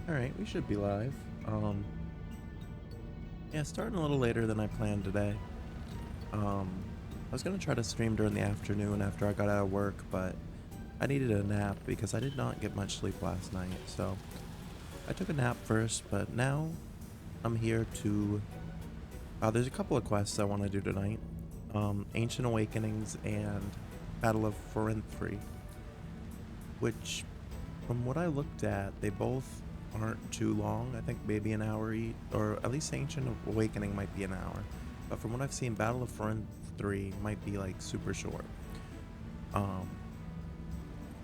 Alright, we should be live. Yeah, starting a little later than I planned today. I was gonna try to stream during the afternoon after I got out of work, but I needed a nap because I did not get much sleep last night, so I took a nap first, but now I'm here to... there's a couple of quests I want to do tonight. Ancient Awakenings and Battle of Forinthry, which, from what I looked at, they both aren't too long. I think maybe an hour each, or at least Ancient Awakening might be an hour. But from what I've seen, Battle of Forinthry might be like super short. Um,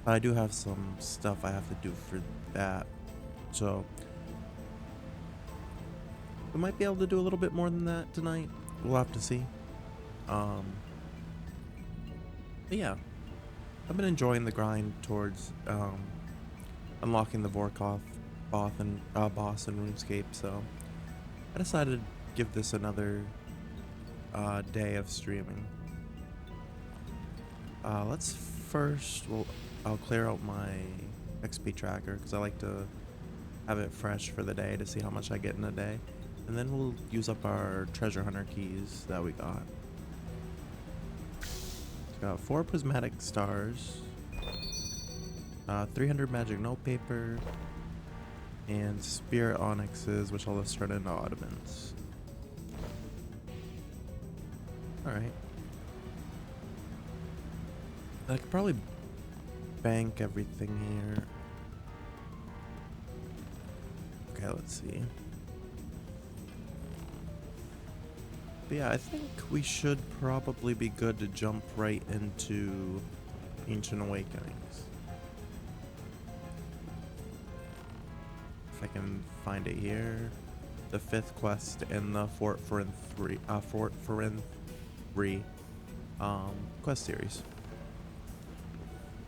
but I do have some stuff I have to do for that, so we might be able to do a little bit more than that tonight. We'll have to see. Um, but yeah, I've been enjoying the grind towards unlocking the Vorkath boss in RuneScape, so I decided to give this another day of streaming. Let's first, I'll clear out my XP tracker because I like to have it fresh for the day to see how much I get in a day, and then we'll use up our treasure hunter keys that we got. Got 4 prismatic stars, 300 magic notepaper, and spirit onyxes, which I'll just turn into ottomans. Alright. I could probably bank everything here. Okay, let's see. But yeah, I think we should probably be good to jump right into Ancient Awakenings. If I can find it here. The 5th quest in the Forinthry quest series.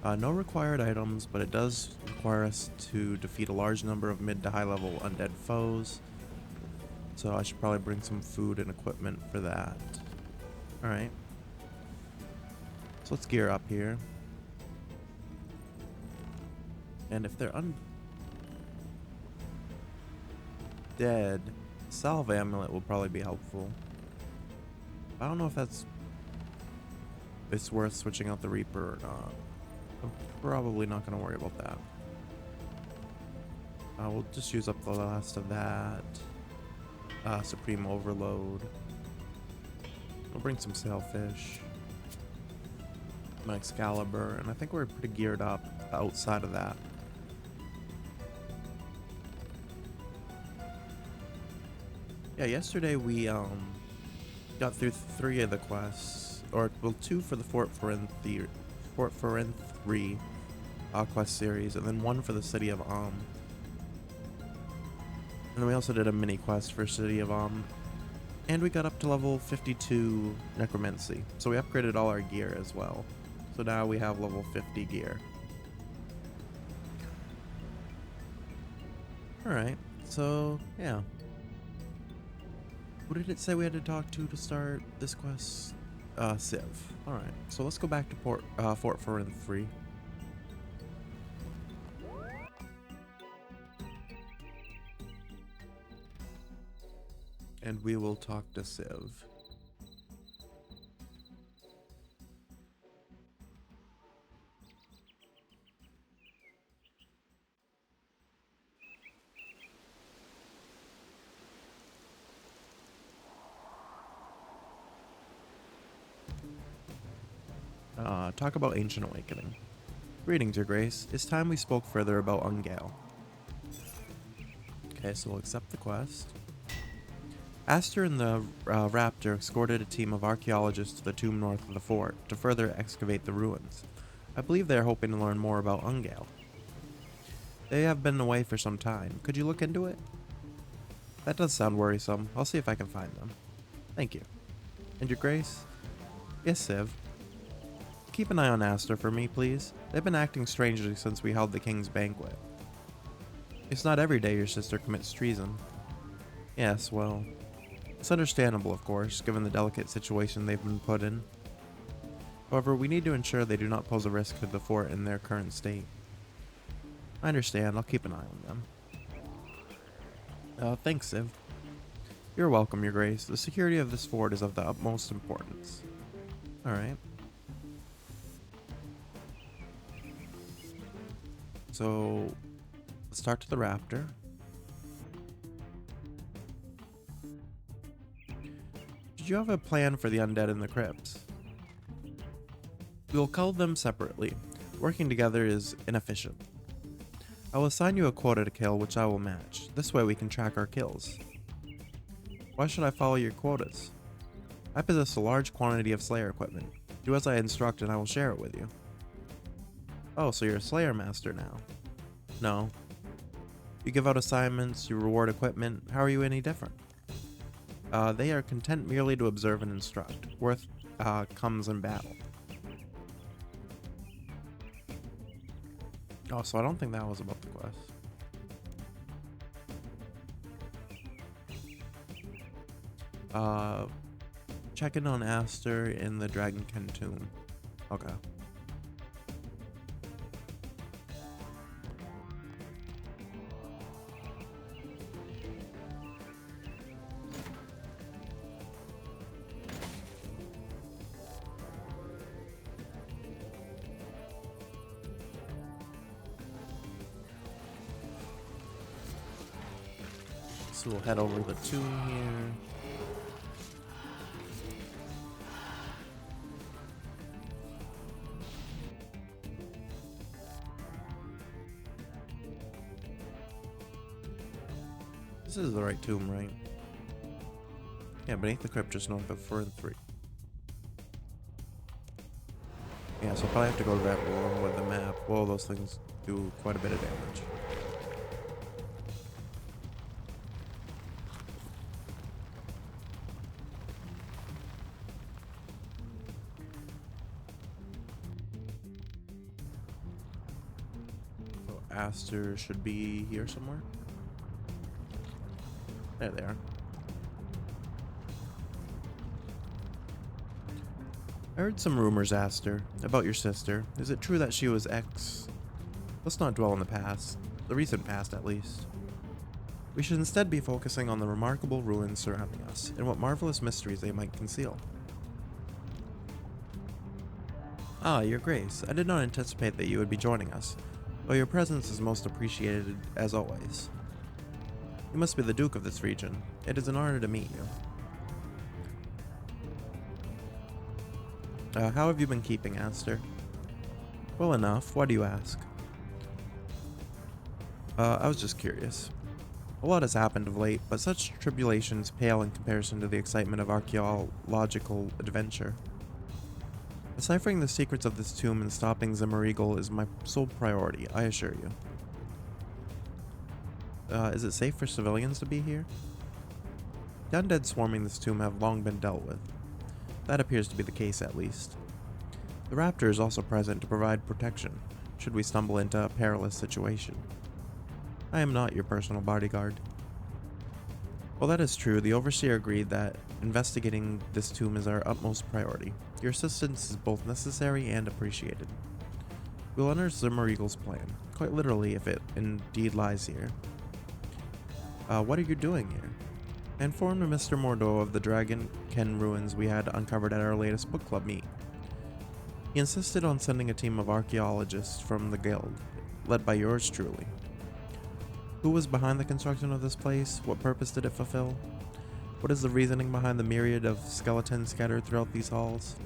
No required items, but it does require us to defeat a large number of mid to high level undead foes. So I should probably bring some food and equipment for that. Alright. So let's gear up here. And if they're undead, Salve Amulet will probably be helpful. I don't know if it's worth switching out the Reaper or not. I'm probably not going to worry about that. We'll just use up the last of that. Supreme Overload. We'll bring some sailfish. My Excalibur, and I think we're pretty geared up outside of that. Yeah, yesterday we got through 3 of the quests, or well, 2 for the Fort Forinthry quest series, and then 1 for the City of And then we also did a mini quest for City of and we got up to level 52 Necromancy, so we upgraded all our gear as well. So now we have level 50 gear. Alright, so yeah. Who did it say we had to talk to start this quest? Civ. Alright, so let's go back to Fort Forinthry. And we will talk to Civ. Talk about Ancient Awakening. Greetings, Your Grace. It's time we spoke further about Ungale. Okay, so we'll accept the quest. Aster and the Raptor escorted a team of archaeologists to the tomb north of the fort to further excavate the ruins. I believe they are hoping to learn more about Ungale. They have been away for some time. Could you look into it? That does sound worrisome. I'll see if I can find them. Thank you. And Your Grace? Yes, Civ. Keep an eye on Aster for me, please. They've been acting strangely since we held the king's banquet. It's not every day your sister commits treason. Yes, well, it's understandable, of course, given the delicate situation they've been put in. However, we need to ensure they do not pose a risk to the fort in their current state. I understand. I'll keep an eye on them. Thanks, Civ. You're welcome, Your Grace. The security of this fort is of the utmost importance. Alright. So, let's start to the rafter. Did you have a plan for the undead in the crypts? We will cull them separately. Working together is inefficient. I will assign you a quota to kill, which I will match. This way we can track our kills. Why should I follow your quotas? I possess a large quantity of Slayer equipment. Do as I instruct and I will share it with you. Oh, so you're a Slayer master now? No. You give out assignments, you reward equipment. How are you any different? They are content merely to observe and instruct. Worth comes in battle. Oh, so I don't think that was about the quest. Check in on Aster in the Dragonkin tomb. Okay. So we'll head over to the tomb here. This is the right tomb, right? Yeah, beneath the crypt just north of Forinthry. Yeah, so I'll probably have to go to that room with the map. Whoa, those things do quite a bit of damage. Aster should be here somewhere. There they are. I heard some rumors, Aster, about your sister. Is it true that she was Let's not dwell on the past. The recent past, at least. We should instead be focusing on the remarkable ruins surrounding us, and what marvelous mysteries they might conceal. Ah, Your Grace, I did not anticipate that you would be joining us. Well, your presence is most appreciated, as always. You must be the Duke of this region. It is an honor to meet you. How have you been keeping, Aster? Well enough. Why do you ask? I was just curious. A lot has happened of late, but such tribulations pale in comparison to the excitement of archaeological adventure. Deciphering the secrets of this tomb and stopping Zimmer is my sole priority, I assure you. Is it safe for civilians to be here? The undead swarming this tomb have long been dealt with. That appears to be the case, at least. The Raptor is also present to provide protection, should we stumble into a perilous situation. I am not your personal bodyguard. While that is true, the Overseer agreed that investigating this tomb is our utmost priority. Your assistance is both necessary and appreciated. We'll honor Zimmer plan, quite literally if it indeed lies here. What are you doing here? I informed Mr. Mordeau of the Dragonkin ruins we had uncovered at our latest book club meet. He insisted on sending a team of archaeologists from the guild, led by yours truly. Who was behind the construction of this place? What purpose did it fulfill? What is the reasoning behind the myriad of skeletons scattered throughout these halls?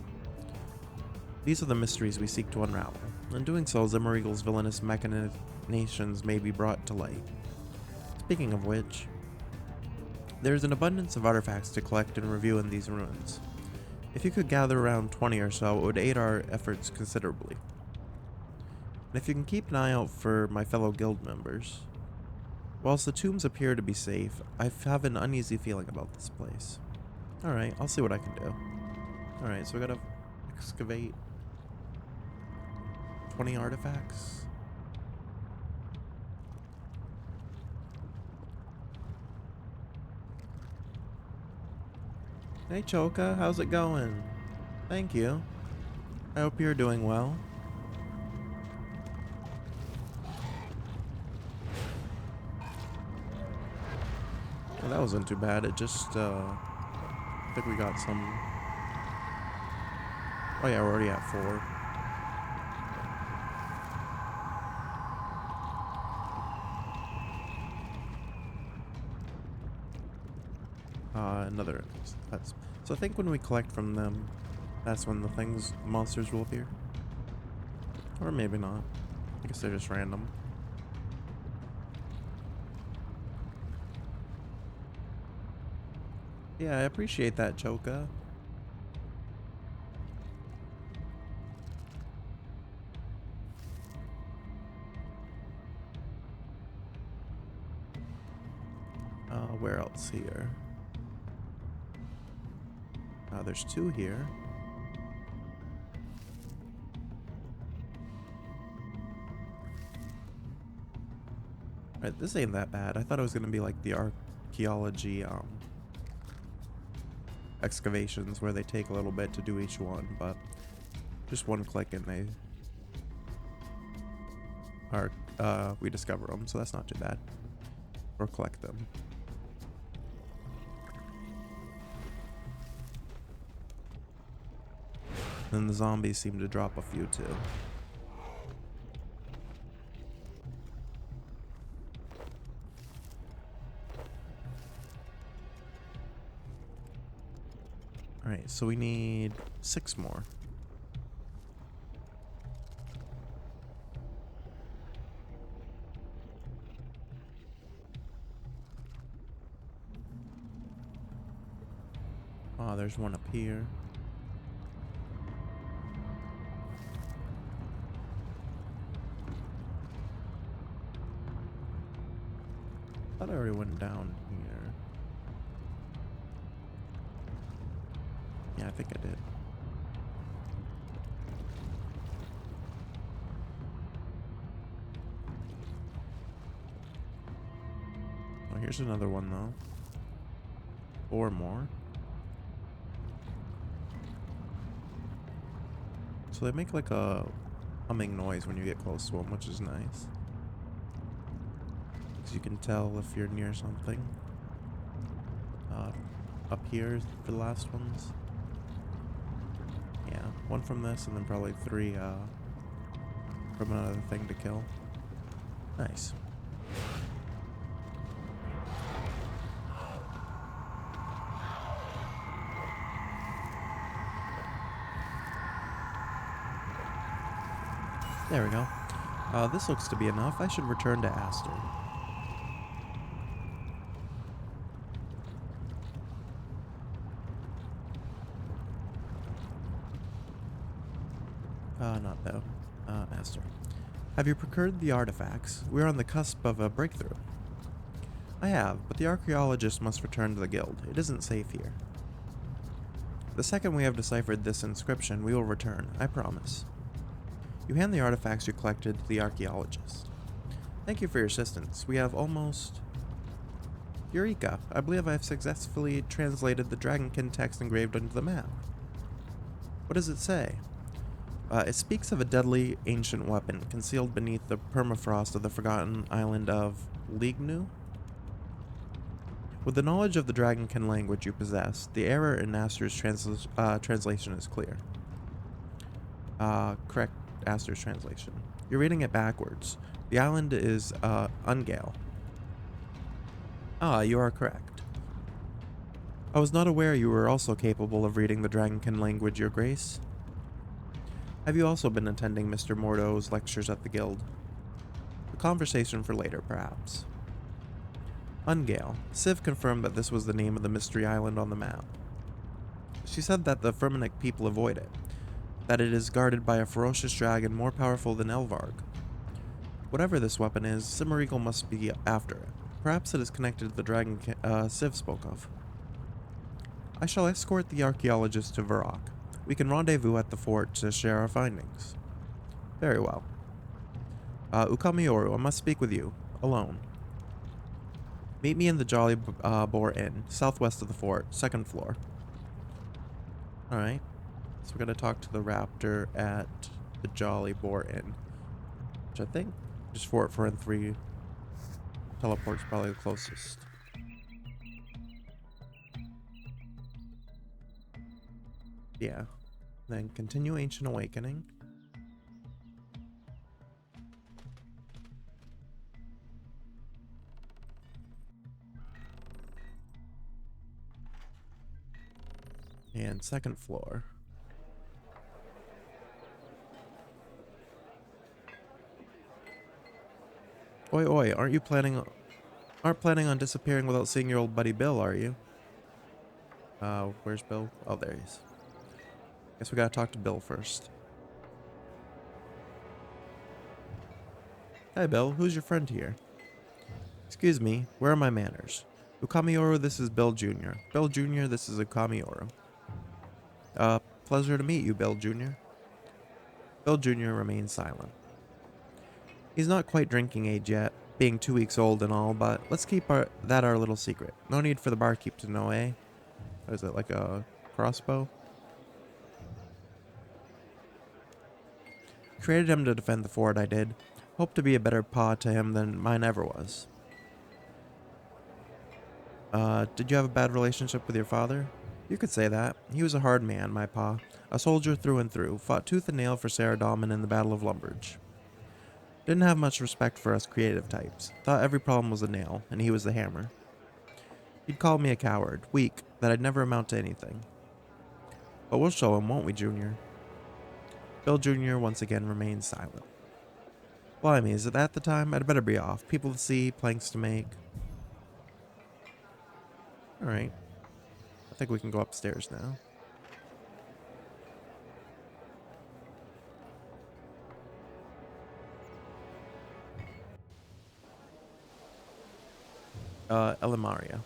These are the mysteries we seek to unravel. In doing so, Zimmer villainous machinations may be brought to light. Speaking of which, there is an abundance of artifacts to collect and review in these ruins. If you could gather around 20 or so, it would aid our efforts considerably. And if you can keep an eye out for my fellow guild members. Whilst the tombs appear to be safe, I have an uneasy feeling about this place. Alright, I'll see what I can do. Alright, so we gotta excavate 20 artifacts. Hey Choka, how's it going? Thank you. I hope you're doing well. Well, that wasn't too bad. It just, I think we got some... Oh yeah, we're already at 4. Another... So I think when we collect from them, that's when the monsters will appear. Or maybe not. I guess they're just random. Yeah, I appreciate that, Choka. Where else here? There's 2 here. Right, this ain't that bad. I thought it was gonna be like the archaeology excavations where they take a little bit to do each one, but just one click and they are we discover them, so that's not too bad. Or collect them. And the zombies seem to drop a few too. Alright, so we need 6 more. Oh, there's one up here. I thought I already went down here. Yeah, I think I did. Oh, here's another one though. 4 more. So they make like a humming noise when you get close to them, which is nice. Because you can tell if you're near something. Up here for the last ones. Yeah, 1 from this and then probably 3 from another thing to kill. Nice. There we go. This looks to be enough. I should return to Aster. Not though. Aster. Have you procured the artifacts? We're on the cusp of a breakthrough. I have, but the archaeologist must return to the guild. It isn't safe here. The second we have deciphered this inscription, we will return. I promise. You hand the artifacts you collected to the archaeologist. Thank you for your assistance. We have almost... Eureka! I believe I have successfully translated the dragonkin text engraved onto the map. What does it say? It speaks of a deadly ancient weapon concealed beneath the permafrost of the forgotten island of Lignu. With the knowledge of the dragonkin language you possess, the error in Aster's translation is clear. Correct Aster's translation. You're reading it backwards. The island is Ungale. Ah, you are correct. I was not aware you were also capable of reading the dragonkin language, Your Grace. Have you also been attending Mr. Mordo's lectures at the guild? A conversation for later, perhaps. Ungale. Civ confirmed that this was the name of the mystery island on the map. She said that the Firminic people avoid it, that it is guarded by a ferocious dragon more powerful than Elvarg. Whatever this weapon is, Cimmereagle must be after it. Perhaps it is connected to the dragon Civ spoke of. I shall escort the archaeologist to Varrock. We can rendezvous at the fort to share our findings. Very well. Ookamiyoru, I must speak with you. Alone. Meet me in the Jolly Boar Inn, southwest of the fort, 2nd floor. Alright. So we're going to talk to the raptor at the Jolly Boar Inn. Which I think just Forinthry teleport's probably the closest. Yeah. Then continue Ancient Awakening. And second floor. Oi oi, aren't planning on disappearing without seeing your old buddy Bill, are you? Where's Bill? Oh, there he is. Guess we gotta talk to Bill first. Hi Bill, who's your friend here? Excuse me, where are my manners? Ookamiyoru, this is Bill Jr. Bill Jr., this is Ookamiyoru. Pleasure to meet you, Bill Jr. Bill Jr. remains silent. He's not quite drinking age yet, being 2 weeks old and all, but let's keep that our little secret. No need for the barkeep to know, eh? What is it, like a crossbow? Created him to defend the fort, I did. Hope to be a better pa to him than mine ever was. Did you have a bad relationship with your father? You could say that. He was a hard man, my pa. A soldier through and through. Fought tooth and nail for Sarah Dahlman in the Battle of Lumbridge. Didn't have much respect for us creative types. Thought every problem was a nail, and he was the hammer. He'd call me a coward, weak, that I'd never amount to anything. But we'll show him, won't we, Junior? Bill Jr. once again remains silent. Blimey, is it that the time? I'd better be off. People to see, planks to make. Alright. I think we can go upstairs now. Elimaria,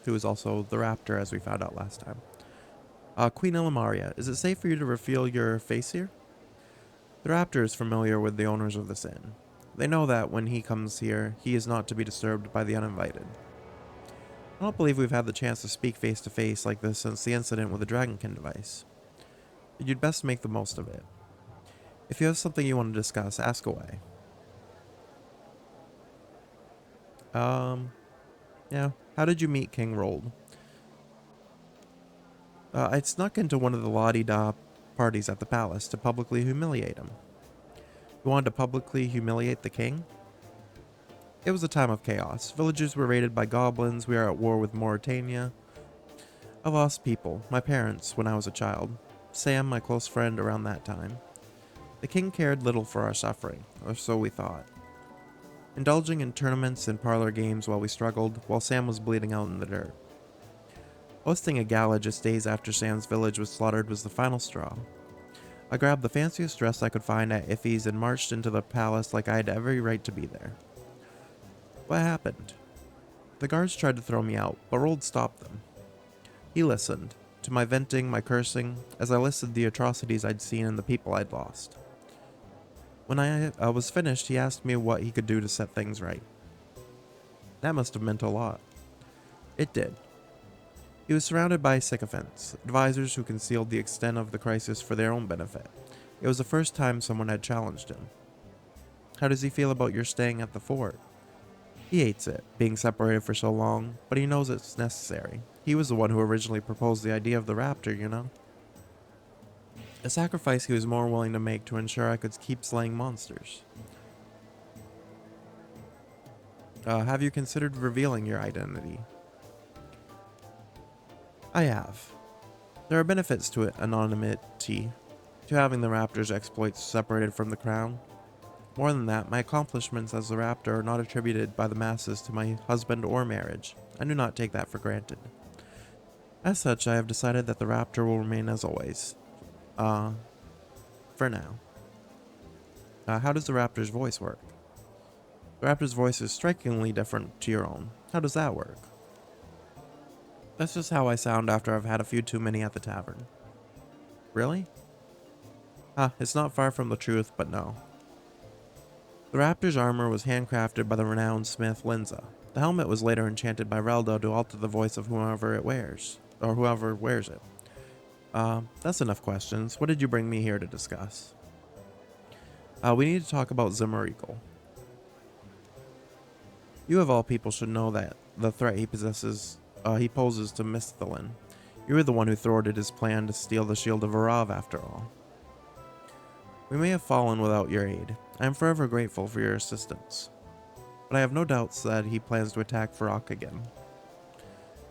who is also the raptor as we found out last time. Queen Elimaria, is it safe for you to reveal your face here? The raptor is familiar with the owners of this inn. They know that when he comes here, he is not to be disturbed by the uninvited. I don't believe we've had the chance to speak face to face like this since the incident with the Dragonkin device. You'd best make the most of it. If you have something you want to discuss, ask away. Yeah. How did you meet King Rold? I snuck into one of the la-di-da parties at the palace to publicly humiliate him. You wanted to publicly humiliate the king? It was a time of chaos. Villages were raided by goblins, we are at war with Mauritania. I lost people, my parents, when I was a child. Sam, my close friend, around that time. The king cared little for our suffering, or so we thought. Indulging in tournaments and parlor games while we struggled, while Sam was bleeding out in the dirt. Hosting a gala just days after Sam's village was slaughtered was the final straw. I grabbed the fanciest dress I could find at Iffy's and marched into the palace like I had every right to be there. What happened? The guards tried to throw me out, but Rold stopped them. He listened, to my venting, my cursing, as I listed the atrocities I'd seen and the people I'd lost. When I was finished, he asked me what he could do to set things right. That must have meant a lot. It did. He was surrounded by sycophants, advisors who concealed the extent of the crisis for their own benefit. It was the first time someone had challenged him. How does he feel about your staying at the fort? He hates it, being separated for so long, but he knows it's necessary. He was the one who originally proposed the idea of the raptor, you know? A sacrifice he was more willing to make to ensure I could keep slaying monsters. Have you considered revealing your identity? I have. There are benefits to it, anonymity, to having the raptor's exploits separated from the crown. More than that, my accomplishments as the raptor are not attributed by the masses to my husband or marriage. I do not take that for granted. As such, I have decided that the raptor will remain as always. For now. How does the raptor's voice work? The raptor's voice is strikingly different to your own. How does that work? That's just how I sound after I've had a few too many at the tavern. Really? It's not far from the truth, but no. The raptor's armor was handcrafted by the renowned smith Linza. The helmet was later enchanted by Reldo to alter the voice of whoever it wears, or whoever wears it. That's enough questions. What did you bring me here to discuss? We need to talk about Zimmer-Eagle. You of all people should know that the threat he poses to Misthalin. You were the one who thwarted his plan to steal the shield of Arav, after all. We may have fallen without your aid. I am forever grateful for your assistance. But I have no doubts that he plans to attack Vorkath again.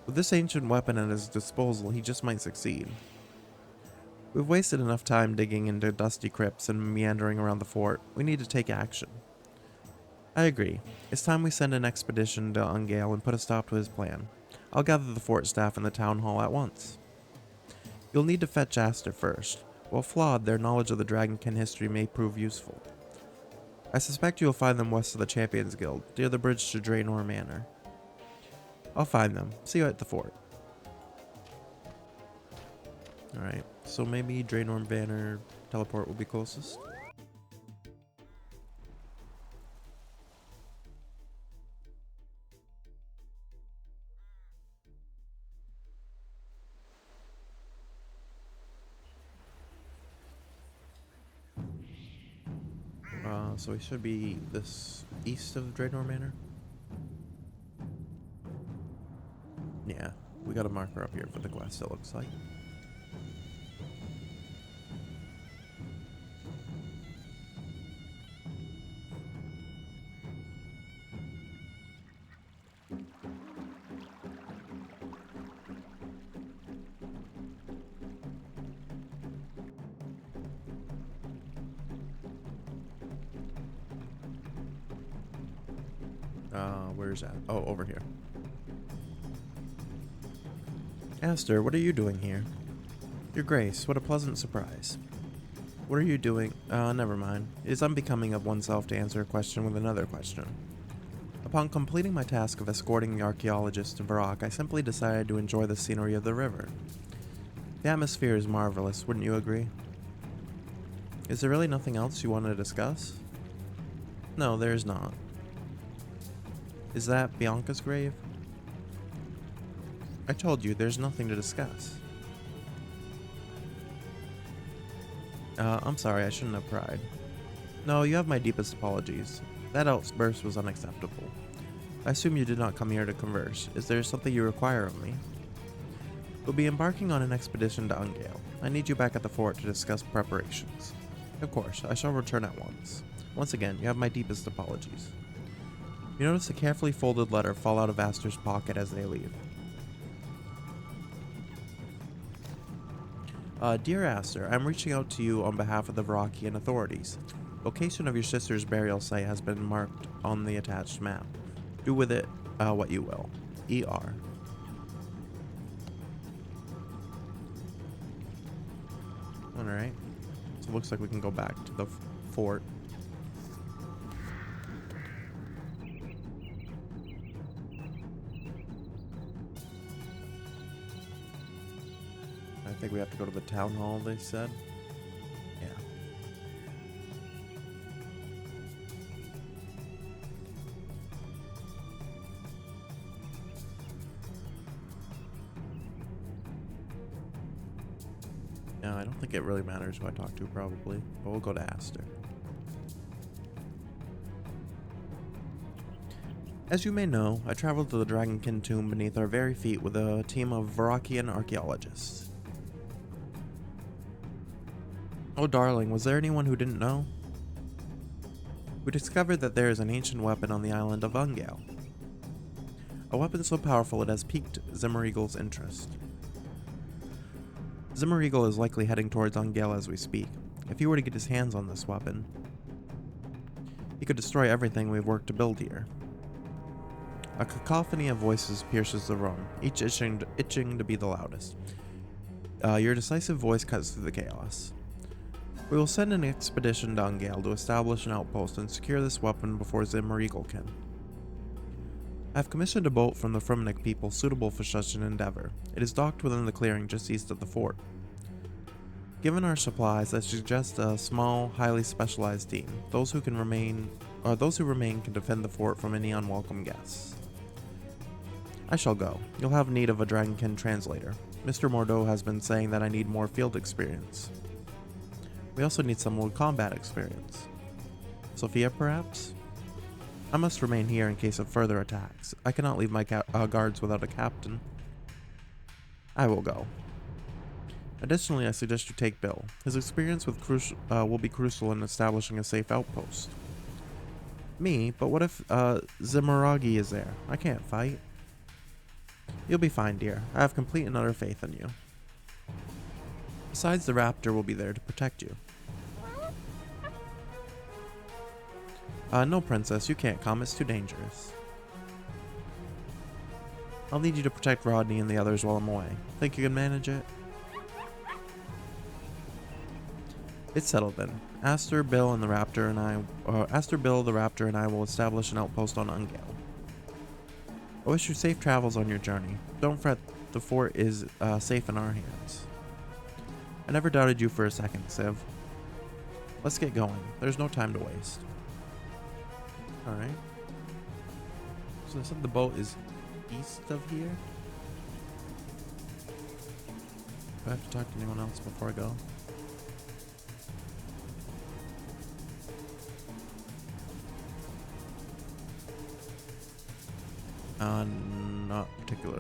With this ancient weapon at his disposal, he just might succeed. We've wasted enough time digging into dusty crypts and meandering around the fort. We need to take action. I agree. It's time we send an expedition to Ungale and put a stop to his plan. I'll gather the fort staff in the town hall at once. You'll need to fetch Aster first. While flawed, their knowledge of the Dragonkin history may prove useful. I suspect you'll find them west of the Champions Guild, near the bridge to Draenor Manor. I'll find them. See you at the fort. Alright, so maybe Draenor Manor teleport will be closest. So we should be this east of Draenor Manor. Yeah, we got a marker up here for the quest, it looks like. Where's that? Oh, over here. Aster, what are you doing here? Your Grace, what a pleasant surprise. What are you doing? Never mind. It is unbecoming of oneself to answer a question with another question. Upon completing my task of escorting the archaeologist to Vorkath, I simply decided to enjoy the scenery of the river. The atmosphere is marvelous, wouldn't you agree? Is there really nothing else you want to discuss? No, there is not. Is that Bianca's grave? I told you, there's nothing to discuss. I'm sorry, I shouldn't have pried. No, you have my deepest apologies. That outburst was unacceptable. I assume you did not come here to converse. Is there something you require of me? We'll be embarking on an expedition to Ungale. I need you back at the fort to discuss preparations. Of course, I shall return at once. Once again, you have my deepest apologies. You notice a carefully folded letter fall out of Aster's pocket as they leave. Dear Aster, I'm reaching out to you on behalf of the Vorkath authorities. Location of your sister's burial site has been marked on the attached map. Do with it what you will. ER. Alright. So it looks like we can go back to the fort. I think we have to go to the town hall, they said. Yeah. No, I don't think it really matters who I talk to, probably. But we'll go to Aster. As you may know, I traveled to the Dragonkin tomb beneath our very feet with a team of Vorkath archaeologists. Oh darling, was there anyone who didn't know? We discovered that there is an ancient weapon on the island of Ungale. A weapon so powerful it has piqued Zimmeriegel's interest. Zimmeriegal is likely heading towards Ungale as we speak. If he were to get his hands on this weapon, he could destroy everything we've worked to build here. A cacophony of voices pierces the room, each itching to be the loudest. Your decisive voice cuts through the chaos. We will send an expedition to Ungale to establish an outpost and secure this weapon before Zimmeriegal can. I have commissioned a boat from the Frumnik people suitable for such an endeavor. It is docked within the clearing just east of the fort. Given our supplies, I suggest a small, highly specialized team. Those who remain can defend the fort from any unwelcome guests. I shall go. You'll have need of a Dragonkin translator. Mr. Mordeaux has been saying that I need more field experience. We also need some more combat experience. Sophia, perhaps? I must remain here in case of further attacks. I cannot leave my guards without a captain. I will go. Additionally, I suggest you take Bill. His experience with will be crucial in establishing a safe outpost. Me? But what if Zimaragi is there? I can't fight. You'll be fine, dear. I have complete and utter faith in you. Besides, the raptor will be there to protect you. No, princess, you can't come. It's too dangerous. I'll need you to protect Rodney and the others while I'm away. Think you can manage it? It's settled then. Aster, Bill, the Raptor, and I will establish an outpost on Ungale. I wish you safe travels on your journey. Don't fret, the fort is safe in our hands. I never doubted you for a second, Civ. Let's get going. There's no time to waste. Alright. So they said the boat is east of here? Do I have to talk to anyone else before I go? Not particular.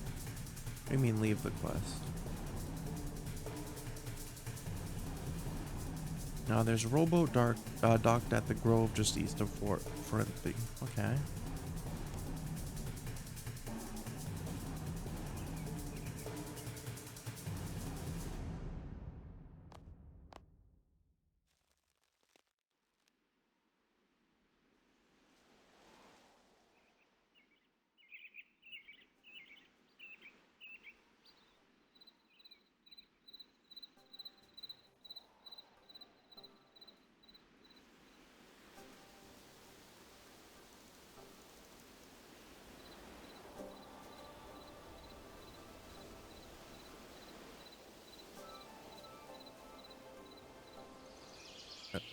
What do you mean leave the quest? Now there's a rowboat docked at the grove just east of Forinthry. Okay.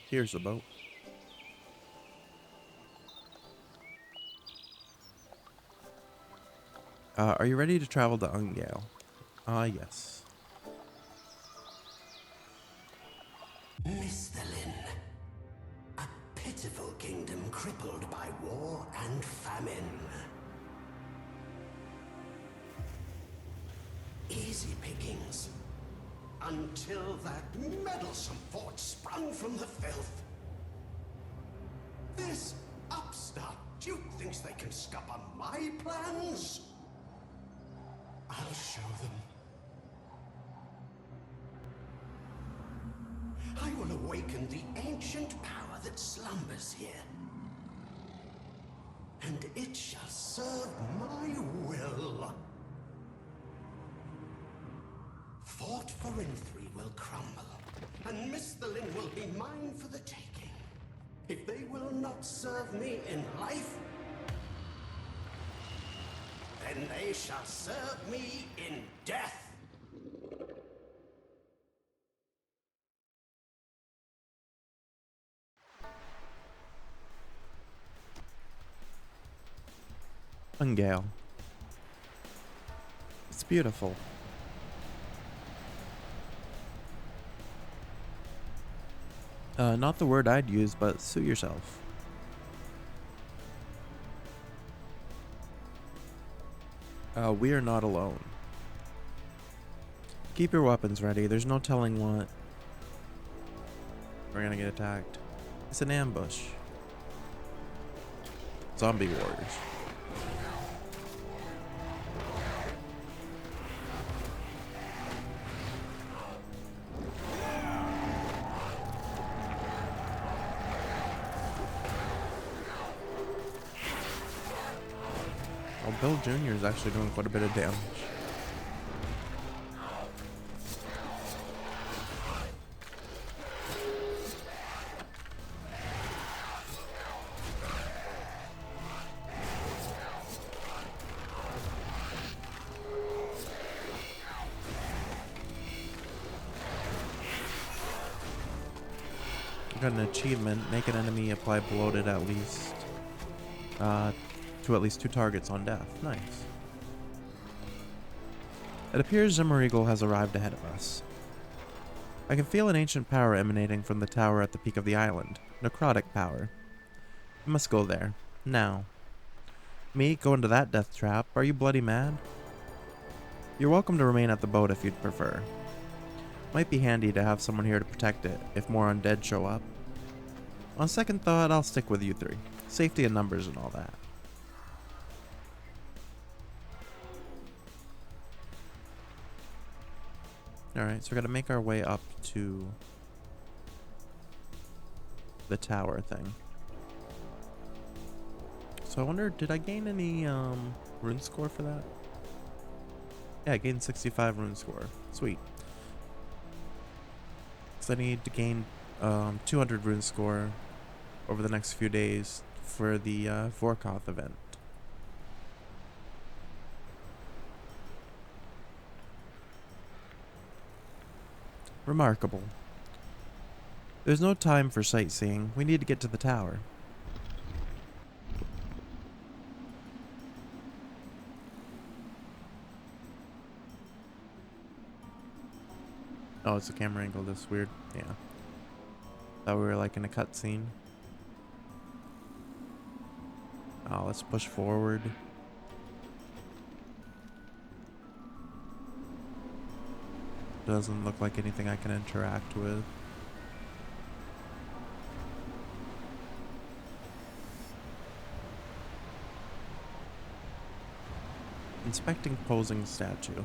Here's the boat. Are you ready to travel to Ungale? Yes. Misthalin, a pitiful kingdom crippled by war and famine. Easy pickings. Until that meddlesome fort sprung from the filth. This upstart duke thinks they can scupper my plans? I'll show them. I will awaken the ancient power that slumbers here. And it shall serve my will. Fort Forinthry will crumble, and Misthalin will be mine for the taking. If they will not serve me in life, then they shall serve me in death. Ungale. It's beautiful. Not the word I'd use, but sue yourself. We are not alone. Keep your weapons ready. There's no telling what. We're gonna get attacked. It's an ambush. Zombie warriors. Bill Jr. is actually doing quite a bit of damage. I got an achievement. Make an enemy apply bloated at least to at least 2 targets on death. Nice. It appears Zimmer has arrived ahead of us. I can feel an ancient power emanating from the tower at the peak of the island. Necrotic power. I must go there. Now. Me, go into that death trap? Are you bloody mad? You're welcome to remain at the boat if you'd prefer. Might be handy to have someone here to protect it, if more undead show up. On second thought, I'll stick with you 3. Safety in numbers and all that. Alright, so we're gonna make our way up to the tower thing. So I wonder, did I gain any rune score for that? Yeah, I gained 65 rune score. Sweet. So I need to gain 200 rune score over the next few days for the Vorkath event. Remarkable. There's no time for sightseeing. We need to get to the tower. Oh, it's a camera angle that's weird. Yeah. Thought we were like in a cutscene. Oh, let's push forward. Doesn't look like anything I can interact with. Inspecting posing statue.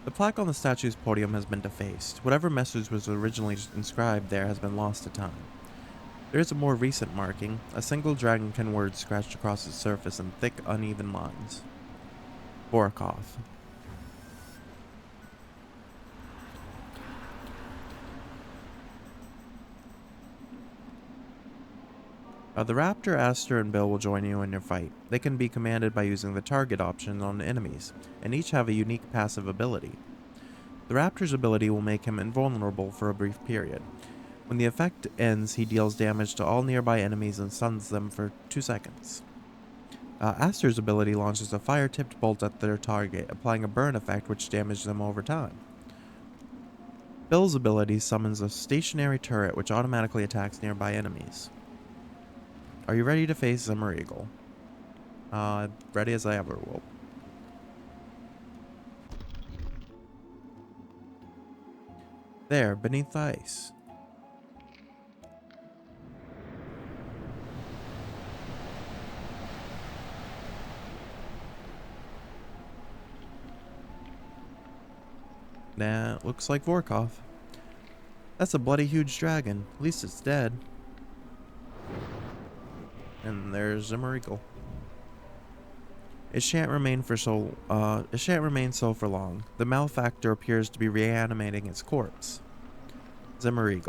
The plaque on the statue's podium has been defaced. Whatever message was originally inscribed there has been lost to time. There is a more recent marking, a single dragonkin word scratched across its surface in thick, uneven lines. Vorkath. The Raptor, Aster, and Bill will join you in your fight. They can be commanded by using the target option on enemies, and each have a unique passive ability. The Raptor's ability will make him invulnerable for a brief period. When the effect ends, he deals damage to all nearby enemies and stuns them for 2 seconds. Aster's ability launches a fire-tipped bolt at their target, applying a burn effect which damages them over time. Bill's ability summons a stationary turret which automatically attacks nearby enemies. Are you ready to face Zimmer? Ready as I ever will. There, beneath the ice. That looks like Vorkath. That's a bloody huge dragon. At least it's dead. And there's Zimmer. It shan't remain so for long. The malefactor appears to be reanimating its corpse. Zimmer.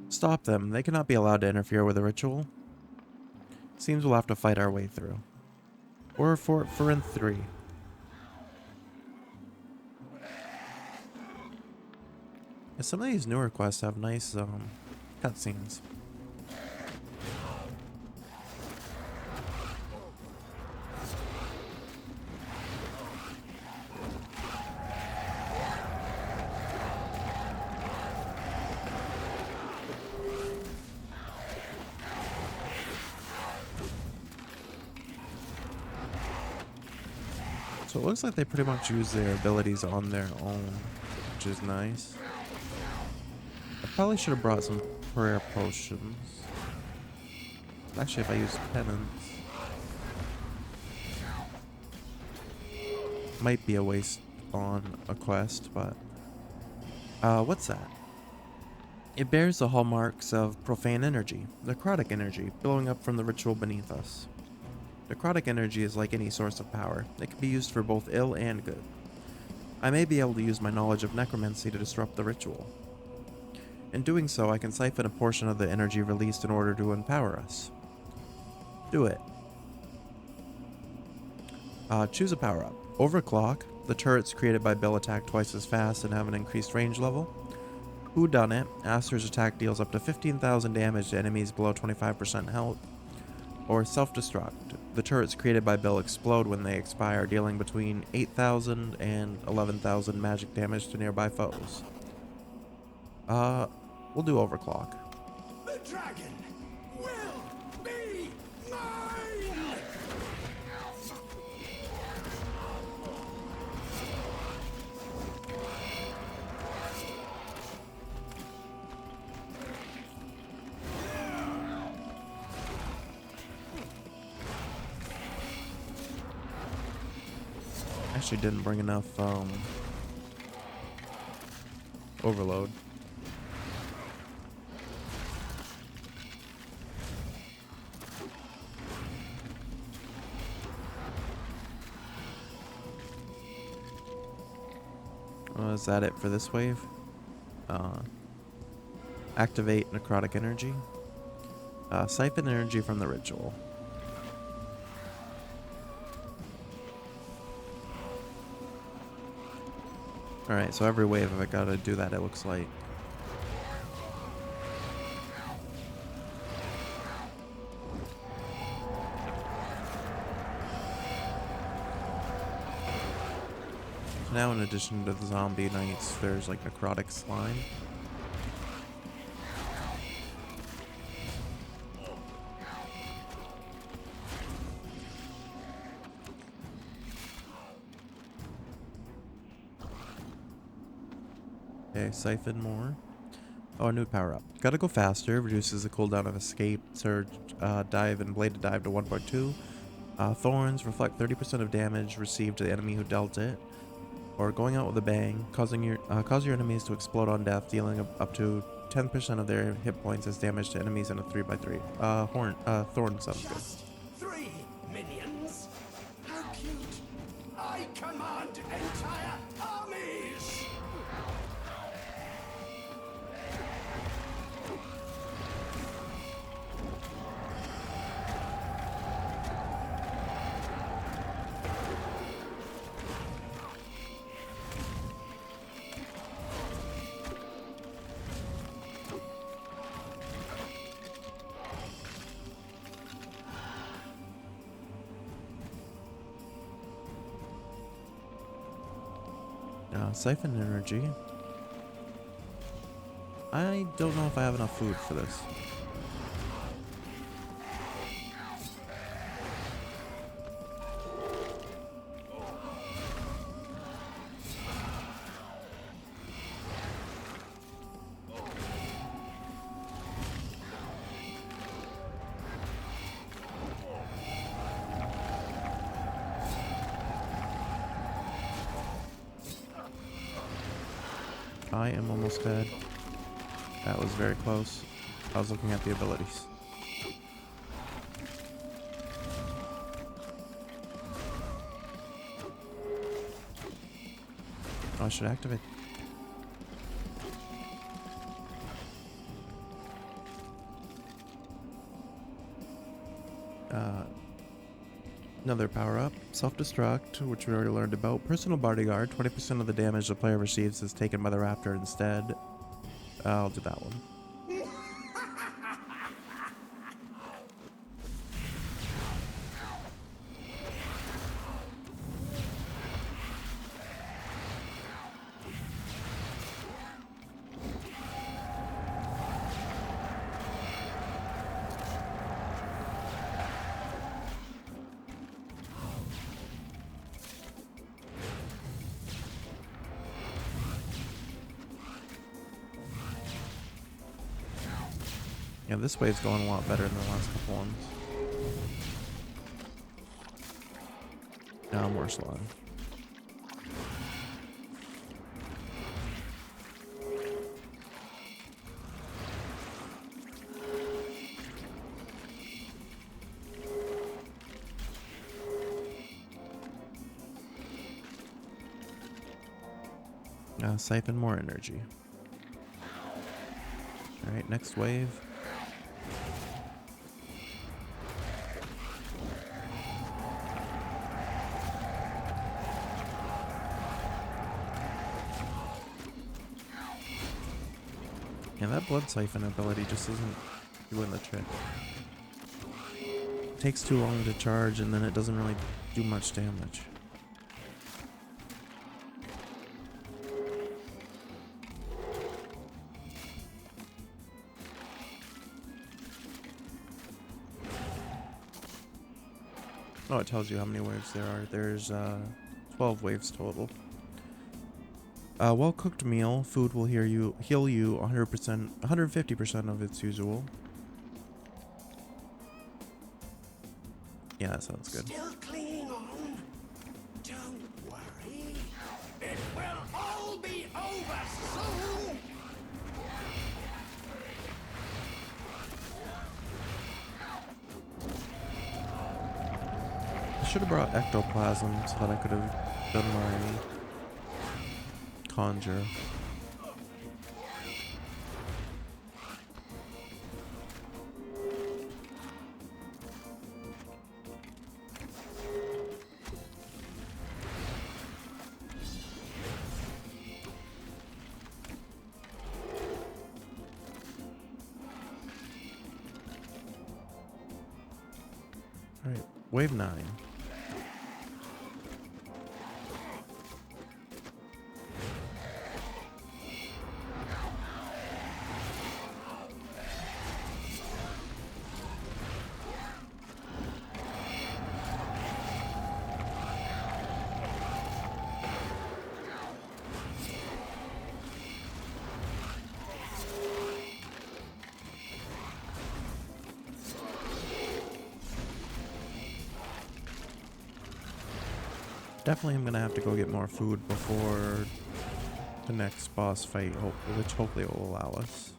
Stop them. They cannot be allowed to interfere with the ritual. Seems we'll have to fight our way through. Or for Forinthry. Some of these newer quests have nice cutscenes. So it looks like they pretty much use their abilities on their own, which is nice. I probably should have brought some prayer potions. Actually, if I use penance, might be a waste on a quest, but what's that? It bears the hallmarks of profane energy, necrotic energy, billowing up from the ritual beneath us. Necrotic energy is like any source of power. It can be used for both ill and good. I may be able to use my knowledge of necromancy to disrupt the ritual. In doing so, I can siphon a portion of the energy released in order to empower us. Do it. Choose a power-up. Overclock. The turrets created by Bill attack twice as fast and have an increased range level. Whodunit. Aster's attack deals up to 15,000 damage to enemies below 25% health. Or Self-Destruct. The turrets created by Bill explode when they expire, dealing between 8,000 and 11,000 magic damage to nearby foes. We'll do Overclock. The dragon will be mine! Actually didn't bring enough, overload. Is that it for this wave? Activate necrotic energy. Siphon energy from the ritual. Alright, so every wave I gotta do that, it looks like. Now in addition to the zombie knights, there's like necrotic slime. Okay, siphon more. Oh, a new power up. Gotta go faster, reduces the cooldown of escape, surge, dive, and bladed dive to 1.2. Thorns reflect 30% of damage received to the enemy who dealt it. Or going out with a bang, cause your enemies to explode on death, dealing up to 10% of their hit points as damage to enemies in a 3x3. Thorn sounds good. Just 3 minions? How cute! I command entire armies! Siphon energy. I don't know if I have enough food for this. I am almost dead. That was very close. I was looking at the abilities. Oh, I should activate. Another power up, self-destruct, which we already learned about. Personal bodyguard, 20% of the damage the player receives is taken by the raptor instead. I'll do that one. Yeah, this wave's going a lot better than the last couple ones. Now more slime. Siphon more energy. Alright, next wave. Yeah, that blood siphon ability just isn't doing the trick. It takes too long to charge, and then it doesn't really do much damage. Oh, it tells you how many waves there are. There's 12 waves total. Well-cooked meal. Food will heal you 100%, 150% of its usual. Yeah, that sounds good. Still clinging on? Don't worry. It will all be over soon. I should have brought ectoplasm so that I could have done my conjure. Alright, wave 9. Definitely I'm gonna have to go get more food before the next boss fight, which hopefully will allow us.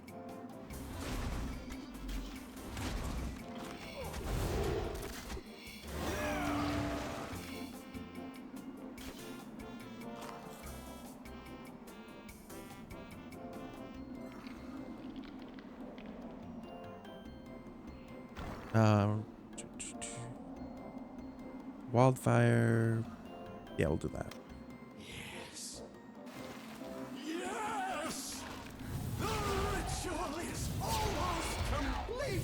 Wildfire. Yeah, we'll do that. Yes. Yes! The ritual is almost complete!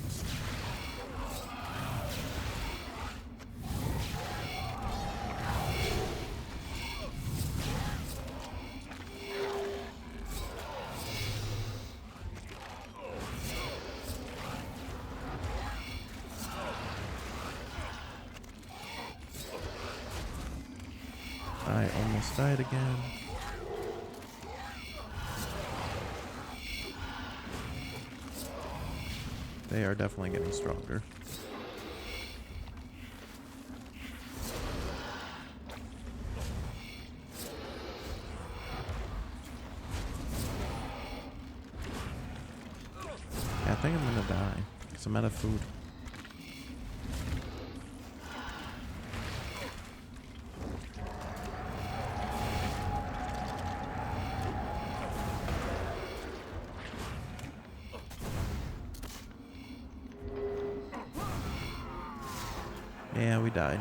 I almost died again. They are definitely getting stronger. Yeah, I think I'm gonna die because I'm out of food. Yeah, we died.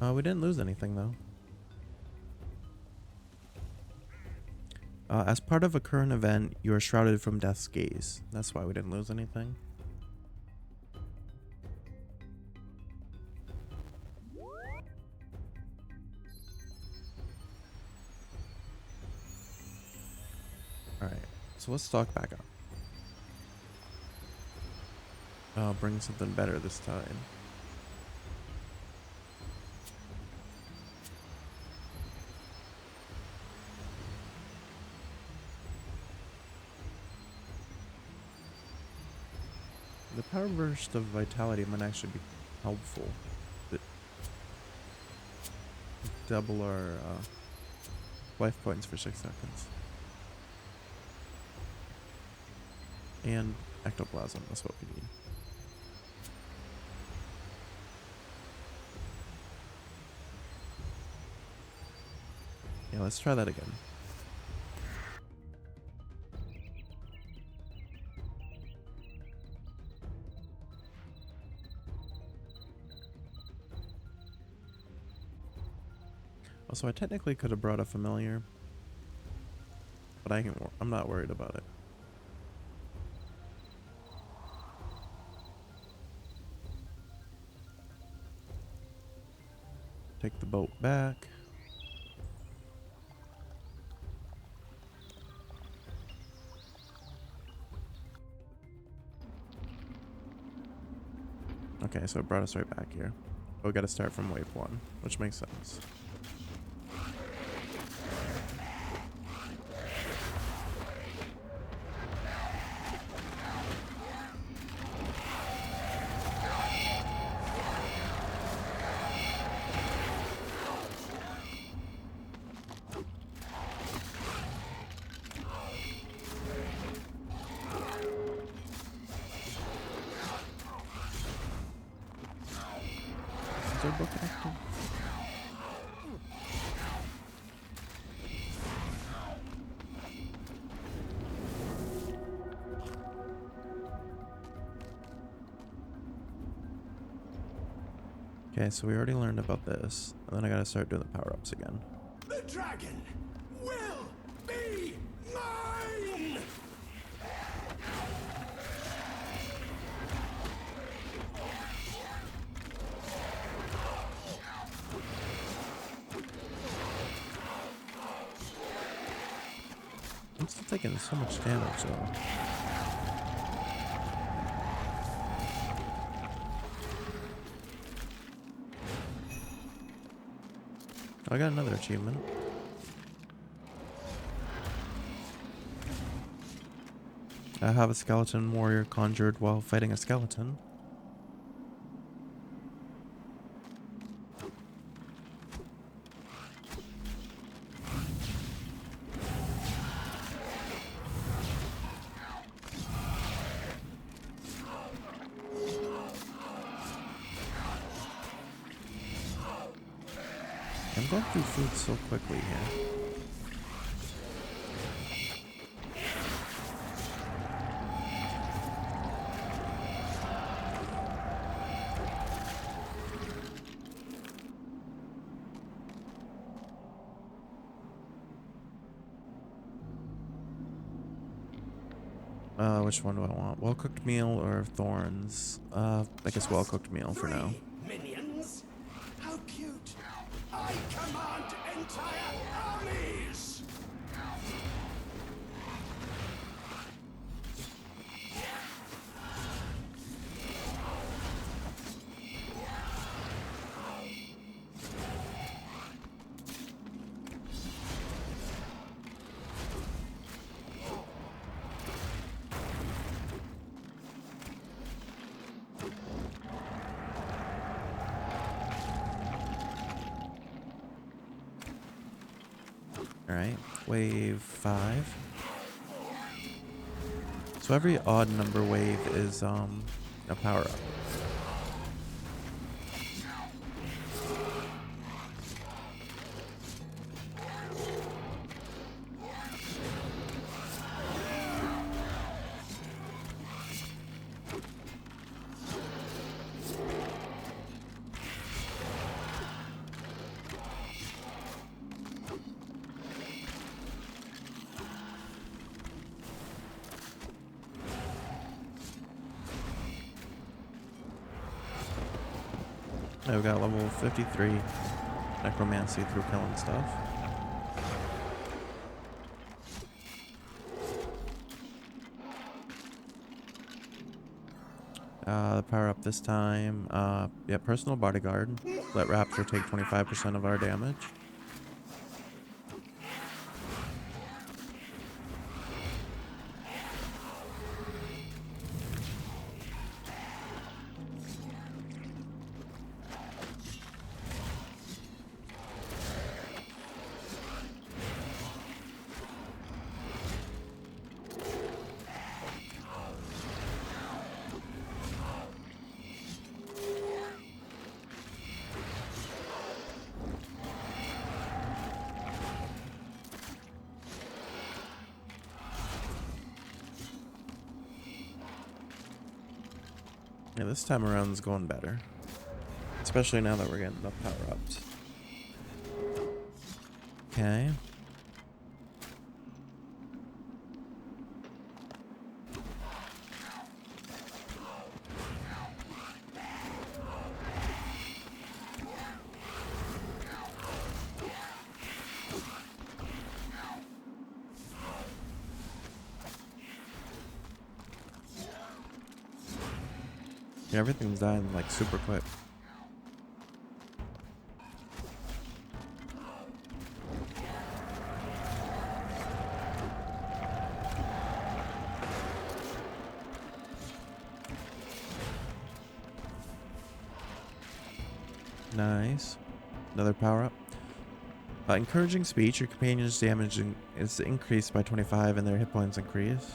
We didn't lose anything though. As part of a current event, you are shrouded from death's gaze. That's why we didn't lose anything. Alright, so let's stock back up. Bring something better this time. The power burst of vitality might actually be helpful. Double our life points for 6 seconds. And ectoplasm, that's what we need. Yeah, let's try that again. Also, I technically could have brought a familiar, but I'm not worried about it. Take the boat back. Okay, so it brought us right back here. But we gotta start from wave 1, which makes sense. Is our book active? Okay, so we already learned about this, and then I gotta start doing the power-ups again. The dragon will be mine! I'm still taking so much damage though. I got another achievement. I have a skeleton warrior conjured while fighting a skeleton. I'm going through food so quickly here. Which one do I want? Well-cooked meal or thorns? I guess well-cooked meal for now. Minions? How cute! I command entire armies! Alright, wave 5. So every odd number wave is a power up. We got level 53 necromancy through killing stuff. The power up this time, yeah, personal bodyguard. Let Rapture take 25% of our damage. Yeah, this time around is going better. Especially now that we're getting the power-ups. Okay. Yeah, everything's dying like super quick. Nice. Another power up. Encouraging speech. Your companion's damage is increased by 25 and their hit points increase.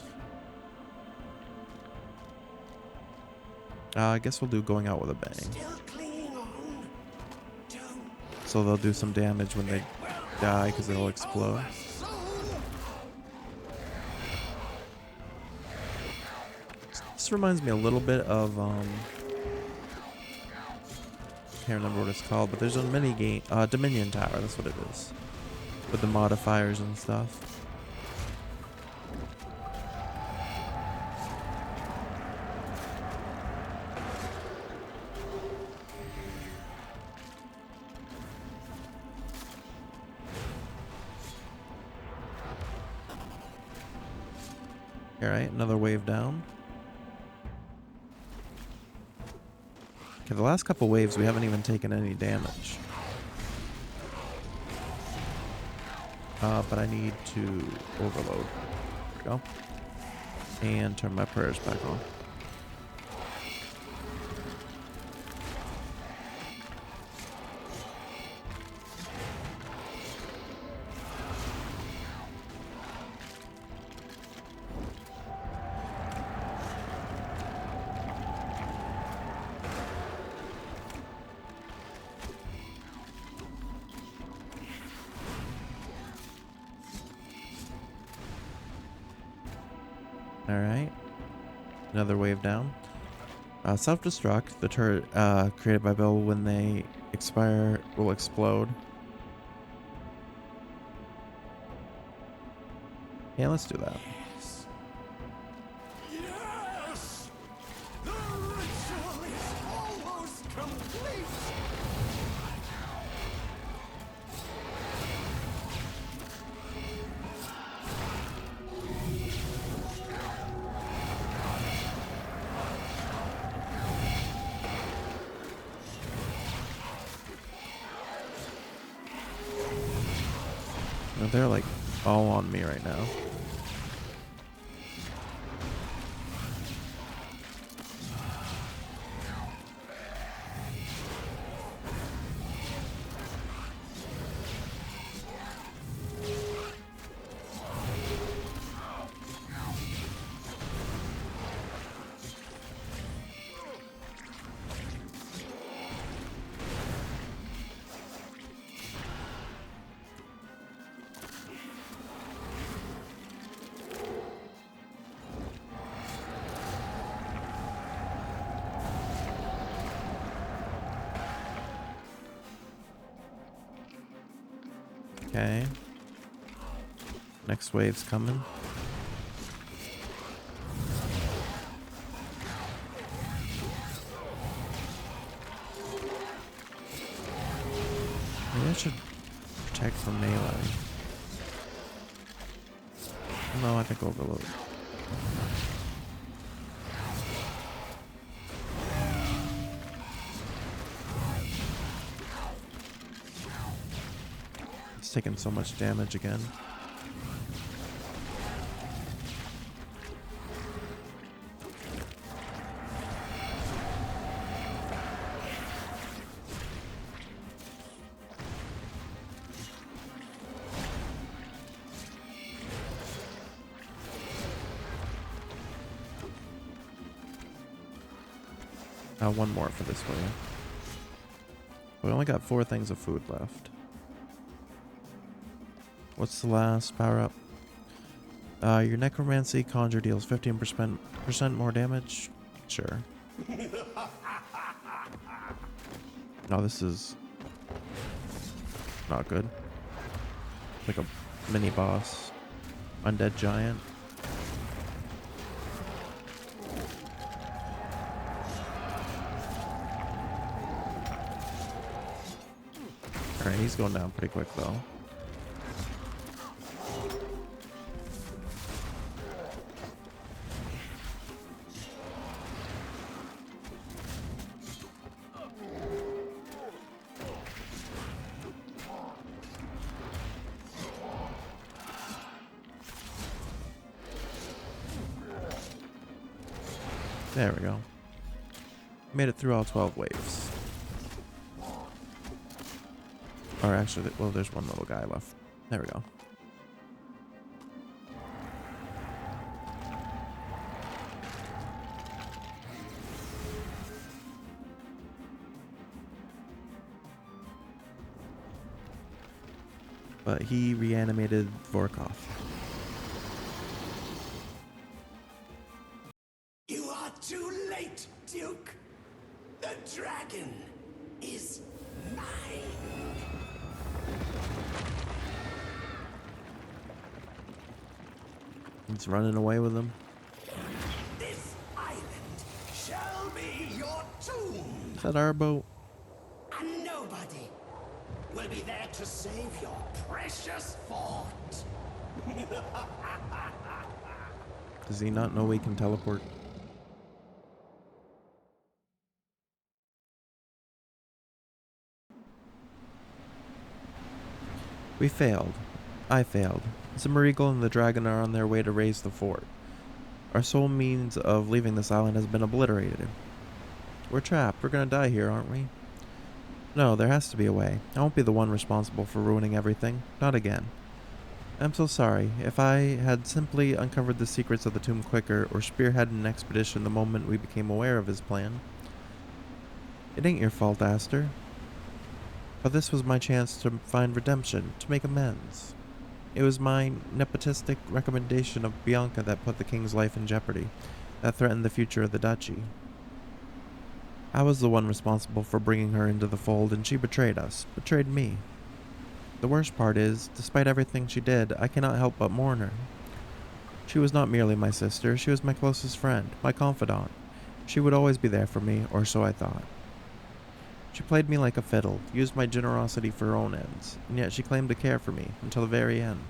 I guess we'll do going out with a bang. Still clinging on. So they'll do some damage when they die because they'll explode. This reminds me a little bit of can't remember what it's called, but there's a mini game, Dominion Tower. That's what it is, with the modifiers and stuff. All right, another wave down. Okay, the last couple waves we haven't even taken any damage. But I need to overload. There we go. And turn my prayers back on. Alright. Another wave down. Self-destruct. The turret created by Bill when they expire will explode. Yeah, let's do that. Yes. Yes. The ritual is almost complete. They're like all on me right now. Okay. Next wave's coming. Maybe I should protect from melee. No, I think overload. It's taking so much damage again. One more for this way. We only got 4 things of food left. What's the last power up? Your necromancy conjure deals 15% more damage. Sure. No, this is not good. like a mini boss. Undead giant. Alright, he's going down pretty quick though. There we go. Made it through all 12 waves. Or actually, well, there's one little guy left. There we go. But he reanimated Vorkath. You are too late, Duke. The dragon is mine. He's running away with him. This island shall be your tomb. Is that our boat? And nobody will be there to save your precious fort. Does he not know we can teleport? We failed. I failed. Zimmerigel and the dragon are on their way to raise the fort. Our sole means of leaving this island has been obliterated. We're trapped. We're gonna die here, aren't we? No, there has to be a way. I won't be the one responsible for ruining everything. Not again. I'm so sorry. If I had simply uncovered the secrets of the tomb quicker, or spearheaded an expedition the moment we became aware of his plan. It ain't your fault, Aster. But this was my chance to find redemption, to make amends. It was my nepotistic recommendation of Bianca that put the king's life in jeopardy, that threatened the future of the duchy. I was the one responsible for bringing her into the fold, and she betrayed us, betrayed me. The worst part is, despite everything she did, I cannot help but mourn her. She was not merely my sister, she was my closest friend, my confidant. She would always be there for me, or so I thought. She played me like a fiddle, used my generosity for her own ends, and yet she claimed to care for me, until the very end.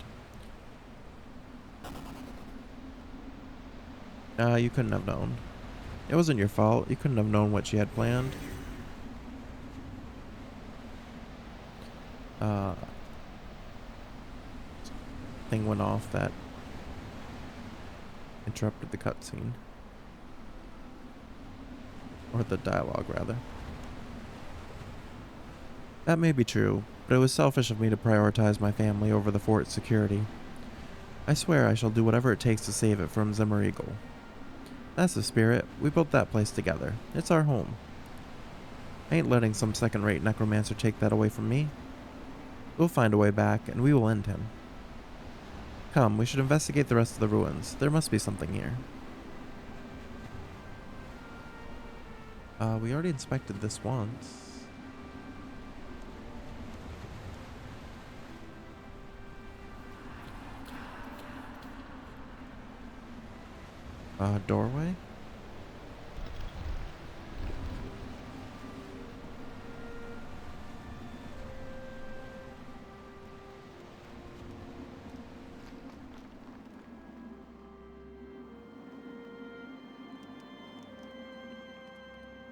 You couldn't have known. It wasn't your fault, you couldn't have known what she had planned. Thing went off that interrupted the cutscene. Or the dialogue, rather. That may be true, but it was selfish of me to prioritize my family over the fort's security. I swear I shall do whatever it takes to save it from Zimmerigel. That's the spirit. We built that place together. It's our home. I ain't letting some second-rate necromancer take that away from me. We'll find a way back, and we will end him. Come, we should investigate the rest of the ruins. There must be something here. We already inspected this once. Doorway?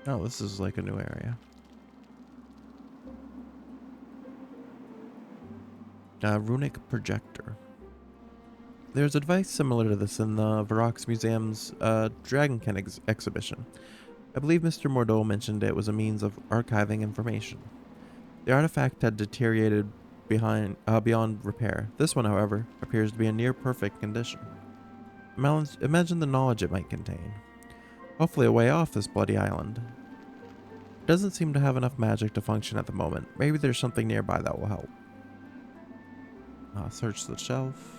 Oh, this is like a new area. Runic projector. There's a device similar to this in the Varrox Museum's Dragonkin exhibition. I believe Mr. Mordeau mentioned it was a means of archiving information. The artifact had deteriorated beyond repair. This one, however, appears to be in near perfect condition. Imagine the knowledge it might contain. Hopefully a way off this bloody island. It doesn't seem to have enough magic to function at the moment. Maybe there's something nearby that will help. Search the shelf.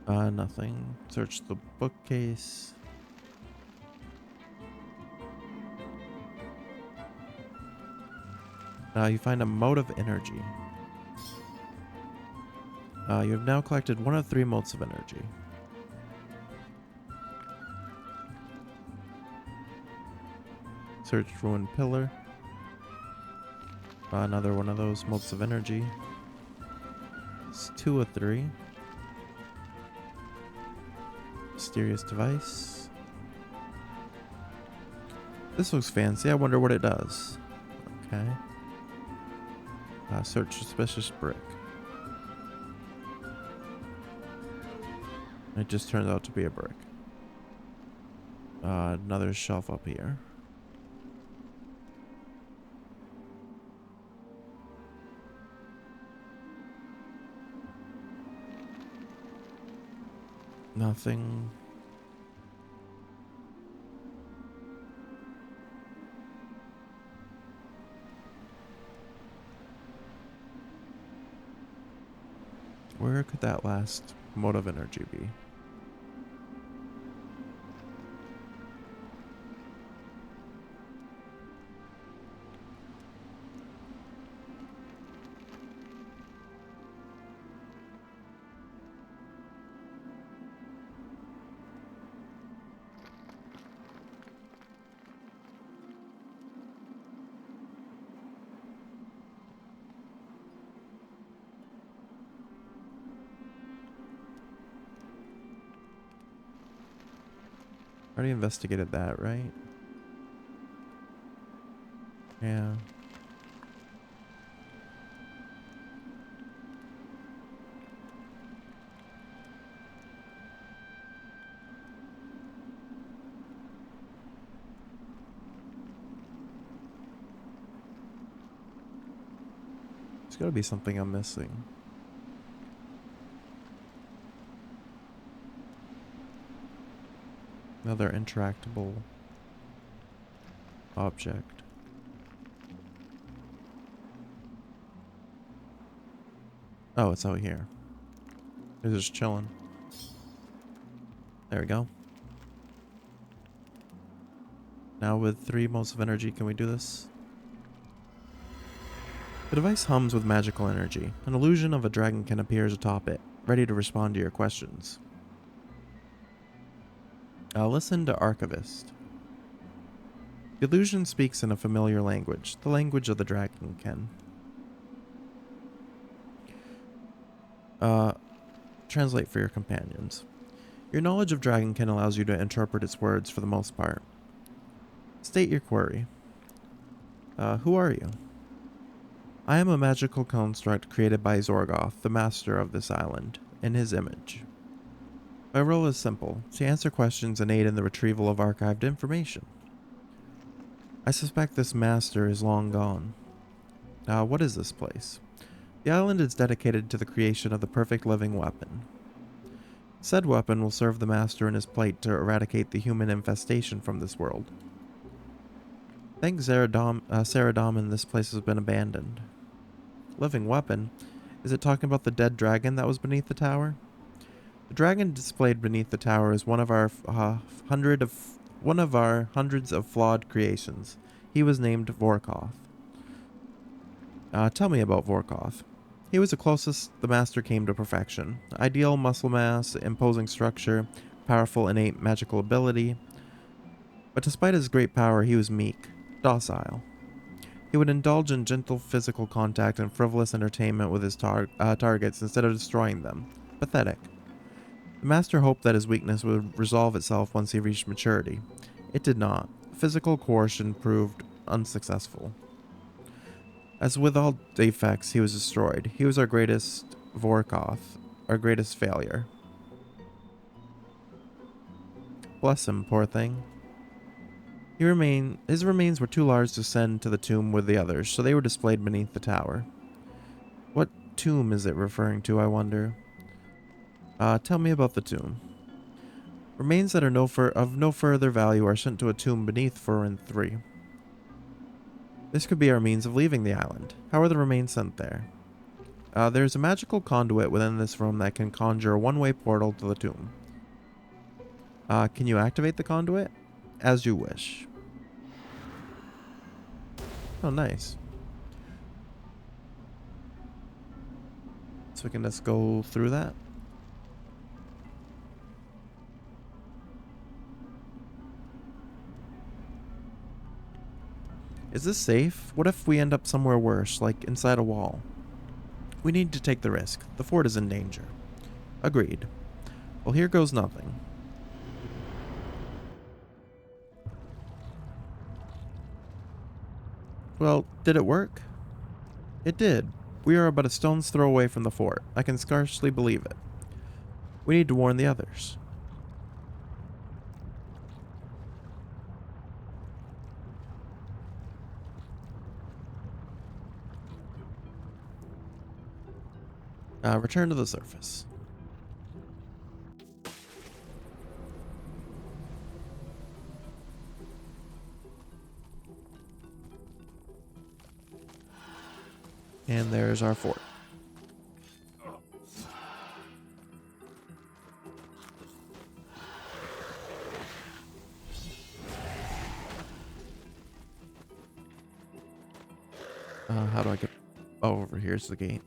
Nothing. Search the bookcase. You find a mode of energy. You have now collected one of 3 modes of energy. Search ruined pillar. Another one of those modes of energy. It's 2 of 3. Mysterious device. This looks fancy. I wonder what it does. Okay. Search suspicious brick. It just turns out to be a brick. Another shelf up here. Nothing. Where could that last mode of energy be? Already investigated that, right? Yeah. There's gotta be something I'm missing. Another interactable object. Oh, it's out here. They're just chilling. There we go. Now with 3 modes of energy, can we do this? The device hums with magical energy. An illusion of a dragonkin appears atop it, ready to respond to your questions. Listen to Archivist. The illusion speaks in a familiar language, the language of the dragonkin. Translate for your companions. Your knowledge of dragonkin allows you to interpret its words for the most part. State your query. Who are you? I am a magical construct created by Vorkath, the master of this island, in his image. My role is simple, to answer questions and aid in the retrieval of archived information. I suspect this master is long gone. What is this place? The island is dedicated to the creation of the perfect living weapon. Said weapon will serve the master and his plate to eradicate the human infestation from this world. Thank Saradomin, this place has been abandoned. Living weapon? Is it talking about the dead dragon that was beneath the tower? The dragon displayed beneath the tower is one of our hundreds of flawed creations. He was named Vorkath. Tell me about Vorkath. He was the closest the master came to perfection. Ideal muscle mass, imposing structure, powerful innate magical ability. But despite his great power, he was meek, docile. He would indulge in gentle physical contact and frivolous entertainment with his targets instead of destroying them. Pathetic. The master hoped that his weakness would resolve itself once he reached maturity. It did not. Physical coercion proved unsuccessful. As with all defects, he was destroyed. He was our greatest Vorkath, our greatest failure. Bless him, poor thing. His remains were too large to send to the tomb with the others, so they were displayed beneath the tower. What tomb is it referring to, I wonder? Tell me about the tomb. Remains that are of no further value are sent to a tomb beneath Forinthry. This could be our means of leaving the island. How are the remains sent there? There's a magical conduit within this room that can conjure a one-way portal to the tomb. Can you activate the conduit? As you wish. Oh, nice. we can just go through that. Is this safe? What if we end up somewhere worse, like inside a wall? We need to take the risk. The fort is in danger. Agreed. Well, here goes nothing. Well, did it work? It did. We are about a stone's throw away from the fort. I can scarcely believe it. We need to warn the others. Return to the surface. And there's our fort. How do I get... Oh, over here's the gate.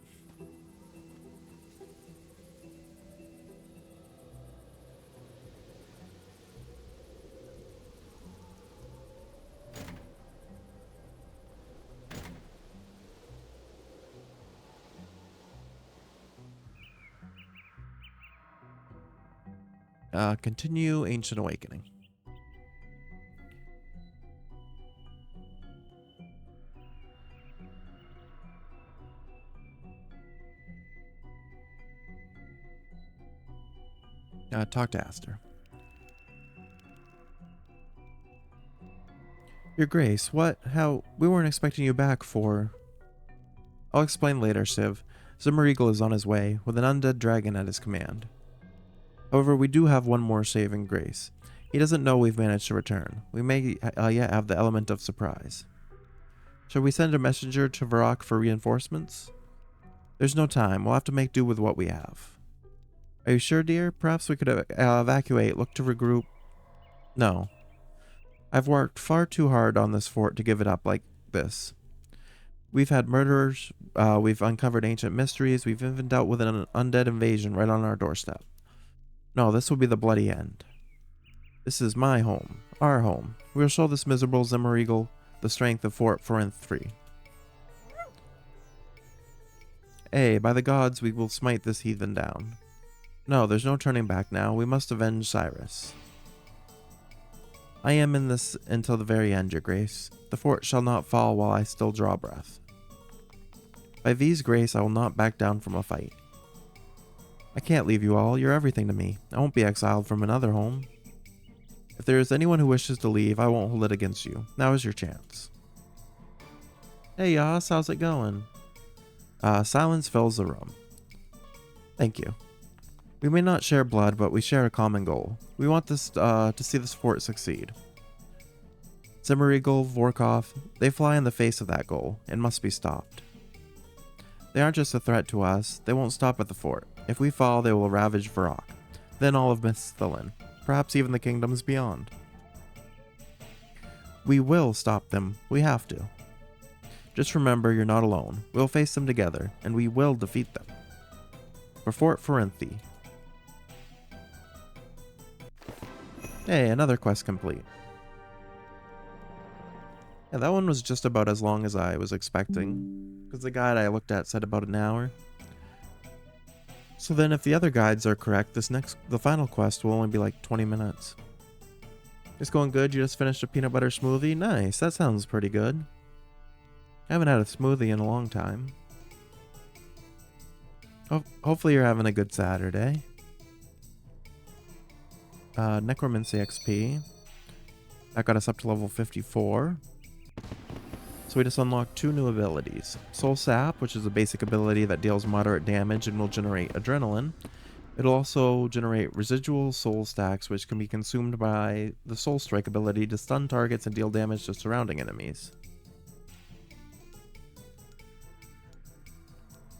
Continue Ancient Awakening. Talk to Aster. Your Grace, what? How? We weren't expecting you back for... I'll explain later, Civ. Zimmer Eagle is on his way, with an undead dragon at his command. However, we do have one more saving grace. He doesn't know we've managed to return. We may yet have the element of surprise. Shall we send a messenger to Varrock for reinforcements? There's no time. We'll have to make do with what we have. Are you sure, dear? Perhaps we could evacuate, look to regroup. No. I've worked far too hard on this fort to give it up like this. We've had murderers, we've uncovered ancient mysteries, we've even dealt with an undead invasion right on our doorstep. No, this will be the bloody end. This is my home, our home. We will show this miserable Zimmer Eagle the strength of Fort Forinthry. Ay, by the gods, we will smite this heathen down. No, there's no turning back now. We must avenge Cyrus. I am in this until the very end, your grace. The fort shall not fall while I still draw breath. By V's grace, I will not back down from a fight. I can't leave you all. You're everything to me. I won't be exiled from another home. If there is anyone who wishes to leave, I won't hold it against you. Now is your chance. Hey, Yas, how's it going? Silence fills the room. Thank you. We may not share blood, but we share a common goal. We want this to see this fort succeed. Zimmer Eagle, Vorkath, they fly in the face of that goal and must be stopped. They aren't just a threat to us. They won't stop at the fort. If we fall, they will ravage Varrock. Then all of Misthalin, perhaps even the kingdoms beyond. We will stop them. We have to. Just remember, you're not alone. We'll face them together, and we will defeat them. For Fort Forinthry. Hey, another quest complete. Yeah, that one was just about as long as I was expecting, because the guide I looked at said about an hour. So then if the other guides are correct, the final quest will only be like 20 minutes. It's going good? You just finished a peanut butter smoothie? Nice, that sounds pretty good. I haven't had a smoothie in a long time. Hopefully you're having a good Saturday. Necromancy XP. That got us up to level 54. So we just unlocked 2 new abilities. Soul Sap, which is a basic ability that deals moderate damage and will generate adrenaline. It'll also generate residual soul stacks, which can be consumed by the Soul Strike ability to stun targets and deal damage to surrounding enemies.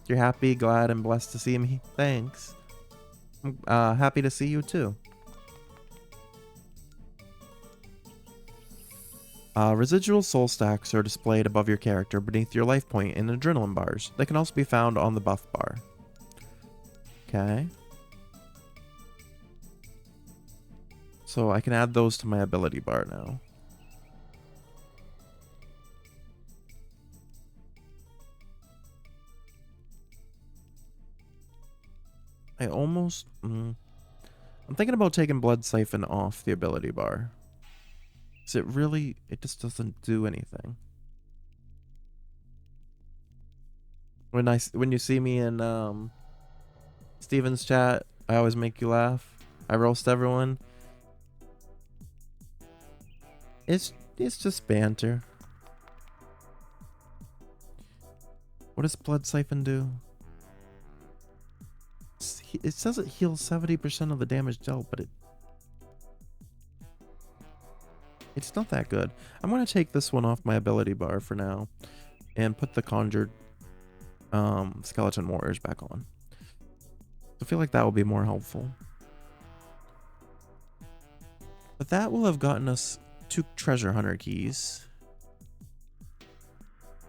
You're happy, glad, and blessed to see me? Thanks. I'm happy to see you too. Residual soul stacks are displayed above your character beneath your life point in adrenaline bars. They can also be found on the buff bar. Okay. So I can add those to my ability bar now. I almost... I'm thinking about taking Blood Siphon off the ability bar. Because it really... It just doesn't do anything. When you see me in Steven's chat, I always make you laugh. I roast everyone. It's just banter. What does Blood Siphon do? It says it heals 70% of the damage dealt, but it's not that good. I'm going to take this one off my ability bar for now and put the Conjured Skeleton Warriors back on. I feel like that will be more helpful. But that will have gotten us 2 treasure hunter keys.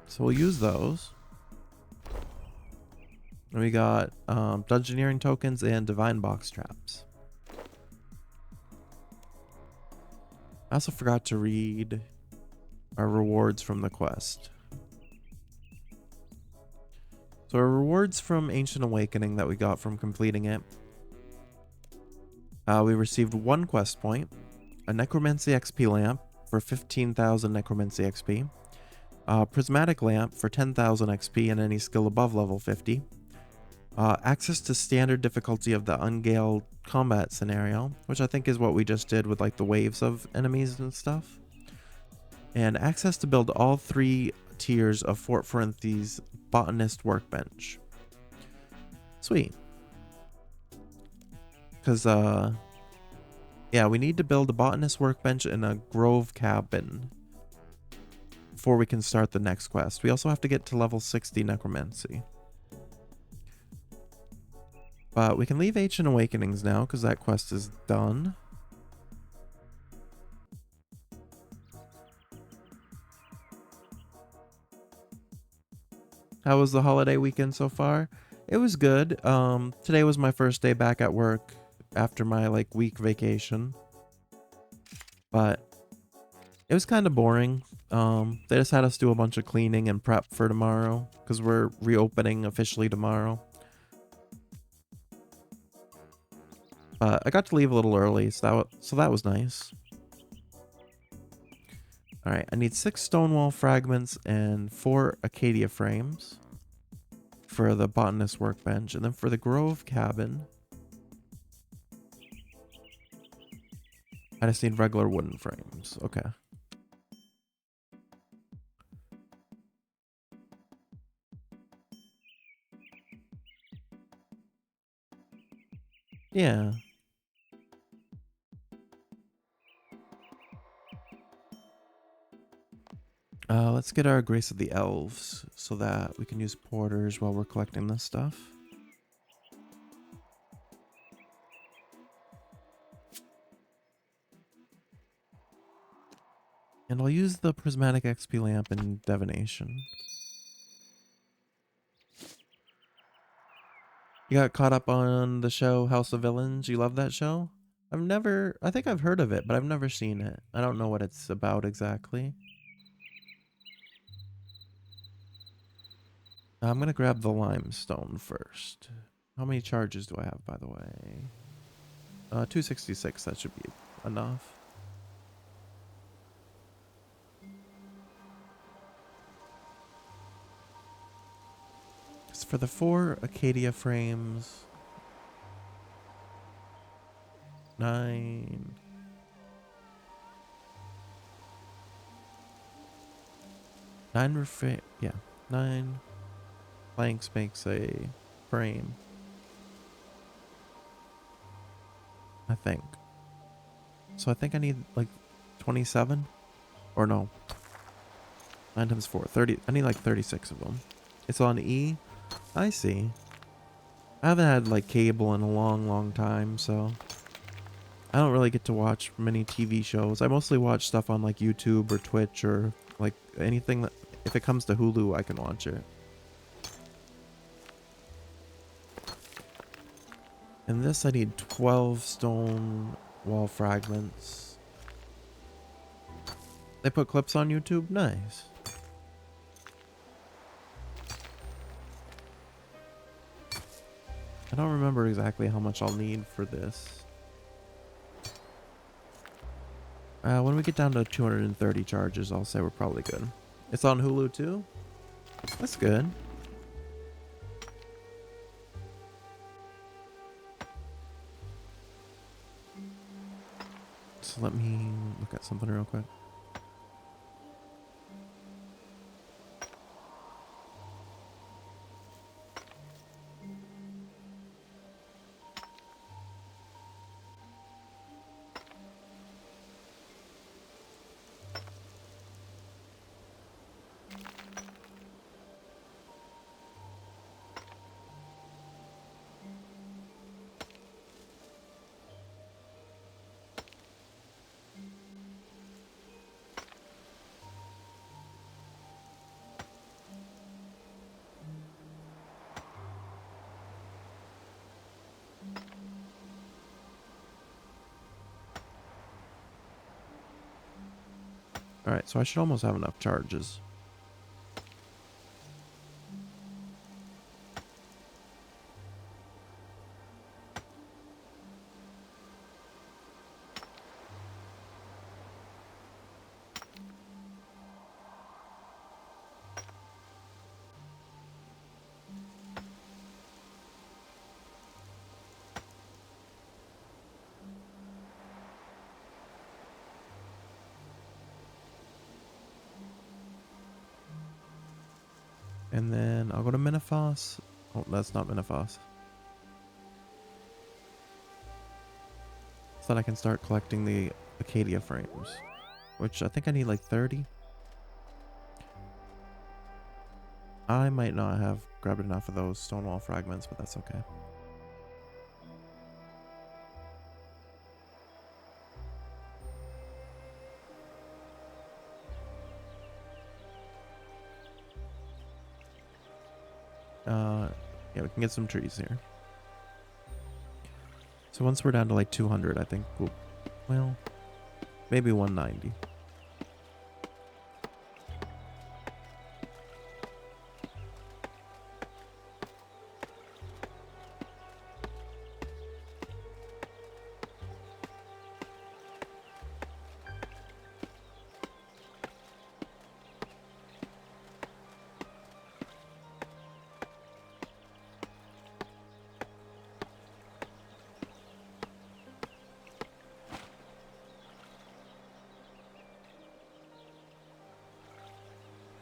So we'll use those. And we got dungeoneering tokens and divine box traps. I also forgot to read our rewards from the quest. So our rewards from Ancient Awakening that we got from completing it. We received 1 quest point, a Necromancy XP lamp for 15,000 Necromancy XP, a Prismatic lamp for 10,000 XP and any skill above level 50, access to standard difficulty of the Ungale combat scenario, which I think is what we just did with like the waves of enemies and stuff, and access to build all 3 tiers of Fort Forinthry's Botanist Workbench. Sweet. Because, yeah, we need to build a Botanist Workbench and a Grove Cabin before we can start the next quest. We also have to get to level 60 Necromancy. But we can leave Ancient Awakenings now because that quest is done. How was the holiday weekend so far? It was good. Today was my first day back at work after my like week vacation. But it was kind of boring. They just had us do a bunch of cleaning and prep for tomorrow because we're reopening officially tomorrow. I got to leave a little early, so that was nice. Alright, I need 6 stonewall fragments and 4 acacia frames for the botanist workbench. And then for the grove cabin, I just need regular wooden frames. Okay. Yeah. Let's get our Grace of the Elves so that we can use porters while we're collecting this stuff. And I'll use the Prismatic XP lamp in Divination. You got caught up on the show House of Villains? You love that show? I think I've heard of it, but I've never seen it. I don't know what it's about exactly. I'm going to grab the limestone first. How many charges do I have, by the way? 266, that should be enough. As for the 4 acacia frames, 9... 9 planks makes a frame, I think. So I think I need like 27, or no, 9 times 4, 30. I need like 36 of them. It's on E. I see. I haven't had like cable in a long time, so I don't really get to watch many TV shows. I mostly watch stuff on like YouTube or Twitch or like anything that, if it comes to Hulu, I can watch it. And this I need 12 stone wall fragments. They put clips on YouTube? Nice. I don't remember exactly how much I'll need for this. When we get down to 230 charges, I'll say we're probably good. It's on Hulu too? That's good. So let me look at something real quick. Alright, so I should almost have enough charges. And then I'll go to Minifos. Oh, that's not Minifos. So that I can start collecting the Acadia frames. Which I think I need like 30. I might not have grabbed enough of those stonewall fragments, but that's okay. Yeah, we can get some trees here. So once we're down to like 200, I think we'll, well, maybe 190.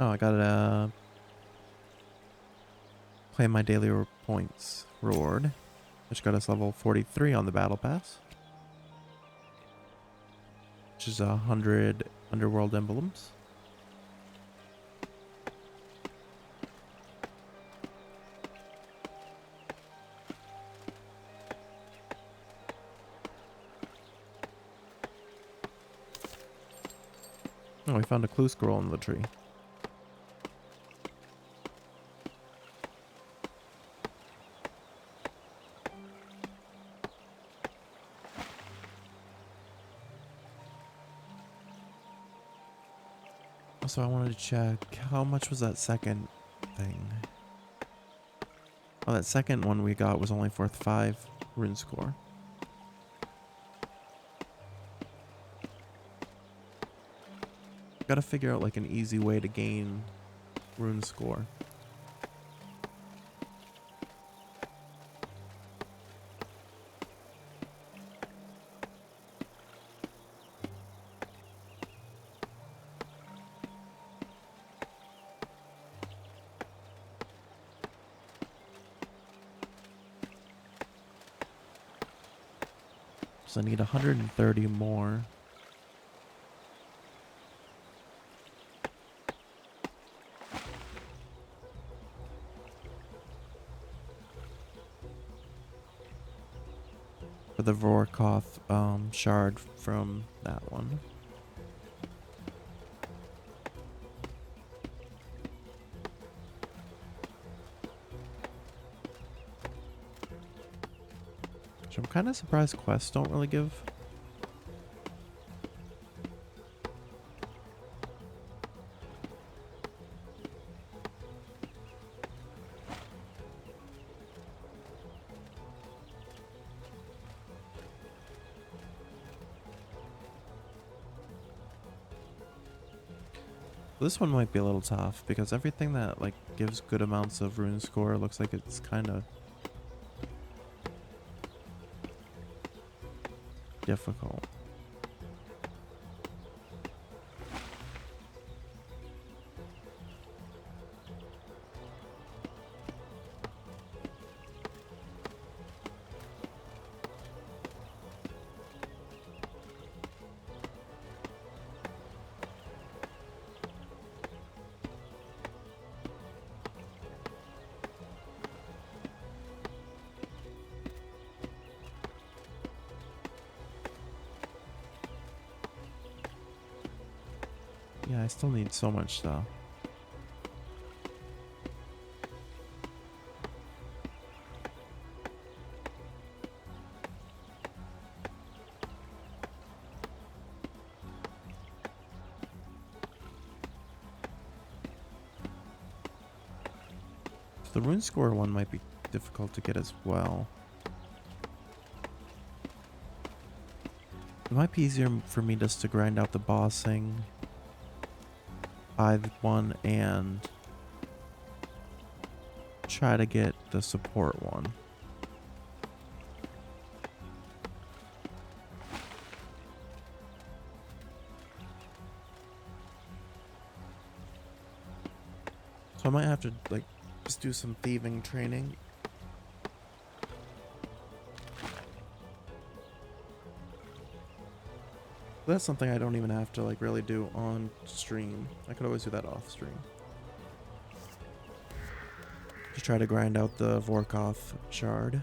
Oh, I gotta play my daily points reward, which got us level 43 on the battle pass, which is 100 underworld emblems. Oh, we found a clue scroll in the tree. Also, I wanted to check how much was that second thing. Oh, that second one we got was only worth 5 rune score. Gotta figure out like an easy way to gain rune score. So I need 130 more. For the Vorkath shard from that one. Which I'm kind of surprised quests don't really give. This one might be a little tough because everything that like gives good amounts of rune score looks like it's kind of difficult. Yeah, I still need so much stuff. The rune score one might be difficult to get as well. It might be easier for me just to grind out the bossing by one and try to get the support one. So I might have to like just do some thieving training. That's something I don't even have to like really do on stream. I could always do that off stream. Just try to grind out the Vorkath shard.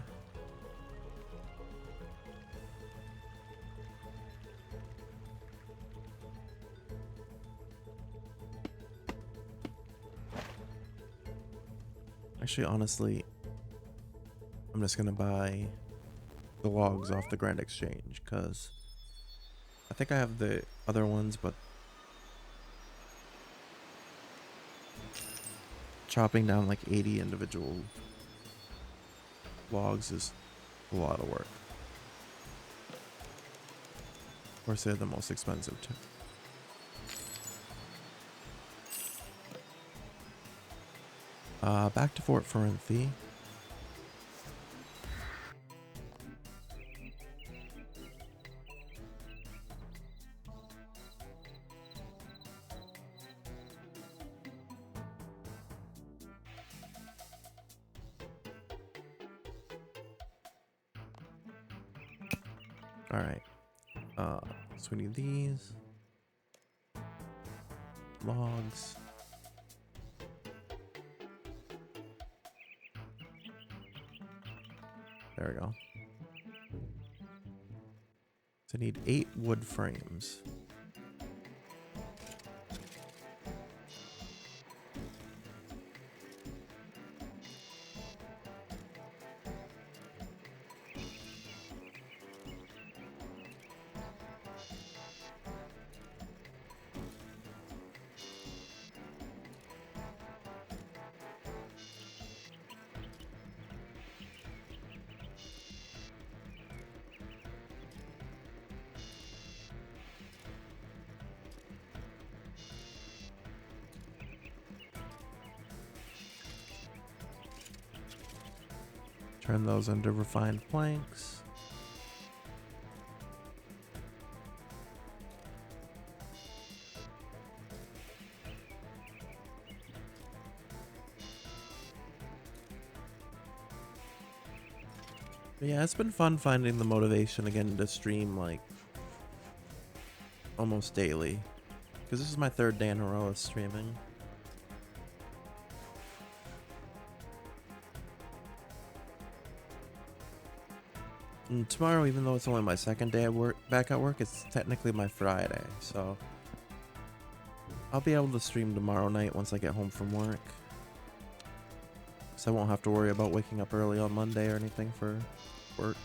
Actually, honestly, I'm just gonna buy the logs off the Grand Exchange because I think I have the other ones, but chopping down like 80 individual logs is a lot of work. Of course, they're the most expensive too. Back to Fort Forinthry. All right. So we need these logs. There we go. So I need 8 wood frames. Turn those into refined planks. But yeah, it's been fun finding the motivation again to stream like almost daily. Because this is my 3rd day in a row of streaming. And tomorrow, even though it's only my 2nd day at work, back at work, it's technically my Friday, so I'll be able to stream tomorrow night once I get home from work. So I won't have to worry about waking up early on Monday or anything for work.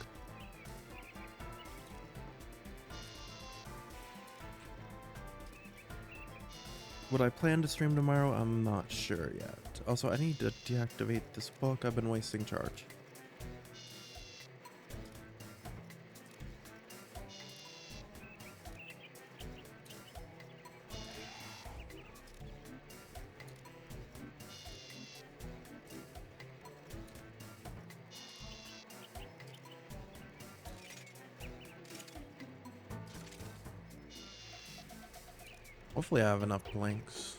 Would I plan to stream tomorrow? I'm not sure yet. Also, I need to deactivate this book. I've been wasting charge. Hopefully I have enough blinks.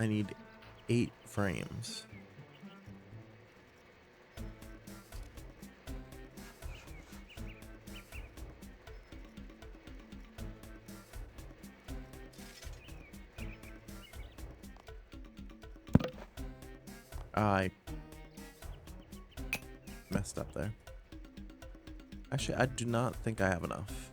I need 8 frames. I messed up there. Actually, I do not think I have enough.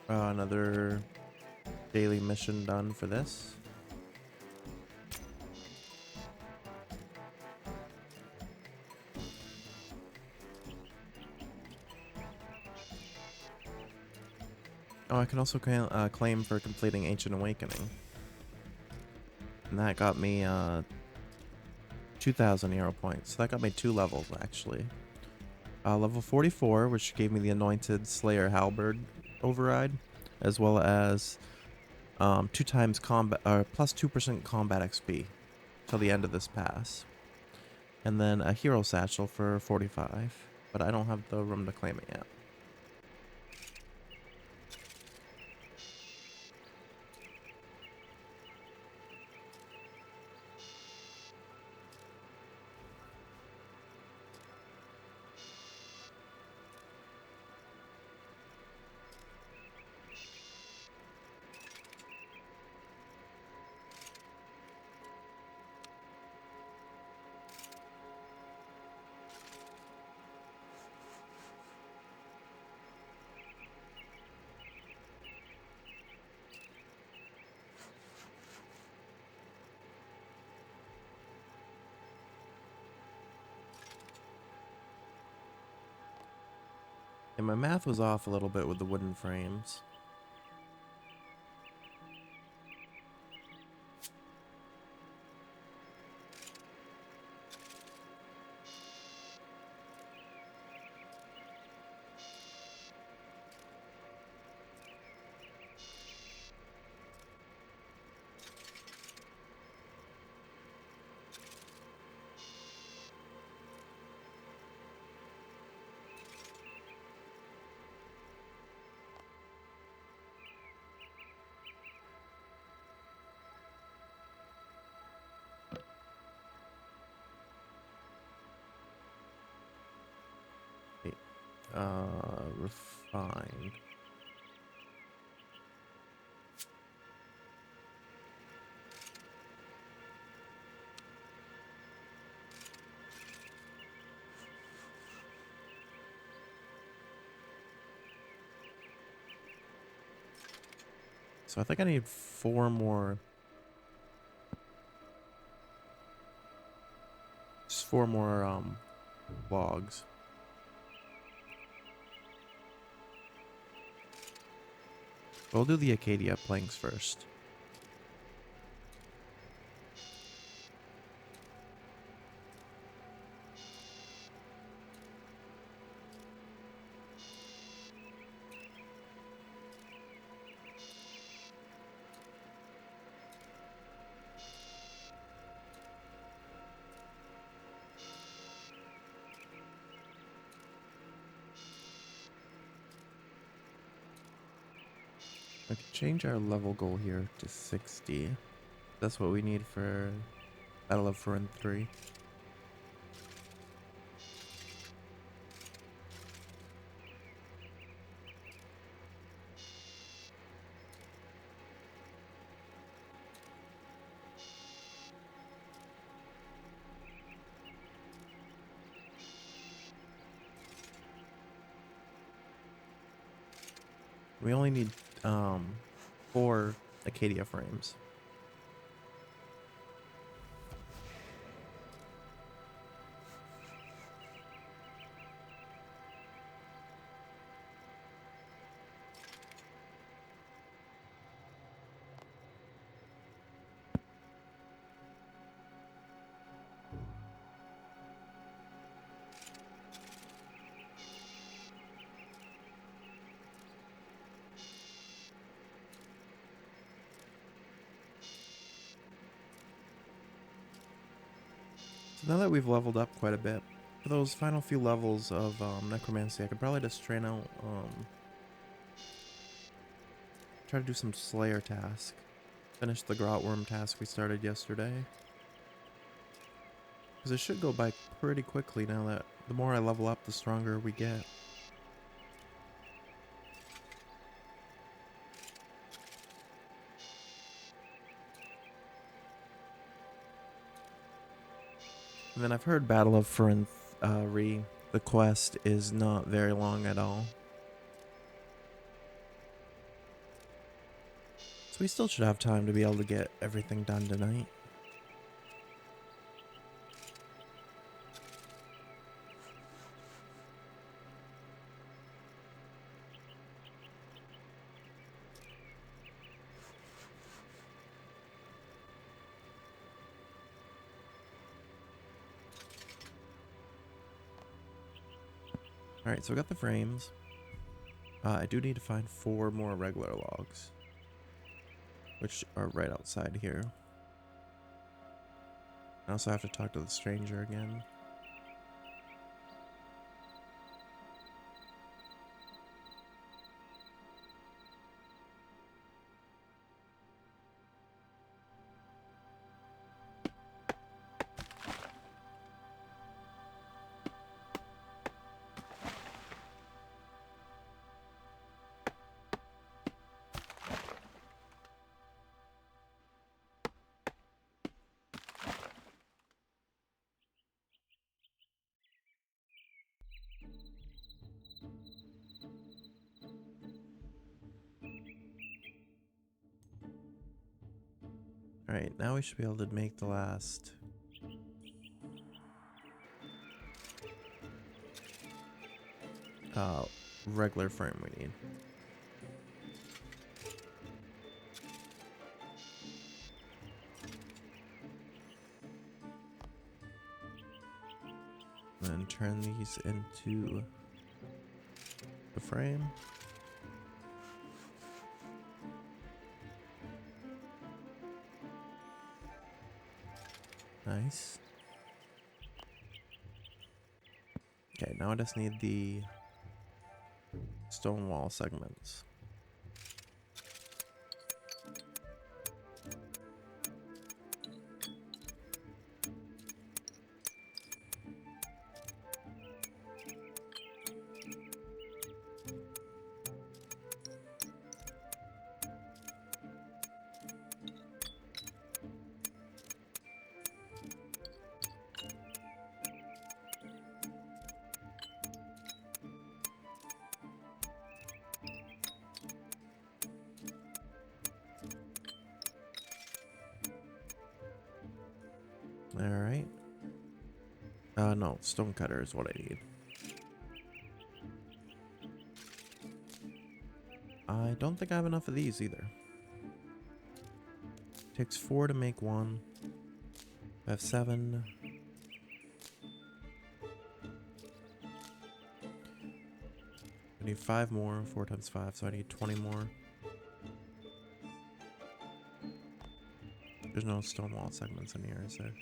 Another daily mission done for this. Oh, I can also claim for completing Ancient Awakening. And that got me 2,000 hero points. So that got me 2 levels, actually. Level 44, which gave me the Anointed Slayer Halberd override, as well as 2 times combat, plus 2% combat XP till the end of this pass. And then a Hero Satchel for 45, but I don't have the room to claim it yet. And my math was off a little bit with the wooden frames. Wait, refined. So I think I need 4 more. Just 4 more logs. We'll do the Acadia planks first. I can change our level goal here to 60. That's what we need for Battle of Forinthry. We only need 4 Acadia frames. So now that we've leveled up quite a bit, for those final few levels of Necromancy, I could probably just train out, try to do some Slayer task. Finish the Grotworm task we started yesterday. Because it should go by pretty quickly now that the more I level up, the stronger we get. And then I've heard Battle of Forinthry, the quest is not very long at all. So we still should have time to be able to get everything done tonight. Alright, so we got the frames. I do need to find 4 more regular logs, which are right outside here. I also have to talk to the stranger again. Alright, now we should be able to make the last regular frame we need. And turn these into the frame. Nice. Okay, now I just need the stone wall segments. Alright. No, stone cutter is what I need. I don't think I have enough of these either. Takes 4 to make 1. I have 7. I need 5 more, 4 times 5, so I need 20 more. There's no stone wall segments in here, is there?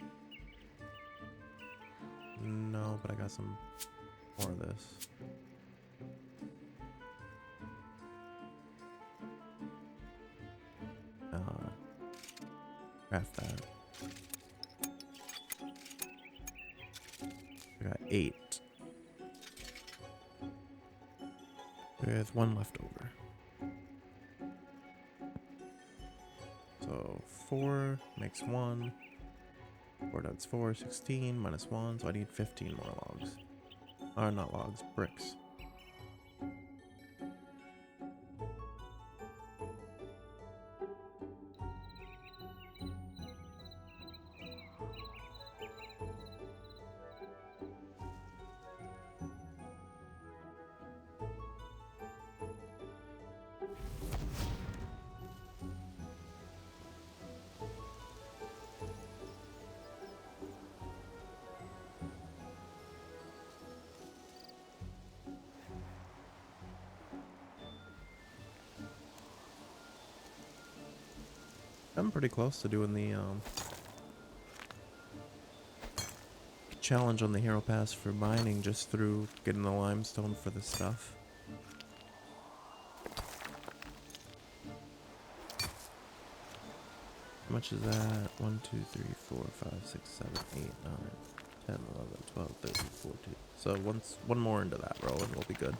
No, but I got some more of this. Craft that. I got 8. With 1 left over. So 4 makes 1. 4 times 4, 16 minus 1, so I need 15 more logs. Or not logs, bricks. I'm pretty close to doing the challenge on the hero pass for mining just through getting the limestone for the stuff. How much is that? 1, 2, 3, 4, 5, 6, 7, 8, 9, 10, 11, 12, 13, 14. So one more into that row and we'll be good.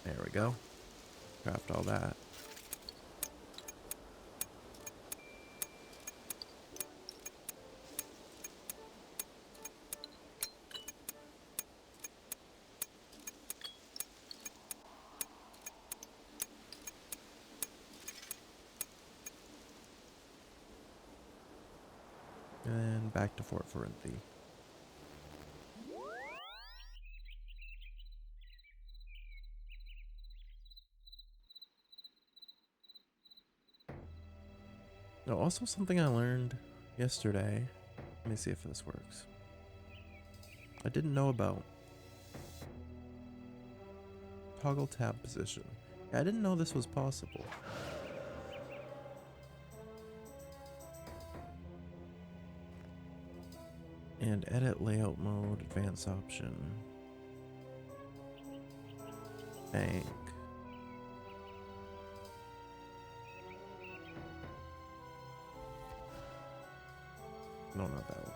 There we go. Craft all that. And back to Fort Forinthry. Now, also something I learned yesterday. Let me see if this works. I didn't know about toggle tab position. Yeah, I didn't know this was possible. And edit layout mode, advanced option. Bank. No, not that one.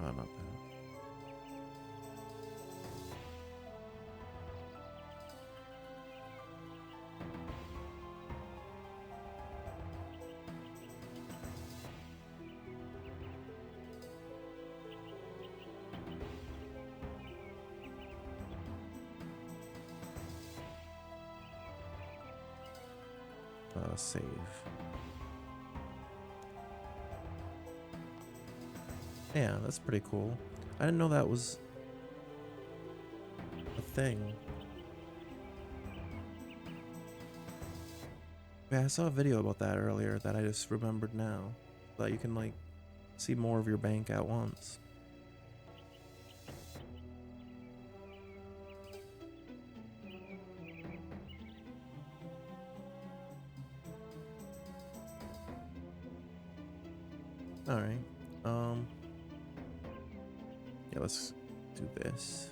Not that. Save. Yeah, that's pretty cool. I didn't know that was a thing. Yeah, I saw a video about that earlier that I just remembered now. That you can, like, see more of your bank at once. Alright. Yeah, let's do this.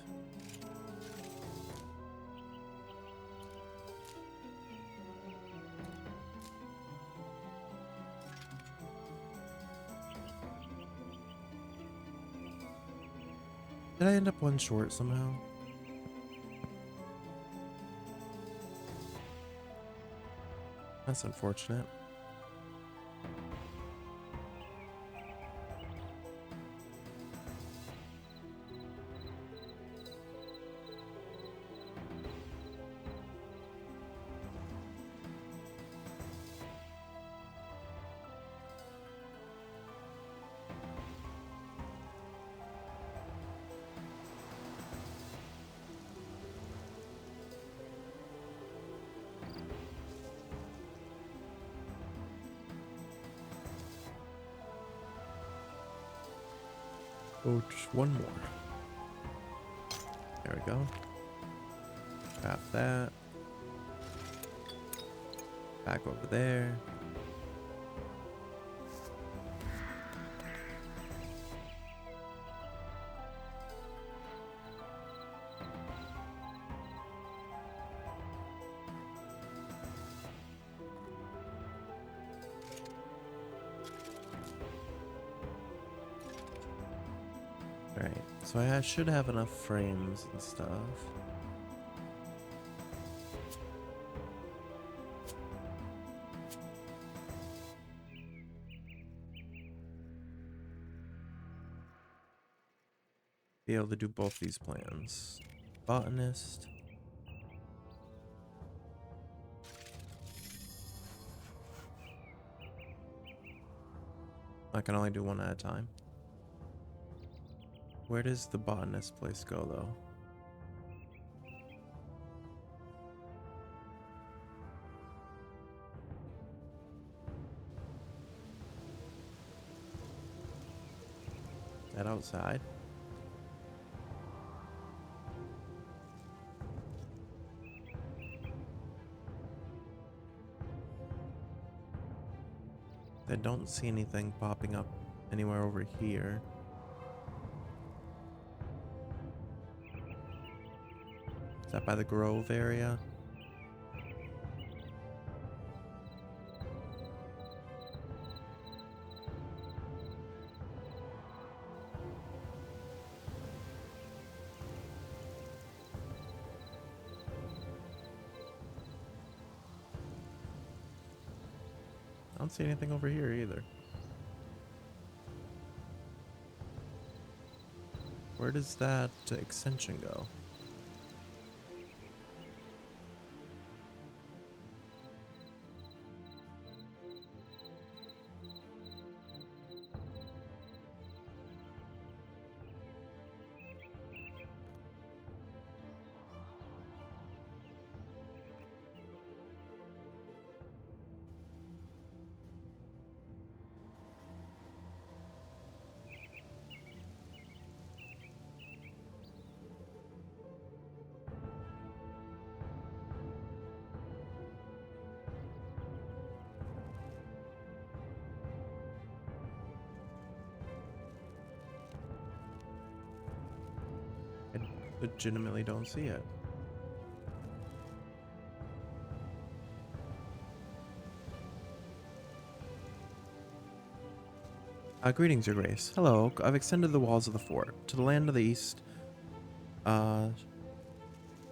Did I end up one short somehow? That's unfortunate. Oh, just one more. There we go. Craft that. Back over there. Alright, so I should have enough frames and stuff. Be able to do both these plans. Botanist. I can only do one at a time. Where does the botanist place go, though? Head outside. I don't see anything popping up anywhere over here. Is that by the Grove area? I don't see anything over here either. Where does that extension go? I legitimately don't see it. Greetings, Your Grace. Hello, I've extended the walls of the fort. To the land to the east. The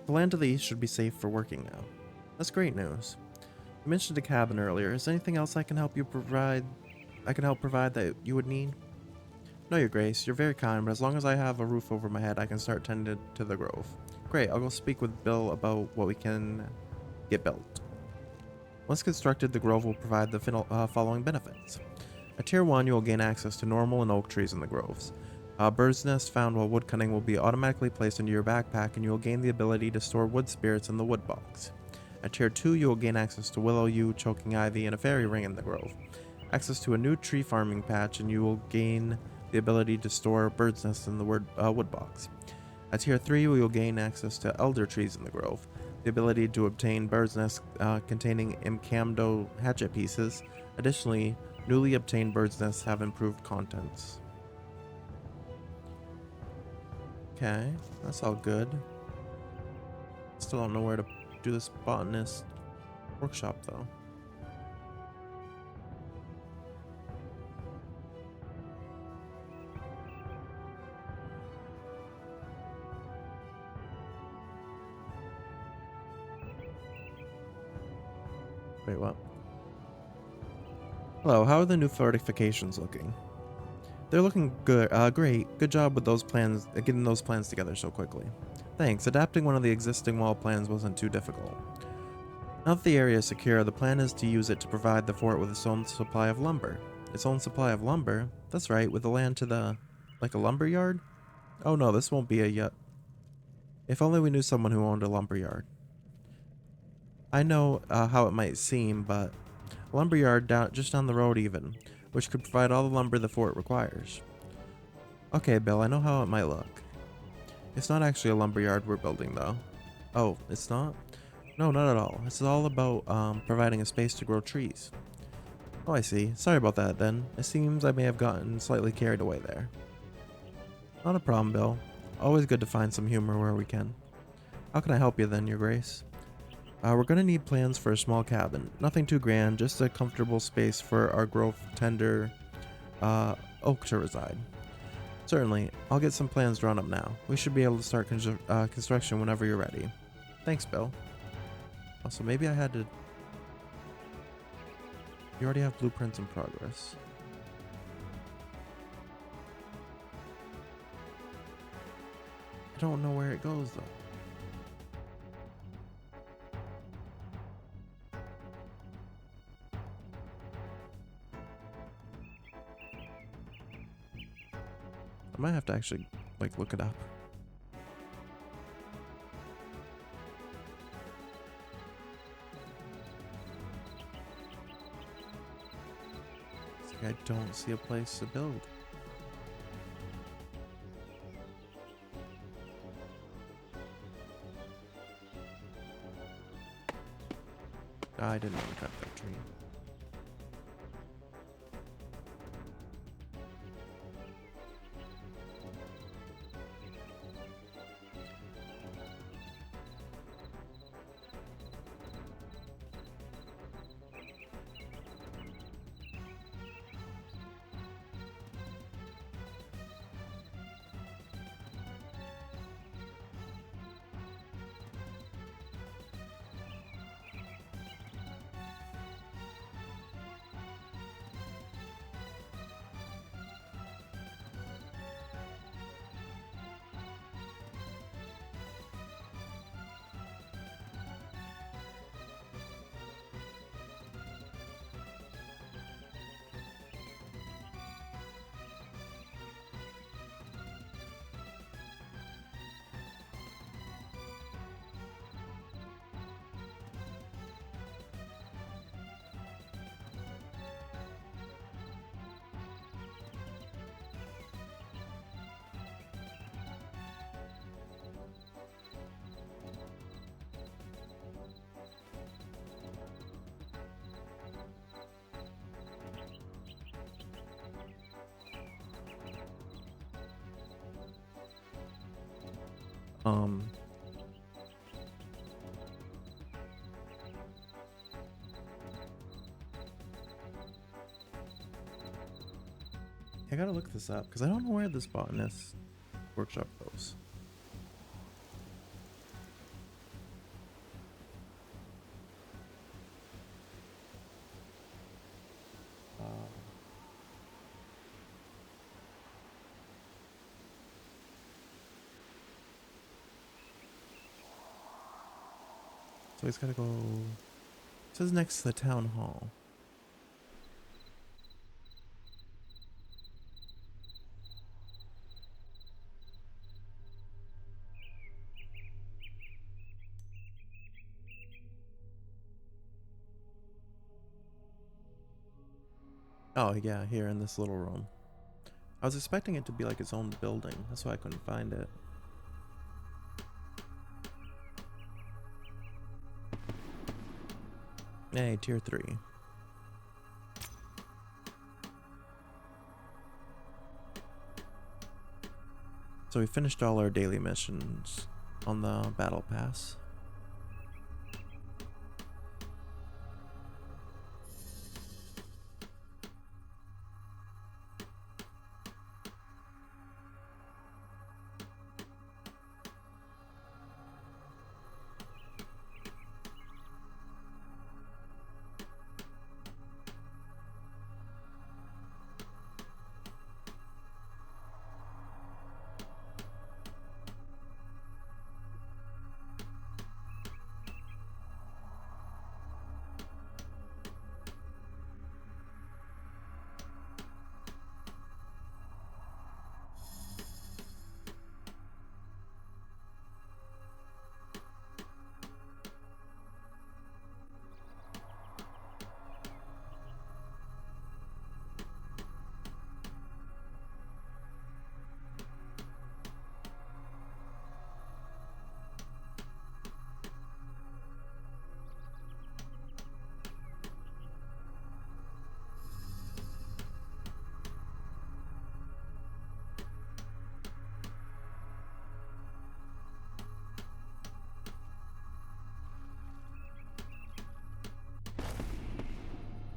land to the east should be safe for working now. That's great news. You mentioned a cabin earlier. Is there anything else I can help provide that you would need? No, Your Grace. You're very kind, but as long as I have a roof over my head, I can start tending to the grove. Great, I'll go speak with Bill about what we can get built. Once constructed, the grove will provide the following benefits. At Tier 1, you will gain access to normal and oak trees in the groves. Bird's nest found while woodcutting will be automatically placed into your backpack, and you will gain the ability to store wood spirits in the wood box. At Tier 2, you will gain access to willow yew, choking ivy, and a fairy ring in the grove. Access to a new tree farming patch, and you will gain the ability to store bird's nest in the wood box. At Tier 3, you will gain access to elder trees in the grove, the ability to obtain bird's nests containing Imcamdo hatchet pieces. Additionally, newly obtained bird's nests have improved contents. Okay, that's all good. Still don't know where to do this botanist workshop though. Wait, what? Hello, how are the new fortifications looking? They're looking good. Great. Good job with those plans, getting those plans together so quickly. Thanks. Adapting one of the existing wall plans wasn't too difficult. Now that the area is secure, the plan is to use it to provide the fort with its own supply of lumber. Its own supply of lumber? That's right, with the land to the... like a lumber yard? Oh no, this won't be a yet. If only we knew someone who owned a lumber yard. I know how it might seem, but a lumber yard just down the road even, which could provide all the lumber the fort requires. Okay, Bill, I know how it might look. It's not actually a lumber yard we're building, though. Oh, it's not? No, not at all. It's all about providing a space to grow trees. Oh, I see. Sorry about that, then. It seems I may have gotten slightly carried away there. Not a problem, Bill. Always good to find some humor where we can. How can I help you, then, Your Grace? We're gonna need plans for a small cabin. Nothing too grand, just a comfortable space for our growth tender oak to reside. Certainly, I'll get some plans drawn up now. We should be able to start construction whenever you're ready. Thanks, Bill. Also, maybe I had to... You already have blueprints in progress. I don't know where it goes, though. I might have to actually, like, look it up. I don't see a place to build. I didn't want to cut that tree. Um, I gotta look this up because I don't know where this botanist workshop goes. So he's gotta go. It says next to the town hall. Oh yeah, here in this little room. I was expecting it to be like its own building. That's why I couldn't find it. Hey, tier 3. So we finished all our daily missions on the battle pass.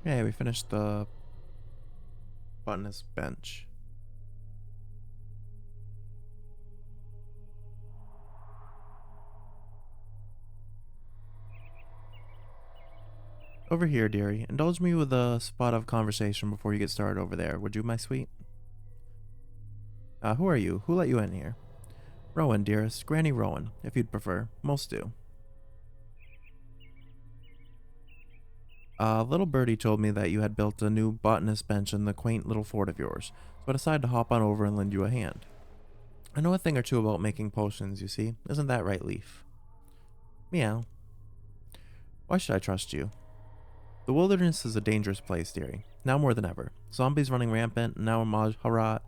Yeah, we finished the botanist bench. Over here, dearie. Indulge me with a spot of conversation before you get started over there, would you, my sweet? Who are you? Who let you in here? Rowan, dearest. Granny Rowan, if you'd prefer. Most do. Little birdie told me that you had built a new botanist bench in the quaint little fort of yours, so I decided to hop on over and lend you a hand. I know a thing or two about making potions, you see. Isn't that right, Leaf? Meow. Why should I trust you? The wilderness is a dangerous place, dearie. Now more than ever. Zombies running rampant, and now a Maharat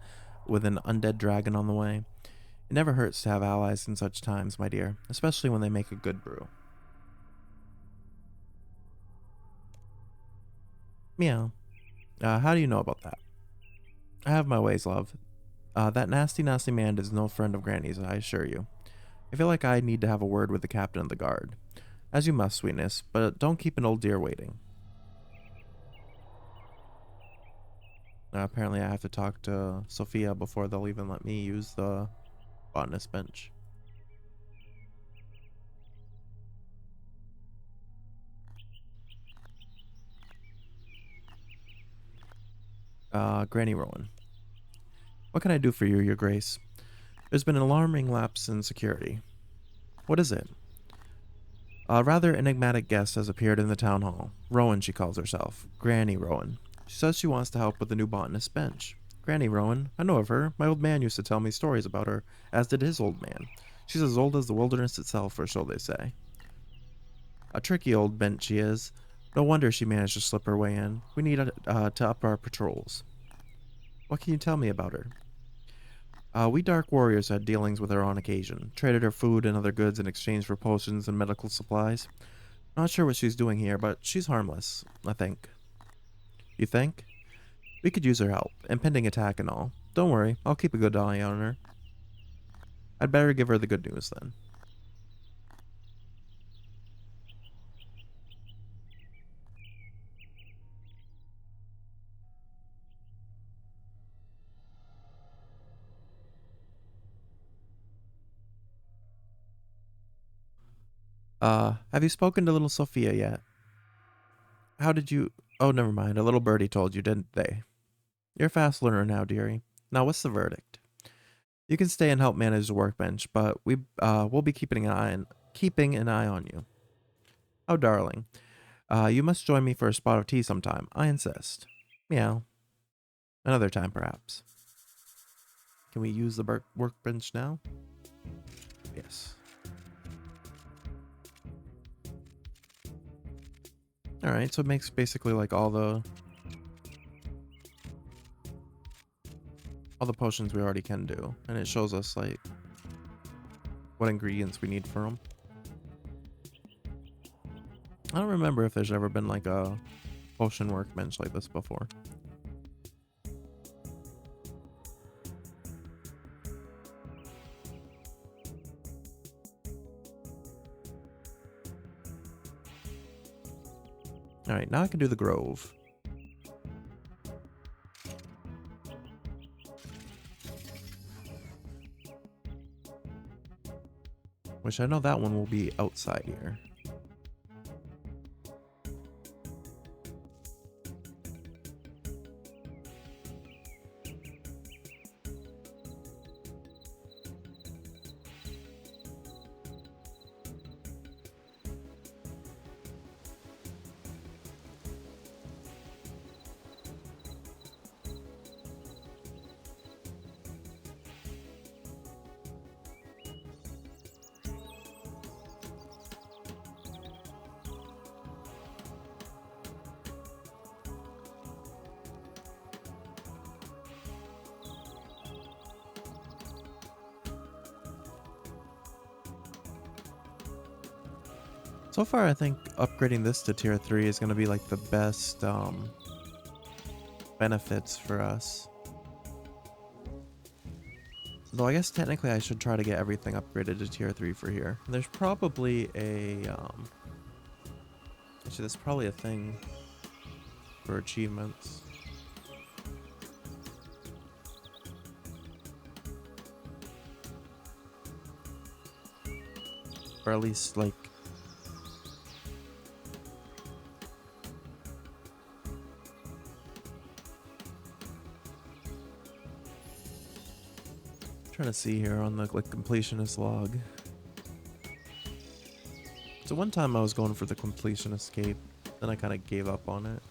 with an undead dragon on the way. It never hurts to have allies in such times, my dear, especially when they make a good brew. Meow. How do you know about that? I have my ways, love. That nasty, nasty man is no friend of Granny's, I assure you. I feel like I need to have a word with the captain of the guard. As you must, sweetness, but don't keep an old dear waiting. Apparently I have to talk to Sophia before they'll even let me use the botanist bench. Granny Rowan. What can I do for you, your grace? There's been an alarming lapse in security. What is it? A rather enigmatic guest has appeared in the town hall. Rowan, she calls herself. Granny Rowan. She says she wants to help with the new botanist bench. Granny Rowan. I know of her. My old man used to tell me stories about her, as did his old man. She's as old as the wilderness itself, or so they say. A tricky old bench she is. No wonder she managed to slip her way in. We need to up our patrols. What can you tell me about her? We Dark Warriors had dealings with her on occasion, traded her food and other goods in exchange for potions and medical supplies. Not sure what she's doing here, but she's harmless, I think. You think? We could use her help, impending attack and all. Don't worry, I'll keep a good eye on her. I'd better give her the good news then. Have you spoken to little Sophia yet? How did you... Oh, never mind, a little birdie told you, didn't they? You're a fast learner now, dearie. Now, what's the verdict? You can stay and help manage the workbench, but we'll be keeping an eye on you. Oh, darling. You must join me for a spot of tea sometime. I insist. Meow. Another time, perhaps. Can we use the workbench now? Yes. Alright, so it makes basically like all the potions we already can do. And it shows us like what ingredients we need for them. I don't remember if there's ever been like a potion workbench like this before. Alright, now I can do the grove. Which I know that one will be outside here. So far, I think upgrading this to tier 3 is going to be like the best benefits for us. Though I guess technically I should try to get everything upgraded to tier 3 for here. There's probably a... actually, there's probably a thing for achievements. Or at least, like... trying to see here on the like completionist log. So one time I was going for the completionist cape, then I kind of gave up on it.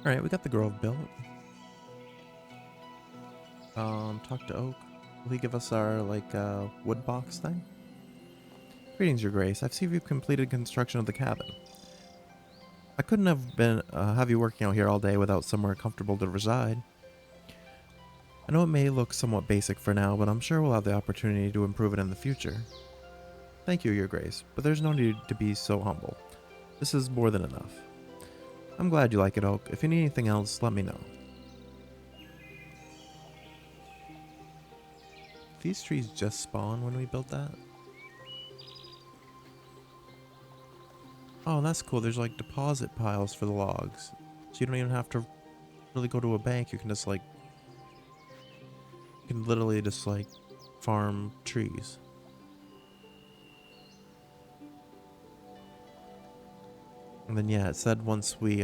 Alright, we got the grove built. Talk to Oak. Will he give us our, like, wood box thing? Greetings, Your Grace. I've seen you've completed construction of the cabin. I couldn't have you working out here all day without somewhere comfortable to reside. I know it may look somewhat basic for now, but I'm sure we'll have the opportunity to improve it in the future. Thank you, Your Grace, but there's no need to be so humble. This is more than enough. I'm glad you like it, Oak. If you need anything else, let me know. These trees just spawn when we built that? Oh, that's cool. There's like deposit piles for the logs. So you don't even have to really go to a bank. You can just like, you can literally just like farm trees. And then yeah, it said once we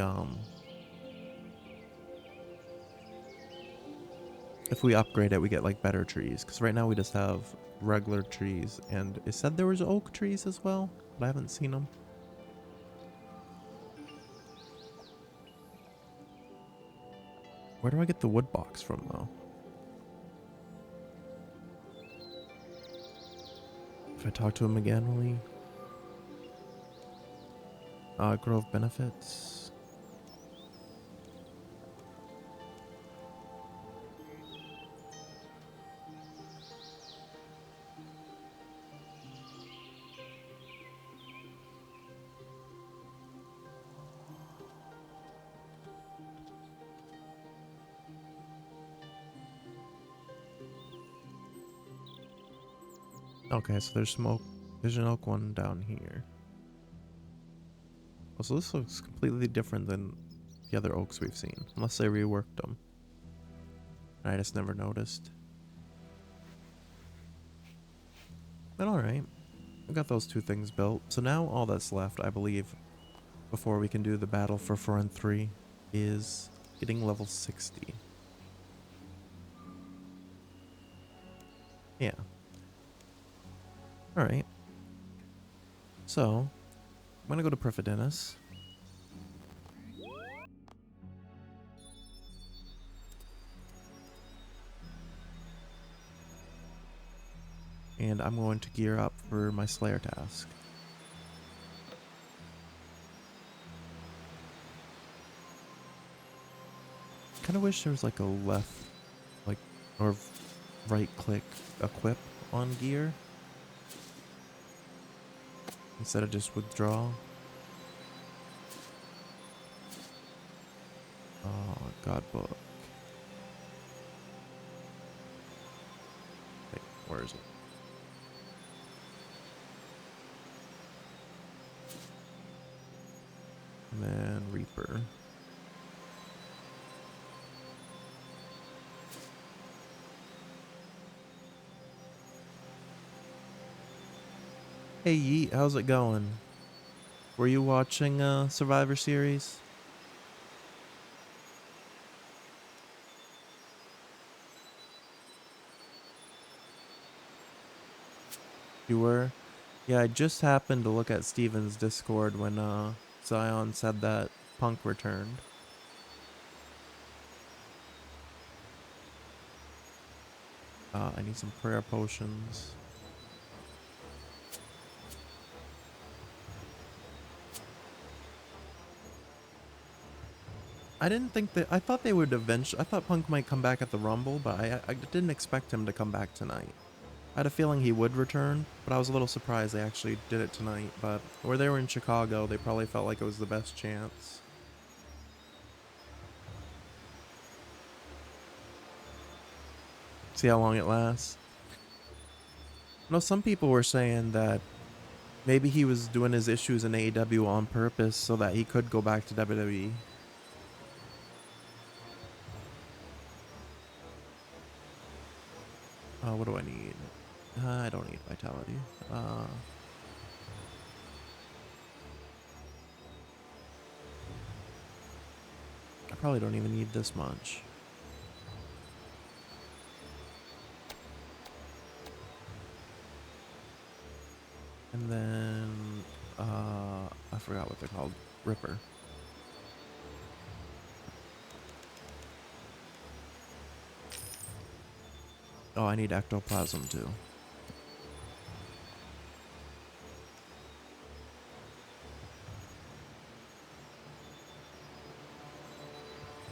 if we upgrade it, we get like better trees. Because right now we just have regular trees. And it said there was oak trees as well, but I haven't seen them. Where do I get the wood box from though? If I talk to him again, will he? Grove benefits. Okay, so there's smoke. There's an oak one down here. Oh, so this looks completely different than the other oaks we've seen. Unless they reworked them. I just never noticed. But alright. We got those two things built. So now all that's left, I believe, before we can do the battle for Forinthry, is getting level 60. Yeah. Alright. So, I'm gonna go to Perfidenus. And I'm going to gear up for my Slayer task. Kind of wish there was like a left, like, or right click equip on gear. Instead of just withdraw. Oh, God book. Wait, where is it? And then Reaper. Hey Yeet, how's it going? Were you watching Survivor Series? You were? Yeah, I just happened to look at Steven's Discord when Zion said that Punk returned. I need some prayer potions. I didn't think that. I thought they would eventually. I thought Punk might come back at the Rumble, but I didn't expect him to come back tonight. I had a feeling he would return, but I was a little surprised they actually did it tonight. But where they were in Chicago, they probably felt like it was the best chance. See how long it lasts. No, some people were saying that maybe he was doing his issues in AEW on purpose so that he could go back to WWE. What do I need? I don't need vitality. I probably don't even need this much. And then, I forgot what they're called. Ripper. Oh, I need ectoplasm too.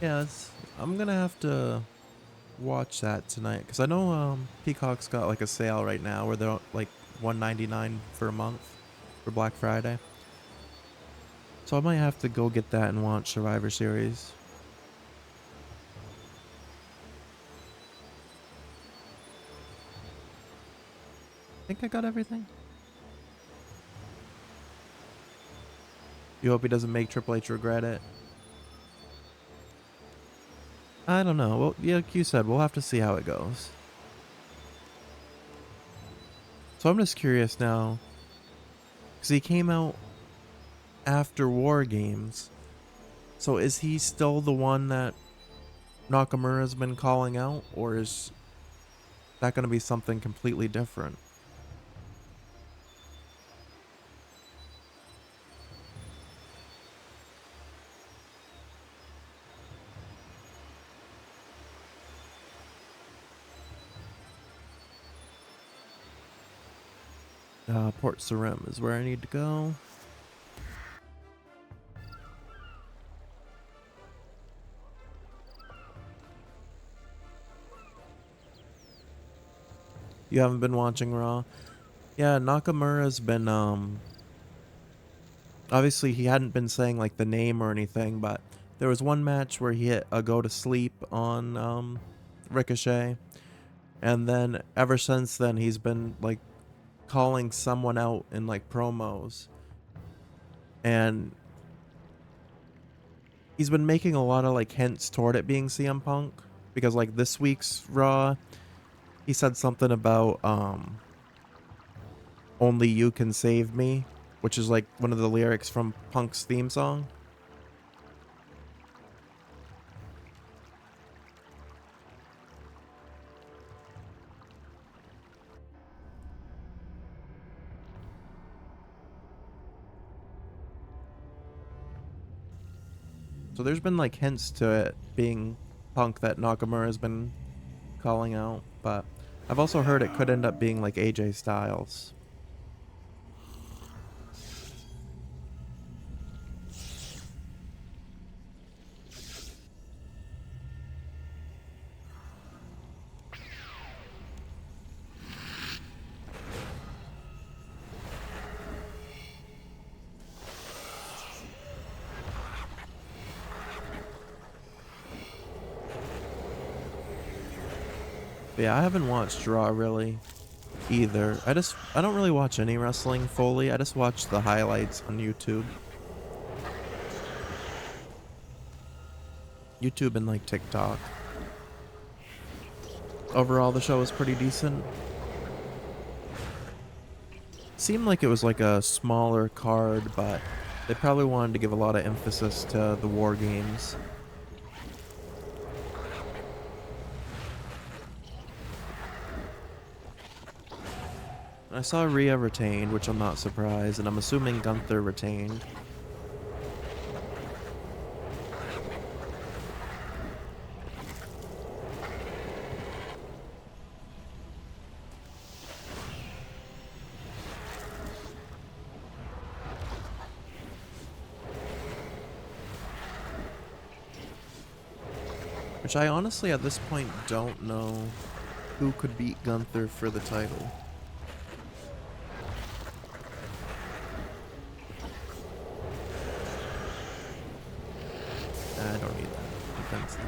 Yeah, I'm gonna have to watch that tonight because I know Peacock's got like a sale right now where they're like $1.99 for a month for Black Friday. So I might have to go get that and watch Survivor Series. I think I got everything. You hope he doesn't make Triple H regret it. I don't know. Well, yeah, like you said, we'll have to see how it goes. So I'm just curious now, because he came out after War Games. So is he still the one that Nakamura's been calling out, or is that going to be something completely different? Port Sarim is where I need to go. You haven't been watching Raw? Yeah, Nakamura's been, obviously he hadn't been saying like the name or anything, but there was one match where he hit a go to sleep on, Ricochet. And then ever since then, he's been like calling someone out in like promos. And he's been making a lot of like hints toward it being CM Punk. Because like this week's Raw, he said something about "Only You Can Save Me," which is like one of the lyrics from Punk's theme song. So there's been like hints to it being Punk that Nakamura has been calling out, but I've also heard it could end up being like AJ Styles. But yeah, I haven't watched Raw really either. I don't really watch any wrestling fully. I just watch the highlights on YouTube. YouTube and like TikTok. Overall, the show was pretty decent. Seemed like it was like a smaller card, but they probably wanted to give a lot of emphasis to the War Games. I saw Rhea retained, which I'm not surprised, and I'm assuming Gunther retained. Which I honestly at this point don't know who could beat Gunther for the title. I don't need that defense then.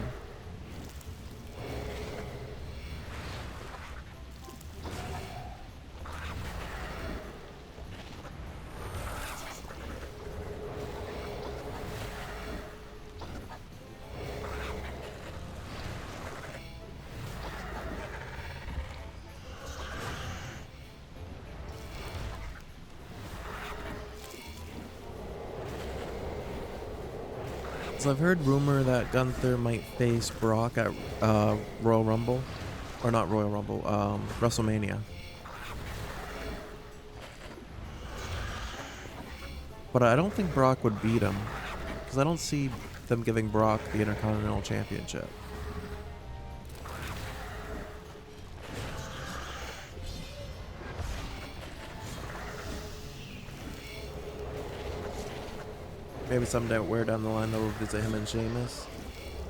So I've heard rumor that Gunther might face Brock at Royal Rumble. Or not Royal Rumble, WrestleMania. But I don't think Brock would beat him. Because I don't see them giving Brock the Intercontinental Championship. Maybe someday where down the line they'll visit him and Seamus.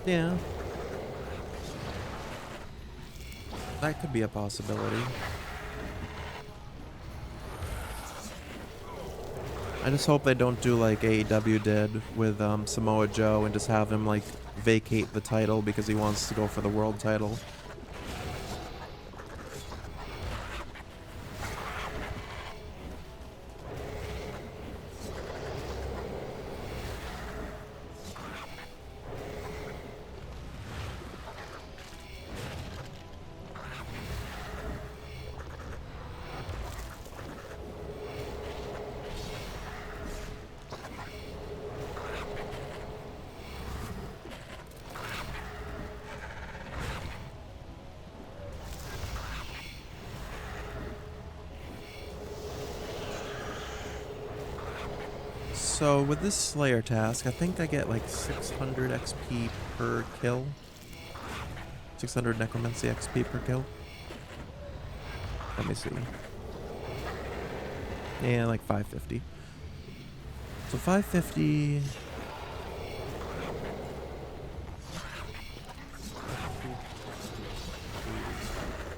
Yeah. That could be a possibility. I just hope they don't do like AEW did with Samoa Joe and just have him like vacate the title because he wants to go for the world title. So with this Slayer task, I think I get like 600 XP per kill. 600 Necromancy XP per kill. Let me see. Yeah, like 550. So 550...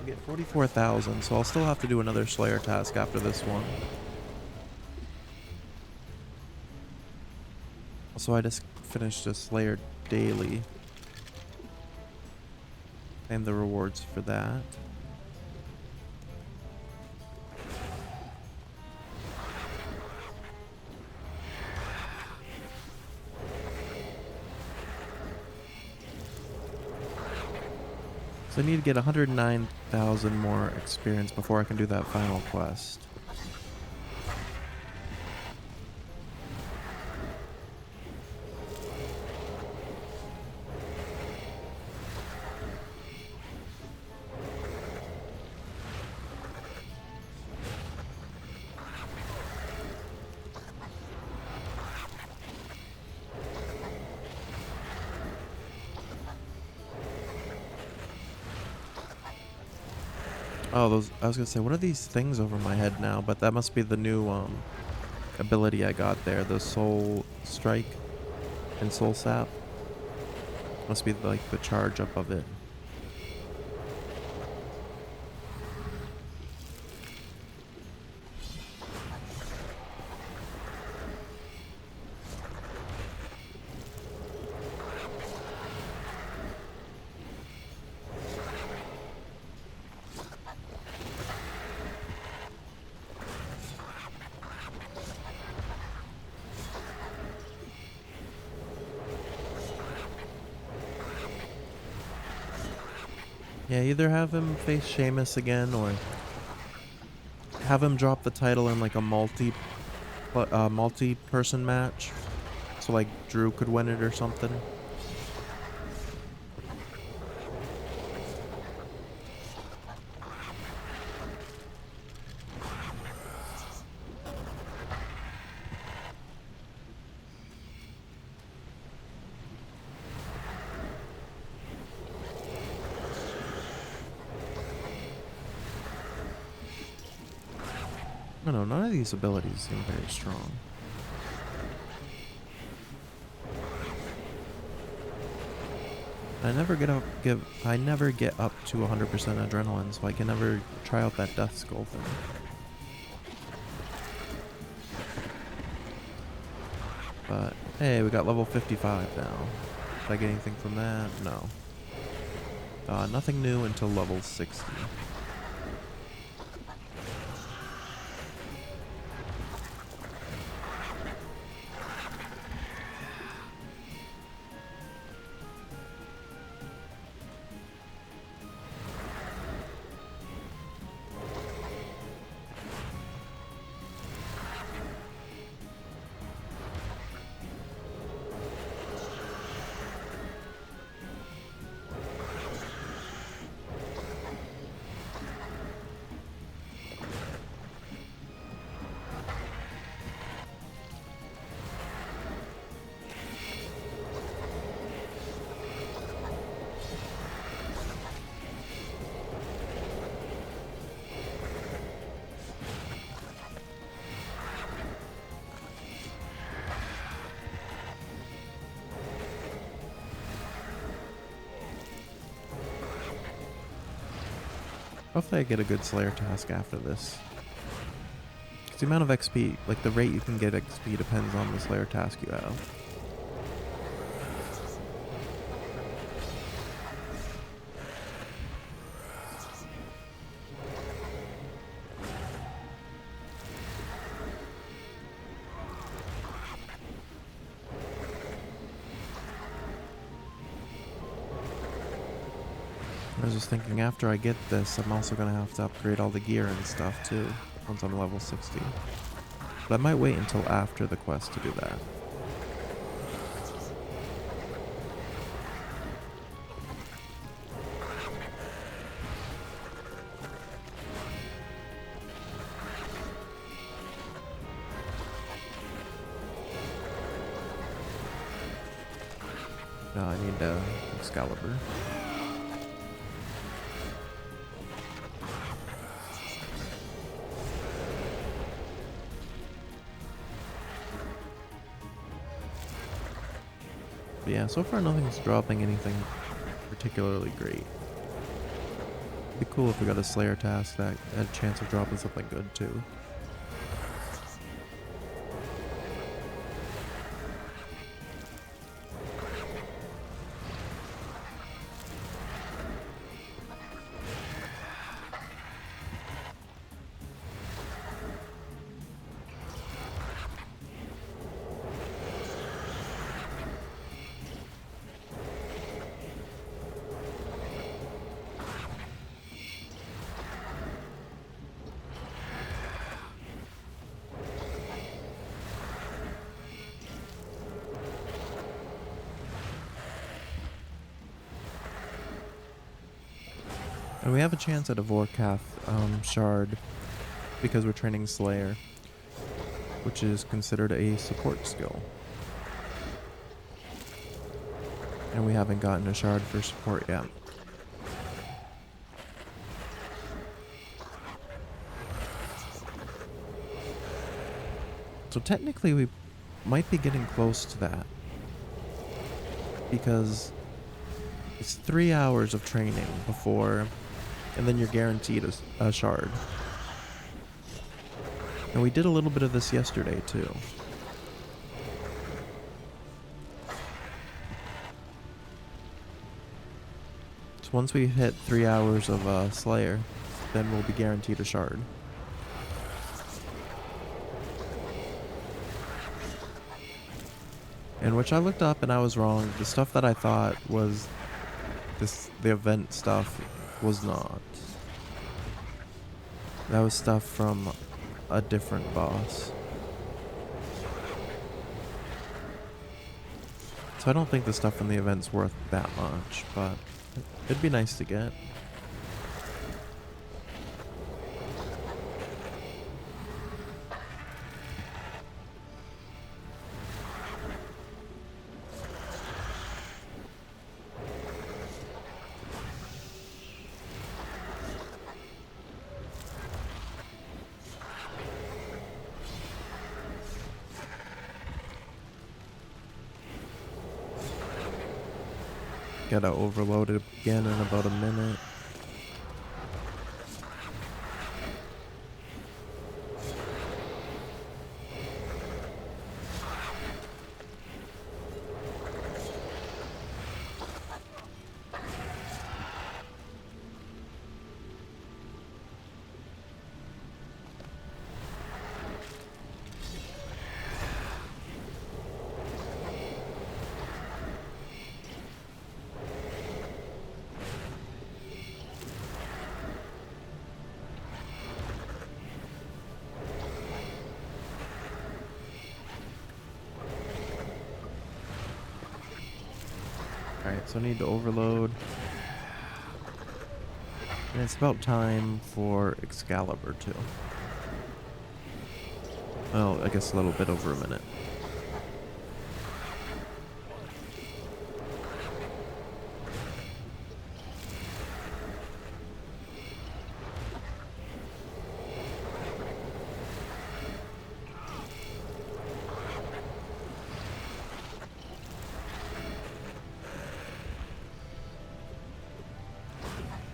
I get 44,000, so I'll still have to do another Slayer task after this one. So I just finished a Slayer daily. And the rewards for that. So I need to get 109,000 more experience before I can do that final quest. Oh, those, I was gonna say, what are these things over my head now? But that must be the new ability I got there, the Soul Strike and Soul Sap. Must be like the charge up of it. Yeah, either have him face Seamus again, or have him drop the title in like a multi-person match, so like Drew could win it or something. I don't know, none of these abilities seem very strong. I never get up to 100% adrenaline, so I can never try out that Death Skull thing. But hey, we got level 55 now. Did I get anything from that? No. Nothing new until level 60. Hopefully I get a good Slayer task after this. 'Cause the amount of XP, like the rate you can get XP depends on the Slayer task you have. I was just thinking, after I get this, I'm also going to have to upgrade all the gear and stuff too, once I'm level 60. But I might wait until after the quest to do that. No, I need Excalibur. But yeah, so far nothing's dropping anything particularly great. It'd be cool if we got a Slayer task that had a chance of dropping something good too. And we have a chance at a Vorkath shard because we're training Slayer, which is considered a support skill. And we haven't gotten a shard for support yet. So technically we might be getting close to that, because it's 3 hours of training before, and then you're guaranteed a shard. And we did a little bit of this yesterday too. So once we hit 3 hours of Slayer, then we'll be guaranteed a shard. And which I looked up and I was wrong. The stuff that I thought was the event stuff was not. That was stuff from a different boss. So I don't think the stuff from the event's worth that much, but it'd be nice to get. Gotta overload it again in about a minute. Alright, so I need to overload. And it's about time for Excalibur too. Well, I guess a little bit over a minute.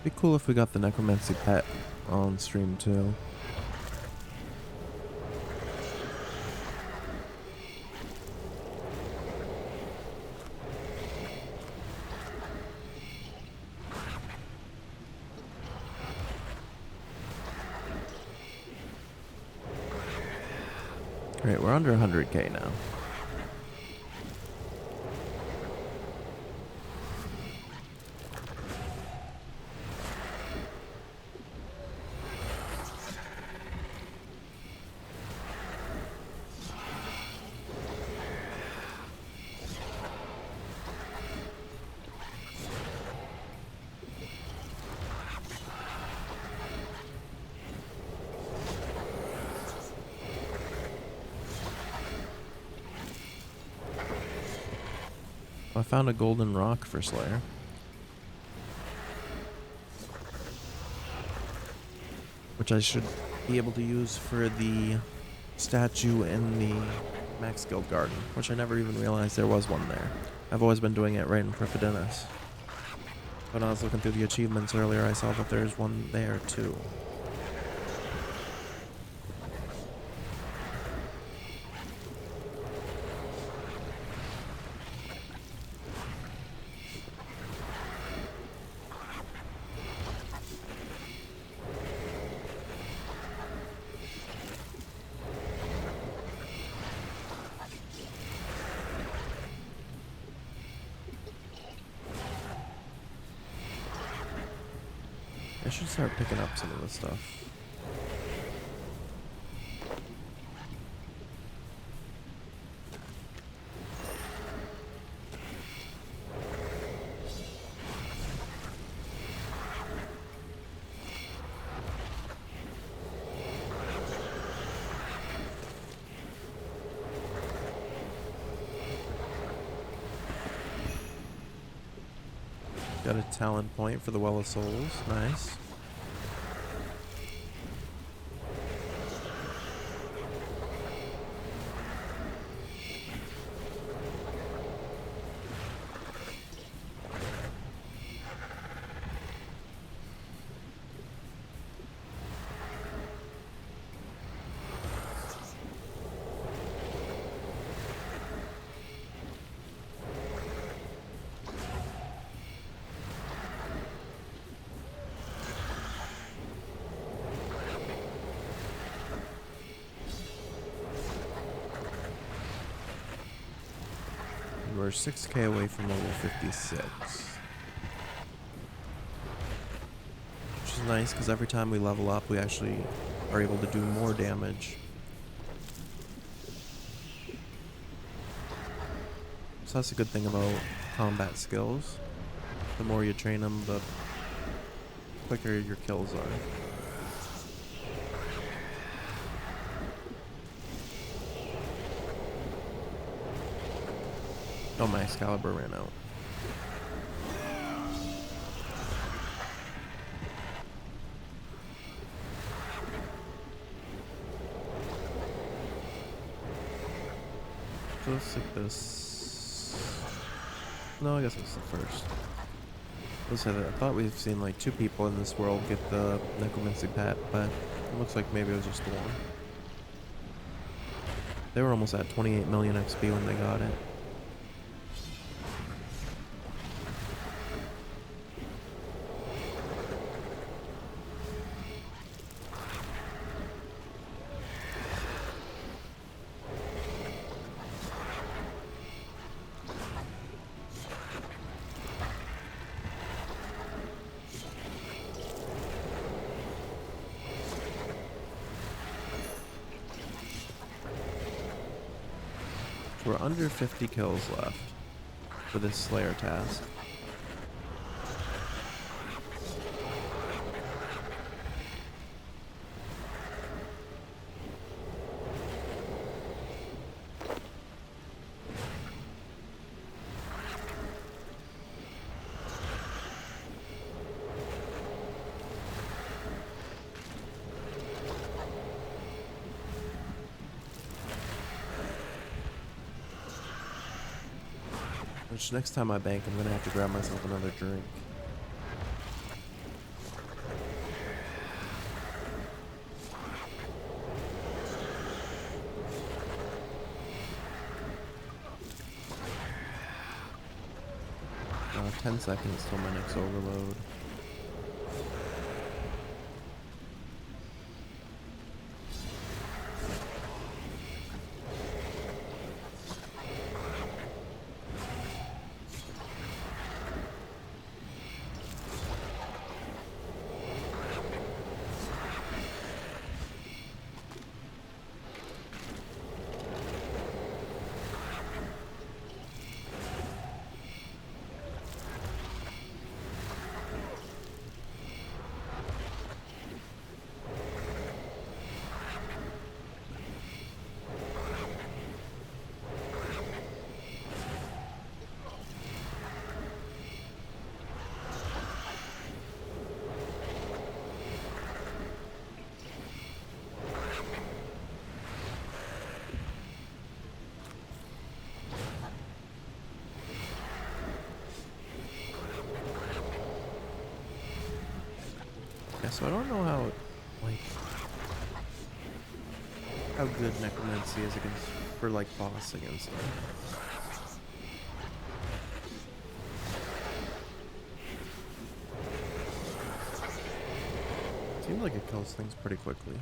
Be cool if we got the necromancy pet on stream too. Great, we're under 100k now. I found a golden rock for Slayer. Which I should be able to use for the statue in the Max Guild Garden, which I never even realized there was one there. I've always been doing it right in Pripidinus. When I was looking through the achievements earlier, I saw that there's one there too. I should start picking up some of this stuff. Got a talent point for the Well of Souls. Nice. We're 6k away from level 56. Which is nice, because every time we level up, we actually are able to do more damage. So that's a good thing about combat skills. The more you train them, the quicker your kills are. Oh, my Excalibur ran out. So let's take this. No, I guess it's the first. Let's say that I thought we've seen like 2 people in this world get the necromancy pet, but it looks like maybe it was just the one. They were almost at 28 million XP when they got it. We're under 50 kills left for this Slayer task. Which next time I bank, I'm gonna have to grab myself another drink. 10 seconds till my next overload. Yeah, so I don't know how, like, how good necromancy is against, for, like, bossing and stuff. Seems like it kills things pretty quickly.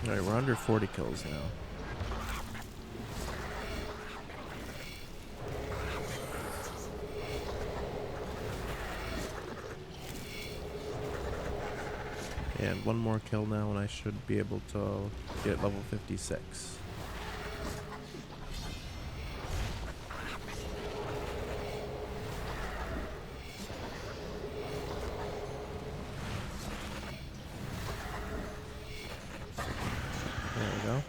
Alright, we're under 40 kills now. And one more kill now and I should be able to get level 56. There we go.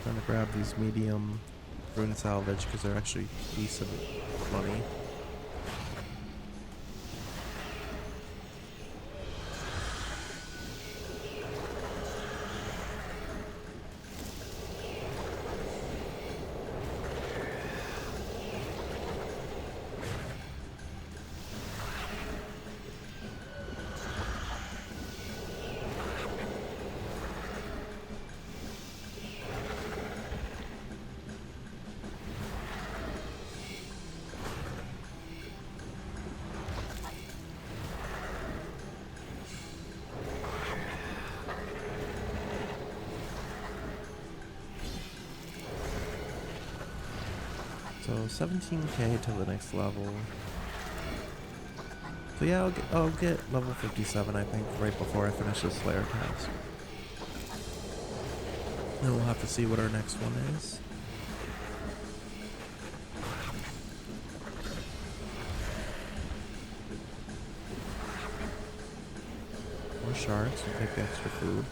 Trying to grab these medium rune salvage because they're actually decent money. So 17k to the next level. So yeah, I'll get level 57 I think right before I finish this Slayer task. Then we'll have to see what our next one is. More sharks, we'll take the extra food.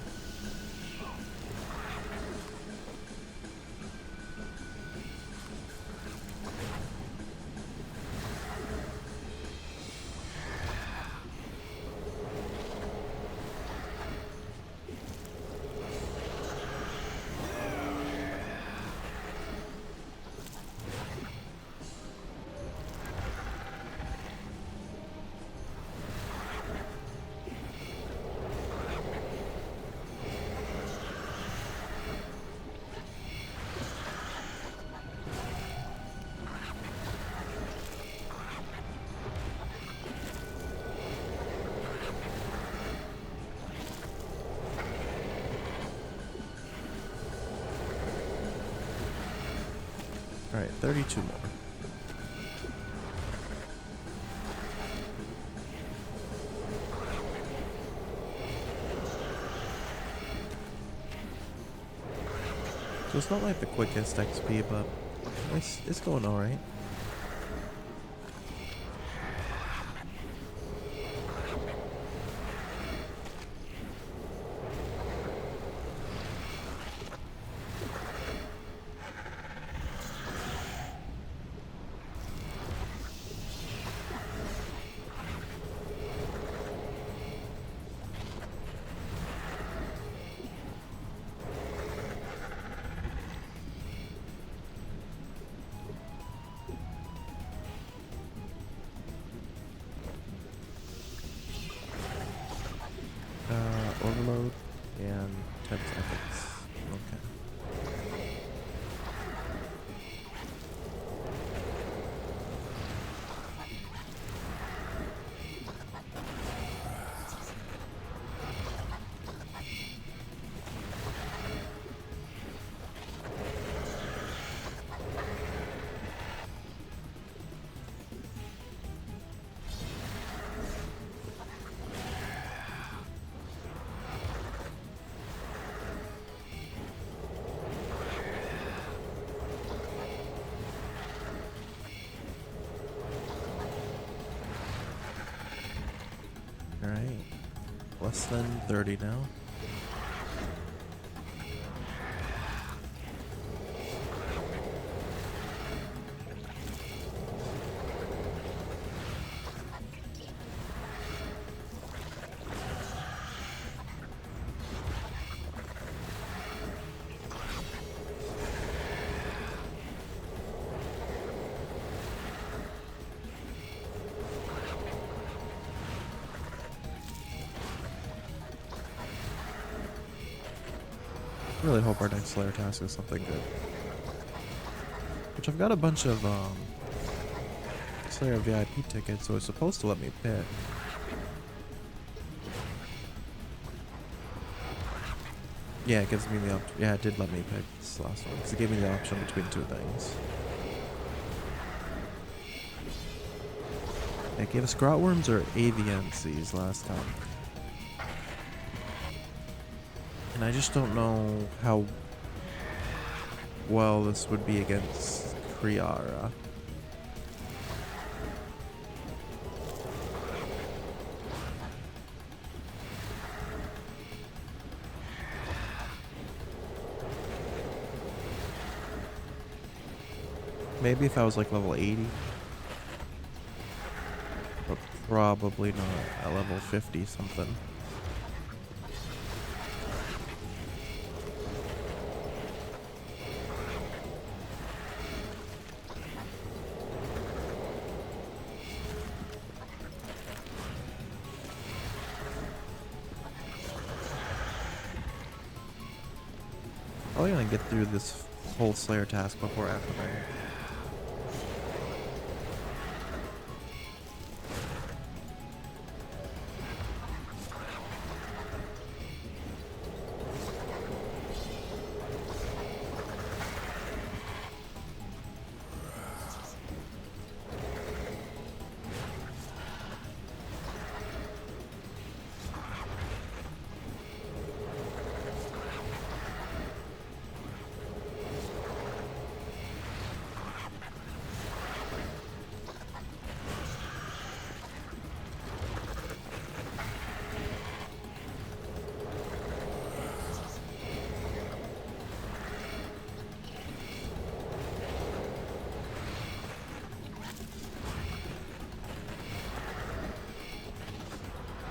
Alright, 32 more. So it's not like the quickest XP, but it's going alright. Overload and 10 seconds. Okay. Alright. Less than 30 now. I really hope our next Slayer task is something good. Which I've got a bunch of Slayer VIP tickets, so it's supposed to let me pick. Yeah, it gives me the option. Yeah, it did let me pick this last one, because it gave me the option between two things. It gave us grotworms or AVNCs last time. And I just don't know how well this would be against Kriara. Maybe if I was like level 80. But probably not at level 50 something. Probably gonna get through this whole Slayer task before Aquaman.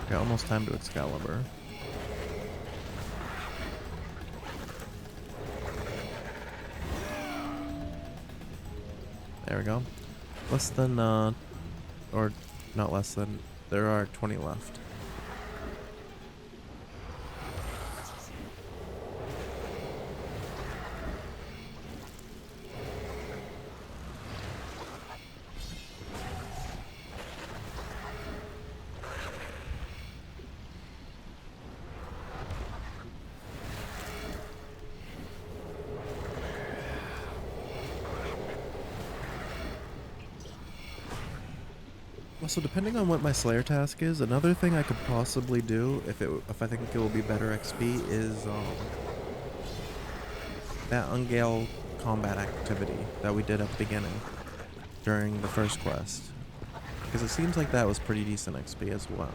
Okay, almost time to Excalibur. There we go. Less than, or not less than, there are 20 left. Also, depending on what my Slayer task is, another thing I could possibly do, if I think it will be better XP, is that Ungale combat activity that we did at the beginning during the first quest. Because it seems like that was pretty decent XP as well.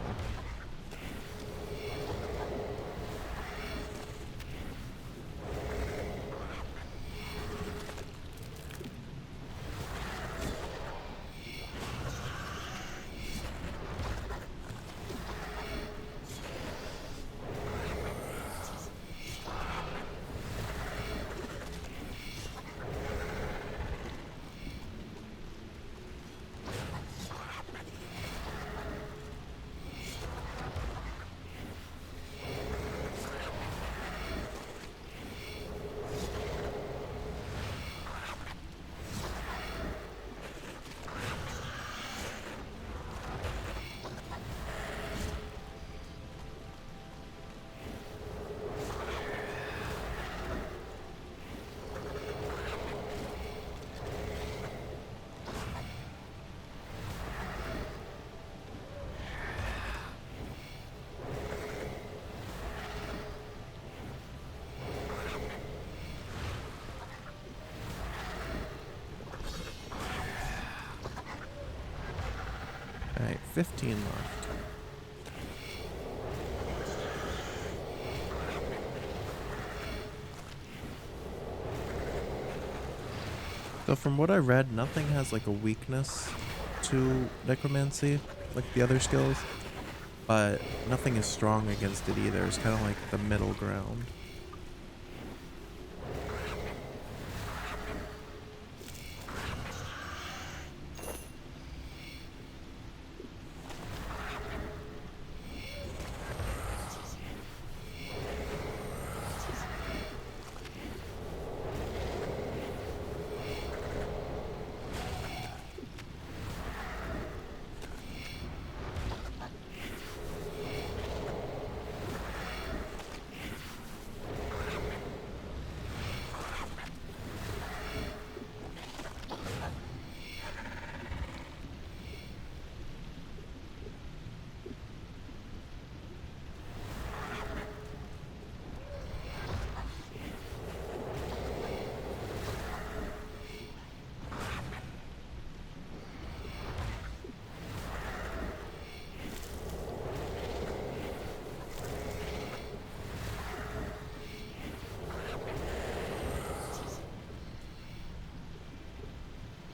Alright, 15 left. So from what I read, nothing has like a weakness to necromancy, like the other skills, but nothing is strong against it either. It's kind of like the middle ground.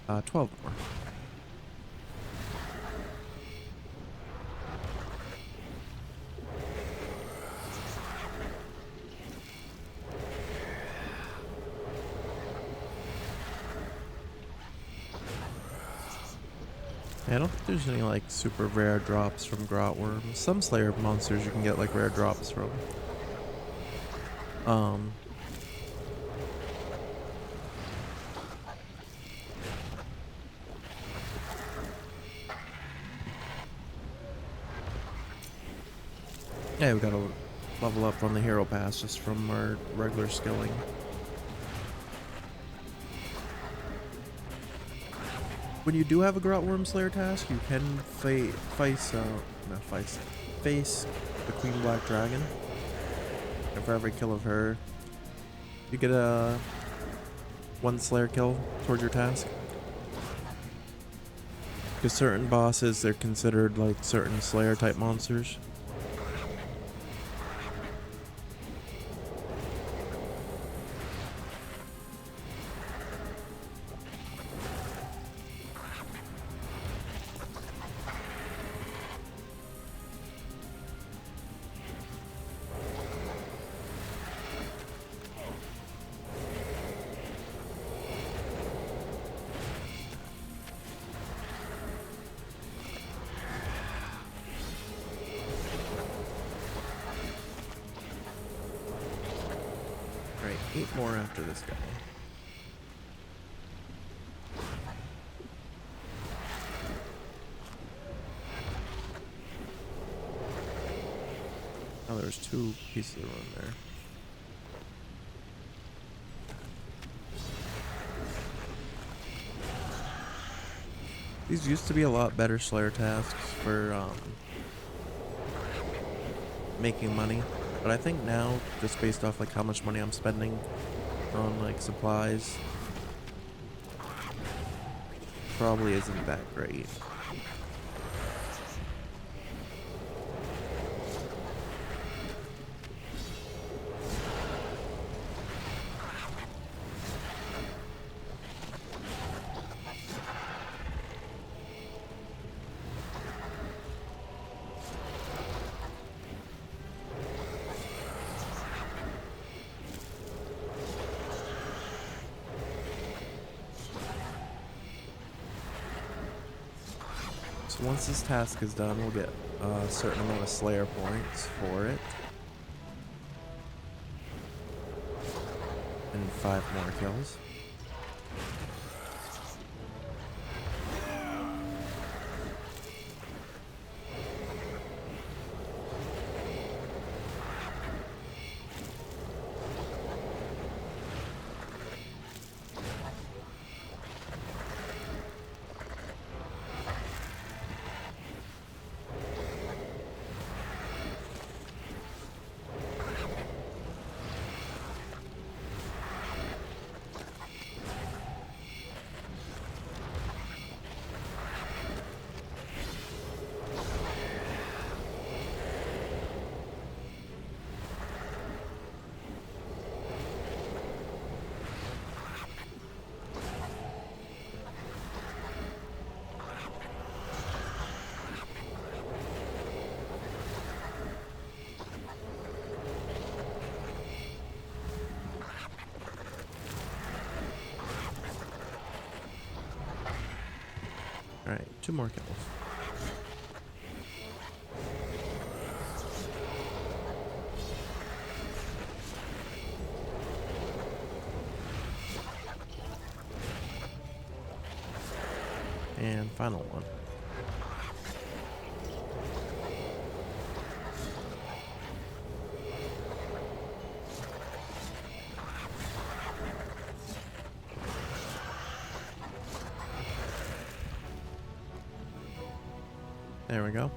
Uh, 12 more. Yeah, I don't think there's any like super rare drops from grot worms. Some Slayer monsters you can get like rare drops from. Yeah, we gotta level up on the hero pass just from our regular skilling. When you do have a grot worm slayer task, you can face the Queen Black Dragon. And for every kill of her, you get a 1 slayer kill towards your task. Because certain bosses, they're considered like certain slayer type monsters. Right, 8 more after this guy. Oh, there's 2 pieces of run there. These used to be a lot better Slayer tasks for making money, but I think now, just based off like how much money I'm spending on like supplies probably isn't that great. So once this task is done, we'll get a certain amount of Slayer points for it. And 5 more kills. Alright, 2 more kills. And final one. There we go.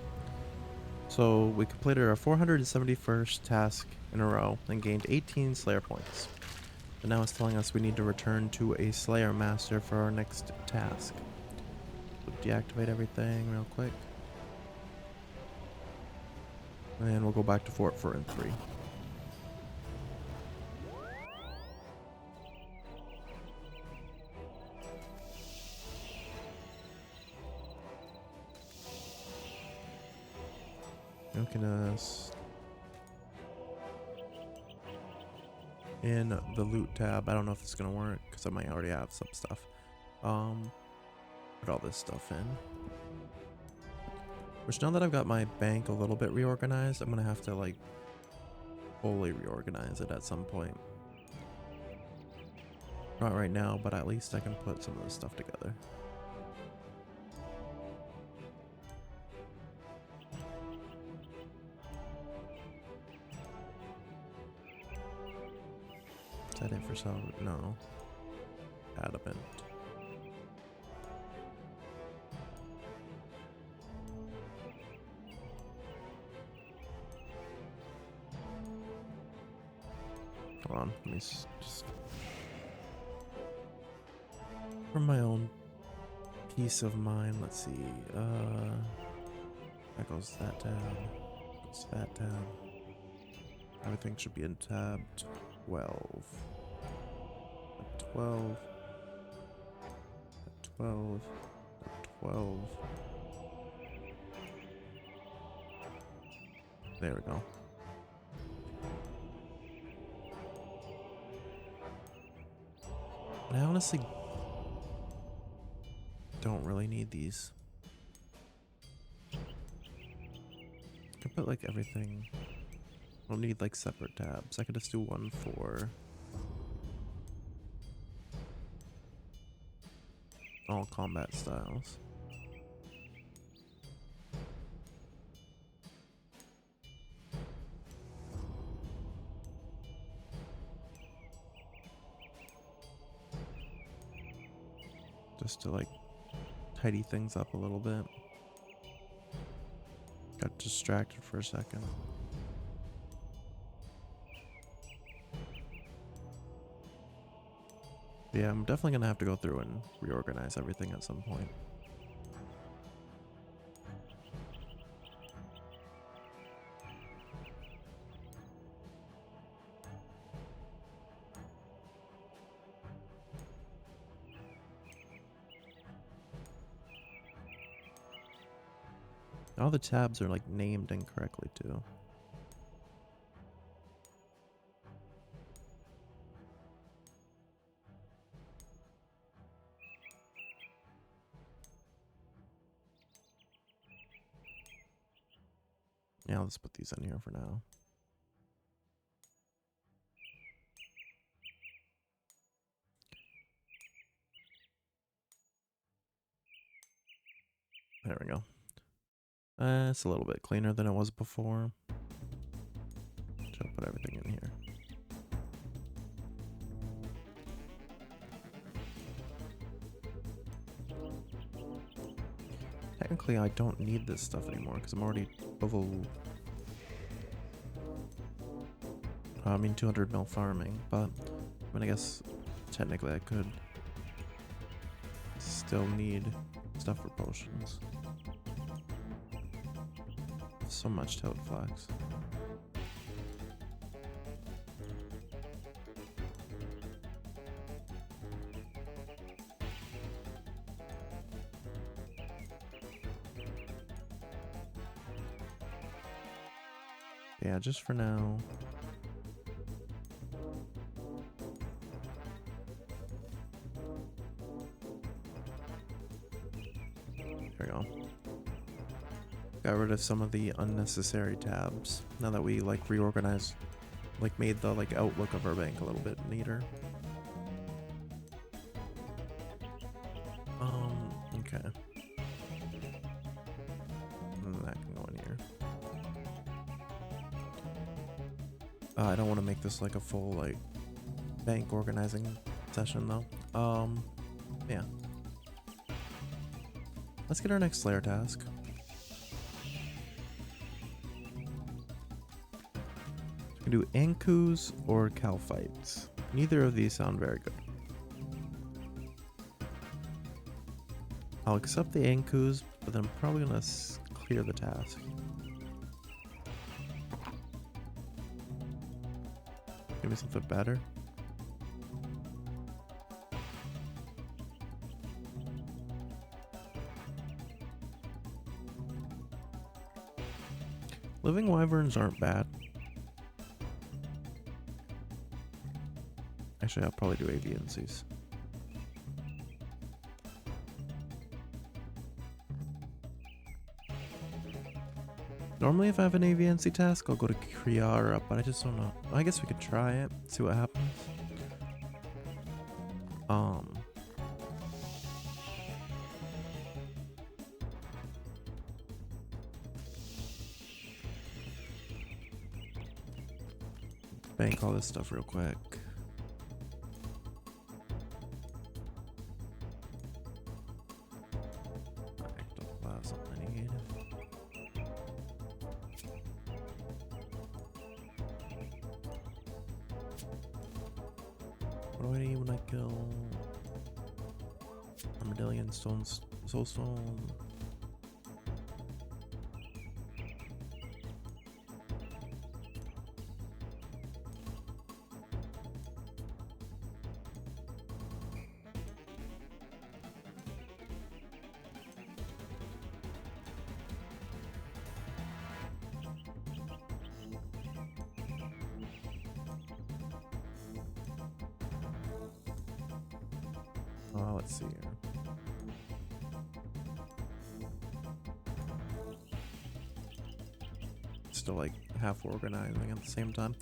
So we completed our 471st task in a row and gained 18 Slayer points. And now it's telling us we need to return to a Slayer Master for our next task. So deactivate everything real quick. And we'll go back to Fort Forinthry. Us in the loot tab. I don't know if it's gonna work because I might already have some stuff. Put all this stuff in. Which now that I've got my bank a little bit reorganized, I'm gonna have to like fully reorganize it at some point. Not right now, but at least I can put some of this stuff together. Is that it for sale? No. Adamant. Hold on, let me just for my own peace of mind. Let's see. That goes that tab. Goes that tab. Everything should be in tab 12. 12. 12. 12. There we go. I honestly don't really need these. I can put like everything. I don't need like separate tabs. I could just do one for all combat styles. Just to like tidy things up a little bit. Got distracted for a second. Yeah, I'm definitely gonna have to go through and reorganize everything at some point. All the tabs are like named incorrectly too. Yeah, let's put these in here for now. There we go. It's a little bit cleaner than it was before. So I'll put everything in here. Technically, I don't need this stuff anymore because I'm already level. I mean, 200 mil farming, but I mean, I guess technically I could still need stuff for potions. So much toad flax. Yeah, just for now. There we go. Got rid of some of the unnecessary tabs. Now that we like reorganized, like made the like outlook of our bank a little bit neater. Okay. And that can go in here. I don't want to make this like a full like bank organizing session though. Yeah. Let's get our next Slayer task. We can do Ankus or Calphites. Neither of these sound very good. I'll accept the Ankus, but then I'm probably gonna clear the task. Give me something better. Living wyverns aren't bad. Actually, I'll probably do aviancies. Normally, if I have an aviancy task, I'll go to Kriara, but I just don't know. I guess we could try it, see what happens. Bank all this stuff real quick. Ectoplasm I need. What do I need when I kill Armadillion, Stones, Soulstone? Let's see here. Still like half organizing at the same time.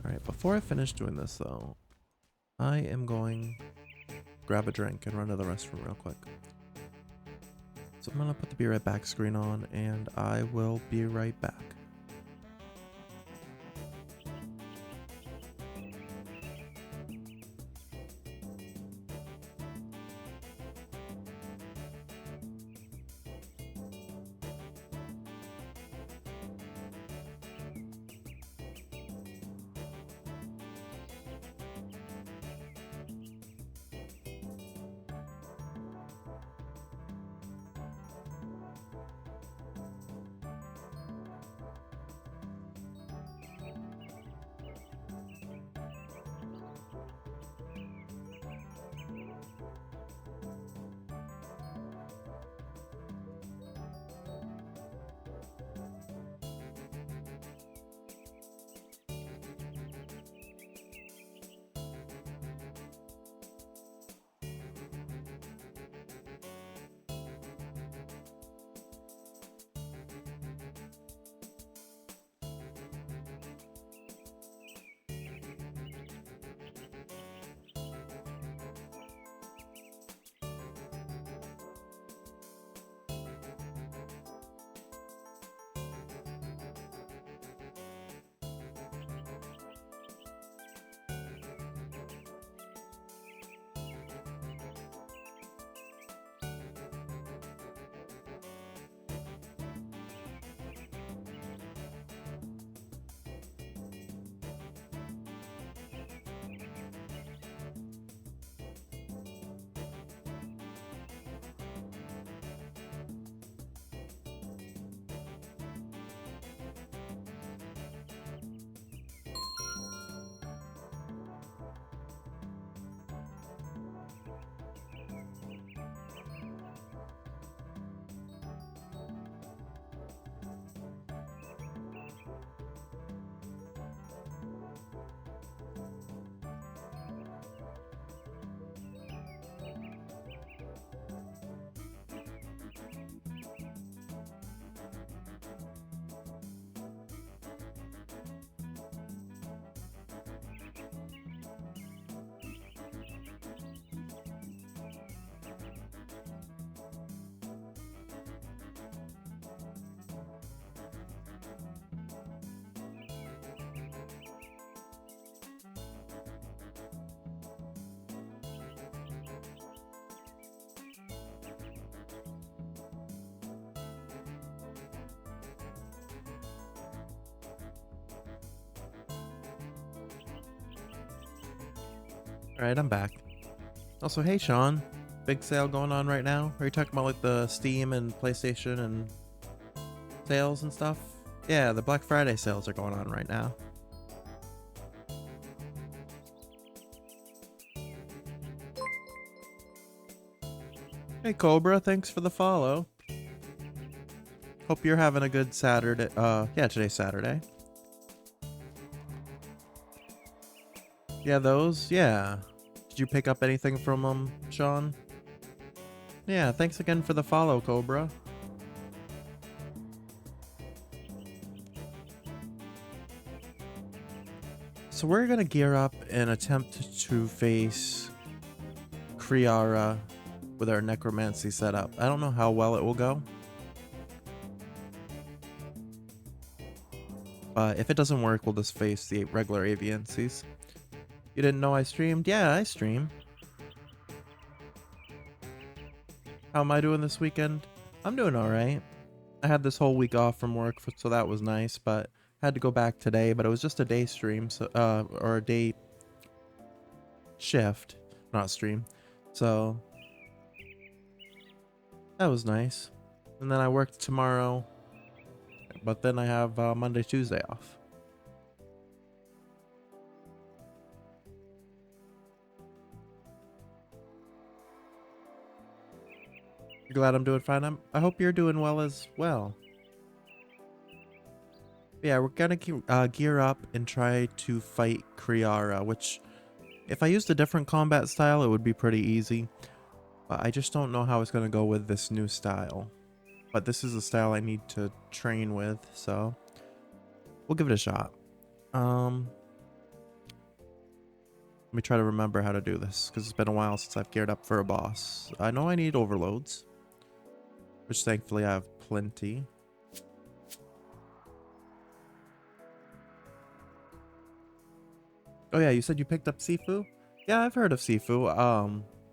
Alright, before I finish doing this though, I am going to grab a drink and run to the restroom real quick. So I'm gonna put the be right back screen on and I will be right back. Alright, I'm back. Also, hey Sean, big sale going on right now? Are you talking about like the Steam and PlayStation and sales and stuff? Yeah, the Black Friday sales are going on right now. Hey Cobra, thanks for the follow. Hope you're having a good Saturday. Yeah, today's Saturday. Yeah, those? Yeah. Did you pick up anything from them, Sean? Yeah, thanks again for the follow, Cobra. So we're gonna gear up and attempt to face Kriara with our necromancy setup. I don't know how well it will go. But if it doesn't work, we'll just face the regular aviancies. You didn't know I streamed? Yeah, I stream. How am I doing this weekend? I'm doing alright. I had this whole week off from work, so that was nice, but I had to go back today, but it was just a day stream, so or a day shift, not stream. So that was nice. And then I worked tomorrow, but then I have Monday, Tuesday off. Glad I'm doing fine. I hope you're doing well as well. Yeah, we're gonna gear up and try to fight Kriara, which, if I used a different combat style, it would be pretty easy. But I just don't know how it's gonna go with this new style. But this is a style I need to train with, so we'll give it a shot. Let me try to remember how to do this, because it's been a while since I've geared up for a boss. I know I need overloads, which thankfully I have plenty. Oh yeah, you said you picked up Sifu? Yeah, I've heard of Sifu.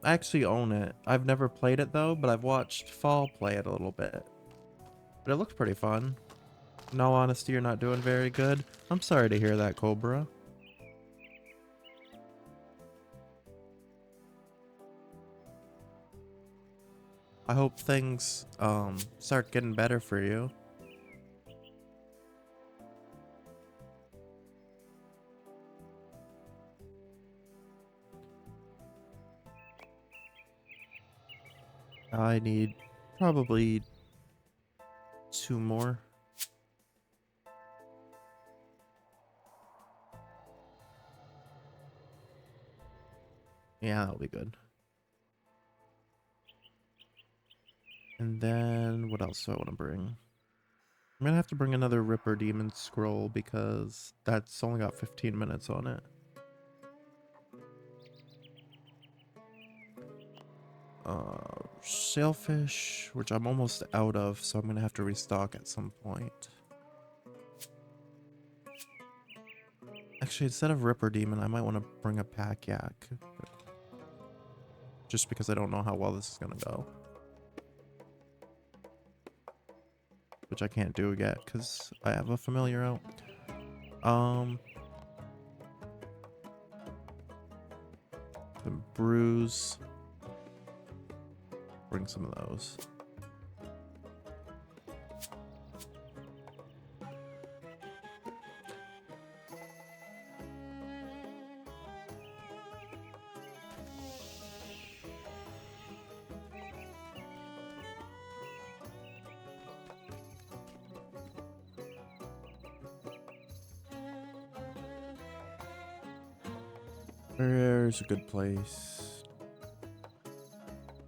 I actually own it. I've never played it though, but I've watched Fall play it a little bit. But it looks pretty fun. In all honesty, you're not doing very good. I'm sorry to hear that, Cobra. I hope things start getting better for you. I need probably 2 more. Yeah, that'll be good. And then what else do I want to bring? I'm gonna have to bring another Ripper Demon Scroll because that's only got 15 minutes on it. Sailfish, which I'm almost out of, so I'm gonna have to restock at some point. Actually, instead of Ripper Demon, I might want to bring a Pack Yak. Just because I don't know how well this is gonna go. Which I can't do yet, because I have a familiar out. The Bruise. Bring some of those. Where's a good place?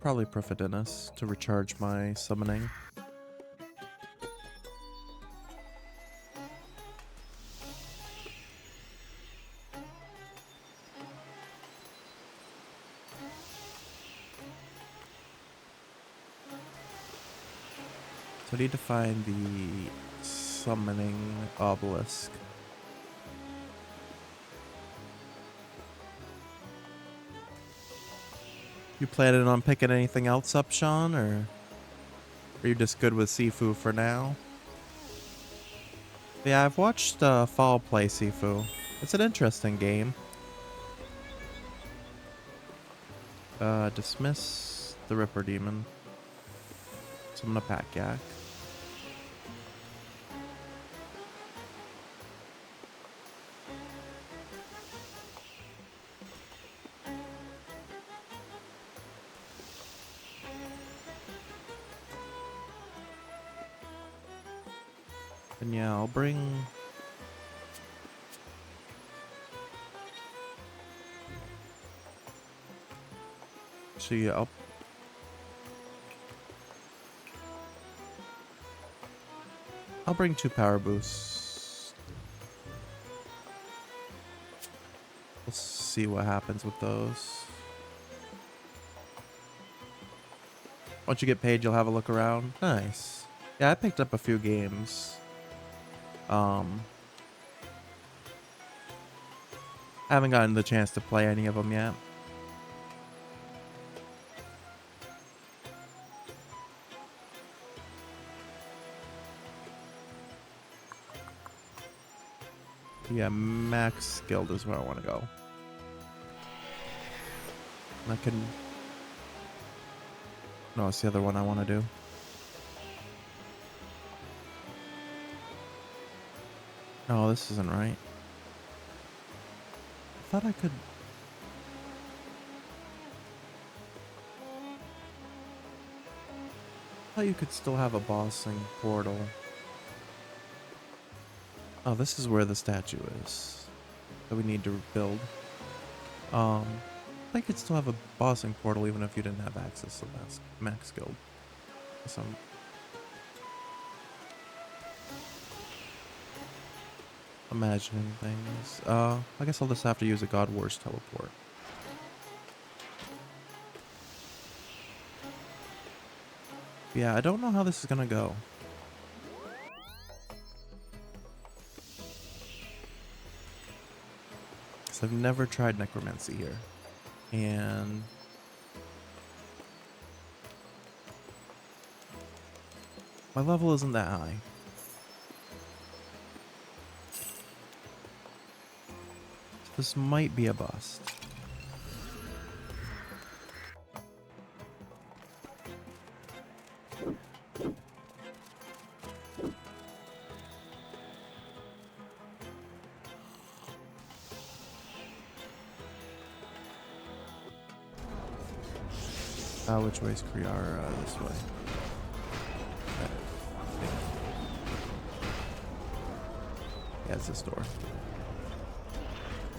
Probably Prophetess to recharge my summoning. So I need to find the summoning obelisk. You planning on picking anything else up, Sean, or are you just good with Sifu for now? Yeah, I've watched Fall play Sifu. It's an interesting game. Dismiss the Ripper Demon. Summon a Pack Yak. And yeah, I'll bring... So yeah, I'll bring 2 power boosts. We'll see what happens with those. Once you get paid, you'll have a look around. Nice. Yeah, I picked up a few games. I haven't gotten the chance to play any of them yet. Yeah, Max Guild is where I want to go. I can... No, it's the other one I want to do. No, this isn't right. I thought I could... I thought you could still have a bossing portal. Oh, this is where the statue is that we need to build. I could still have a bossing portal even if you didn't have access to Max Guild. imagining things. I guess I'll just have to use a God Wars teleport. Yeah, I don't know how this is gonna go. Because I've never tried necromancy here. And my level isn't that high. So this might be a bust. Which way's Kriara? This way. Yeah, it's this door.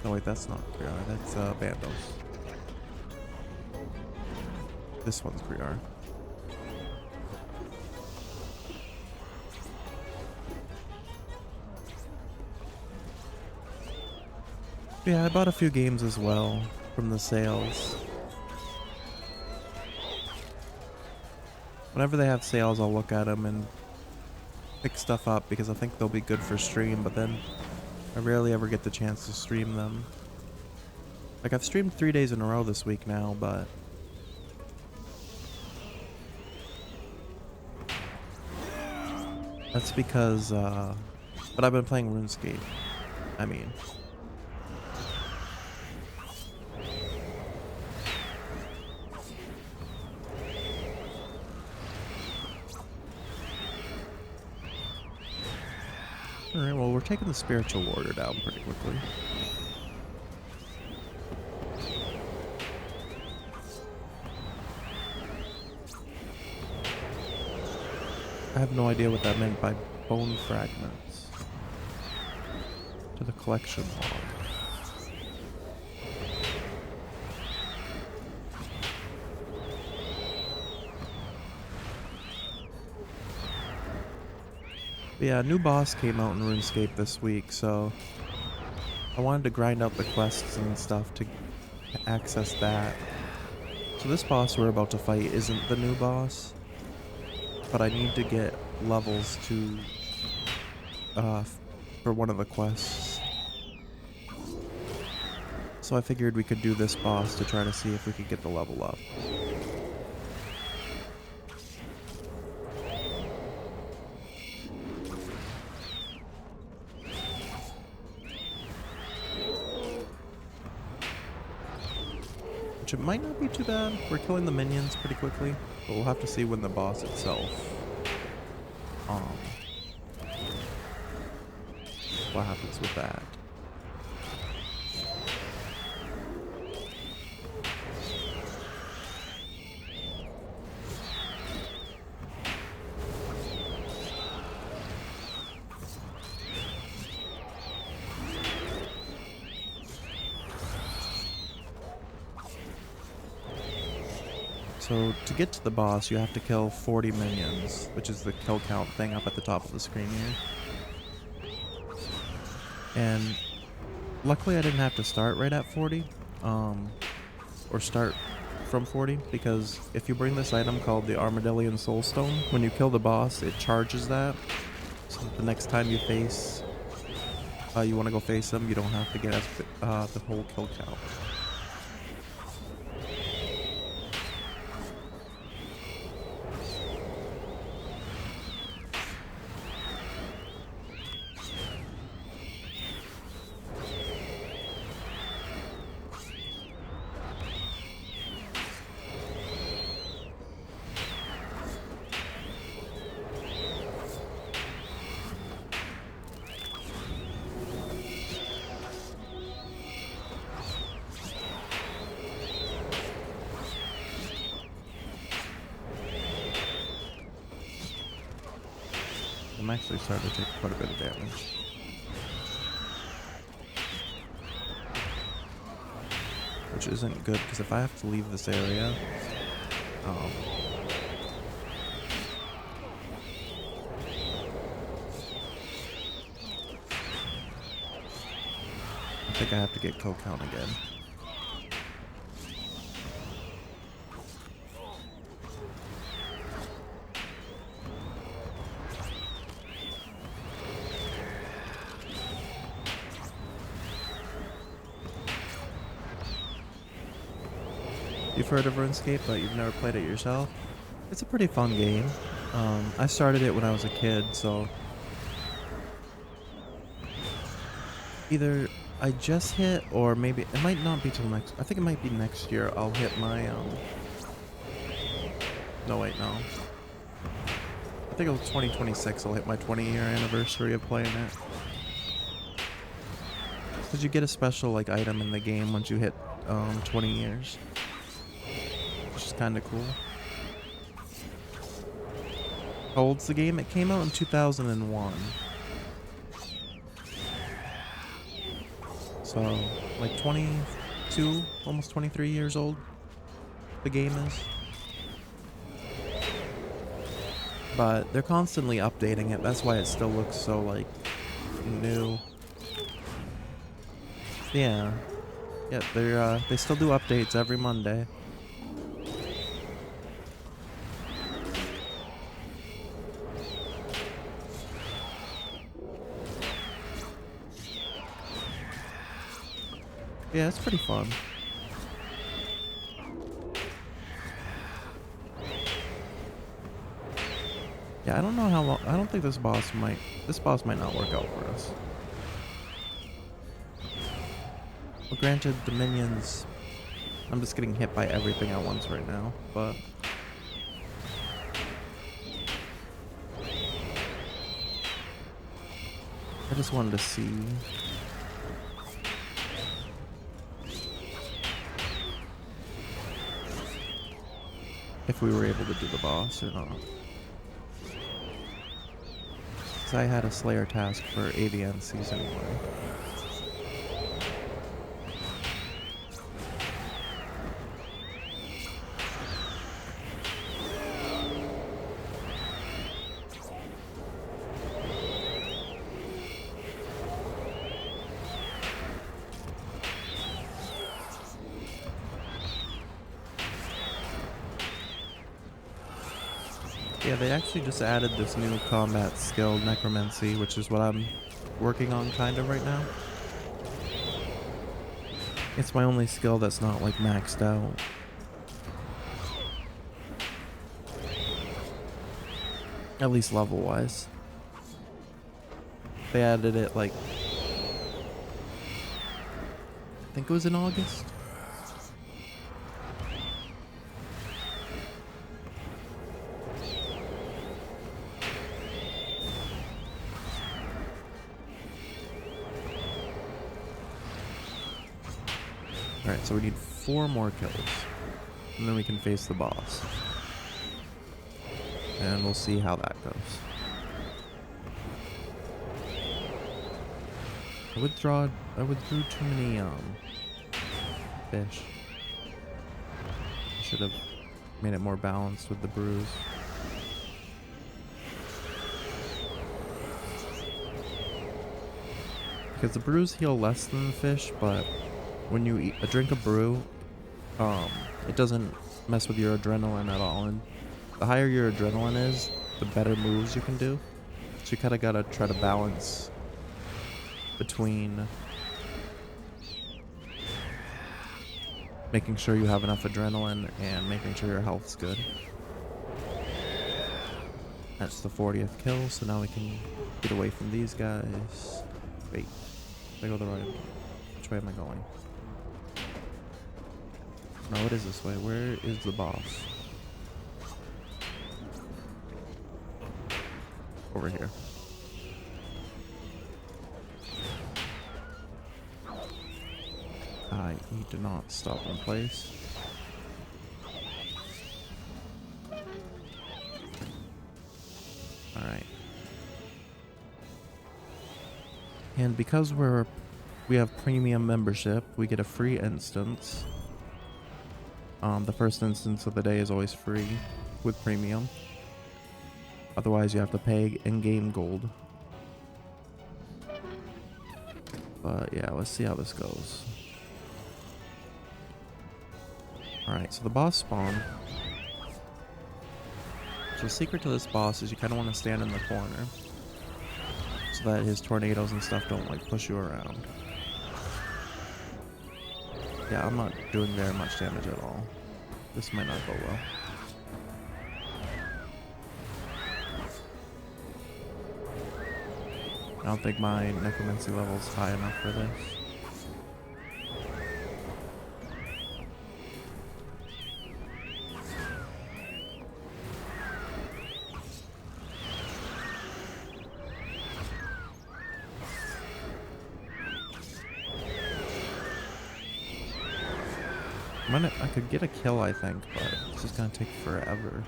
No, wait, that's not Kriara. That's Bandos. This one's Kriara. Yeah, I bought a few games as well from the sales. Whenever they have sales, I'll look at them and pick stuff up because I think they'll be good for stream, but then I rarely ever get the chance to stream them. Like, I've streamed 3 days in a row this week now, but that's because, but I've been playing Runescape. I mean, alright, well, we're taking the Spiritual Warrior down pretty quickly. I have no idea what that meant by bone fragments. To the collection log. But yeah, a new boss came out in RuneScape this week, so I wanted to grind out the quests and stuff to access that. So this boss we're about to fight isn't the new boss, but I need to get levels to for one of the quests. So I figured we could do this boss to try to see if we could get the level up. Which it might not be too bad. We're killing the minions pretty quickly, but we'll have to see when the boss itself, what happens with that. So to get to the boss, you have to kill 40 minions, which is the kill count thing up at the top of the screen here. And luckily I didn't have to start right at 40, or start from 40, because if you bring this item called the Armadillion Soulstone, when you kill the boss, it charges that. So the next time you face, you want to go face him, you don't have to get the whole kill count. I'm actually starting to take quite a bit of damage. Which isn't good, because if I have to leave this area, think I have to get kill count again. You've heard of Runescape, but you've never played it yourself? It's a pretty fun game. I started it when I was a kid, so either I just hit, or maybe it might not be till next. I think it might be next year. I'll hit my No wait, no. I think it's 2026. I'll hit my 20-year anniversary of playing it. Cause you get a special like item in the game once you hit 20 years. Which is kind of cool. How old's the game? It came out in 2001. So, like 22, almost 23 years old, the game is. But they're constantly updating it. That's why it still looks so, like, new. Yeah. Yeah, they still do updates every Monday. Yeah, it's pretty fun. Yeah, I don't know how long. I don't think this boss might not work out for us. Well, granted, the minions. I'm just getting hit by everything at once right now, but I just wanted to see if we were able to do the boss or not. Because I had a Slayer task for AVNCs anyway. Yeah, they actually just added this new combat skill, Necromancy, which is what I'm working on kind of right now. It's my only skill that's not like maxed out. At least level wise. They added it like, I think it was in August. Alright, so we need 4 more kills. And then we can face the boss. And we'll see how that goes. I withdrew too many fish. I should have made it more balanced with the brews. Because the brews heal less than the fish, but when you drink a brew, it doesn't mess with your adrenaline at all. And the higher your adrenaline is, the better moves you can do. So you kind of gotta try to balance between making sure you have enough adrenaline and making sure your health's good. That's the 40th kill, so now we can get away from these guys. Wait, did I go the right way? Which way am I going? No, it is this way. Where is the boss? Over here. I need to not stop in place. Alright. And because we have premium membership, we get a free instance. The first instance of the day is always free with premium. Otherwise, you have to pay in-game gold. But yeah, let's see how this goes. Alright, so the boss spawned. So the secret to this boss is you kind of want to stand in the corner so that his tornadoes and stuff don't like push you around. Yeah, I'm not doing very much damage at all. This might not go well. I don't think my necromancy level is high enough for this. I could get a kill, I think, but it's just gonna take forever.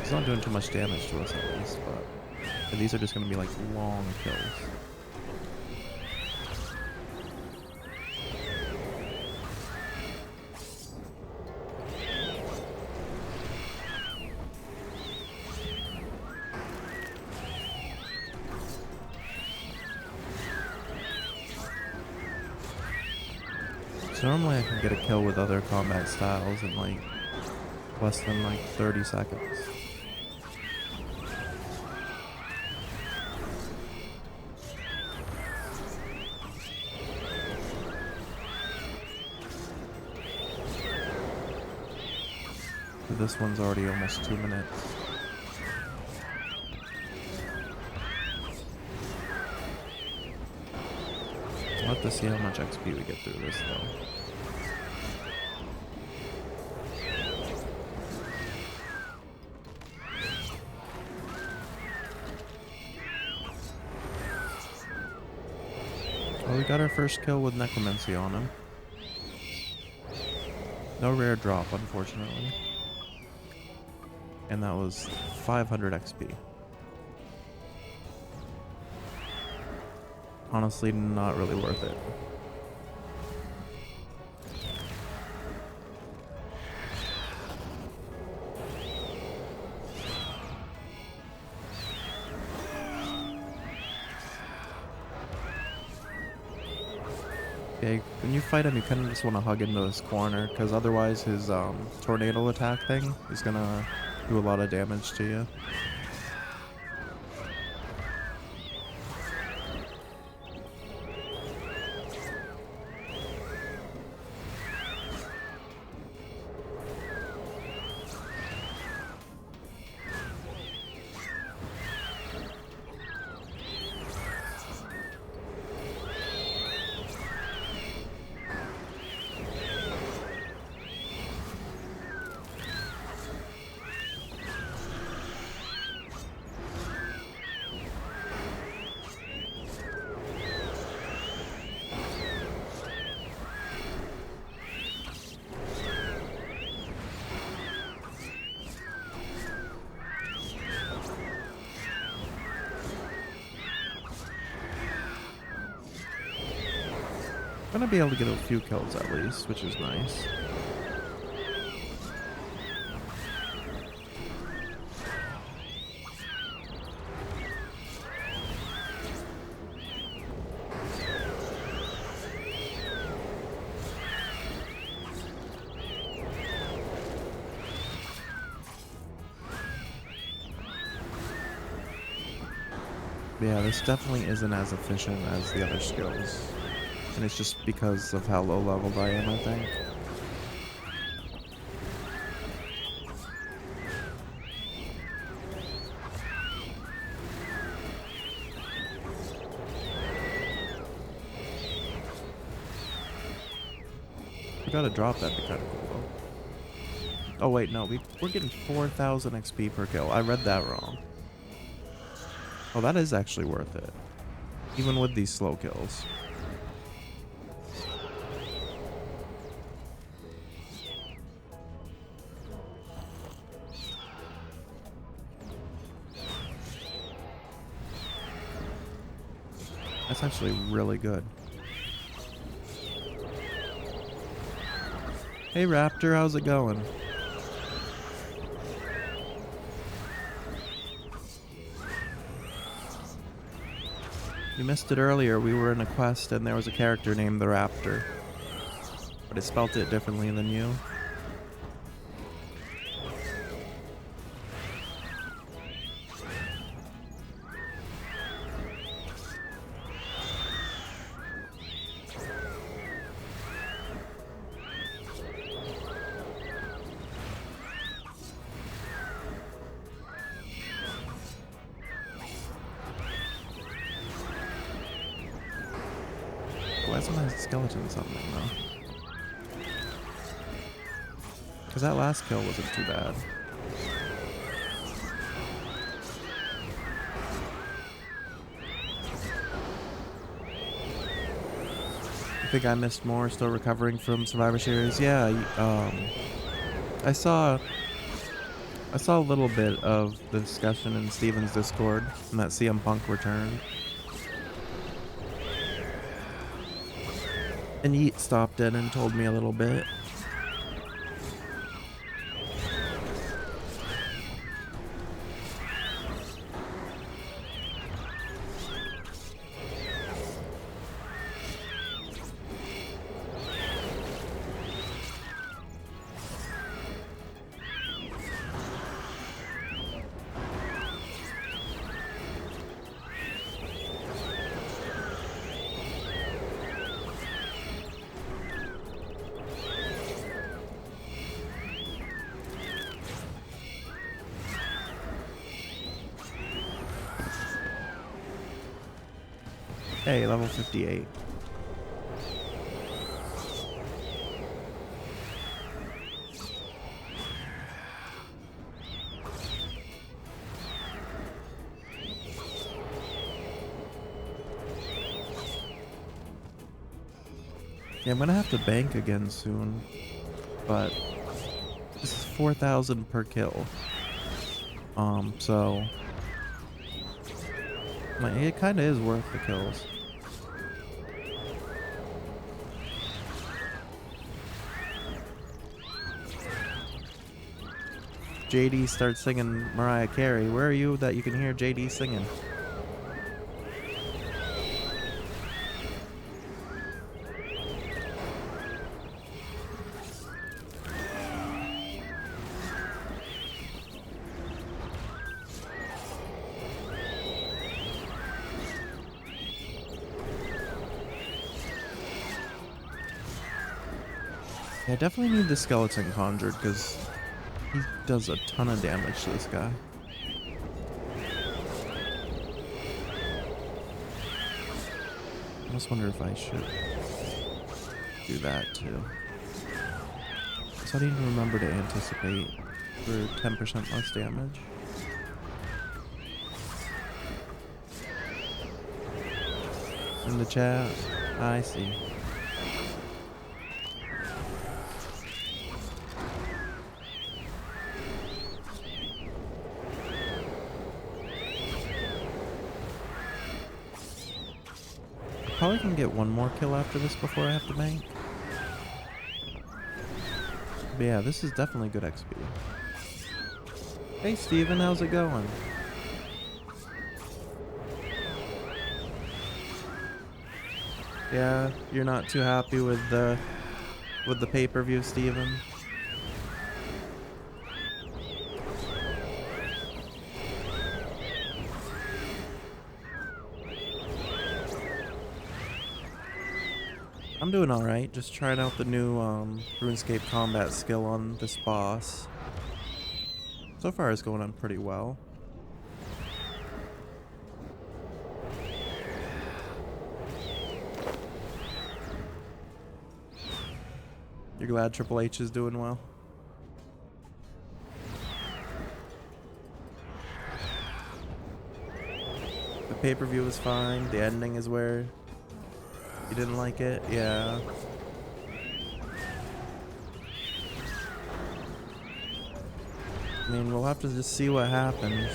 It's not doing too much damage to us at least, but these are just gonna be like long kills. So normally I can get a kill with other combat styles in like less than like 30 seconds. But this one's already almost 2 minutes. We'll have to see how much XP we get through this though. Well, we got our first kill with necromancy on him. No rare drop, unfortunately. And that was 500 XP. Honestly, not really worth it. Okay, when you fight him, you kind of just want to hug into his corner, because otherwise his tornado attack thing is gonna do a lot of damage to you. I'm gonna be able to get a few kills at least, which is nice. Yeah, this definitely isn't as efficient as the other skills. And it's just because of how low leveled I am, I think. We got a drop, that'd be kind of cool though. Oh wait, no, we're getting 4,000 XP per kill. I read that wrong. Oh, that is actually worth it. Even with these slow kills. That's actually really good. Hey Raptor, how's it going? You missed it earlier. We were in a quest and there was a character named the Raptor. But it spelt it differently than you. Why isn't my skeleton something though? Because that last kill wasn't too bad. I think I missed more, still recovering from Survivor Series. Yeah, I saw a little bit of the discussion in Steven's Discord and that CM Punk returned. And Yeet stopped in and told me a little bit. Hey, level 58. Yeah, I'm gonna have to bank again soon, but this is 4,000 per kill. So like, it kind of is worth the kills. JD starts singing Mariah Carey. Where are you that you can hear JD singing? Yeah, I definitely need the skeleton conjured because he does a ton of damage to this guy. I just wonder if I should do that too. So I need to remember to anticipate for 10% less damage. In the chat, I see. Probably can get one more kill after this before I have to bank. But yeah, this is definitely good XP. Hey Steven, how's it going? Yeah, you're not too happy with the pay-per-view, Steven? I'm doing alright, just trying out the new Runescape combat skill on this boss. So far it's going on pretty well. You're glad Triple H is doing well? The pay-per-view was fine, the ending is where you didn't like it? Yeah. I mean, we'll have to just see what happens.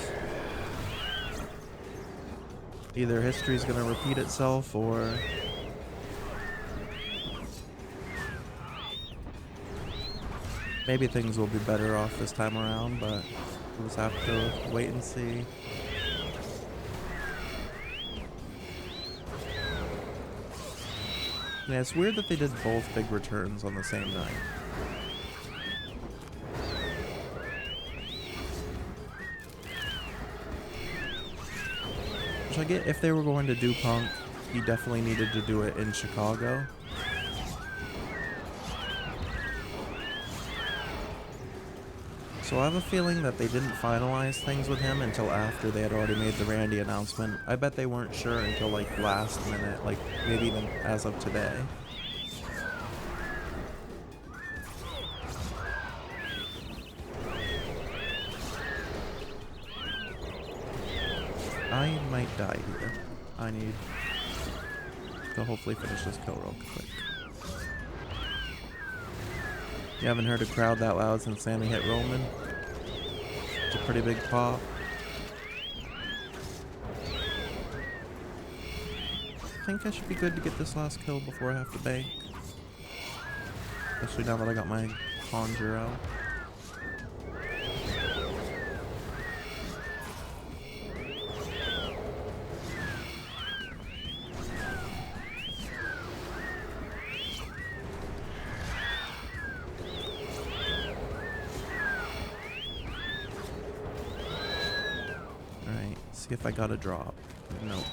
Either history's gonna repeat itself or maybe things will be better off this time around, but we'll just have to wait and see. Yeah, it's weird that they did both big returns on the same night. Which I get, if they were going to do Punk, he definitely needed to do it in Chicago. So I have a feeling that they didn't finalize things with him until after they had already made the Randy announcement. I bet they weren't sure until like last minute, like maybe even as of today. I might die here. I need to hopefully finish this kill real quick. You haven't heard a crowd that loud since Sammy hit Roman. It's a pretty big pop. I think I should be good to get this last kill before I have to bank. Especially now that I got my Conjure out. See if I got a drop. Nope.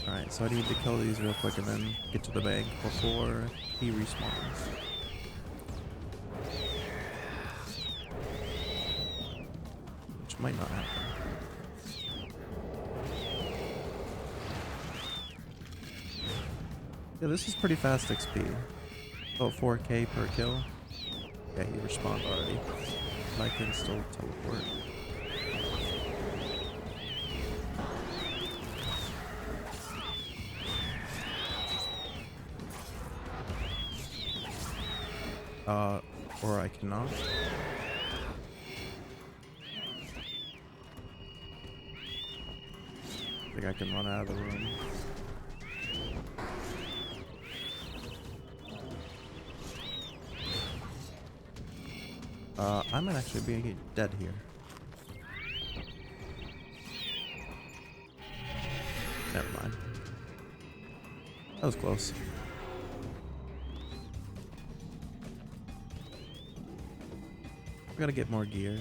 Alright, so I need to kill these real quick and then get to the bank before he respawns. Which might not happen. Yeah, this is pretty fast XP. About 4k per kill. Yeah, he respawned already. But I can still teleport. Or I cannot. I think I can run out of the room. I might actually be dead here. Never mind. That was close. I gotta get more gear.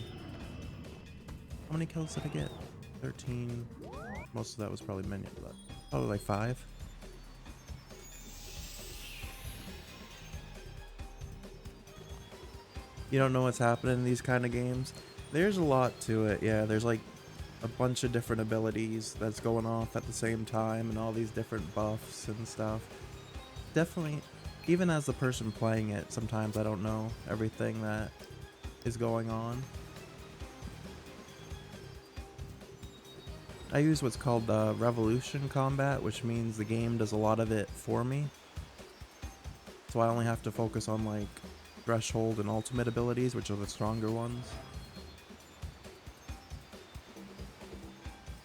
How many kills did I get? 13. Most of that was probably minion, but probably like 5. You don't know what's happening in these kind of games? There's a lot to it, yeah. There's like a bunch of different abilities that's going off at the same time and all these different buffs and stuff. Definitely, even as the person playing it, sometimes I don't know everything that is going on. I use what's called Revolution Combat, which means the game does a lot of it for me. So I only have to focus on like Threshold and Ultimate abilities, which are the stronger ones.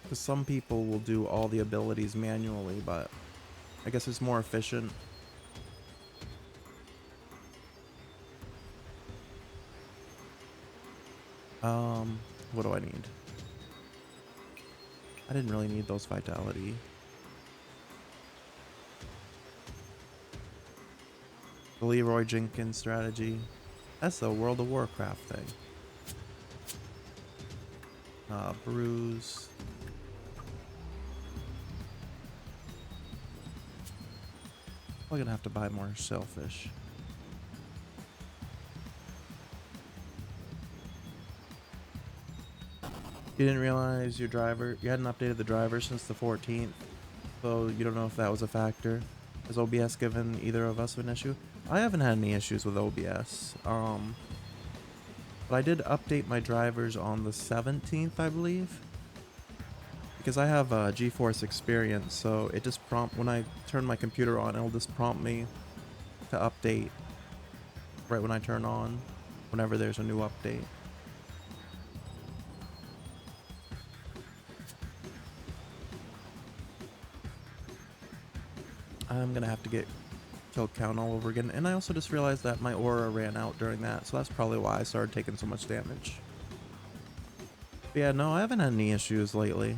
Because some people will do all the abilities manually, but I guess it's more efficient. What do I need? I didn't really need those vitality. The Leroy Jenkins strategy. That's the World of Warcraft thing. Bruise. I'm gonna have to buy more shellfish. You didn't realize your driver, you hadn't updated the driver since the 14th, so you don't know if that was a factor. Has OBS given either of us an issue? I haven't had any issues with OBS. But I did update my drivers on the 17th, I believe. Because I have GeForce Experience, so it just when I turn my computer on, it'll just prompt me to update right when I turn on, whenever there's a new update. I'm gonna have to get kill count all over again, and I also just realized that my aura ran out during that, so that's probably why I started taking so much damage. But yeah, no, I haven't had any issues lately.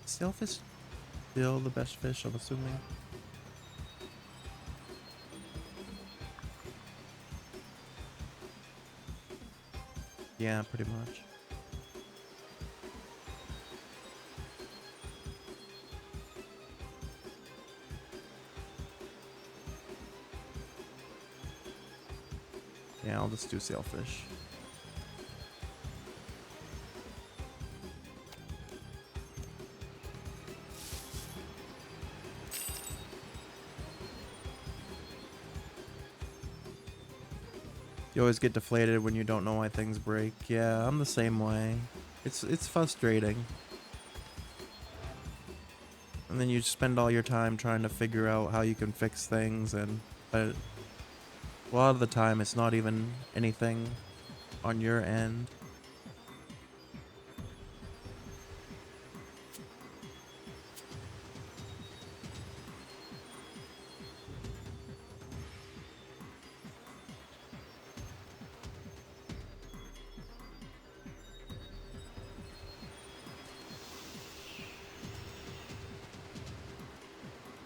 Sailfish still the best fish, I'm assuming. Yeah, pretty much. Yeah, I'll just do sailfish. You always get deflated when you don't know why things break. Yeah, I'm the same way. It's frustrating. And then you spend all your time trying to figure out how you can fix things, and a lot of the time it's not even anything on your end.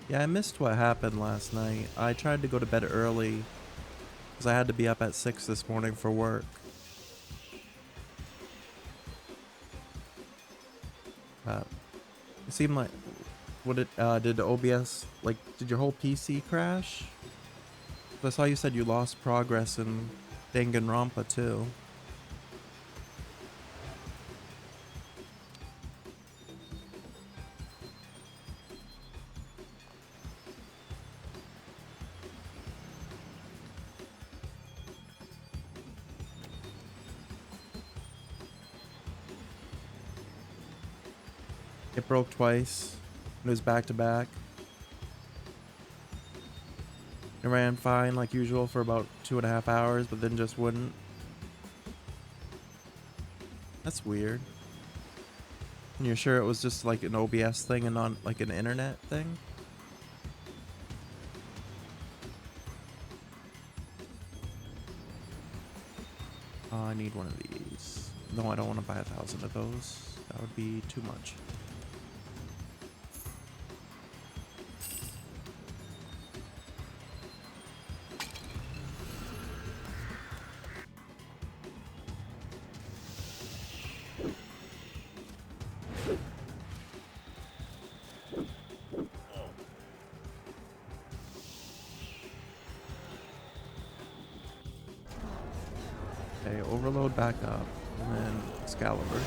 Yeah, I missed what happened last night. I tried to go to bed early because I had to be up at 6 this morning for work. It seemed like, did the OBS, like, did your whole PC crash? I saw you said you lost progress in Danganronpa too. It broke twice. It was back to back. It ran fine like usual for about 2.5 hours, but then just wouldn't. That's weird. And you're sure it was just like an OBS thing and not like an internet thing? Oh, I need one of these. No, I don't want to buy 1,000 of those. That would be too much. Okay, overload back up, and then Excalibur.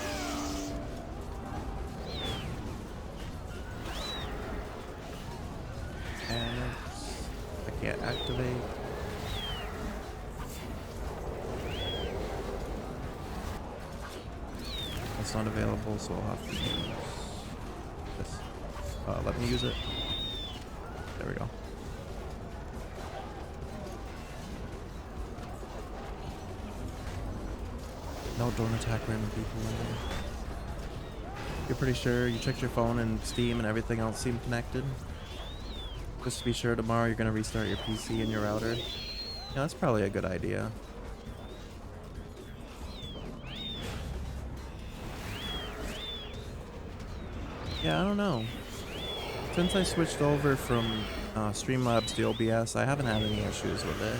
And I can't activate. That's not available, so I'll have to use this. Let me use it. There we go. No, don't attack random people later. You're pretty sure you checked your phone and Steam and everything else seemed connected? Just to be sure tomorrow you're going to restart your PC and your router? Yeah, that's probably a good idea. Yeah, I don't know. Since I switched over from Streamlabs to OBS, I haven't had any issues with it.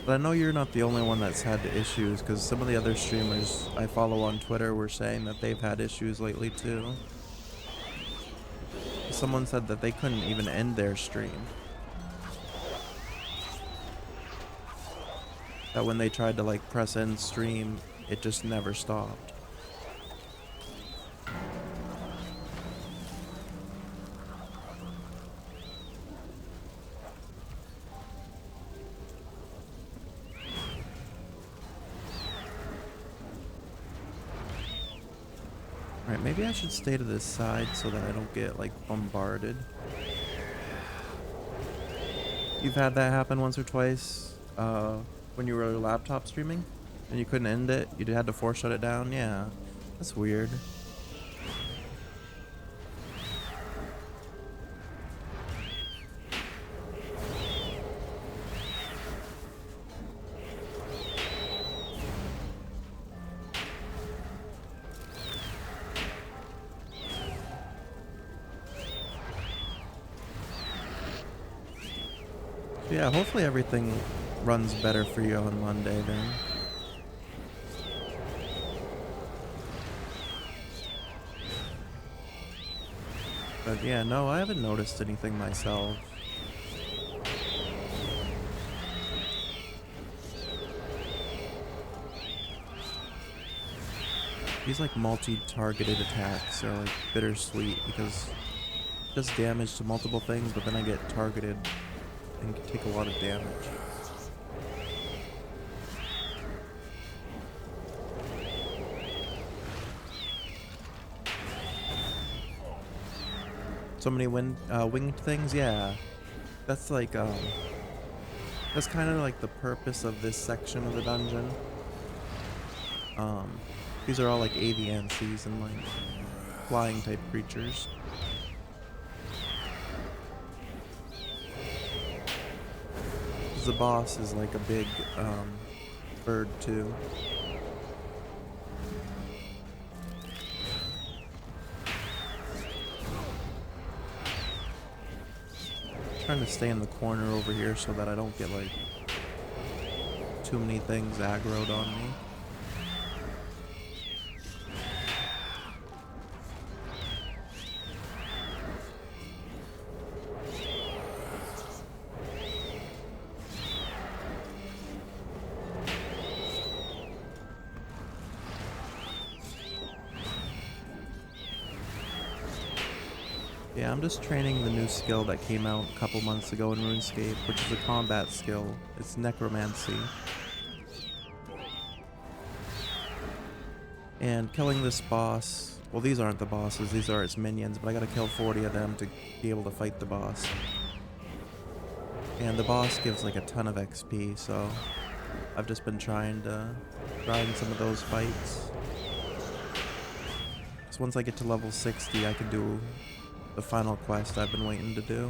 But I know you're not the only one that's had issues, because some of the other streamers I follow on Twitter were saying that they've had issues lately too. Someone said that they couldn't even end their stream. That when they tried to like press end stream, it just never stopped. Alright, maybe I should stay to this side so that I don't get like bombarded. You've had that happen once or twice when you were laptop streaming and you couldn't end it? You had to force shut it down? Yeah, that's weird. Yeah, hopefully everything runs better for you on Monday then. But yeah, no, I haven't noticed anything myself. These like multi-targeted attacks are like bittersweet because it does damage to multiple things, but then I get targeted and can take a lot of damage. So many winged things, yeah. That's like that's kind of like the purpose of this section of the dungeon. These are all like aviancies and like flying type creatures. The boss is like a big bird too. Trying to stay in the corner over here so that I don't get like too many things aggroed on me. Yeah, I'm just training the new skill that came out a couple months ago in Runescape, which is a combat skill. It's necromancy. And killing this boss, well, these aren't the bosses, these are its minions, but I gotta kill 40 of them to be able to fight the boss. And the boss gives like a ton of XP, so I've just been trying to grind some of those fights. So once I get to level 60, I can do the final quest I've been waiting to do.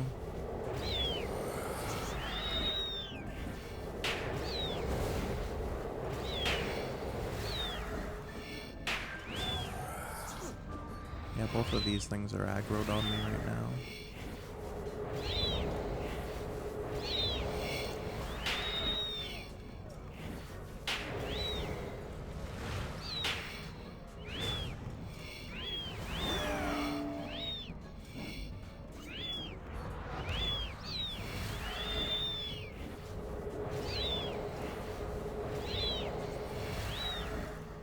Yeah, both of these things are aggroed on me right now.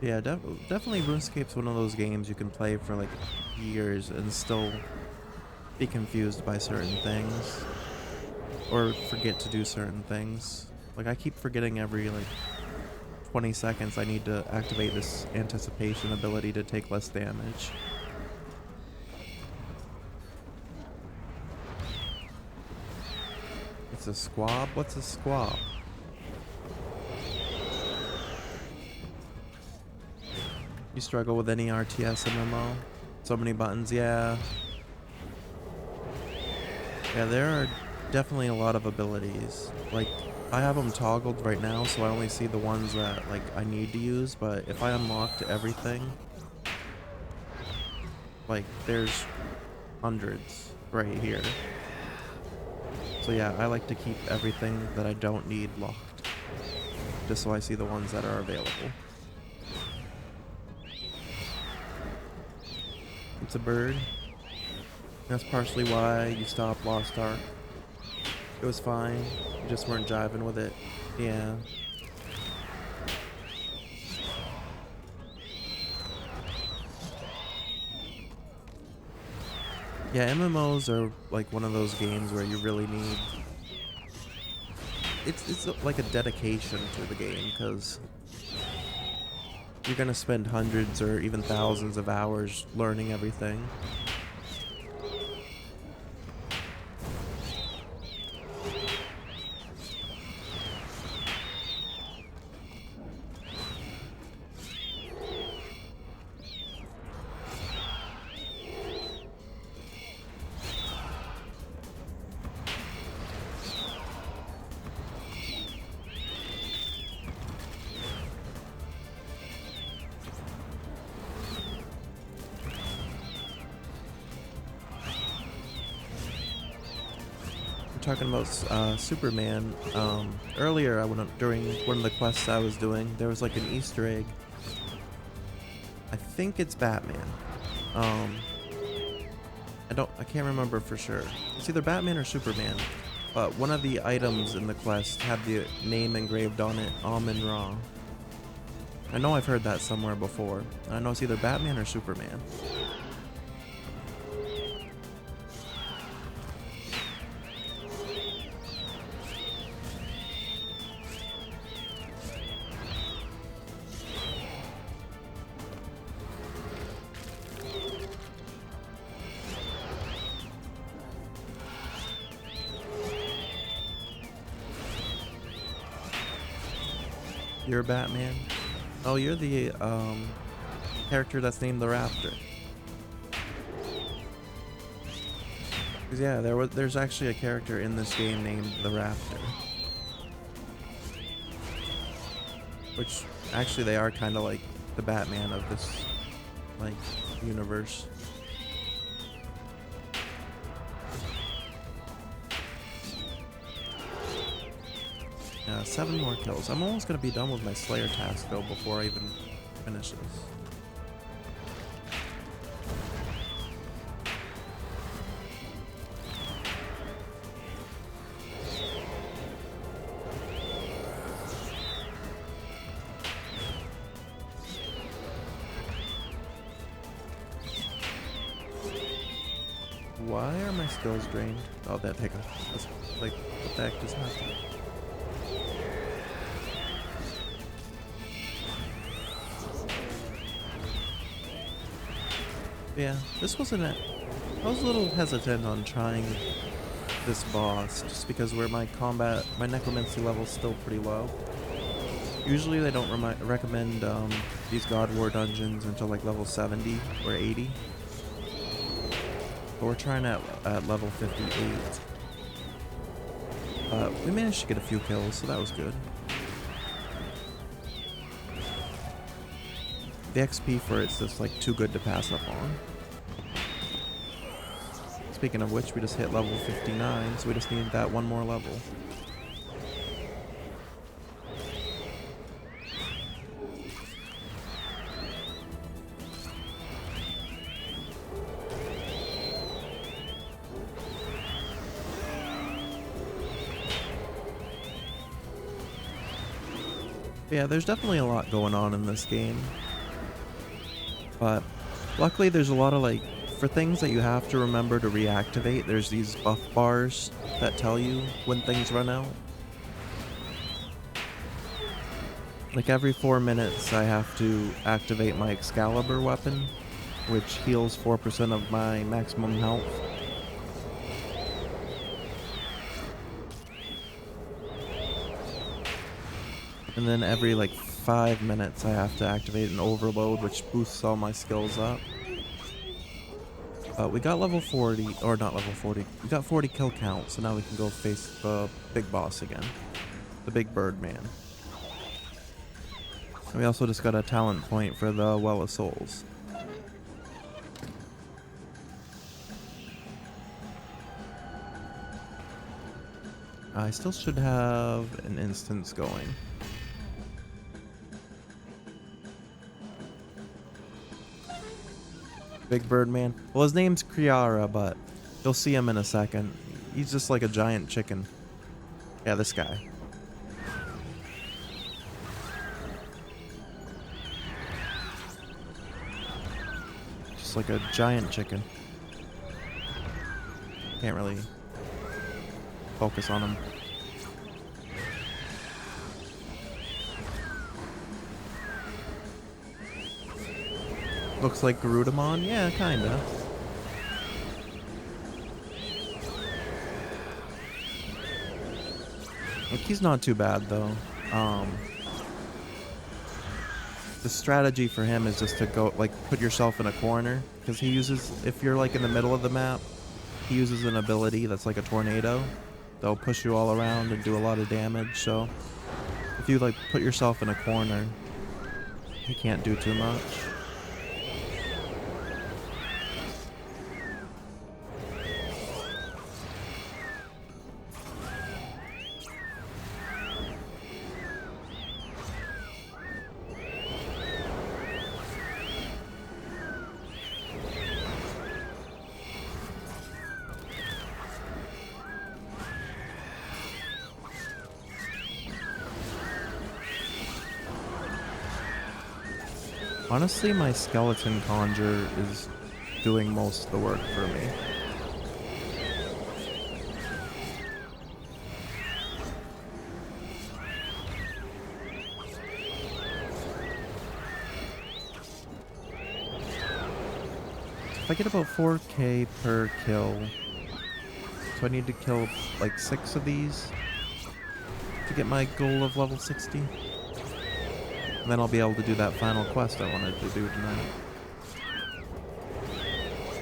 Yeah, definitely RuneScape's one of those games you can play for like years and still be confused by certain things. Or forget to do certain things. Like I keep forgetting every like 20 seconds I need to activate this anticipation ability to take less damage. It's a squab? What's a squab? You struggle with any RTS MMO? So many buttons, yeah. Yeah, there are definitely a lot of abilities. Like, I have them toggled right now, so I only see the ones that, like, I need to use, but if I unlocked everything, like, there's hundreds right here. So yeah, I like to keep everything that I don't need locked, just so I see the ones that are available. It's a bird. That's partially why you stopped Lost Ark. It was fine. You just weren't jiving with it. Yeah. Yeah, MMOs are like one of those games where you really need... It's like a dedication to the game, because you're gonna spend hundreds or even thousands of hours learning everything. talking about Superman, earlier during one of the quests I was doing, there was like an Easter egg. I think it's Batman. I can't remember for sure. It's either Batman or Superman. But one of the items in the quest had the name engraved on it, Amun-Ra. I know I've heard that somewhere before. I know it's either Batman or Superman. You're Batman? Oh, you're the character that's named the Raptor. 'Cause yeah, there's actually a character in this game named the Raptor. Which actually they are kind of like the Batman of this like universe. 7 more kills. I'm almost gonna be done with my Slayer task though before I even finish this. Why are my skills drained? Oh, that take that's like what the heck just happened? Yeah, this wasn't it. I was a little hesitant on trying this boss just because where my necromancy level's still pretty low. Usually they don't recommend these God War dungeons until like level 70 or 80. But we're trying at level 58. We managed to get a few kills, so that was good. The XP for it's just like too good to pass up on. Speaking of which, we just hit level 59, so we just need that one more level. Yeah, there's definitely a lot going on in this game. But luckily there's a lot of like, for things that you have to remember to reactivate, there's these buff bars that tell you when things run out. Like every 4 minutes I have to activate my Excalibur weapon, which heals 4% of my maximum health. And then every like 5 minutes I have to activate an overload, which boosts all my skills up. We got level 40, or not level 40, we got 40 kill count, so now we can go face the big boss again. The big bird man. And we also just got a talent point for the Well of Souls. I still should have an instance going. Big Bird Man. Well, his name's Kriara, but you'll see him in a second. He's just like a giant chicken. Yeah, this guy. Just like a giant chicken. Can't really focus on him. Looks like Garudamon? Yeah, kinda. Like, he's not too bad, though. The strategy for him is just to go, like, put yourself in a corner. Because he uses, if you're, like, in the middle of the map, he uses an ability that's like a tornado. They'll push you all around and do a lot of damage, so... If you, like, put yourself in a corner, he can't do too much. Honestly, my skeleton conjure is doing most of the work for me. If I get about 4k per kill, so I need to kill like 6 of these to get my goal of level 60. And then I'll be able to do that final quest I wanted to do tonight.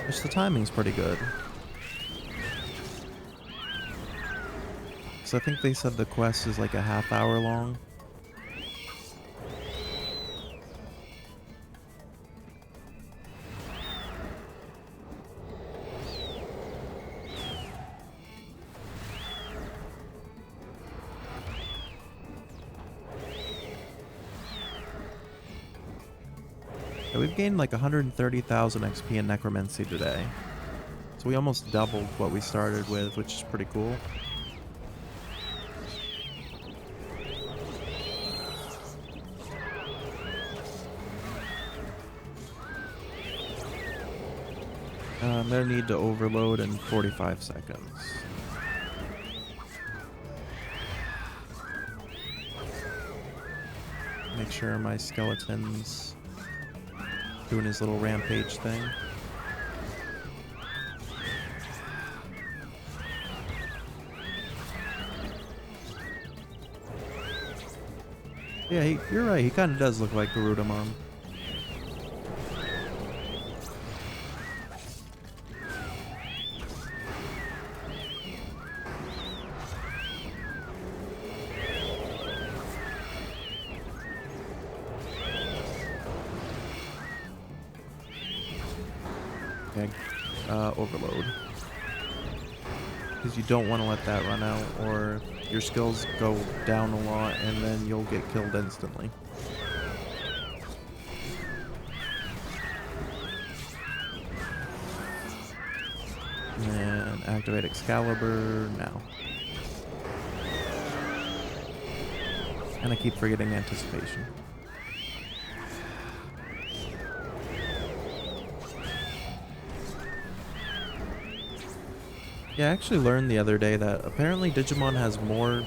Which the timing's pretty good. So I think they said the quest is like a half-hour long. So we've gained like 130,000 XP in Necromancy today. So we almost doubled what we started with, which is pretty cool. I'm gonna need to overload in 45 seconds. Make sure my skeleton's doing his little rampage thing. Yeah, you're right. He kind of does look like Garudamon. Okay, overload. Because you don't want to let that run out, or your skills go down a lot, and then you'll get killed instantly. And activate Excalibur now. And I keep forgetting Anticipation. Yeah, I actually learned the other day that apparently Digimon has more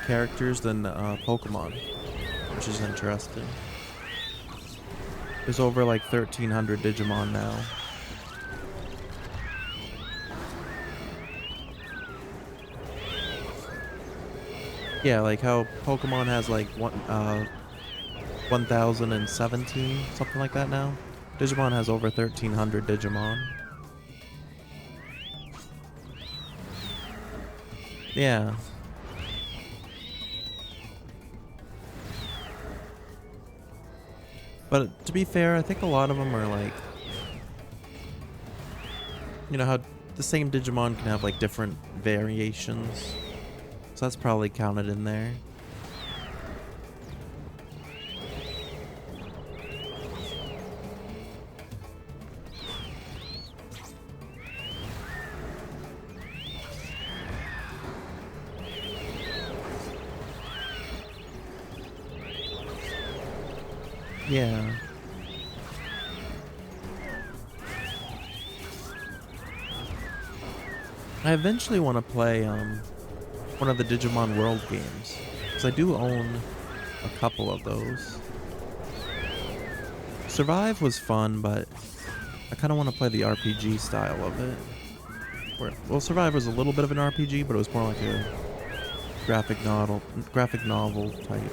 characters than Pokemon, which is interesting. There's over like 1,300 Digimon now. Yeah, like how Pokemon has like 1,017, something like that now. Digimon has over 1,300 Digimon. Yeah. But to be fair, I think a lot of them are like, you know how the same Digimon can have like different variations. So that's probably counted in there. Yeah. I eventually want to play one of the Digimon World games, because I do own a couple of those. Survive was fun, but I kind of want to play the RPG style of it. Well, Survive was a little bit of an RPG, but it was more like a graphic novel type.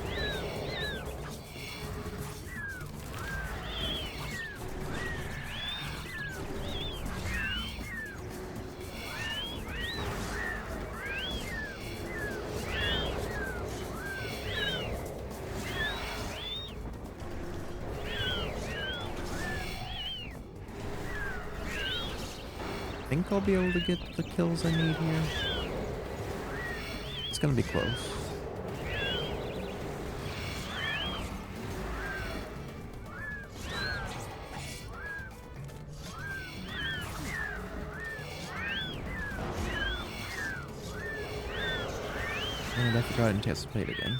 I think I'll be able to get the kills I need here. It's gonna be close. And I forgot to anticipate again.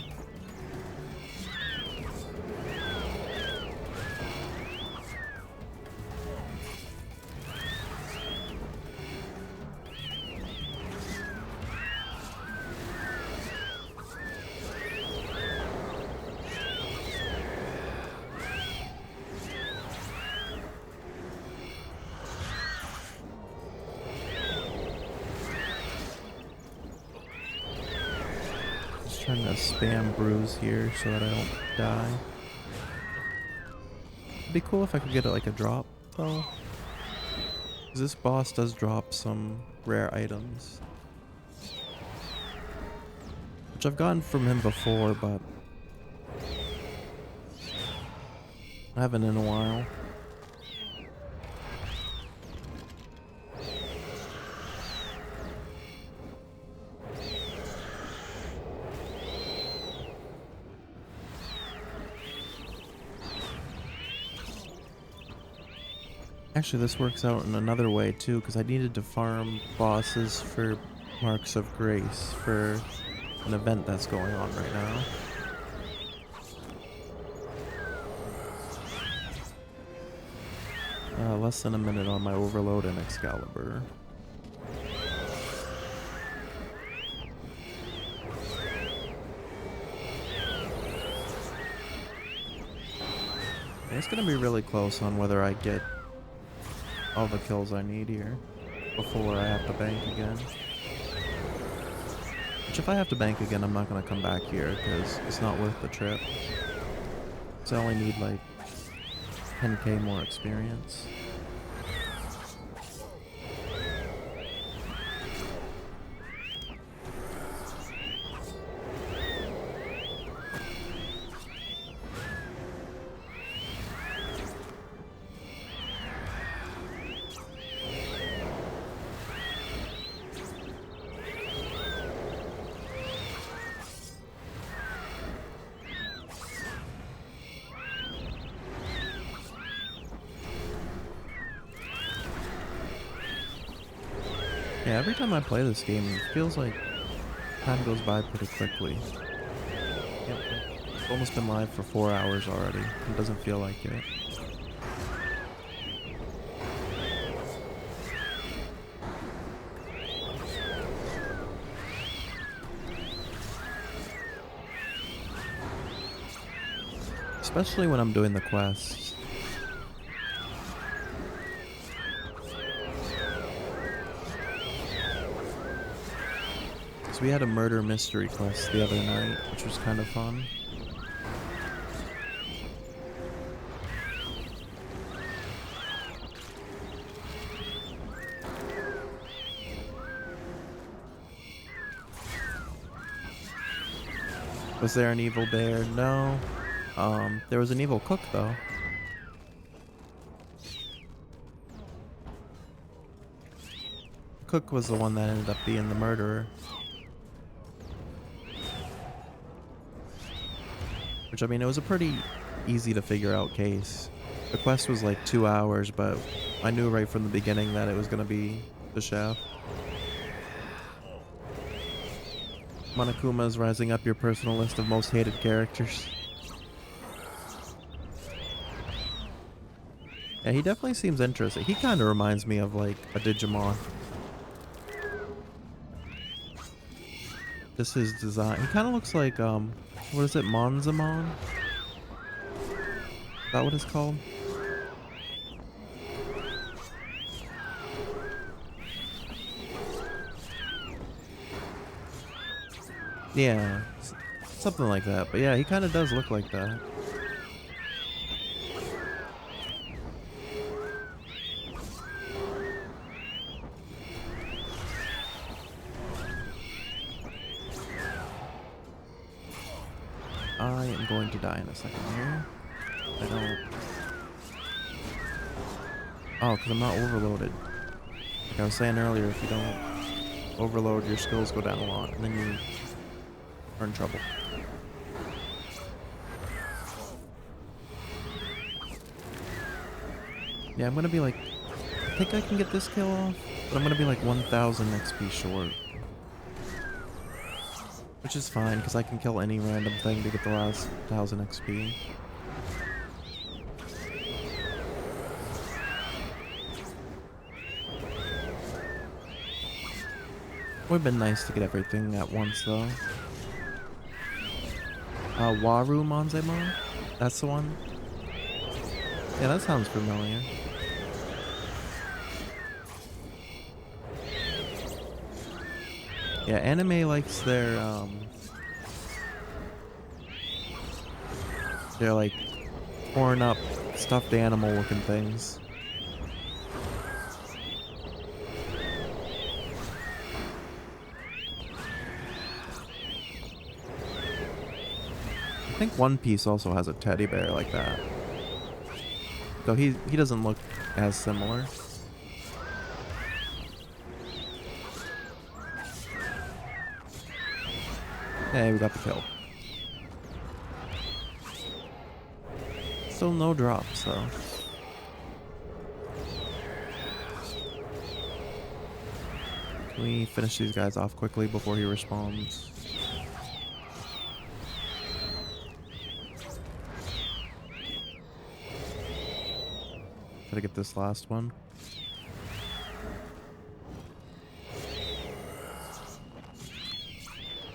trying to spam bruise here so that I don't die. It'd be cool if I could get like a drop though. 'Cause this boss does drop some rare items. Which I've gotten from him before, but I haven't in a while. Actually, this works out in another way too, because I needed to farm bosses for Marks of Grace for an event that's going on right now. Less than a minute on my Overload and Excalibur. It's gonna be really close on whether I get all the kills I need here before I have to bank again. Which if I have to bank again, I'm not gonna come back here because it's not worth the trip. So I only need like 10k more experience. Yeah, every time I play this game, it feels like time goes by pretty quickly. Yep, it's almost been live for 4 hours already. It doesn't feel like it. Especially when I'm doing the quests. So we had a murder mystery quest the other night, which was kind of fun. Was there an evil bear? No. There was an evil cook though. Cook was the one that ended up being the murderer. Which, I mean, it was a pretty easy to figure out case. The quest was like 2 hours, but I knew right from the beginning that it was going to be the chef. Monokuma's rising up your personal list of most hated characters. Yeah, he definitely seems interesting. He kind of reminds me of like a Digimon. Just his design. He kind of looks like, what is it, Monzamon? Is that what it's called? Yeah, something like that. But yeah, he kind of does look like that. I am going to die in a second here. I don't... Oh, because I'm not overloaded. Like I was saying earlier, if you don't overload, your skills go down a lot, and then you are in trouble. Yeah, I'm gonna be like... I think I can get this kill off, but I'm gonna be like 1000 XP short. Which is fine, because I can kill any random thing to get the last 1000 XP. Would have been nice to get everything at once, though. Waru Monzemon? That's the one? Yeah, that sounds familiar. Yeah, anime likes their They're like torn up stuffed animal looking things. I think One Piece also has a teddy bear like that. Though he doesn't look as similar. Hey, we got the kill. Still no drops though. Can we finish these guys off quickly before he respawns? Gotta get this last one.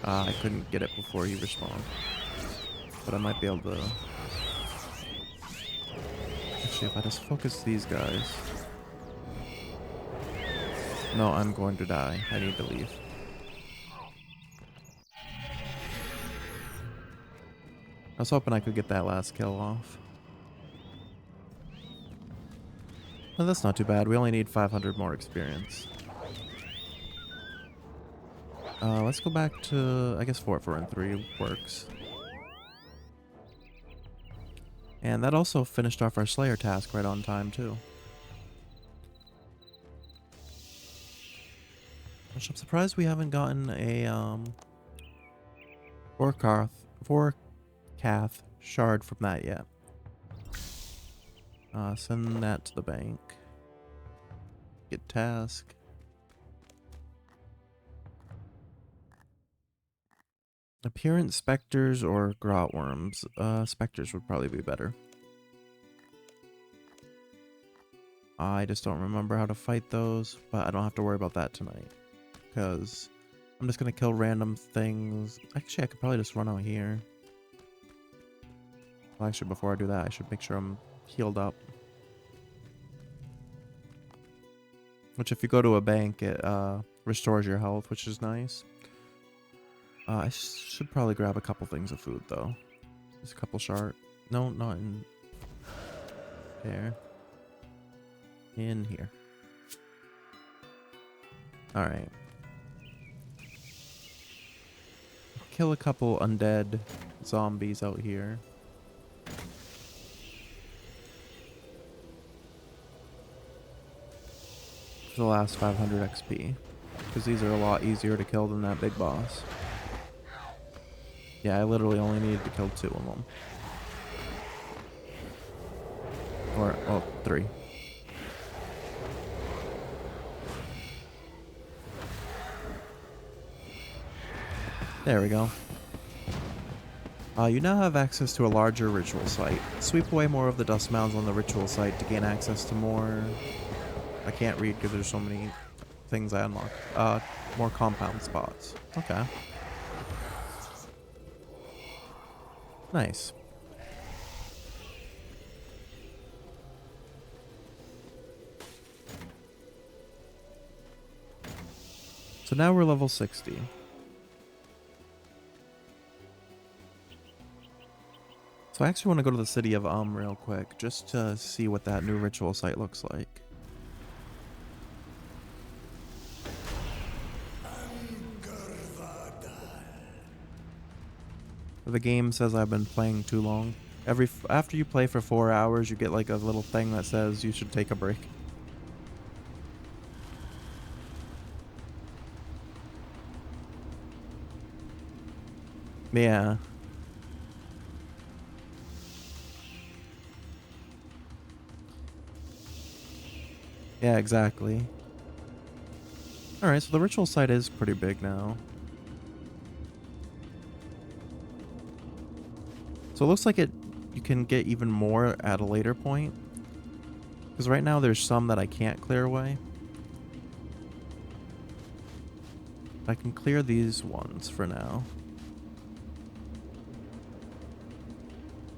I couldn't get it before he respawned. But I might be able to... Actually, if I just focus these guys... No, I'm going to die. I need to leave. I was hoping I could get that last kill off. Well, that's not too bad. We only need 500 more experience. Let's go back to, I guess, Forinthry works. And that also finished off our Slayer task right on time, too. Which I'm surprised we haven't gotten a, Vorkath shard from that yet. Send that to the bank. Get task. Appearance specters or grot worms. Specters would probably be better. I just don't remember how to fight those, but I don't have to worry about that tonight. Because I'm just going to kill random things. Actually, I could probably just run out here. Well, actually, before I do that, I should make sure I'm healed up. Which, if you go to a bank, it restores your health, which is nice. I should probably grab a couple things of food, though. Just a couple shard. No, not in there. In here. Alright. Kill a couple undead zombies out here. For the last 500 XP. Because these are a lot easier to kill than that big boss. Yeah, I literally only needed to kill 2 of them. Or, well, 3. There we go. You now have access to a larger ritual site. Sweep away more of the dust mounds on the ritual site to gain access to more... I can't read because there's so many things I unlock. More compound spots. Okay. Nice. So now we're level 60. So I actually want to go to the city of real quick, just to see what that new ritual site looks like. The game says I've been playing too long. After you play for 4 hours, you get like a little thing that says you should take a break. Yeah. Yeah, exactly. Alright, so the ritual site is pretty big now. So it looks like you can get even more at a later point. Because right now there's some that I can't clear away. I can clear these ones for now.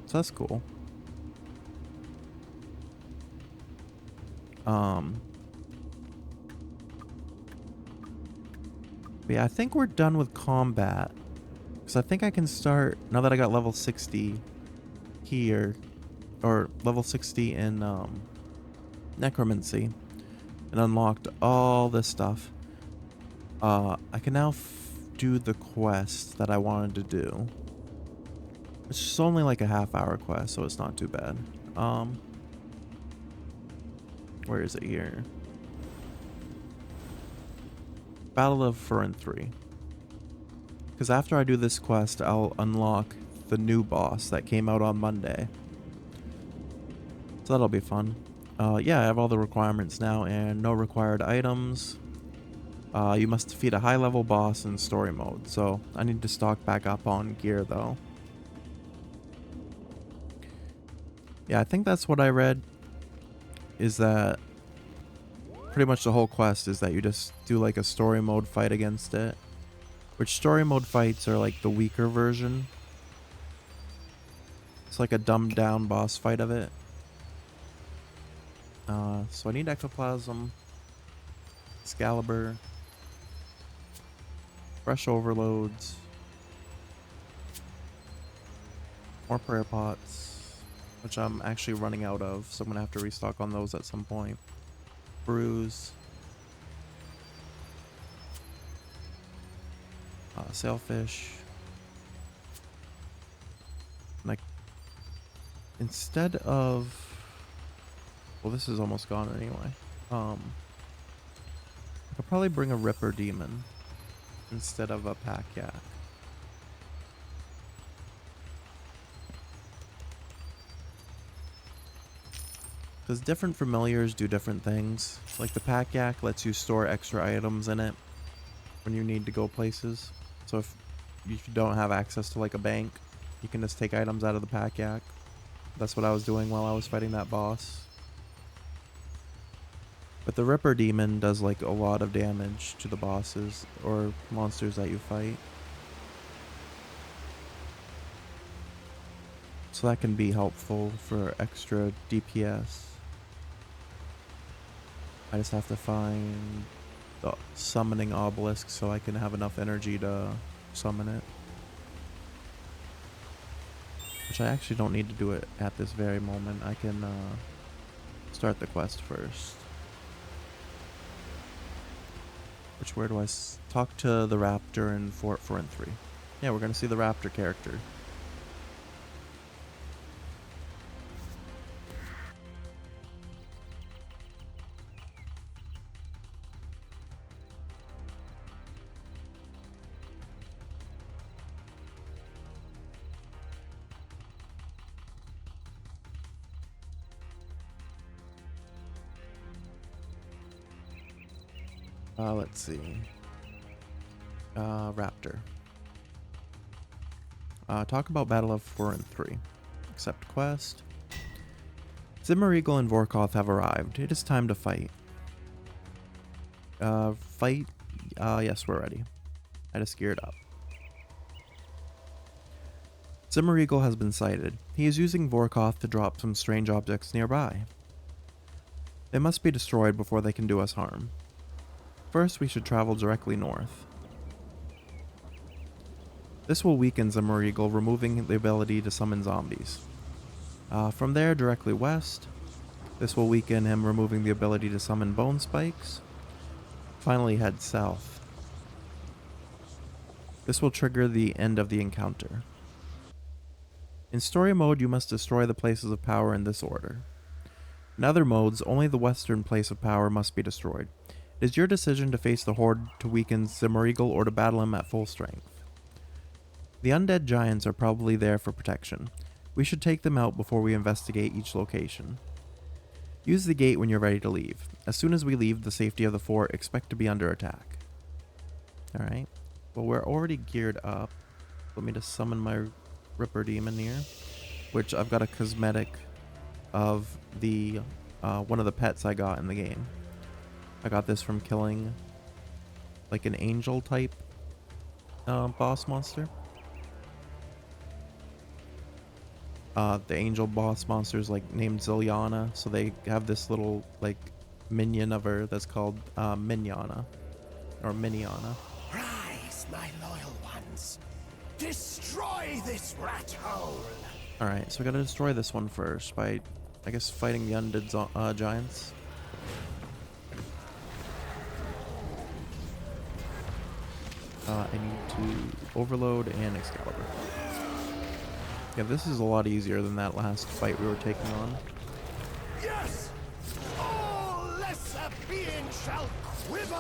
So that's cool. But yeah, I think we're done with combat. Because I think I can start, now that I got level 60, here, or level 60 in necromancy, and unlocked all this stuff, I can now do the quest that I wanted to do. It's just only like a half-hour quest, so it's not too bad. Where is it here? Battle of Forinthry. Because after I do this quest, I'll unlock the new boss that came out on Monday. So that'll be fun. Yeah, I have all the requirements now and no required items. You must defeat a high-level boss in story mode, so I need to stock back up on gear though. Yeah, I think that's what I read, is that pretty much the whole quest is that you just do like a story mode fight against it. Which story mode fights are like the weaker version. It's like a dumbed down boss fight of it. So I need Ectoplasm, Excalibur, Fresh Overloads, more prayer pots, which I'm actually running out of, so I'm gonna have to restock on those at some point. Bruise, sailfish. Like, instead of, well, this is almost gone anyway. I could probably bring a Ripper Demon instead of a Pack Yak. Because different familiars do different things. Like the Pack Yak lets you store extra items in it when you need to go places. So if you don't have access to like a bank, you can just take items out of the Pack Yak. That's what I was doing while I was fighting that boss. But the Ripper Demon does like a lot of damage to the bosses or monsters that you fight. So that can be helpful for extra DPS. I just have to find the summoning obelisk so I can have enough energy to summon it. Which I actually don't need to do it at this very moment. I can start the quest first. Where do I talk to the raptor in Fort Forinthry? Yeah, we're going to see the raptor character. Let's see. Raptor. Talk about Battle of Forinthry. Accept quest. Zimmer and Vorkath have arrived. It is time to fight. Fight? Yes, we're ready. I just geared up. Zimmer has been sighted. He is using Vorkath to drop some strange objects nearby. They must be destroyed before they can do us harm. First, we should travel directly north. This will weaken Zimmer, removing the ability to summon zombies. From there, directly west. This will weaken him, removing the ability to summon bone spikes. Finally, head south. This will trigger the end of the encounter. In story mode, you must destroy the places of power in this order. In other modes, only the western place of power must be destroyed. It is your decision to face the horde to weaken Zimmer or to battle him at full strength. The undead giants are probably there for protection. We should take them out before we investigate each location. Use the gate when you're ready to leave. As soon as we leave the safety of the fort, expect to be under attack. Alright. Well, we're already geared up. Let me just summon my Ripper Demon here. Which I've got a cosmetic of the one of the pets I got in the game. I got this from killing like an angel type boss monster. The angel boss monster is like named Ziliana, so they have this little like minion of her that's called Miniana or Miniana. Rise, my loyal ones. Destroy this rat hole. Alright, so we gotta destroy this one first by, I guess, fighting the undead giants. I need to overload and Excalibur. Yeah, this is a lot easier than that last fight we were taking on. Yes! All lesser beings shall quiver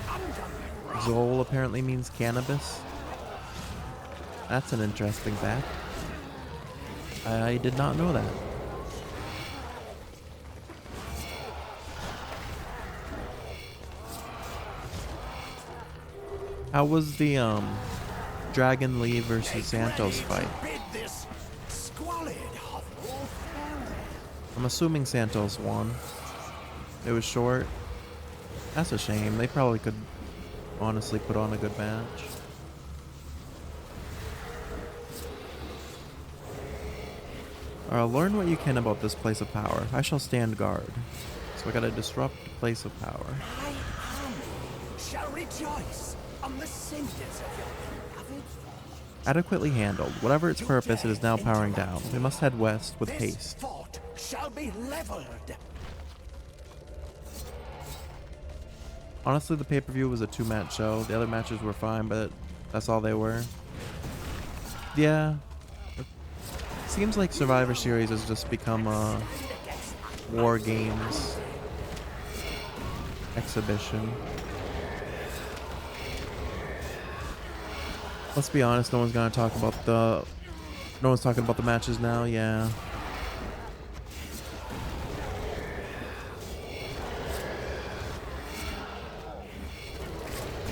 under my wrath. Zol apparently means cannabis. That's an interesting fact. I did not know that. How was the Dragon Lee versus Santos fight? I'm assuming Santos won. It was short. That's a shame. They probably could honestly put on a good match. Learn what you can about this place of power. I shall stand guard. So I gotta disrupt the place of power. My army shall rejoice on the cinders of your beloved fort. Adequately handled. Whatever its purpose, it is now powering down. We must head west with haste. This fort shall be leveled. Honestly, the pay-per-view was a 2-match show. The other matches were fine, but that's all they were. Yeah. Seems like Survivor Series has just become a War Games exhibition. Let's be honest, no one's talking about the matches now, yeah.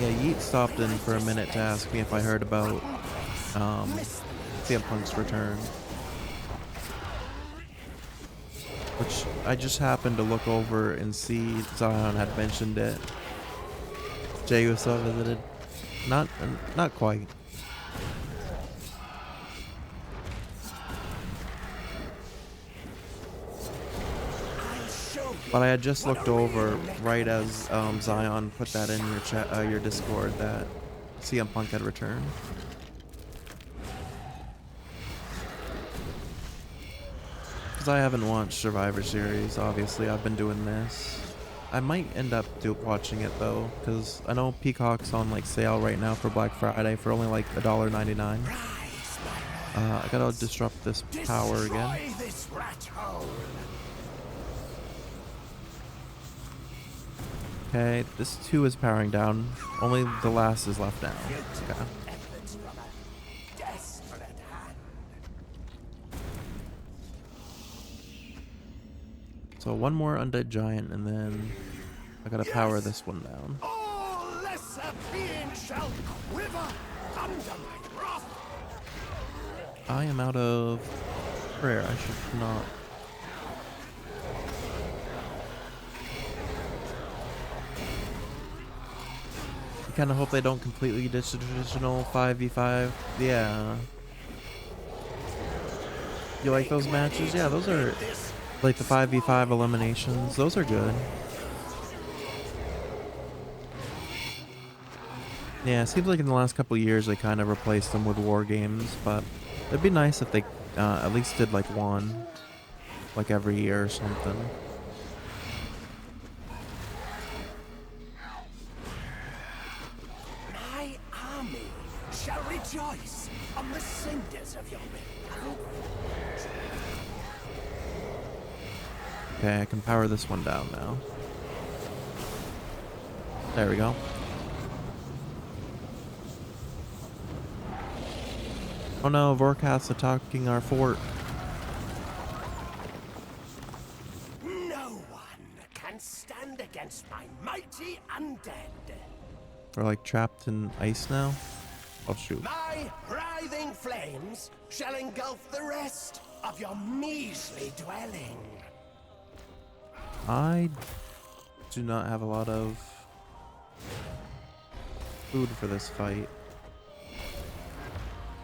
Yeah, Yeet stopped in for a minute to ask me if I heard about CM Punk's return. Which I just happened to look over and see Zion had mentioned it. Jey Uso visited. Not quite. But I had just looked over right as Zion put that in your chat, your Discord, that CM Punk had returned. Because I haven't watched Survivor Series, obviously. I've been doing this. I might end up watching it though, because I know Peacock's on like sale right now for Black Friday for only like $1.99. I gotta disrupt this power again. Okay, this 2 is powering down. Only the last is left now. Okay. So one more undead giant, and then I gotta power this one down. All lesser beings shall quiver under my wrath. I am out of prayer. I should not. I kind of hope they don't completely ditch the traditional 5v5. Yeah. You like those matches? Yeah, those are like the 5v5 eliminations. Those are good. Yeah, it seems like in the last couple of years they kind of replaced them with war games, but it'd be nice if they at least did like one, like every year or something. My army shall rejoice on the cinders of your beloved. Okay, I can power this one down now. There we go. Oh no, Vorkath's attacking our fort. No one can stand against my mighty undead. We're like trapped in ice now. Oh shoot. My writhing flames shall engulf the rest of your measly dwelling. I do not have a lot of food for this fight.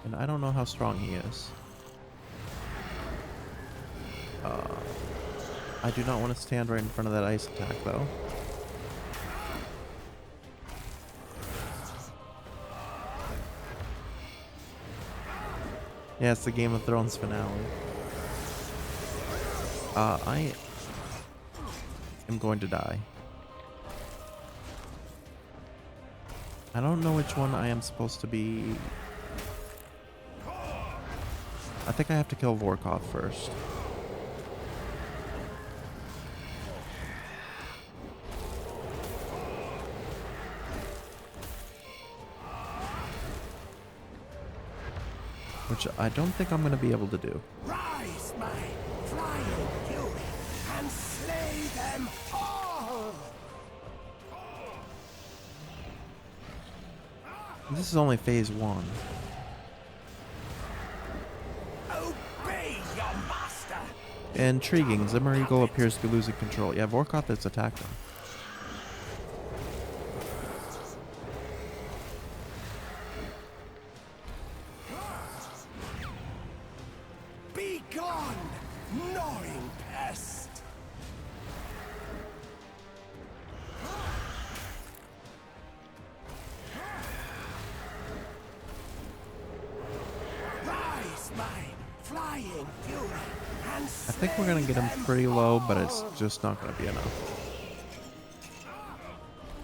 And I don't know how strong he is. I do not want to stand right in front of that ice attack though. Yeah, it's the Game of Thrones finale. I am going to die. I don't know which one I am supposed to be. I think I have to kill Vorkath first. Which I don't think I'm going to be able to do. Rise, my flying fury, and slay them all! This is only phase 1. Obey your master! Intriguing. Zimmer Eagle appears to be losing control. Yeah, Vorkath is attacking. Be gone, gnawing pest! Rise, my flying fury, and I think we're going to get him pretty low, but it's just not going to be enough.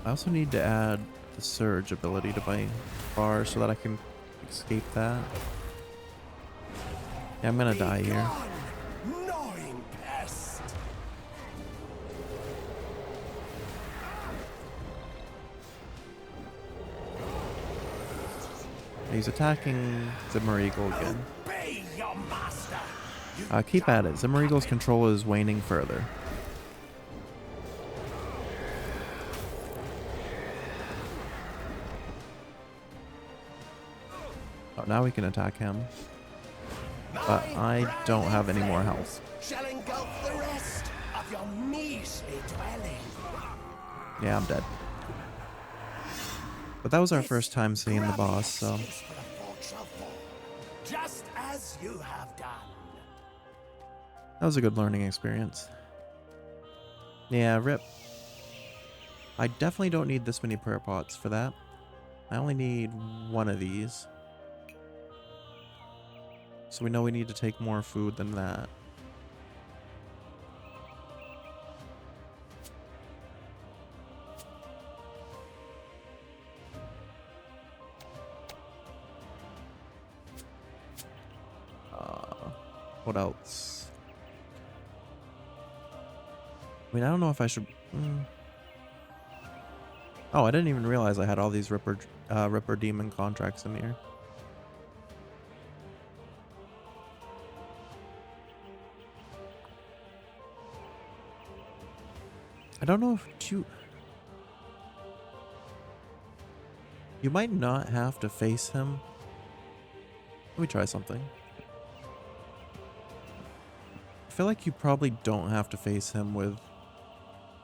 I also need to add the surge ability to my bar so that I can escape that. Yeah, I'm going to die here. gnawing pest! He's attacking Zimmer Eagle again. Obey your master! Keep at it. Zimmer Eagle's control is waning further. Oh, now we can attack him. But I don't have any more health. Shall engulf the rest of your measly dwelling. Yeah, I'm dead. But that was our first time seeing the boss, so... Just as you have done. That was a good learning experience. Yeah, rip. I definitely don't need this many prayer pots for that. I only need one of these. So we know we need to take more food than that. What else? I mean, I don't know if I should... Oh, I didn't even realize I had all these Ripper Demon contracts in here. I don't know if you might not have to face him. Let me try something. I feel like you probably don't have to face him with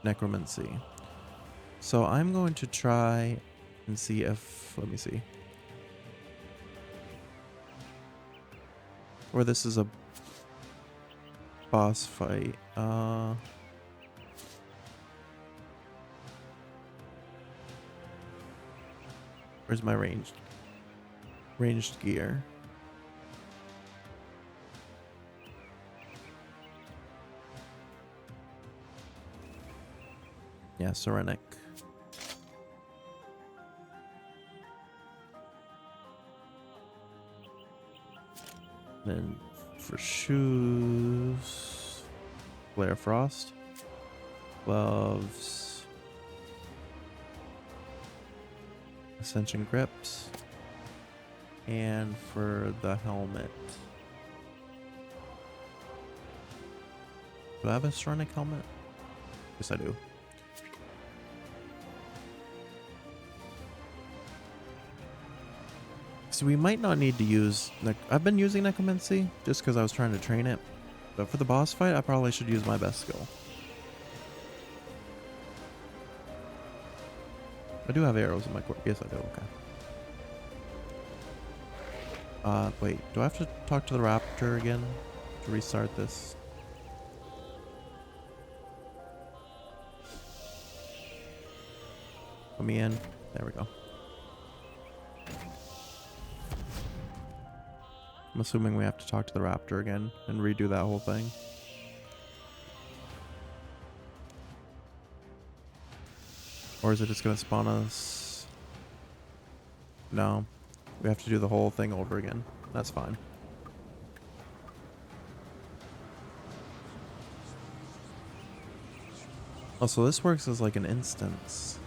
Necromancy. So I'm going to try and see if... Let me see. Or this is a boss fight. Where's my ranged gear? Yeah, Serenic. Then for shoes, Flare Frost, gloves, Ascension grips, and for the helmet. Do I have a Serenic helmet? Yes, I do. So we might not need to use... I've been using Necromancy just because I was trying to train it. But for the boss fight, I probably should use my best skill. I do have arrows in my core. Yes, I do. Okay. Wait. Do I have to talk to the raptor again to restart this? Put me in. There we go. I'm assuming we have to talk to the raptor again and redo that whole thing. Or is it just gonna spawn us? No. We have to do the whole thing over again. That's fine. Oh, so this works as like an instance.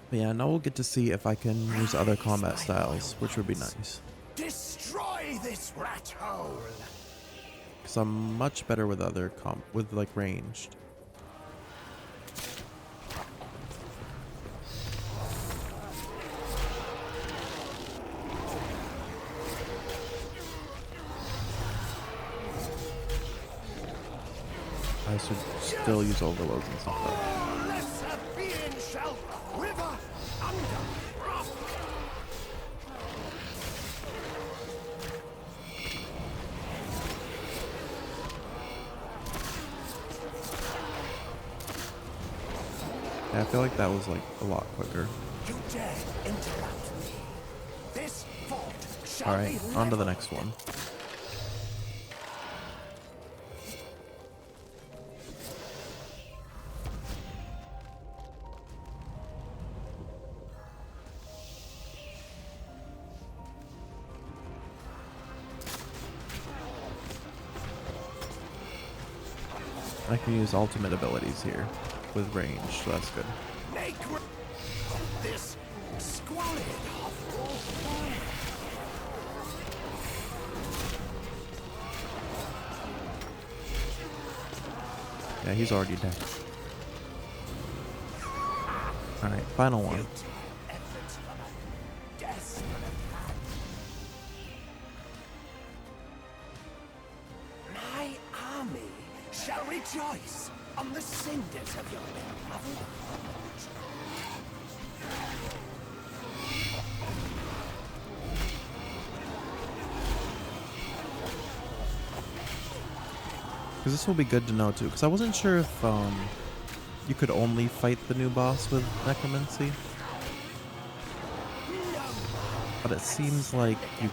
But yeah, now we'll get to see if I can use other combat styles, which would be nice. Destroy this rat hole. Because I'm much better with other with like ranged. I should still use overloads and stuff though. Yeah, I feel like that was like a lot quicker. You dare interrupt me. This fort shall Alright, be on to the leveled. next one. I can use ultimate abilities here with range, so that's good. Make this squalid hovel. Yeah, he's already dead. Alright, final one. My army shall rejoice on the cinders of your beloved fort. Because this will be good to know too, because I wasn't sure if you could only fight the new boss with necromancy. But it seems like you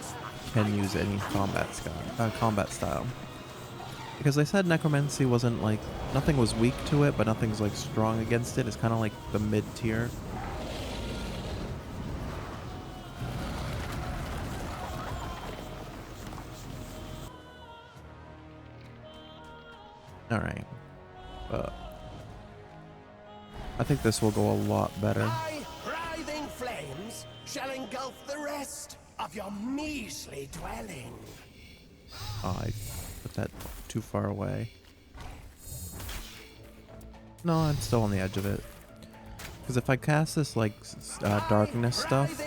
can use any combat style. Because they said necromancy wasn't like, nothing was weak to it, but nothing's like strong against it. It's kind of like the mid tier. Alright. I think this will go a lot better. My writhing flames shall engulf the rest of your measly dwelling. Oh, I put that too far away. No, I'm still on the edge of it. Because if I cast this like darkness stuff,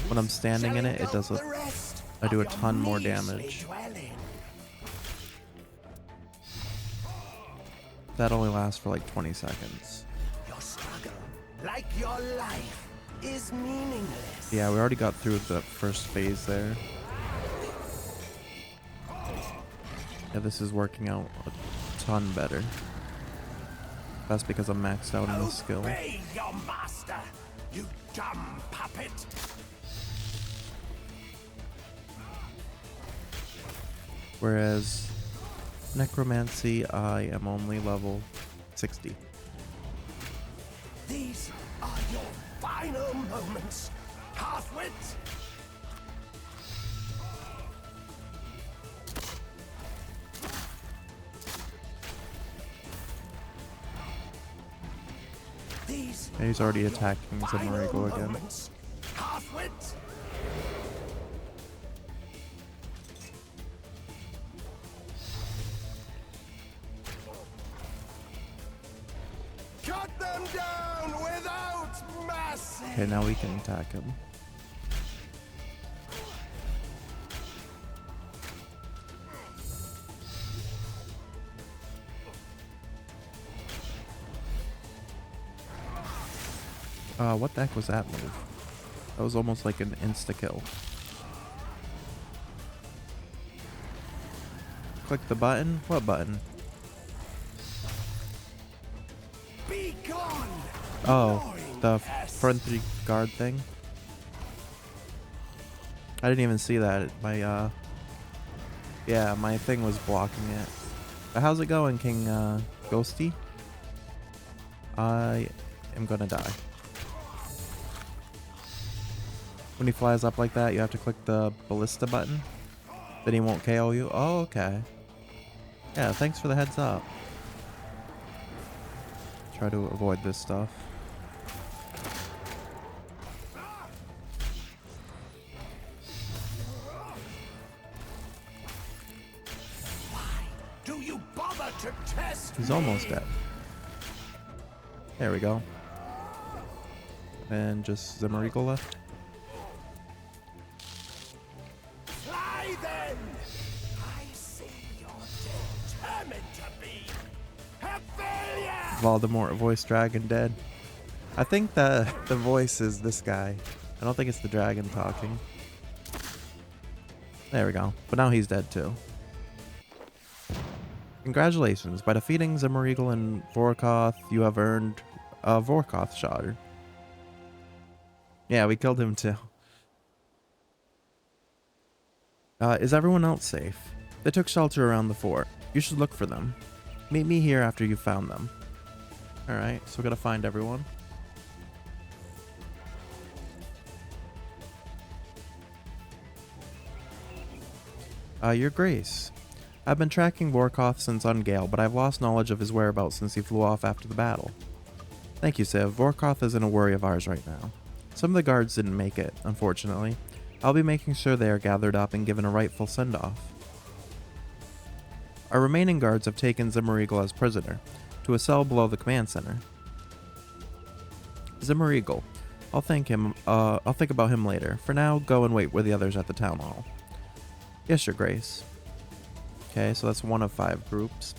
when I'm standing in it, it does I do a ton more damage. That only lasts for like 20 seconds. Your struggle, like your life, is meaningless. Yeah, we already got through the first phase there. Yeah, this is working out a ton better. That's because I'm maxed out on this skill. Obey your master, you dumb puppet. Whereas necromancy, I am only level 60. These are your final moments, halfwit. These Yeah, he's already attacking Zamarigo again. Halfwit. Cut them down without mercy. Okay, now we can attack him. What the heck was that move? That was almost like an insta-kill. Click the button. What button? Be gone! Oh, the Forinthry guard thing. I didn't even see that. My yeah, my thing was blocking it. But how's it going, King Ghosty? I am gonna die. When he flies up like that, you have to click the ballista button. Then he won't KO you. Oh, okay. Yeah, thanks for the heads up. Try to avoid this stuff. Do you bother to test He's me? almost dead. There we go. And just Zimmerigel left. Fly then! I see you're determined to be a failure! Voldemort voice dragon dead. I think that the voice is this guy. I don't think it's the dragon talking. There we go. But now he's dead too. Congratulations. By defeating Zimmerigel and Vorkath, you have earned a Vorkath shard. Yeah, we killed him too. Is everyone else safe? They took shelter around the fort. You should look for them. Meet me here after you've found them. Alright, so we gotta find everyone. Your Grace. I've been tracking Vorkath since Ungale, but I've lost knowledge of his whereabouts since he flew off after the battle. Thank you, Civ. Vorkath isn't a worry of ours right now. Some of the guards didn't make it, unfortunately. I'll be making sure they are gathered up and given a rightful send-off. Our remaining guards have taken Zimmerigel as prisoner, to a cell below the command center. Zimmerigel. I'll think about him later. For now, go and wait with the others at the town hall. Yes, Your Grace. Okay, so that's one of 5 groups.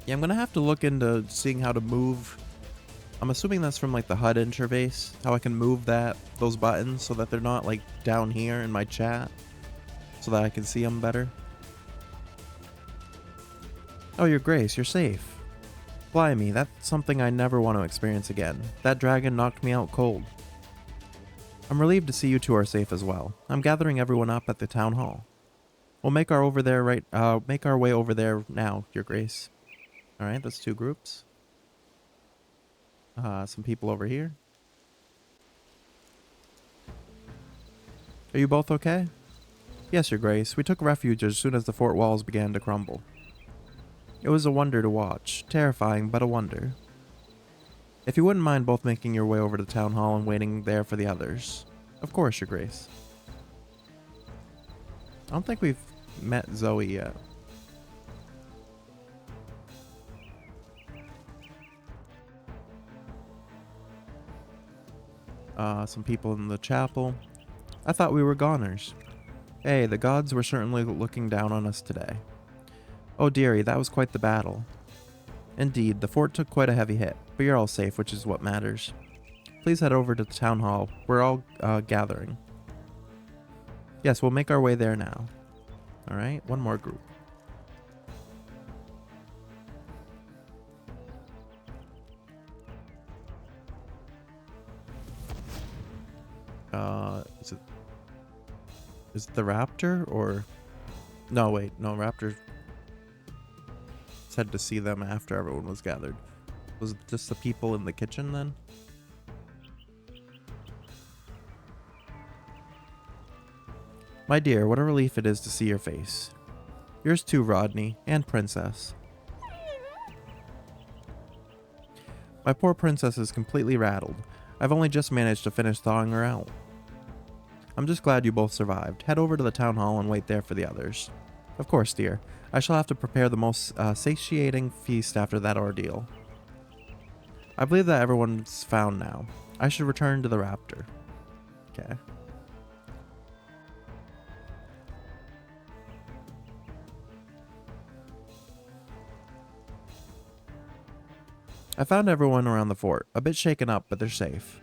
Yeah, I'm gonna have to look into seeing how to move. I'm assuming that's from like the HUD interface, how I can move those buttons so that they're not like down here in my chat, so that I can see them better. Oh, Your Grace, you're safe. Blimey, that's something I never want to experience again. That dragon knocked me out cold. I'm relieved to see you two are safe as well. I'm gathering everyone up at the town hall. We'll make our way over there now, Your Grace. All right, that's 2 groups. Some people over here. Are you both okay? Yes, Your Grace. We took refuge as soon as the fort walls began to crumble. It was a wonder to watch. Terrifying, but a wonder. If you wouldn't mind both making your way over to the town hall and waiting there for the others. Of course, Your Grace. I don't think we've met Zoe yet. Some people in the chapel. I thought we were goners. Hey, the gods were certainly looking down on us today. Oh dearie, that was quite the battle. Indeed, the fort took quite a heavy hit, but you're all safe, which is what matters. Please head over to the town hall. We're all gathering. Yes, we'll make our way there now. Alright, one more group. Is it the raptor or... No, wait, no, raptor said to see them after everyone was gathered. Was it just the people in the kitchen then? My dear, what a relief it is to see your face. Yours too, Rodney, and Princess. My poor princess is completely rattled. I've only just managed to finish thawing her out. I'm just glad you both survived. Head over to the town hall and wait there for the others. Of course, dear. I shall have to prepare the most satiating feast after that ordeal. I believe that everyone's found now. I should return to the raptor. Okay. I found everyone around the fort. A bit shaken up, but they're safe.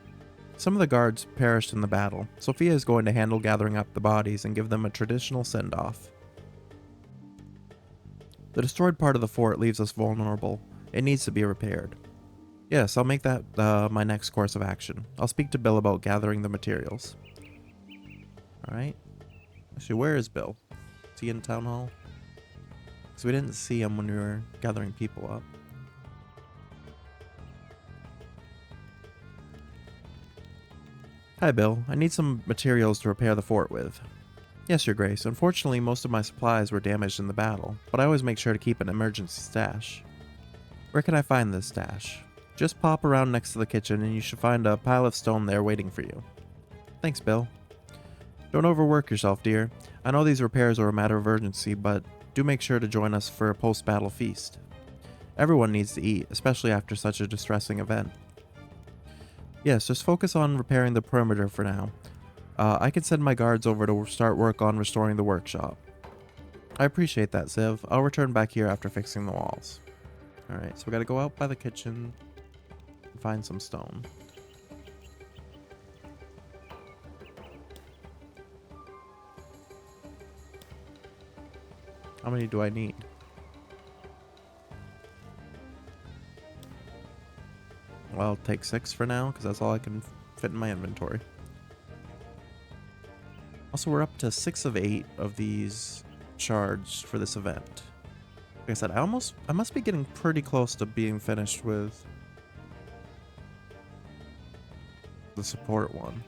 Some of the guards perished in the battle. Sophia is going to handle gathering up the bodies and give them a traditional send-off. The destroyed part of the fort leaves us vulnerable. It needs to be repaired. Yes, I'll make that my next course of action. I'll speak to Bill about gathering the materials. Alright. Actually, where is Bill? Is he in town hall? Because we didn't see him when we were gathering people up. Hi, Bill. I need some materials to repair the fort with. Yes, Your Grace. Unfortunately, most of my supplies were damaged in the battle, but I always make sure to keep an emergency stash. Where can I find this stash? Just pop around next to the kitchen and you should find a pile of stone there waiting for you. Thanks, Bill. Don't overwork yourself, dear. I know these repairs are a matter of urgency, but do make sure to join us for a post-battle feast. Everyone needs to eat, especially after such a distressing event. Yes, just focus on repairing the perimeter for now. I can send my guards over to start work on restoring the workshop. I appreciate that, Ziv. I'll return back here after fixing the walls. Alright, so we gotta go out by the kitchen and find some stone. How many do I need? Well, I'll take 6 for now, because that's all I can fit in my inventory. Also, we're up to 6 of 8 of these shards for this event. Like I said, I must be getting pretty close to being finished with the support one.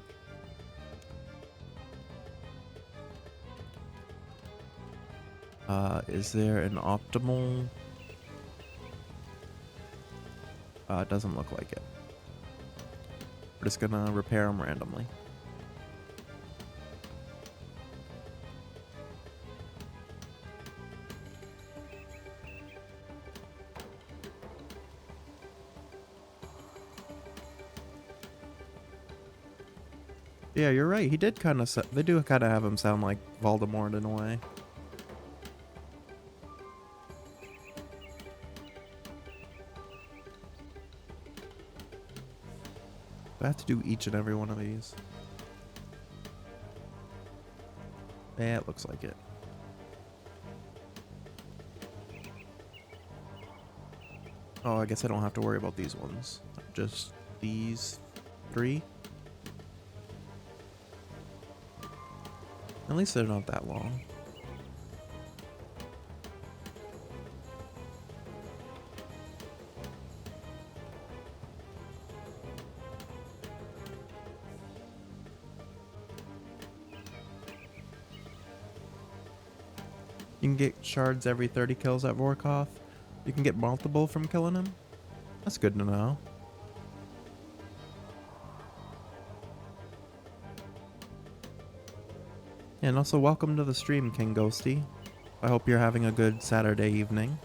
Is there an optimal? It doesn't look like it. We're just gonna repair them randomly. Yeah, you're right. He did kind of. They do kind of have him sound like Voldemort in a way. I have to do each and every one of these. Yeah, it looks like it. Oh, I guess I don't have to worry about these ones. Just these 3. At least they're not that long. You can get shards every 30 kills at Vorkath. You can get multiple from killing him. That's good to know. And also welcome to the stream, King Ghosty. I hope you're having a good Saturday evening.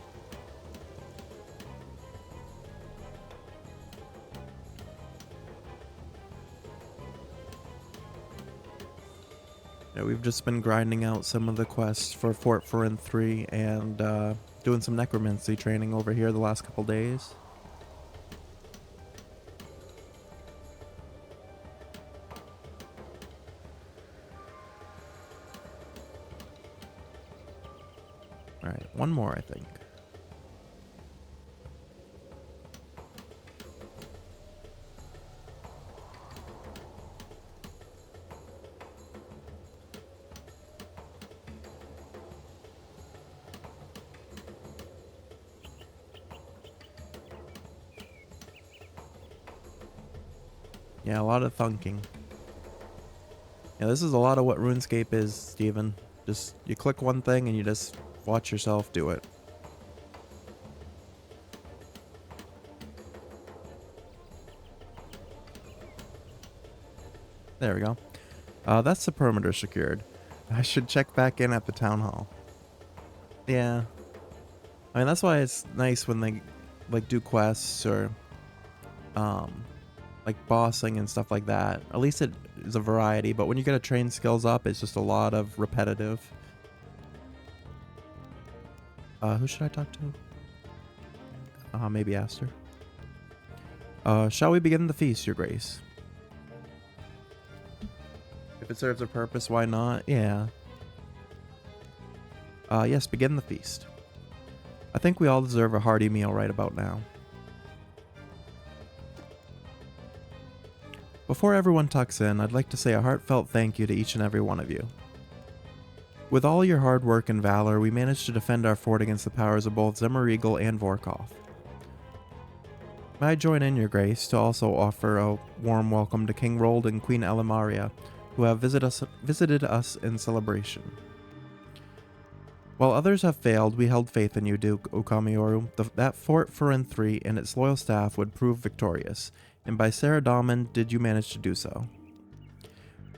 Yeah, we've just been grinding out some of the quests for Fort Forinthry and doing some necromancy training over here the last couple days. Alright, one more I think. Yeah, a lot of thunking. Yeah, this is a lot of what RuneScape is, Steven. Just, you click one thing and you just watch yourself do it. There we go. That's the perimeter secured. I should check back in at the town hall. Yeah. I mean, that's why it's nice when they, like, do quests or, like, bossing and stuff like that. At least it is a variety, but when you get to train skills up, it's just a lot of repetitive. Who should I talk to? Maybe Aster. Shall we begin the feast, Your Grace? it serves a purpose, why not? Yeah. Yes, begin the feast. I think we all deserve a hearty meal right about now. Before everyone tucks in, I'd like to say a heartfelt thank you to each and every one of you. With all your hard work and valor, we managed to defend our fort against the powers of both Zemmerigel and Vorkath. May I join in, Your Grace, to also offer a warm welcome to King Rold and Queen Elimaria, who have visited us in celebration. While others have failed, we held faith in you, Duke Ookamiyoru. That Fort Forinthry and its loyal staff would prove victorious, and by Sarah Dahlman did you manage to do so.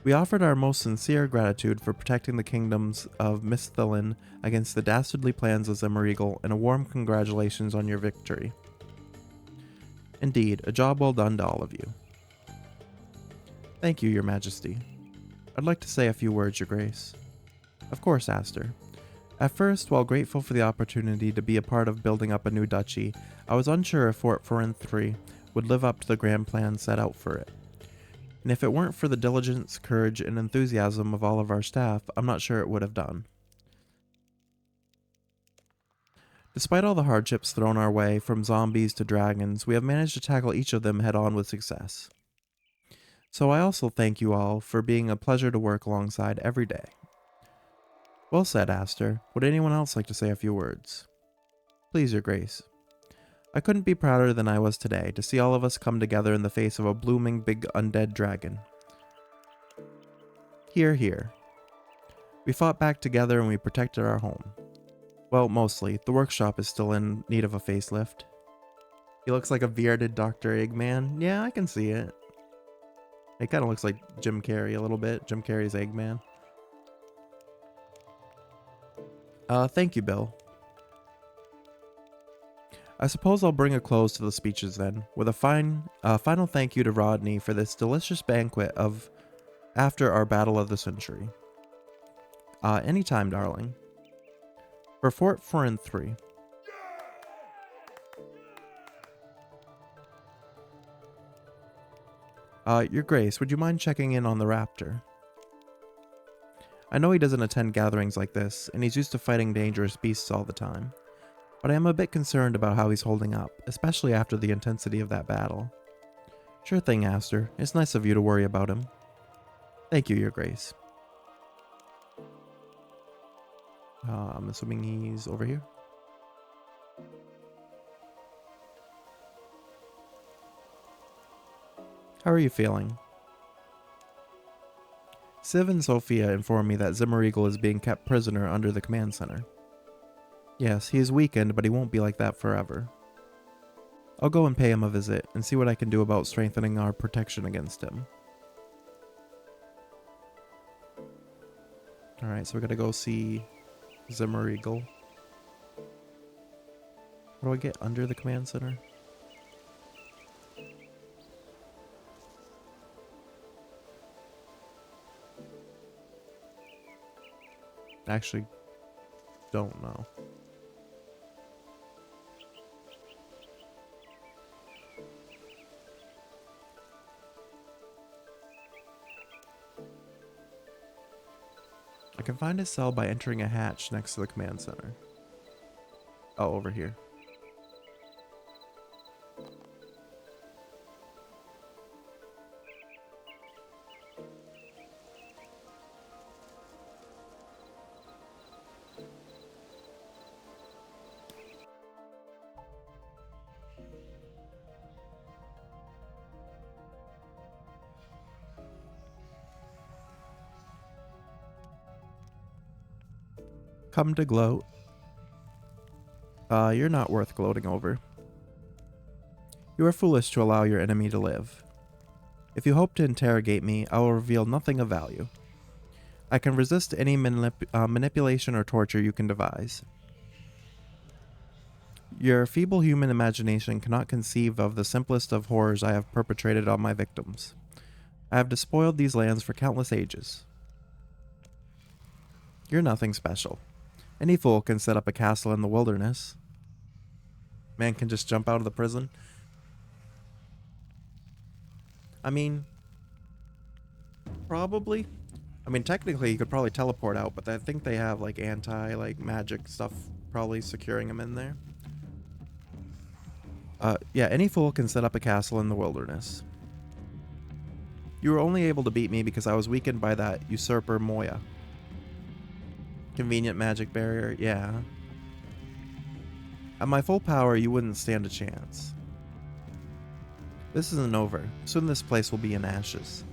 We offered our most sincere gratitude for protecting the kingdoms of Misthilin against the dastardly plans of Zemmerigel, and a warm congratulations on your victory. Indeed, a job well done to all of you. Thank you, Your Majesty. I'd like to say a few words, Your Grace. Of course, Aster. At first, while grateful for the opportunity to be a part of building up a new duchy, I was unsure if Fort Forinthry would live up to the grand plan set out for it. And if it weren't for the diligence, courage, and enthusiasm of all of our staff, I'm not sure it would have done. Despite all the hardships thrown our way, from zombies to dragons, we have managed to tackle each of them head-on with success. So I also thank you all for being a pleasure to work alongside every day. Well said, Aster. Would anyone else like to say a few words? Please, Your Grace. I couldn't be prouder than I was today to see all of us come together in the face of a blooming big undead dragon. Hear, hear. We fought back together and we protected our home. Well, mostly. The workshop is still in need of a facelift. He looks like a bearded Dr. Eggman. Yeah, I can see it. It kind of looks like Jim Carrey a little bit. Jim Carrey's Eggman. Thank you, Bill. I suppose I'll bring a close to the speeches then, with a final thank you to Rodney for this delicious banquet of after our battle of the century. Anytime, darling. For Fort Forinthry. Your Grace, would you mind checking in on the raptor? I know he doesn't attend gatherings like this, and he's used to fighting dangerous beasts all the time. But I am a bit concerned about how he's holding up, especially after the intensity of that battle. Sure thing, Aster. It's nice of you to worry about him. Thank you, Your Grace. I'm assuming he's over here. How are you feeling? Civ and Sophia inform me that Zemmerigel is being kept prisoner under the command center. Yes, he is weakened, but he won't be like that forever. I'll go and pay him a visit and see what I can do about strengthening our protection against him. Alright, so we're gonna go see Zemmerigel. How do I get under the command center? Actually, don't know. I can find his cell by entering a hatch next to the command center. Oh, over here. Come to gloat. You're not worth gloating over. You are foolish to allow your enemy to live. If you hope to interrogate me, I will reveal nothing of value. I can resist any manipulation or torture you can devise. Your feeble human imagination cannot conceive of the simplest of horrors I have perpetrated on my victims. I have despoiled these lands for countless ages. You're nothing special. Any fool can set up a castle in the wilderness. Man can just jump out of the prison. I mean, probably. I mean, technically, you could probably teleport out, but I think they have, like, magic stuff probably securing them in there. Yeah, any fool can set up a castle in the wilderness. You were only able to beat me because I was weakened by that usurper Moya. Convenient magic barrier, yeah. At my full power, you wouldn't stand a chance. This isn't over. Soon this place will be in ashes.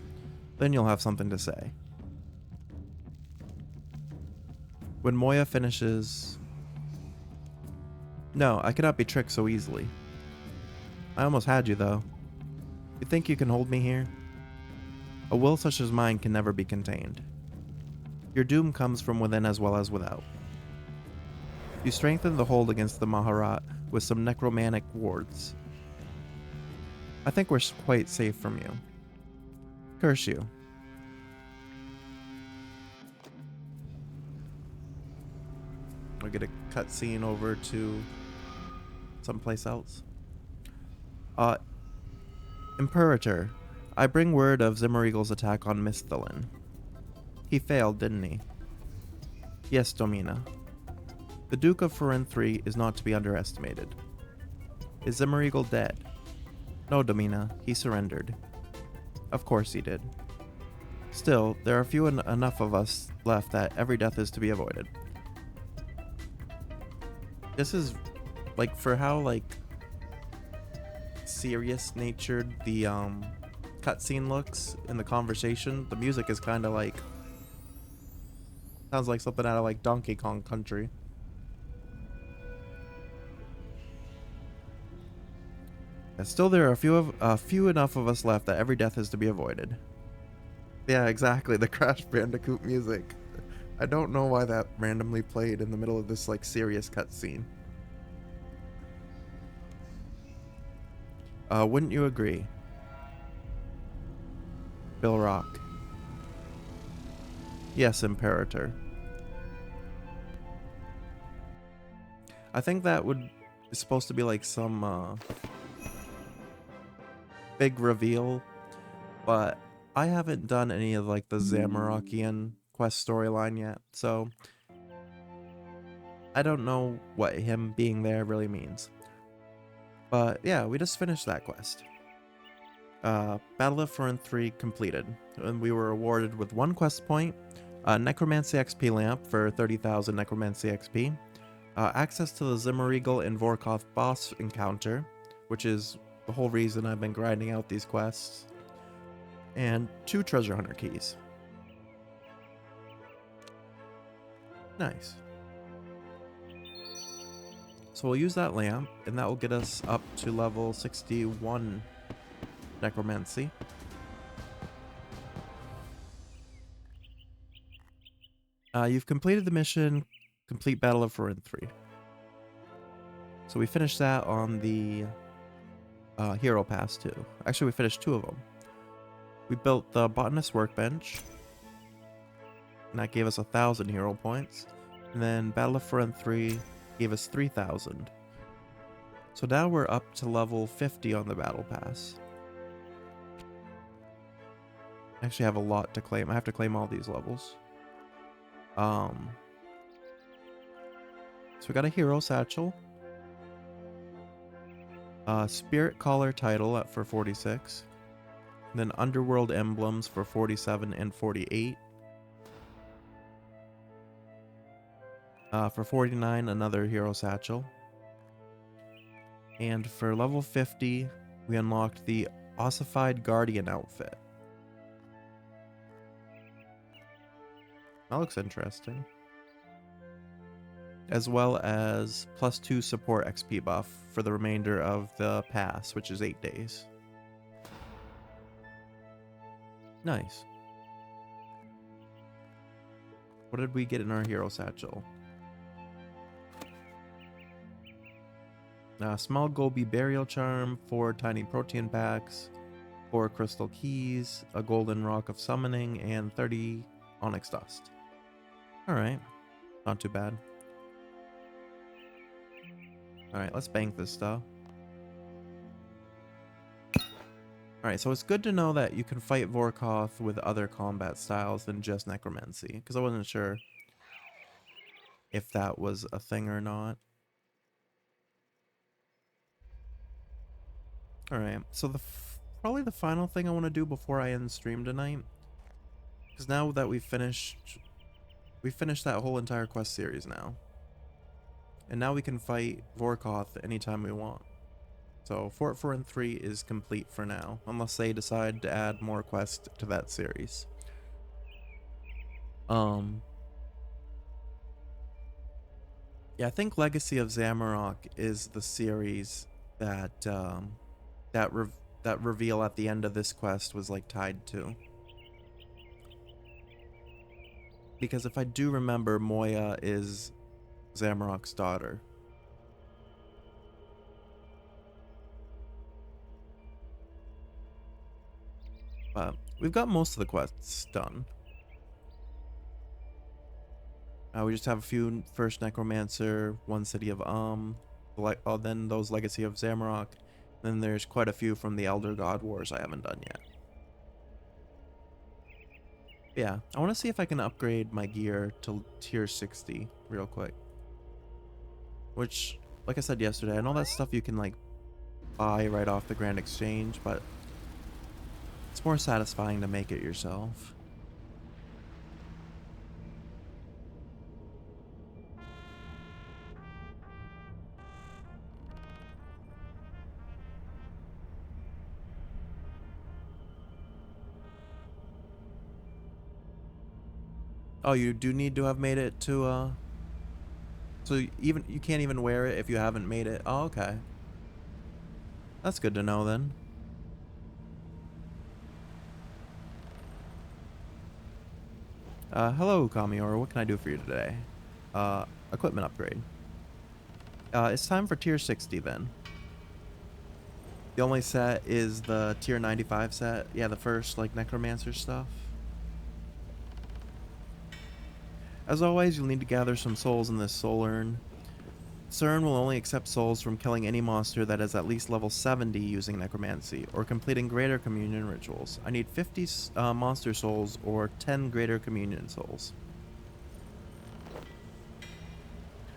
Then you'll have something to say. When Moya finishes... No, I cannot be tricked so easily. I almost had you, though. You think you can hold me here? A will such as mine can never be contained. Your doom comes from within as well as without. You strengthen the hold against the Maharat with some necromantic wards. I think we're quite safe from you. Curse you. We get a cutscene over to someplace else. Imperator, I bring word of Zimmereagle's attack on Misthalin. He failed, didn't he? Yes, Domina. The Duke of Forinthry is not to be underestimated. Is Zimmereagle dead? No, Domina, he surrendered. Of course he did. Still, there are few enough of us left that every death is to be avoided. This is, like, for how, like, serious natured the cutscene looks in the conversation, the music is kind of like, sounds like something out of like Donkey Kong Country. And still, there are a few enough of us left that every death is to be avoided. Yeah, exactly, the Crash Bandicoot music. I don't know why that randomly played in the middle of this like serious cutscene. Wouldn't you agree? Bill Rock. Yes, Imperator. I think that is supposed to be like some big reveal, but I haven't done any of like the Zamorakian quest storyline yet, so I don't know what him being there really means. But yeah, we just finished that quest. Battle of Forinthry completed, and we were awarded with 1 quest point, a Necromancy XP lamp for 30,000 Necromancy XP, access to the Zimmereagle and Vorkath boss encounter, which is the whole reason I've been grinding out these quests, and 2 treasure hunter keys. Nice. So we'll use that lamp, and that will get us up to level 61 Necromancy. You've completed the mission, Complete Battle of Forinthry. So we finished that on the Hero Pass too. Actually, we finished 2 of them. We built the Botanist Workbench, and that gave us 1,000 hero points. And then Battle of Forinthry gave us 3,000. So now we're up to level 50 on the Battle Pass. I actually have a lot to claim. I have to claim all these levels. So we got a hero satchel. Spirit Collar title for 46. And then Underworld emblems for 47 and 48. For 49, another hero satchel. And for level 50, we unlocked the Ossified Guardian outfit. That looks interesting. As well as +2 support XP buff for the remainder of the pass, which is 8 days. Nice. What did we get in our hero satchel? Small Gobi Burial Charm, 4 tiny protein packs, 4 crystal keys, a golden rock of summoning, and 30 onyx dust. Alright, not too bad. Alright, let's bank this stuff. Alright, so it's good to know that you can fight Vorkath with other combat styles than just necromancy, because I wasn't sure if that was a thing or not. Alright, so probably the final thing I want to do before I end stream tonight, because now that we finished that whole entire quest series now. And now we can fight Vorkath anytime we want. So Fort Forinthry is complete for now, unless they decide to add more quests to that series. Yeah, I think Legacy of Zamorak is the series that that reveal at the end of this quest was like tied to. Because if I do remember, Moya is Zamorak's daughter. But we've got most of the quests done. We just have a few first Necromancer, one City of then those Legacy of Zamorak. Then there's quite a few from the Elder God Wars I haven't done yet. Yeah, I want to see if I can upgrade my gear to tier 60 real quick. Which, like I said yesterday, I know that's stuff you can like buy right off the Grand Exchange, but it's more satisfying to make it yourself. Oh, you do need to have made it to so you can't even wear it if you haven't made it. Oh, okay. That's good to know then. Hello, Ookamiyoru. What can I do for you today? Equipment upgrade. It's time for tier 60 then. The only set is the tier 95 set. Yeah, the first, like, Necromancer stuff. As always, you'll need to gather some souls in this soul urn. This urn will only accept souls from killing any monster that is at least level 70 using Necromancy, or completing Greater Communion rituals. I need 50 monster souls or 10 Greater Communion souls.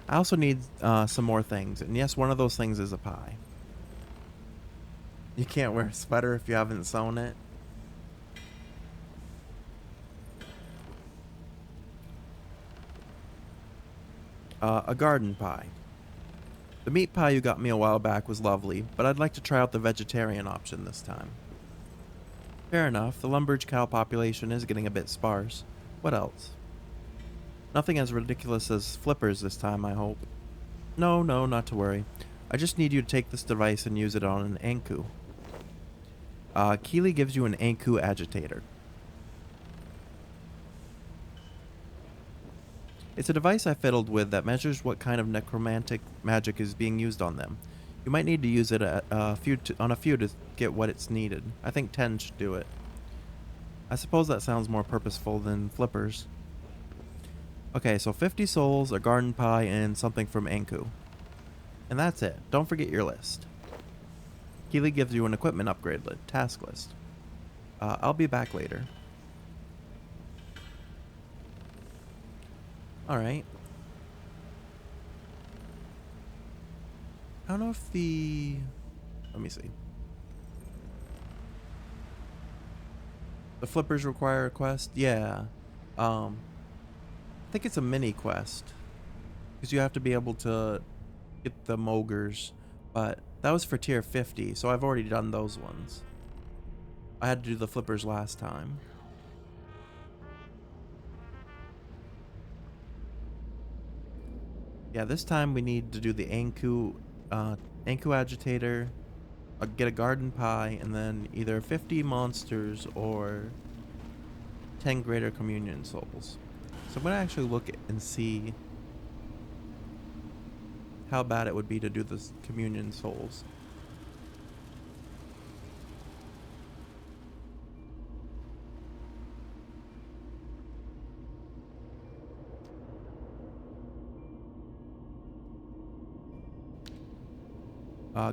I also need some more things, and yes, one of those things is a pie. You can't wear a sweater if you haven't sewn it. A garden pie. The meat pie you got me a while back was lovely, but I'd like to try out the vegetarian option this time. Fair enough, the lumberj cow population is getting a bit sparse. What else? Nothing as ridiculous as flippers this time, I hope. No, not to worry. I just need you to take this device and use it on an Anku. Keely gives you an Anku agitator. It's a device I fiddled with that measures what kind of necromantic magic is being used on them. You might need to use it on a few to get what it's needed. I think 10 should do it. I suppose that sounds more purposeful than flippers. Okay, so 50 souls, a garden pie, and something from Anku. And that's it. Don't forget your list. Keely gives you an equipment upgrade task list. I'll be back later. Alright. I don't know if the... Let me see. The flippers require a quest? Yeah. I think it's a mini quest. Because you have to be able to get the Mogres. But that was for tier 50, so I've already done those ones. I had to do the flippers last time. Yeah, this time we need to do the Anku agitator, get a garden pie, and then either 50 monsters or 10 greater communion souls. So I'm gonna actually look and see how bad it would be to do the communion souls.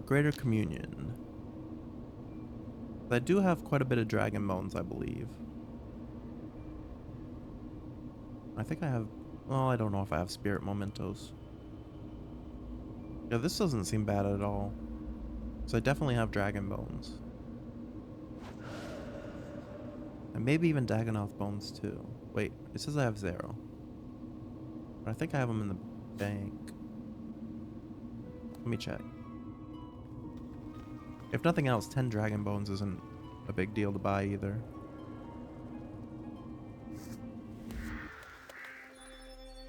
Greater Communion. I do have quite a bit of dragon bones, I believe. I think I have... Well, I don't know if I have spirit mementos. Yeah, this doesn't seem bad at all. So I definitely have dragon bones. And maybe even Dagonoth bones too. Wait, it says I have 0. But I think I have them in the bank. Let me check. If nothing else, 10 dragon bones isn't a big deal to buy either.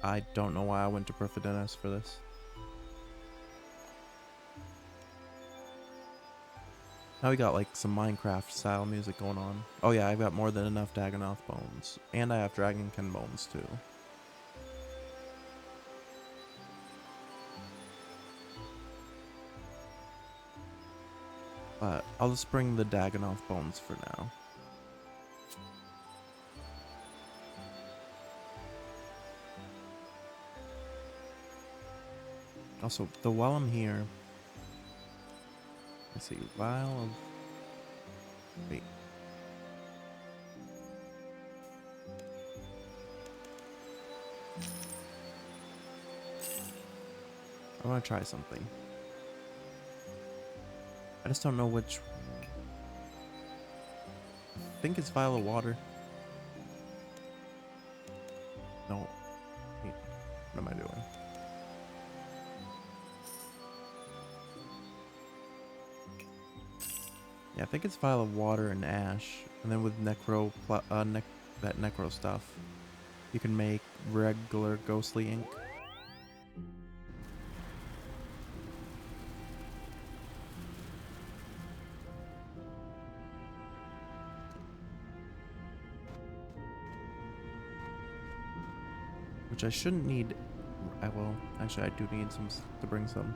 I don't know why I went to Perfidenes for this. Now we got like some Minecraft style music going on. Oh yeah, I've got more than enough Dagonoth bones. And I have Dragonkin bones too. But I'll just bring the Dagonoth bones for now. Also, while I'm here, let's see, vial of... Wait. I want to try something. I just don't know which... I think it's vial of water. No. Wait, what am I doing? Yeah, I think it's vial of water and ash, and then with that necro stuff, you can make regular ghostly ink. Which I shouldn't need. Well, actually, I do need some to bring some.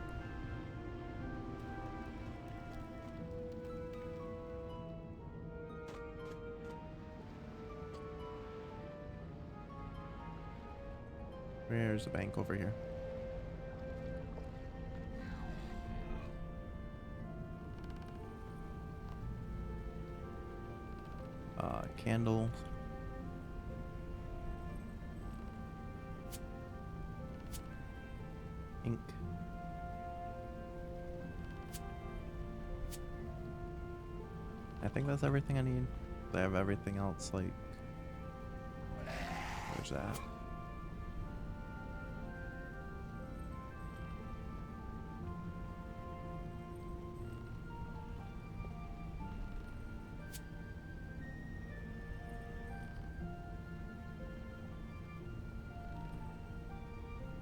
Where's the bank over here? Candles. Ink. I think that's everything I need. I have everything else, like... Where's that?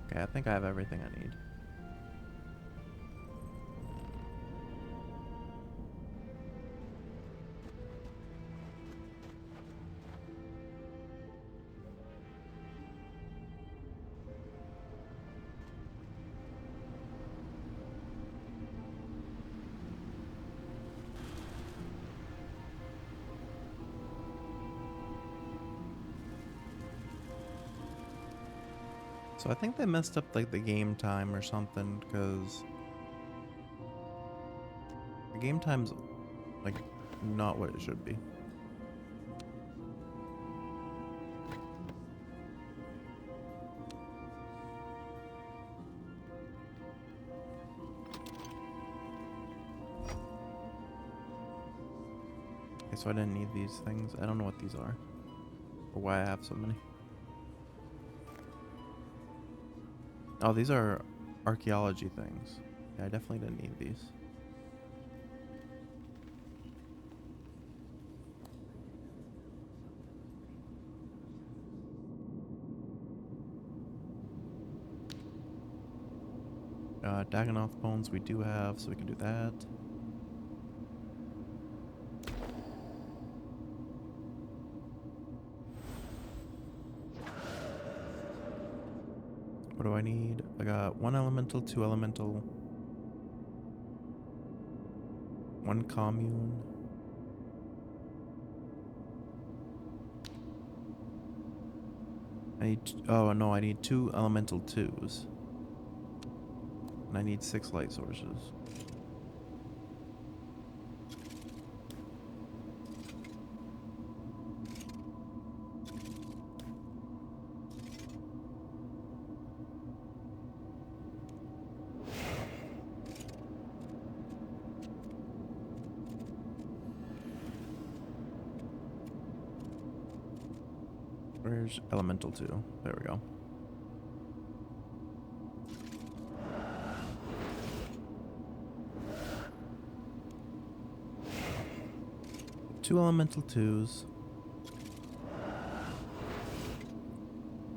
Okay, I think I have everything I need. So I think they messed up like the game time or something, because the game time's like not what it should be. Okay, so I didn't need these things. I don't know what these are or why I have so many. Oh, these are archaeology things. Yeah, I definitely didn't need these. Dagonoth bones we do have, so we can do that. What do I need? I got 1 elemental, 2 elemental, 1 commune. I need, oh no, I need 2 elemental 2s. And I need 6 light sources. Where's Elemental 2? There we go. Two Elemental 2s.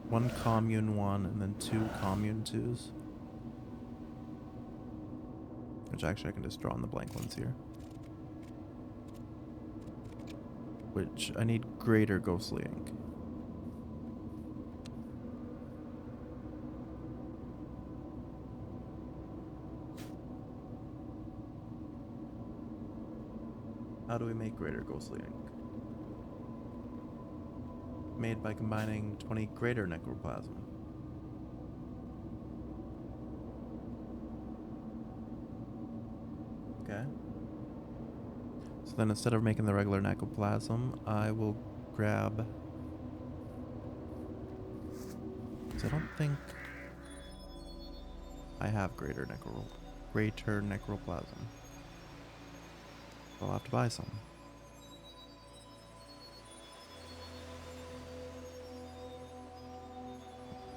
One Commune 1 and then two Commune 2s. Which actually I can just draw on the blank ones here. Which I need greater ghostly ink. How do we make greater ghostly ink? Made by combining 20 greater necroplasm. Okay. So then instead of making the regular necroplasm, I will grab... I don't think I have greater necroplasm. I'll have to buy some.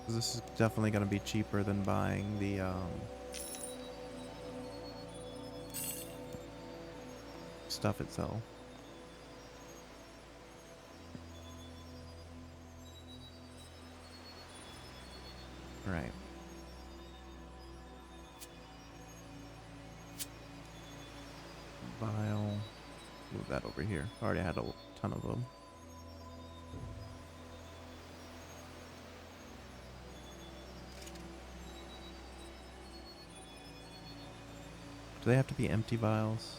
This is definitely going to be cheaper than buying the stuff itself. Right. Vial. Move that over here. Already had a ton of them. Do they have to be empty vials?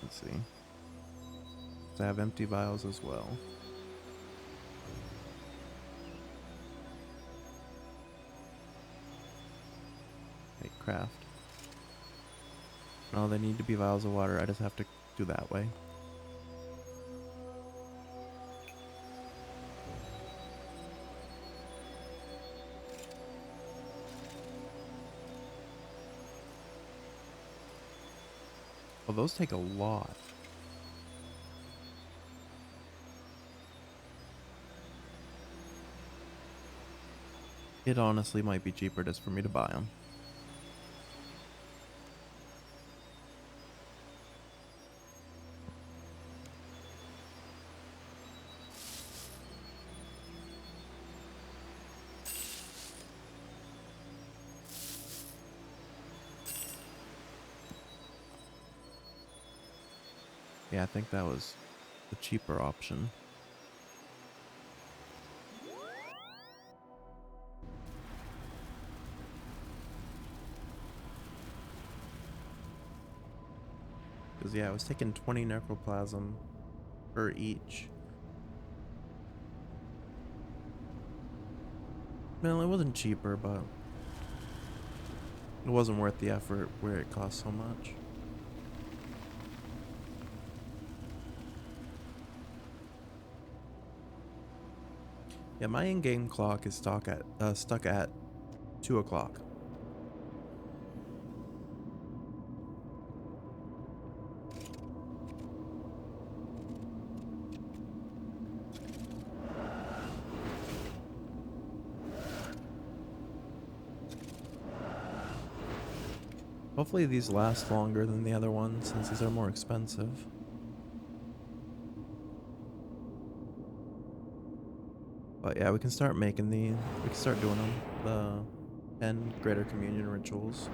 Let's see. I have empty vials as well. Wait, craft. No, they need to be vials of water. I just have to do that way. Well, those take a lot. It honestly might be cheaper just for me to buy them. Yeah, I think that was the cheaper option. Because, yeah, I was taking 20 necroplasm per each. Well, it wasn't cheaper, but it wasn't worth the effort where it cost so much. Yeah, my in-game clock is stuck at 2 o'clock. Hopefully these last longer than the other ones, since these are more expensive. But yeah, we can start making these. We can start doing them. The 10 Greater Communion rituals.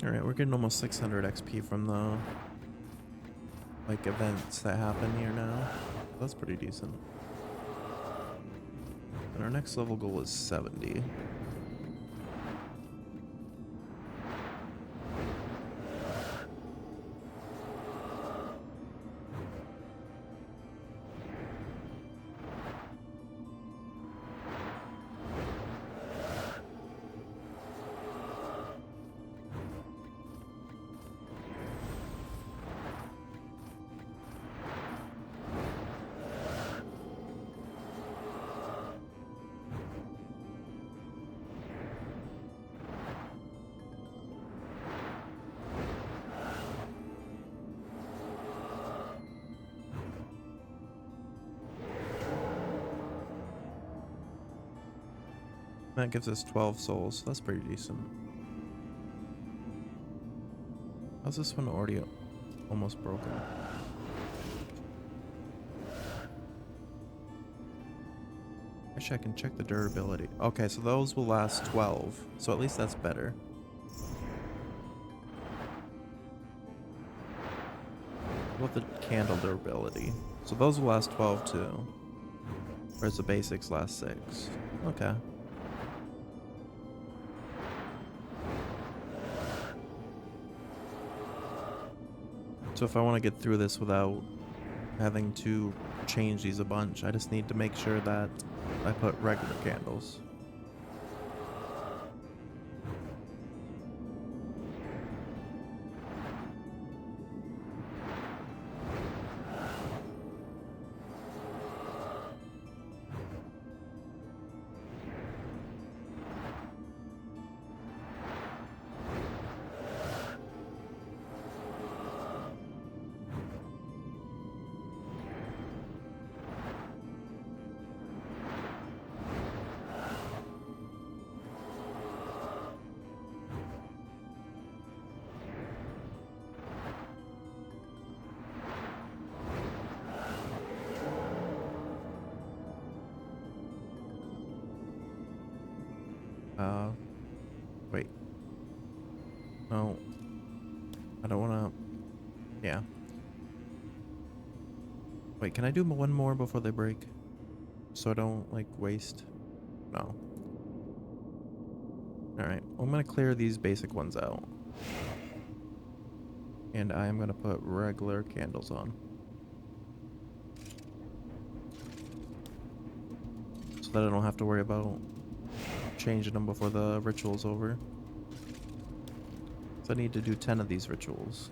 Alright, we're getting almost 600 XP from the like events that happen here now. That's pretty decent. And our next level goal is 70. That gives us 12 souls, so that's pretty decent. How's this one already almost broken? Actually, I can check the durability. Okay, so those will last 12, so at least that's better. What the candle durability? So those will last 12 too. Whereas the basics last 6. Okay. So if I want to get through this without having to change these a bunch, I just need to make sure that I put regular candles. Wait. No. I don't want to... Yeah. Wait, can I do one more before they break? So I don't, like, waste? No. Alright, well, I'm going to clear these basic ones out. And I am going to put regular candles on. So that I don't have to worry about changing them before the ritual's over. So I need to do 10 of these rituals.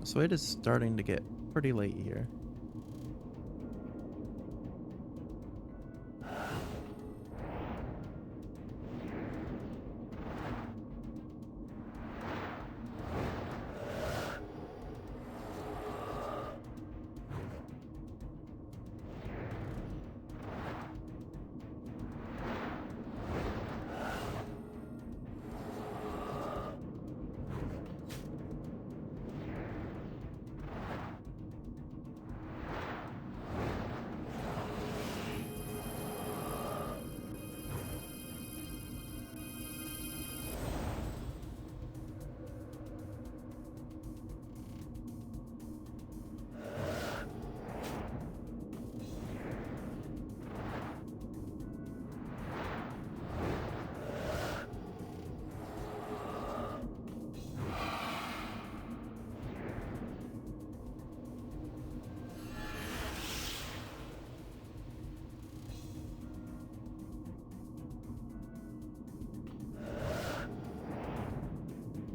So it is starting to get pretty late here.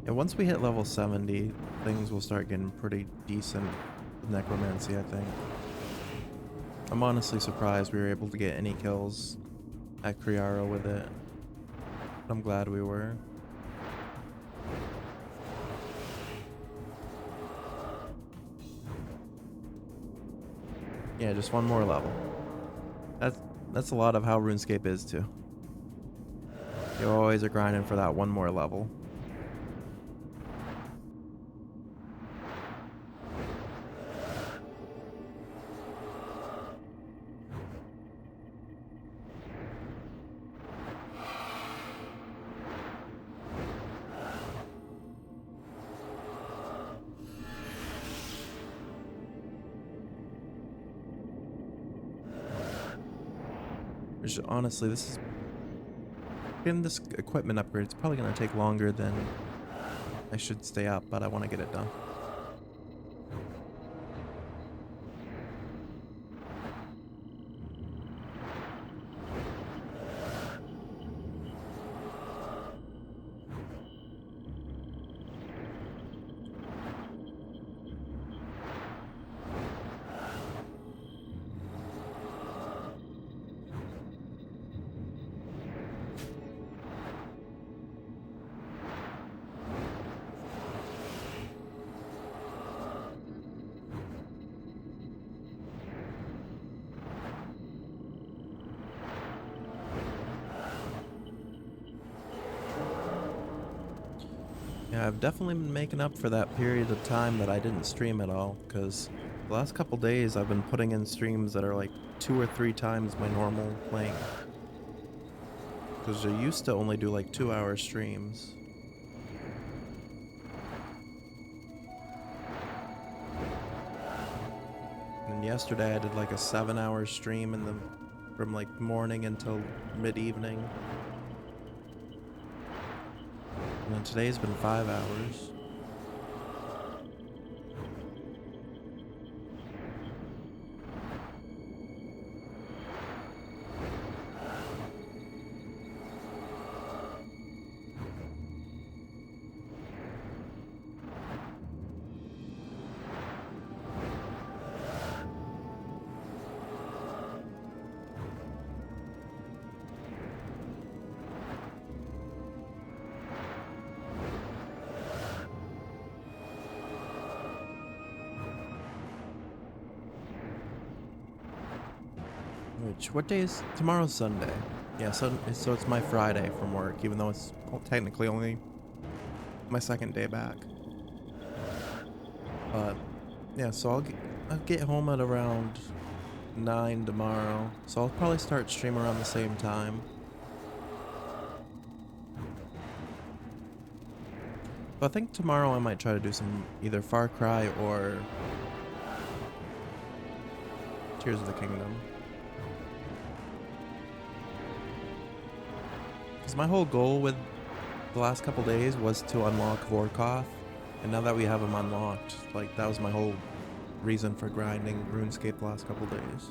Yeah, once we hit level 70, things will start getting pretty decent with necromancy, I think. I'm honestly surprised we were able to get any kills at Kriara with it. I'm glad we were. Yeah, just one more level. That's a lot of how RuneScape is too. You always are grinding for that one more level. Which, honestly, this is... Getting this equipment upgrade, it's probably going to take longer than I should stay up, but I want to get it done. Yeah, I've definitely been making up for that period of time that I didn't stream at all, because the last couple days I've been putting in streams that are like 2 or 3 times my normal length. Because I used to only do like 2-hour streams. And yesterday I did like a 7-hour stream from like morning until mid-evening. And then today's been 5 hours. What day is tomorrow's Sunday? Yeah, so it's my Friday from work, even though it's technically only my second day back. But yeah, so I'll get home at around 9 tomorrow. So I'll probably start stream around the same time. But I think tomorrow I might try to do some either Far Cry or Tears of the Kingdom. Because my whole goal with the last couple days was to unlock Vorkath, and now that we have him unlocked, like, that was my whole reason for grinding RuneScape the last couple days.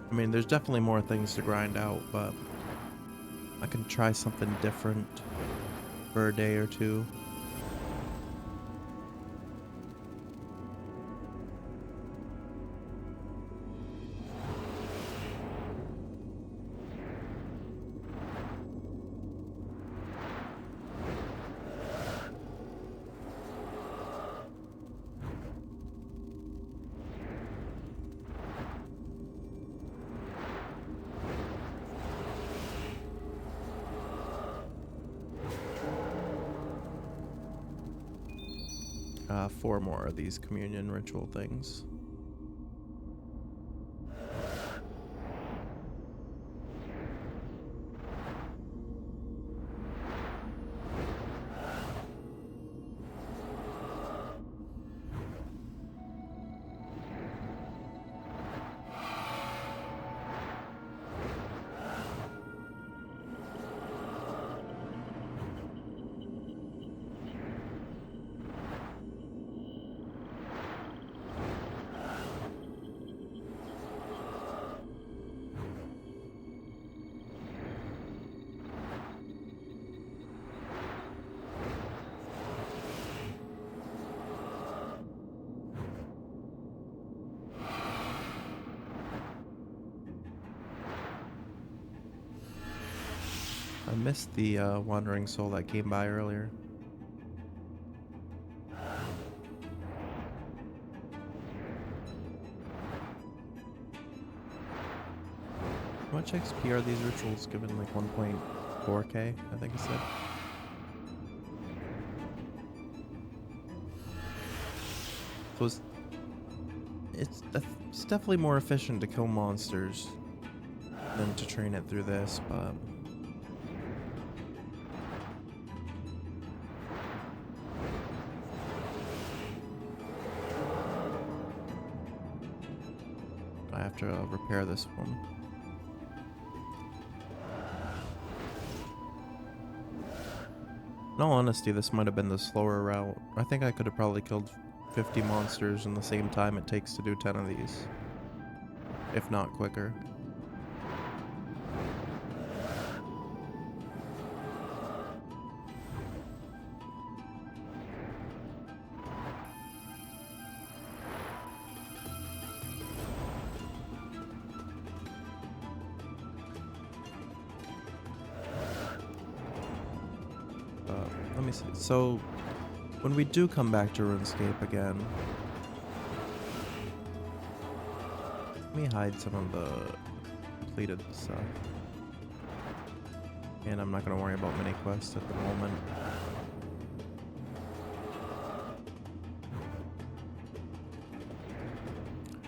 I mean, there's definitely more things to grind out, but I can try something different for a day or two. Four more of these communion ritual things. I missed the wandering soul that came by earlier. How much XP are these rituals given? Like 1.4k, I think it said. So it's definitely more efficient to kill monsters than to train it through this, but I have to repair this one. In all honesty, this might have been the slower route. I think I could have probably killed 50 monsters in the same time it takes to do 10 of these. If not quicker. Let me see. So, when we do come back to RuneScape again, let me hide some of the completed the stuff. And I'm not going to worry about mini quests at the moment.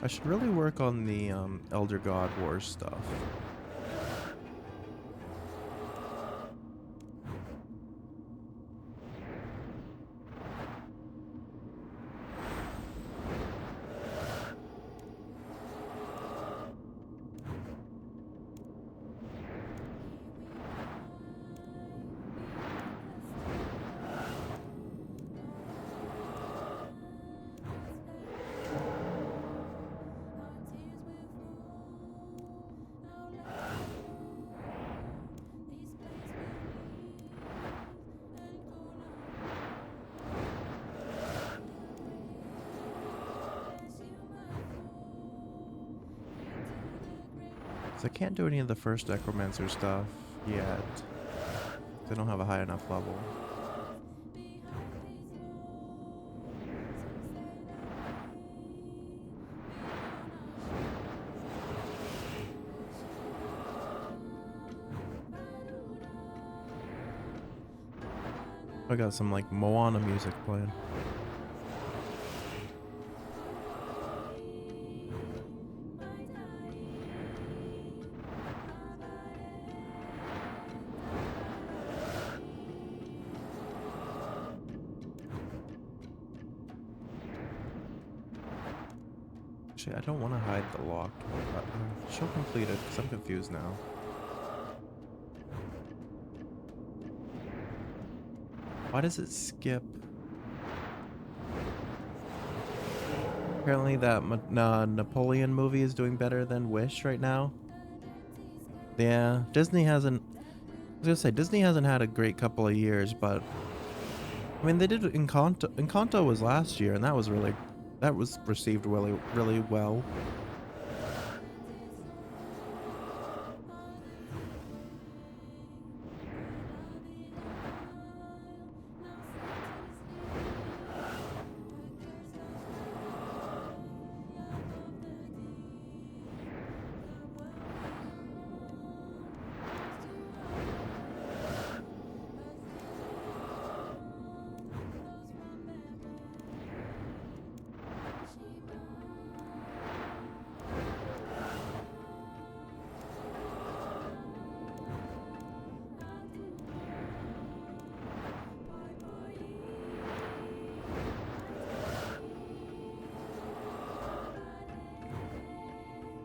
I should really work on the Elder God Wars stuff. So I can't do any of the first Necromancer stuff yet. I don't have a high enough level. I got some like Moana music playing. Actually, I don't want to hide the lock. Show completed, because I'm confused now. Why does it skip? Apparently that Napoleon movie is doing better than Wish right now. Yeah, Disney hasn't... I was gonna say, Disney hasn't had a great couple of years, but... I mean, they did Encanto. Encanto was last year, and that was really... That was received really, really well.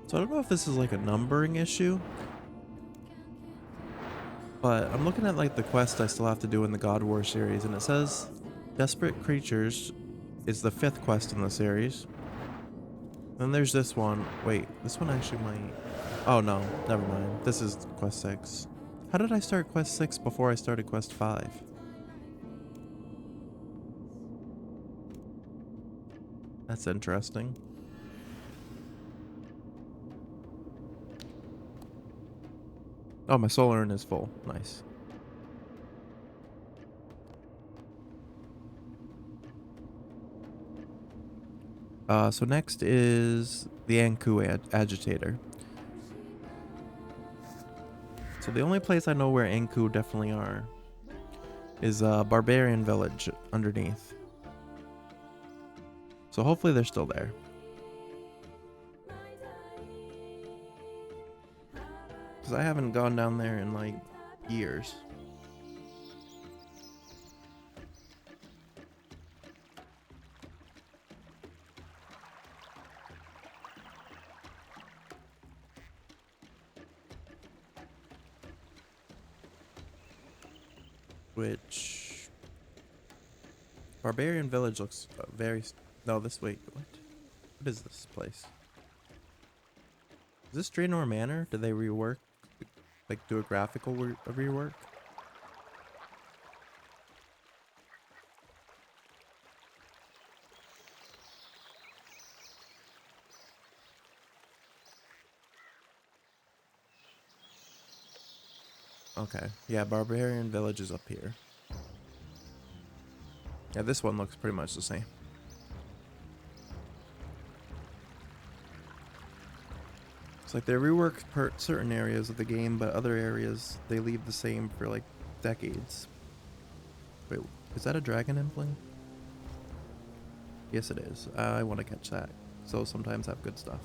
So I don't know if this is like a numbering issue, but I'm looking at like the quest I still have to do in the God War series, and it says Desperate Creatures is the 5th quest in the series. Then there's this one. Wait, this one actually might... Oh no, never mind. This is quest 6. How did I start quest 6 before I started quest 5? That's interesting. Oh, my soul urn is full. Nice. So next is the Anku Agitator. So the only place I know where Anku definitely are is Barbarian Village underneath. So hopefully they're still there. Because I haven't gone down there in like years. Which... Barbarian Village looks very... No, this... Wait, what? What is this place? Is this Draenor Manor? Did they rework? Like, do a graphical rework? Okay. Yeah, Barbarian Village is up here. Yeah, this one looks pretty much the same. It's like they rework certain areas of the game, but other areas they leave the same for like decades. Wait, is that a dragon impling? Yes, it is. I want to catch that. So sometimes have good stuff.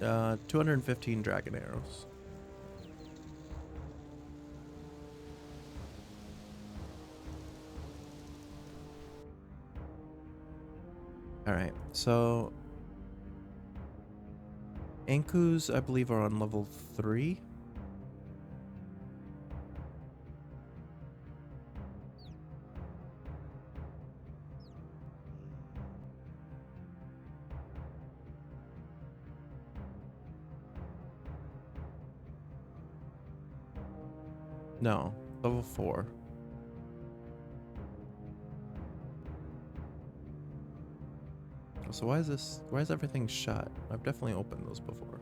215 dragon arrows. Alright, so Ankus, I believe, are on level 3. No, level 4. So why is everything shut? I've definitely opened those before.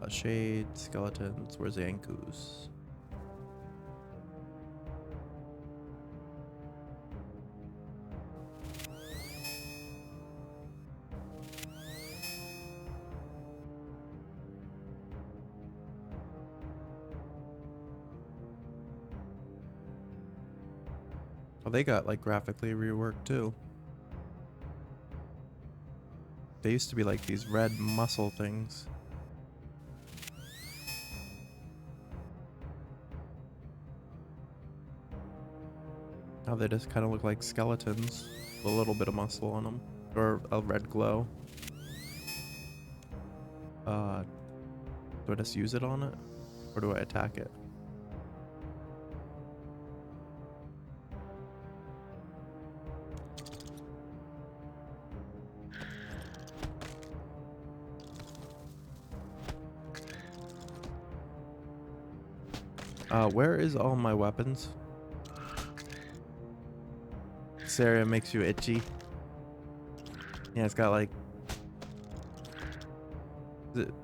Shade, skeletons, where's the Ankus? Oh, they got like graphically reworked too. They used to be like these red muscle things. Now they just kind of look like skeletons with a little bit of muscle on them, or a red glow. Do I just use it on it, or do I attack it? Where is all my weapons? This area makes you itchy. Yeah, it's got like... Is it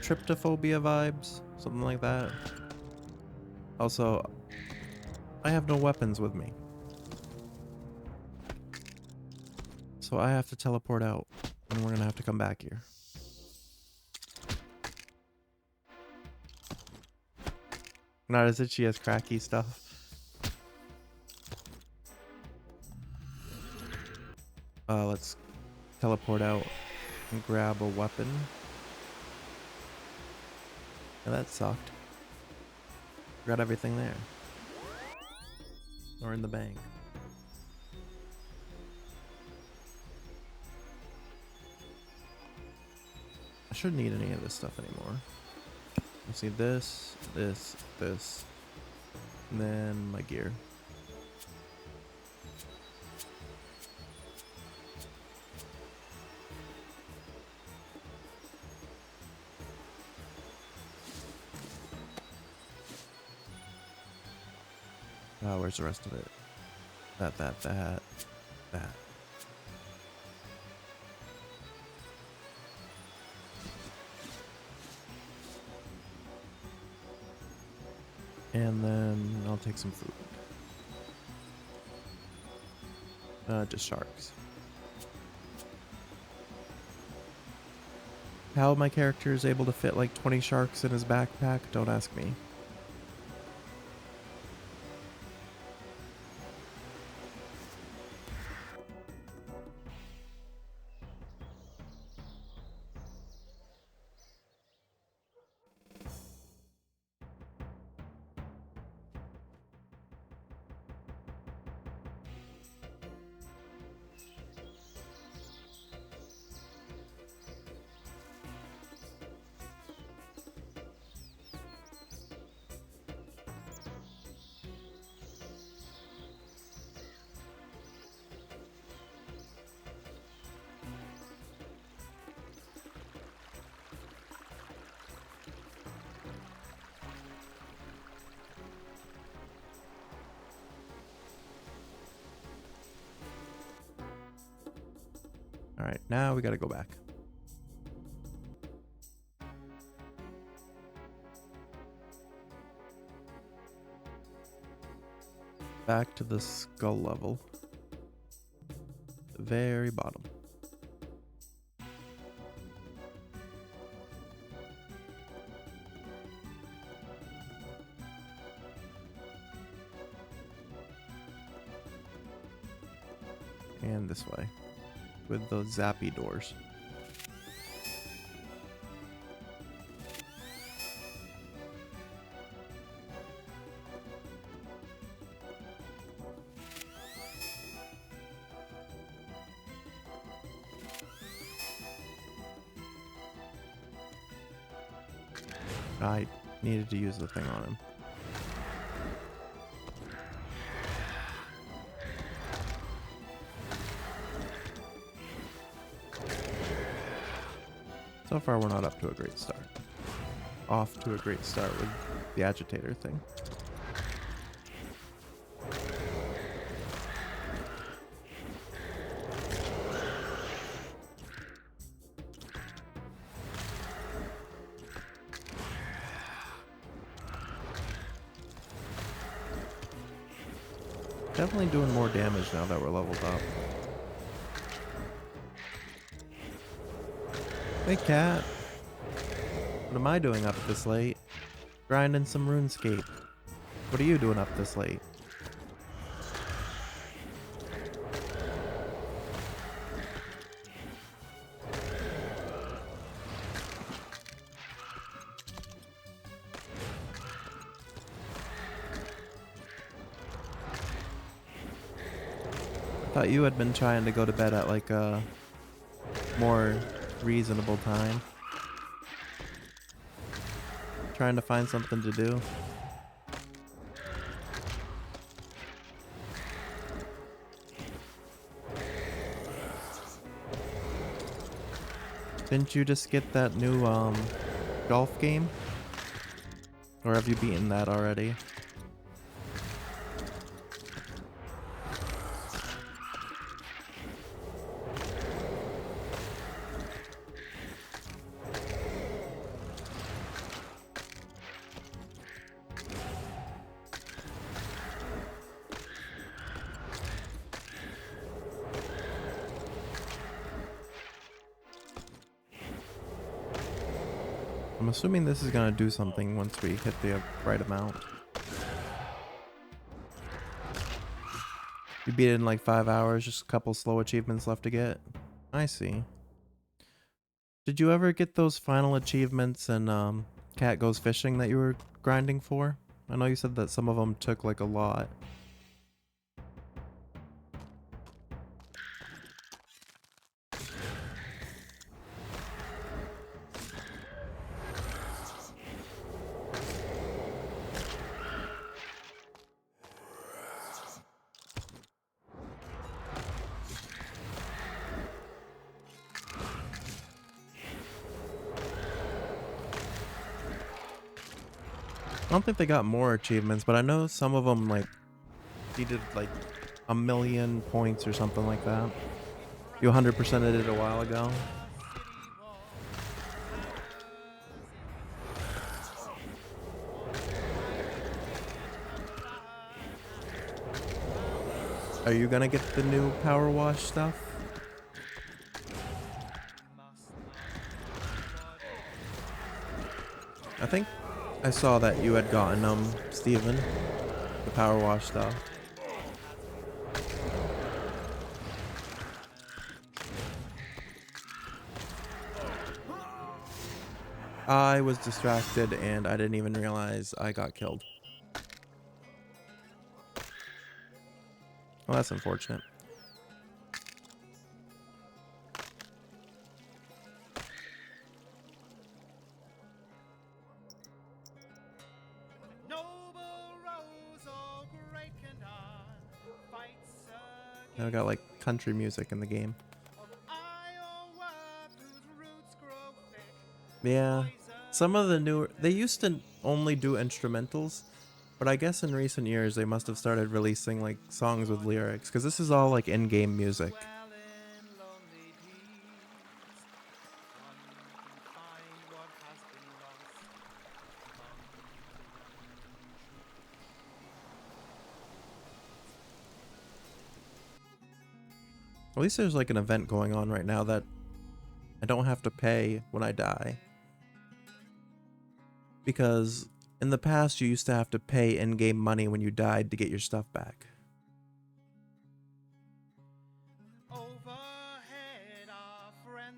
tryptophobia vibes? Something like that. Also, I have no weapons with me. So I have to teleport out, and we're gonna have to come back here. Not as itchy as cracky stuff. Let's teleport out and grab a weapon. Yeah, that sucked. Got everything there. Or in the bank. I shouldn't need any of this stuff anymore. Let's see this, this, this, and then my gear. Where's the rest of it? That. And then I'll take some food. Just sharks. How my character is able to fit like 20 sharks in his backpack, don't ask me. Alright, now we gotta go back. back to the skull level. The very bottom. And this way. With those zappy doors. I needed to use the thing on him. So far, we're not up to a great start. Off to a great start with the agitator thing. Definitely doing more damage now that we're leveled up. Hey, cat. What am I doing up this late? Grinding some Runescape. What are you doing up this late? I thought you had been trying to go to bed at like a more reasonable time. Trying to find something to do. Didn't you just get that new golf game? Or have you beaten that already? I'm assuming this is gonna do something once we hit the right amount. You beat it in like 5 hours, just a couple slow achievements left to get. I see. Did you ever get those final achievements in Cat Goes Fishing that you were grinding for? I know you said that some of them took like a lot. I don't think they got more achievements, but I know some of them like needed like 1,000,000 points or something like that. You 100%ed it a while ago. Are you gonna get the new power wash stuff? I think I saw that you had gotten Steven, the power wash stuff. I was distracted and I didn't even realize I got killed. Well, that's unfortunate. Now I got like country music in the game. Yeah, some of the newer, they used to only do instrumentals, but I guess in recent years they must have started releasing like songs with lyrics, because this is all like in-game music. At least there's like an event going on right now that I don't have to pay when I die. Because in the past, you used to have to pay in-game money when you died to get your stuff back.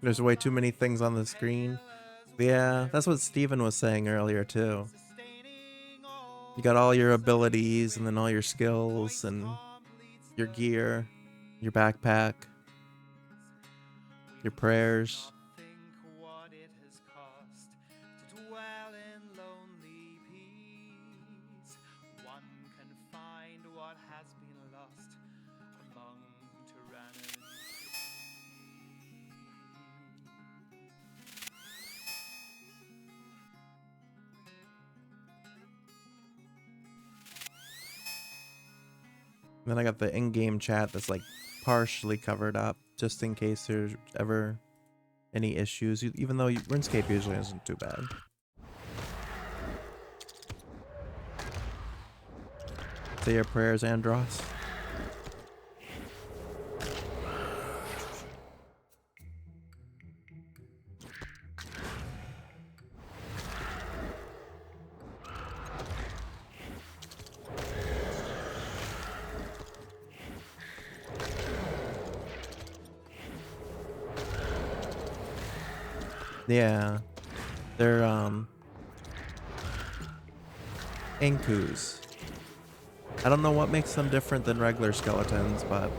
There's way too many things on the screen. Yeah, that's what Steven was saying earlier too. You got all your abilities and then all your skills and your gear, your backpack, your prayers. Then I got the in-game chat that's like partially covered up just in case there's ever any issues, even though Runescape usually isn't too bad. Say your prayers, Andros. Yeah, they're Inkus. I don't know what makes them different than regular skeletons, but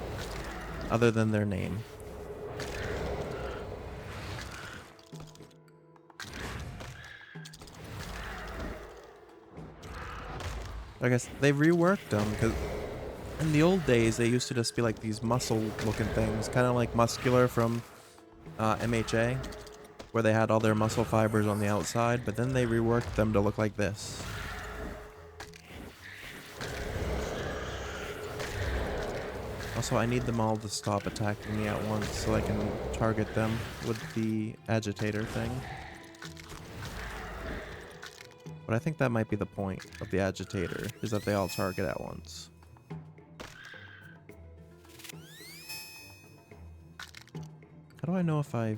other than their name. I guess they reworked them because in the old days they used to just be like these muscle-looking things, kind of like Muscular from MHA, where they had all their muscle fibers on the outside, but then they reworked them to look like this. Also, I need them all to stop attacking me at once so I can target them with the agitator thing. But I think that might be the point of the agitator, is that they all target at once. How do I know if I've...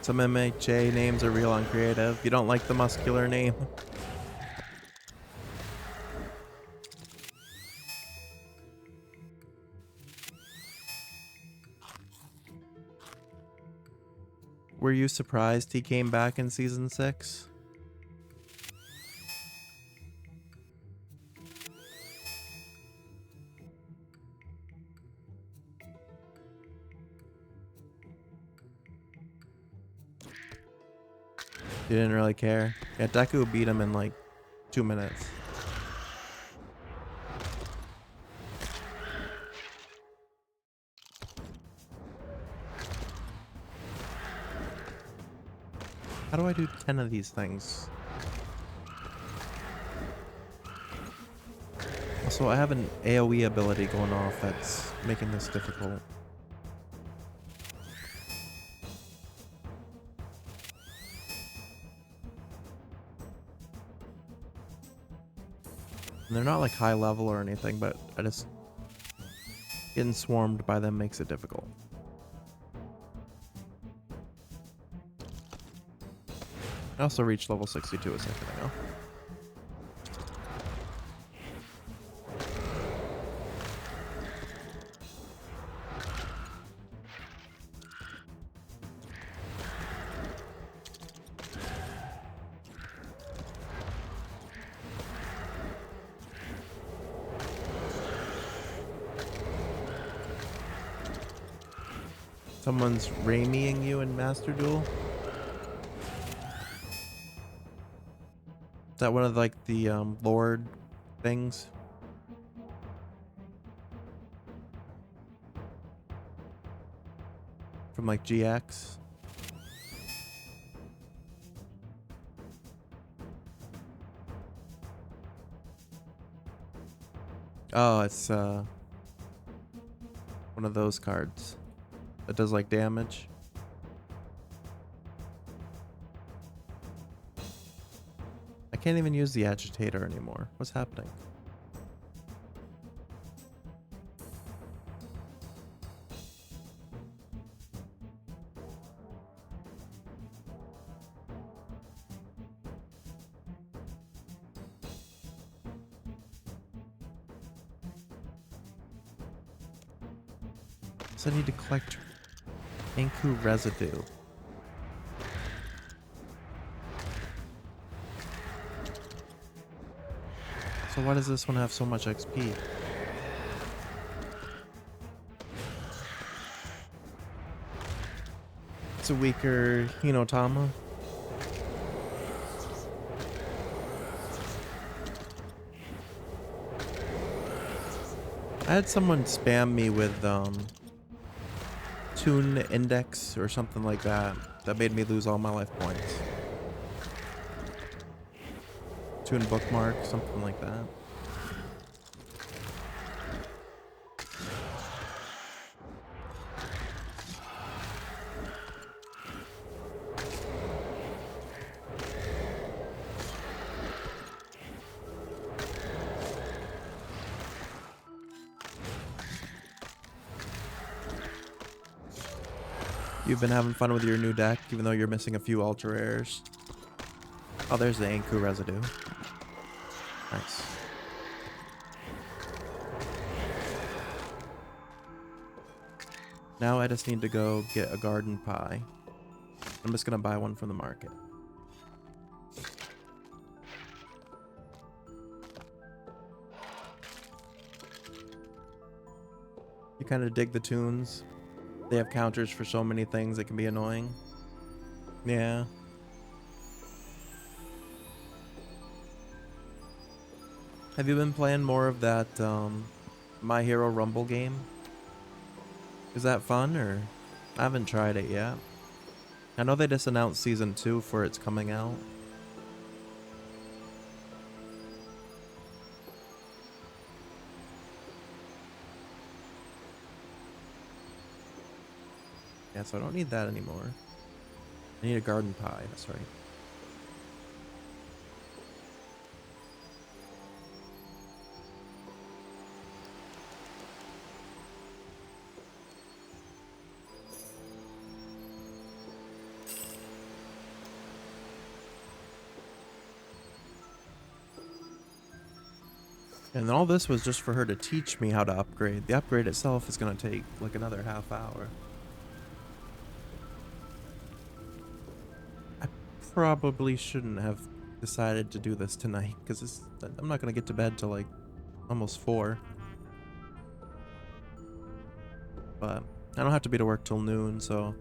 Some MHA names are real uncreative. You don't like the Muscular name? Were you surprised he came back in Season 6? You didn't really care? Yeah, Deku beat him in like 2 minutes. How do I do 10 of these things? Also, I have an AoE ability going off that's making this difficult. And they're not like high level or anything, but I just... getting swarmed by them makes it difficult. I also reached level 62 a second ago. Someone's Raimiing you in Master Duel? Is that one of like the Lord things? From like GX? Oh, it's one of those cards that does like damage. I can't even use the agitator anymore. What's happening? So I need to collect Anku residue. So why does this one have so much XP? It's a weaker Hinotama. I had someone spam me with Tune Index or something like that. That made me lose all my life points. Tune Bookmark, something like that. You've been having fun with your new deck, even though you're missing a few ultra rares. Oh, there's the Anku residue. Nice. Now I just need to go get a garden pie. I'm just gonna buy one from the market. You kind of dig the tunes. They have counters for so many things that can be annoying. Yeah. Have you been playing more of that My Hero Rumble game? Is that fun, or? I haven't tried it yet. I know they just announced season 2 for it's coming out. Yeah, so I don't need that anymore. I need a garden pie, that's right. And all this was just for her to teach me how to upgrade. The upgrade itself is going to take like another half hour. I probably shouldn't have decided to do this tonight because I'm not going to get to bed till like almost 4. But I don't have to be to work till noon, so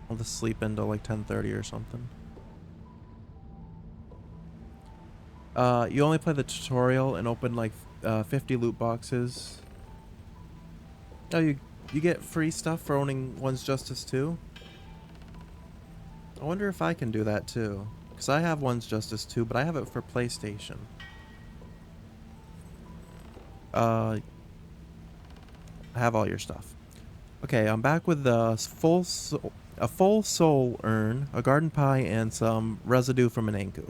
I'll just sleep until like 10:30 or something. You only play the tutorial and open like 50 loot boxes. Oh, you get free stuff for owning One's Justice too? I wonder if I can do that too. Because I have One's Justice 2, but I have it for PlayStation. I have all your stuff. Okay, I'm back with a full soul urn, a garden pie, and some residue from an Anku.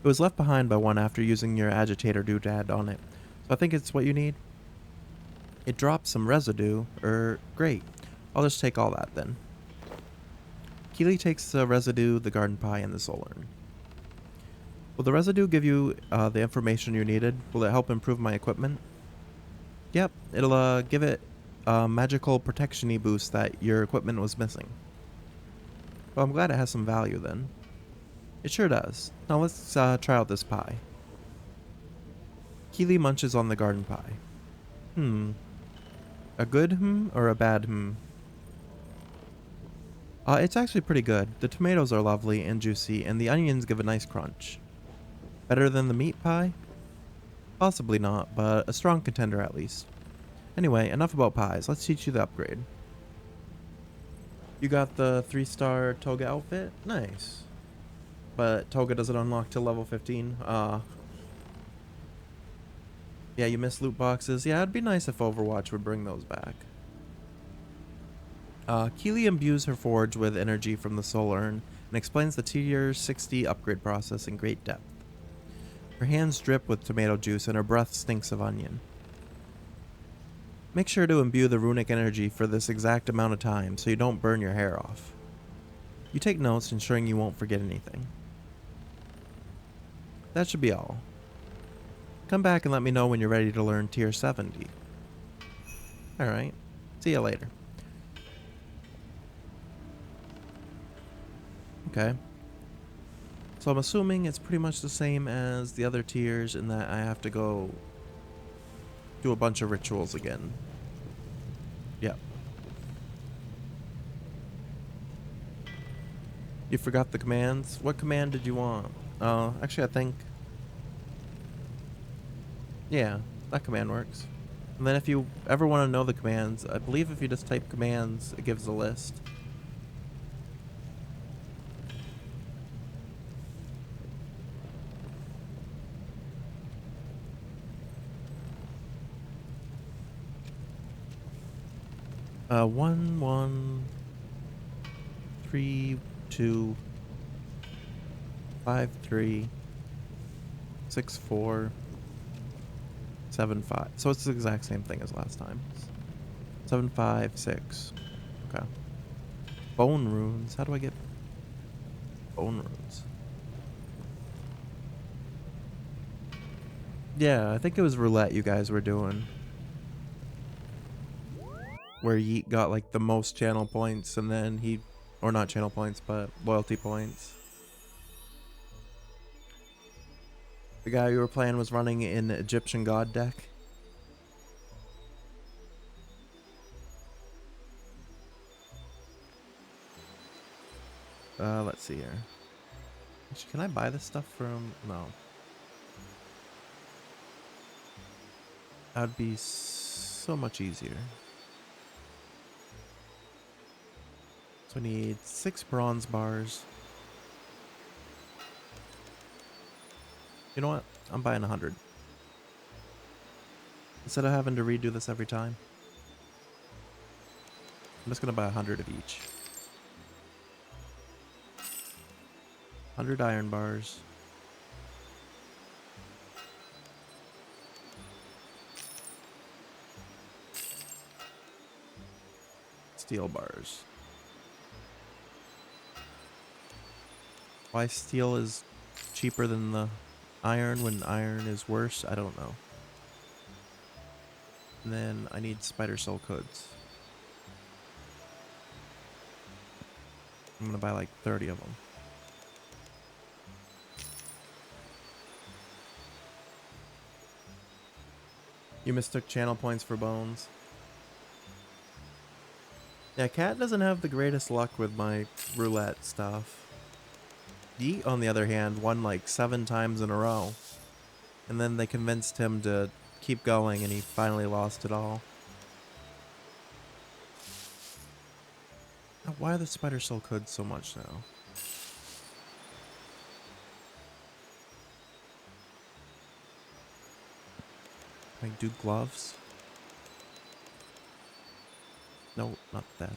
It was left behind by one after using your agitator doodad on it. So I think it's what you need. It dropped some residue, great. I'll just take all that then. Keely takes the residue, the garden pie, and the soul urn. Will the residue give you the information you needed? Will it help improve my equipment? Yep, it'll give it a magical protection-y boost that your equipment was missing. Well, I'm glad it has some value then. It sure does. Now let's try out this pie. Keely munches on the garden pie. A good or a bad It's actually pretty good. The tomatoes are lovely and juicy, and the onions give a nice crunch. Better than the meat pie? Possibly not, but a strong contender at least. Anyway, enough about pies. Let's teach you the upgrade. You got the 3-star toga outfit? Nice. But toga doesn't unlock till level 15. Yeah, you missed loot boxes. Yeah, it'd be nice if Overwatch would bring those back. Keely imbues her forge with energy from the soul urn and explains the tier 60 upgrade process in great depth. Her hands drip with tomato juice and her breath stinks of onion. Make sure to imbue the runic energy for this exact amount of time so you don't burn your hair off. You take notes, ensuring you won't forget anything. That should be all. Come back and let me know when you're ready to learn tier 70. Alright, see you later. Okay. So I'm assuming it's pretty much the same as the other tiers in that I have to go do a bunch of rituals again. Yep. You forgot the commands? What command did you want? Actually I think... Yeah, that command works. And then if you ever want to know the commands, I believe if you just type commands, it gives a list. One, 1, 3, 2, 5, 3, 6, 4, 7, 5. So it's the exact same thing as last time. 7, 5, 6. Okay. Bone runes. How do I get bone runes? Yeah, I think it was roulette you guys were doing. Where Yeet got like the most channel points and then he... Or not channel points, but loyalty points. The guy you were playing was running an Egyptian god deck. Let's see here. Actually, can I buy this stuff from... No. That'd be so much easier. So I need 6 bronze bars. You know what? I'm buying 100. Instead of having to redo this every time. I'm just gonna buy 100 of each. 100 iron bars. Steel bars. Why steel is cheaper than the iron when iron is worse, I don't know. And then I need spider silk hoods. I'm gonna buy like 30 of them. You mistook channel points for bones. Yeah, Cat doesn't have the greatest luck with my roulette stuff. Yeet, on the other hand, won like 7 times in a row. And then they convinced him to keep going and he finally lost it all. Now, why are the spider silk hoods so much now? Can I do gloves? No, not that.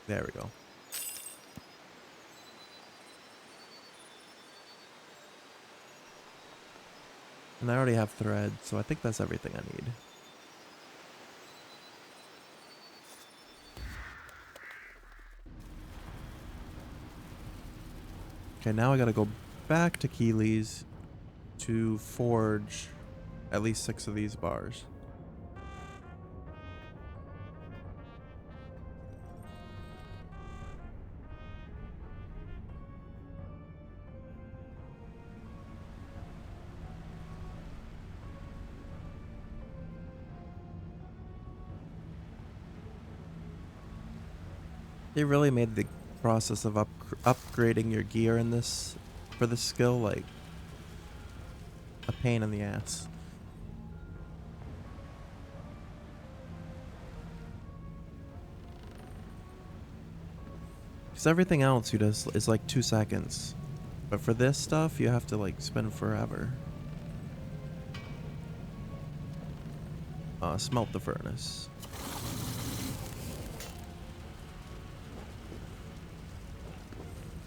There we go. And I already have thread, so I think that's everything I need. Okay, now I gotta go back to Keely's to forge at least 6 of these bars. They really made the process of upgrading your gear in this for this skill like a pain in the ass. Because everything else you just is like 2 seconds. But for this stuff, you have to like spend forever. Smelt the furnace.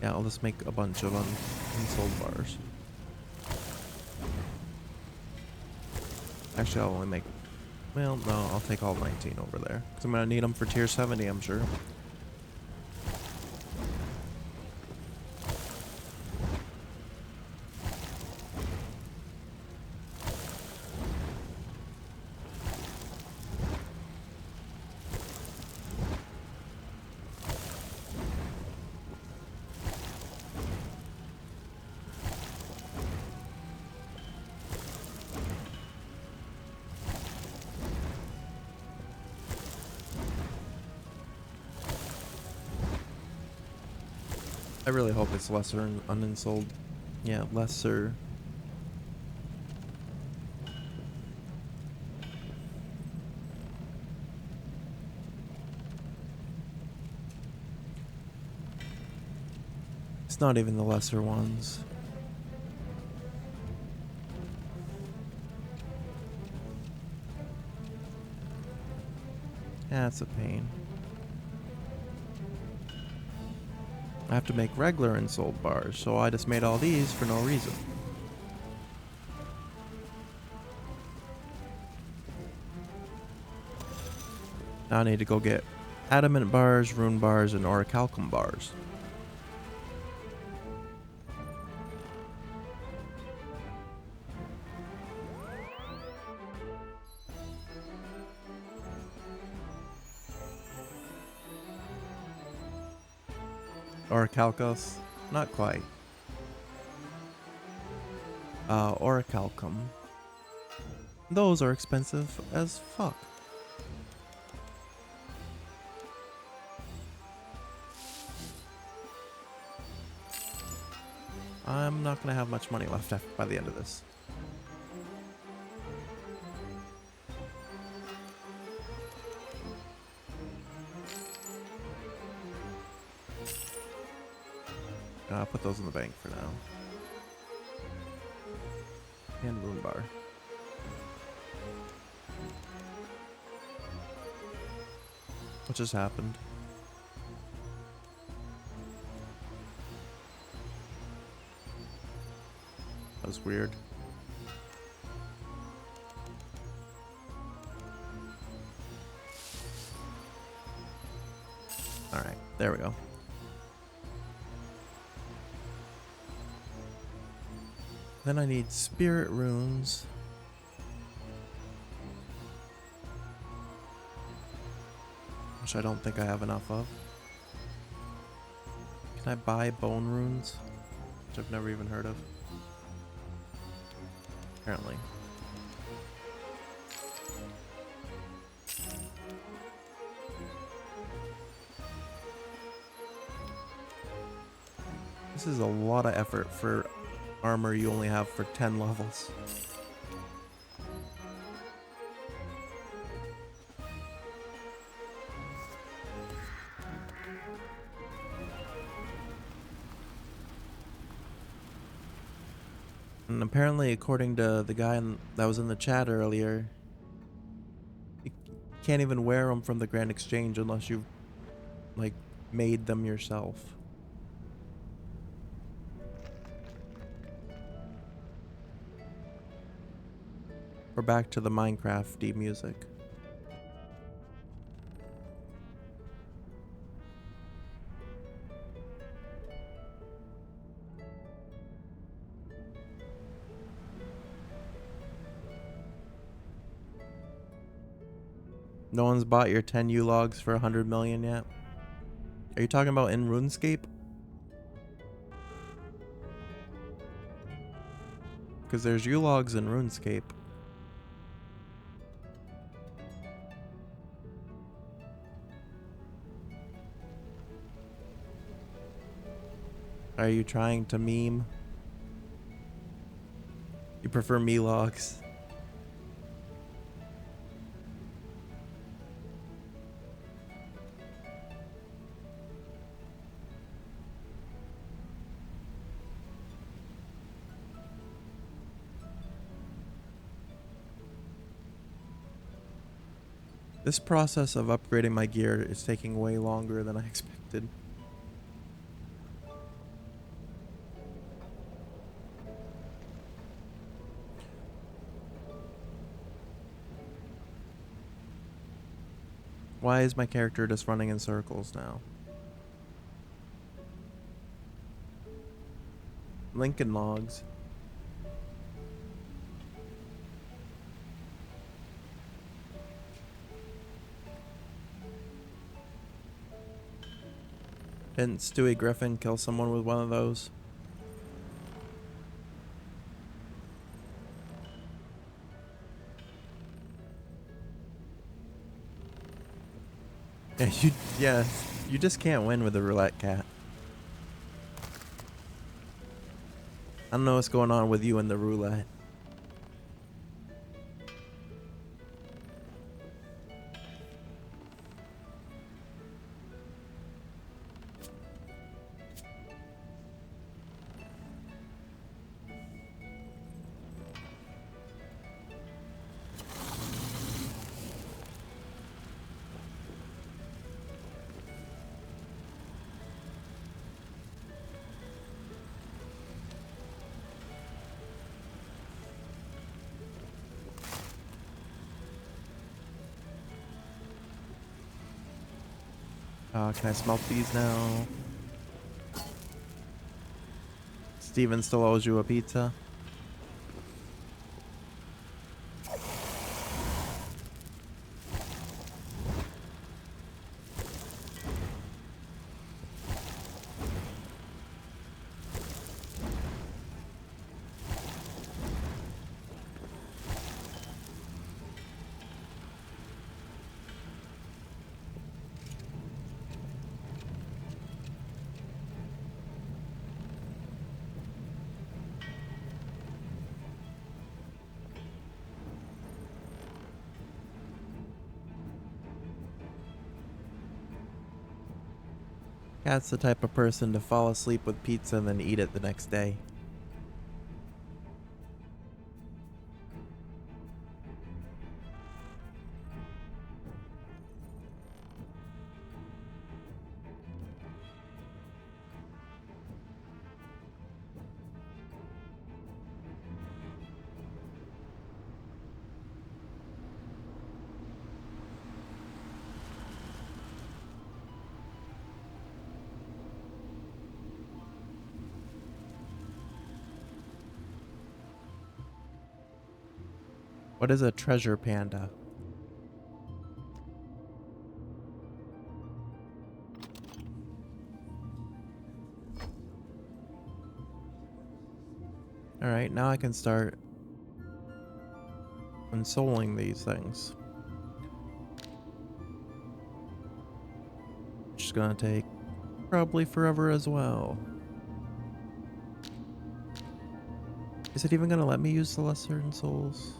Yeah, I'll just make a bunch of unsold bars. Actually, I'll only make... Well, no, I'll take all 19 over there. Because I'm going to need them for tier 70, I'm sure. I really hope it's lesser unsold. Yeah, lesser. It's not even the lesser ones. Yeah, it's a pain. I have to make regular unsold bars, so I just made all these for no reason. Now I need to go get adamant bars, rune bars, and orichalcum bars. Orichalcos? Not quite. Orichalcum. Those are expensive as fuck. I'm not gonna have much money left by the end of this. I'll put those in the bank for now. And rune bar. What just happened? That was weird. Alright, there we go. Then I need spirit runes. Which I don't think I have enough of. Can I buy bone runes? Which I've never even heard of. Apparently. This is a lot of effort for armor you only have for 10 levels. And apparently, according to the guy that was in the chat earlier, you can't even wear them from the Grand Exchange unless you've, like, made them yourself. We're back to the Minecraft-y music. No one's bought your 10 U-logs for 100 million yet? Are you talking about in Runescape? Because there's U-logs in RuneScape. Are you trying to meme? You prefer me logs? This process of upgrading my gear is taking way longer than I expected. Why is my character just running in circles now? Lincoln Logs. Didn't Stewie Griffin kill someone with one of those? Yeah, you just can't win with a roulette cat. I don't know what's going on with you and the roulette. Can I smelt these now? Steven still owes you a pizza. Cat's the type of person to fall asleep with pizza and then eat it the next day. What is a treasure panda? Alright, now I can start unsoling these things. Which is gonna take probably forever as well. Is it even gonna let me use the lesser souls?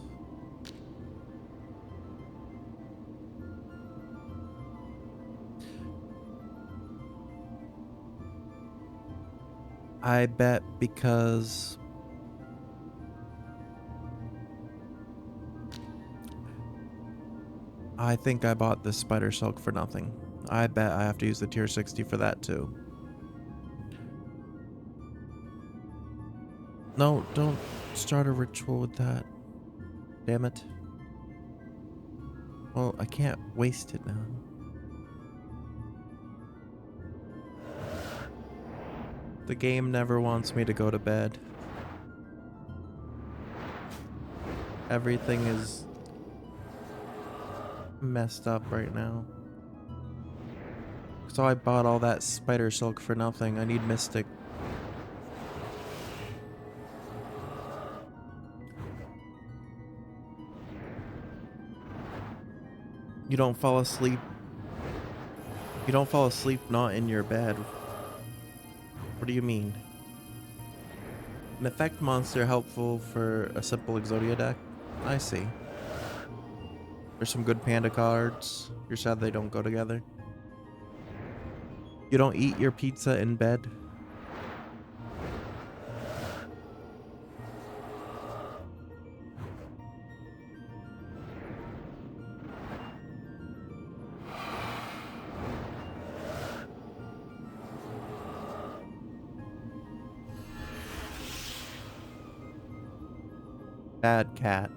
I bet because I think I bought this spider silk for nothing. I bet I have to use the tier 60 for that too. No, don't start a ritual with that. Damn it. Well, I can't waste it now. The game never wants me to go to bed. Everything is messed up right now. So I bought all that spider silk for nothing. I need mystic. You don't fall asleep. You don't fall asleep not in your bed. What do you mean? An effect monster helpful for a simple Exodia deck? I see. There's some good panda cards. You're sad they don't go together. You don't eat your pizza in bed? Bad cat.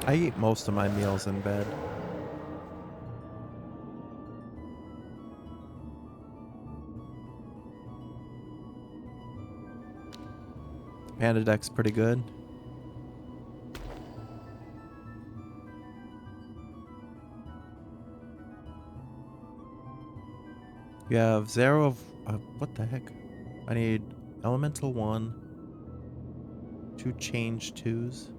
I eat most of my meals in bed. Panda deck's pretty good. You have 0 of... what the heck? I need Elemental 1, 2 change 2s.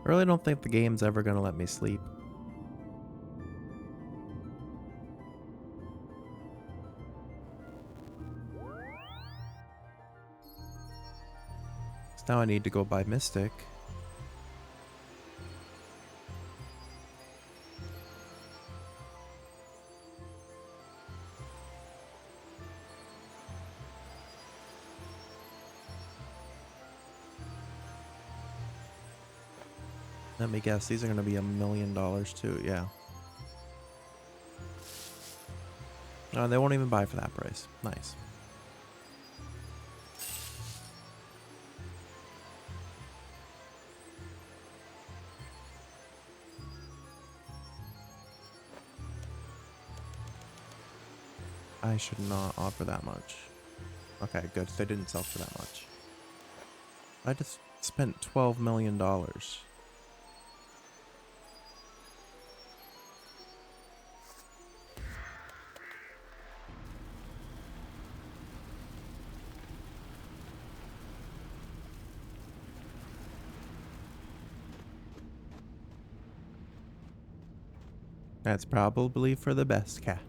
I really don't think the game's ever gonna let me sleep. So now I need to go buy Mystic. Let me guess, these are gonna be $1 million too, yeah. Oh, they won't even buy for that price. Nice. I should not offer that much. Okay, good. They didn't sell for that much. I just spent $12 million. That's probably for the best, cat.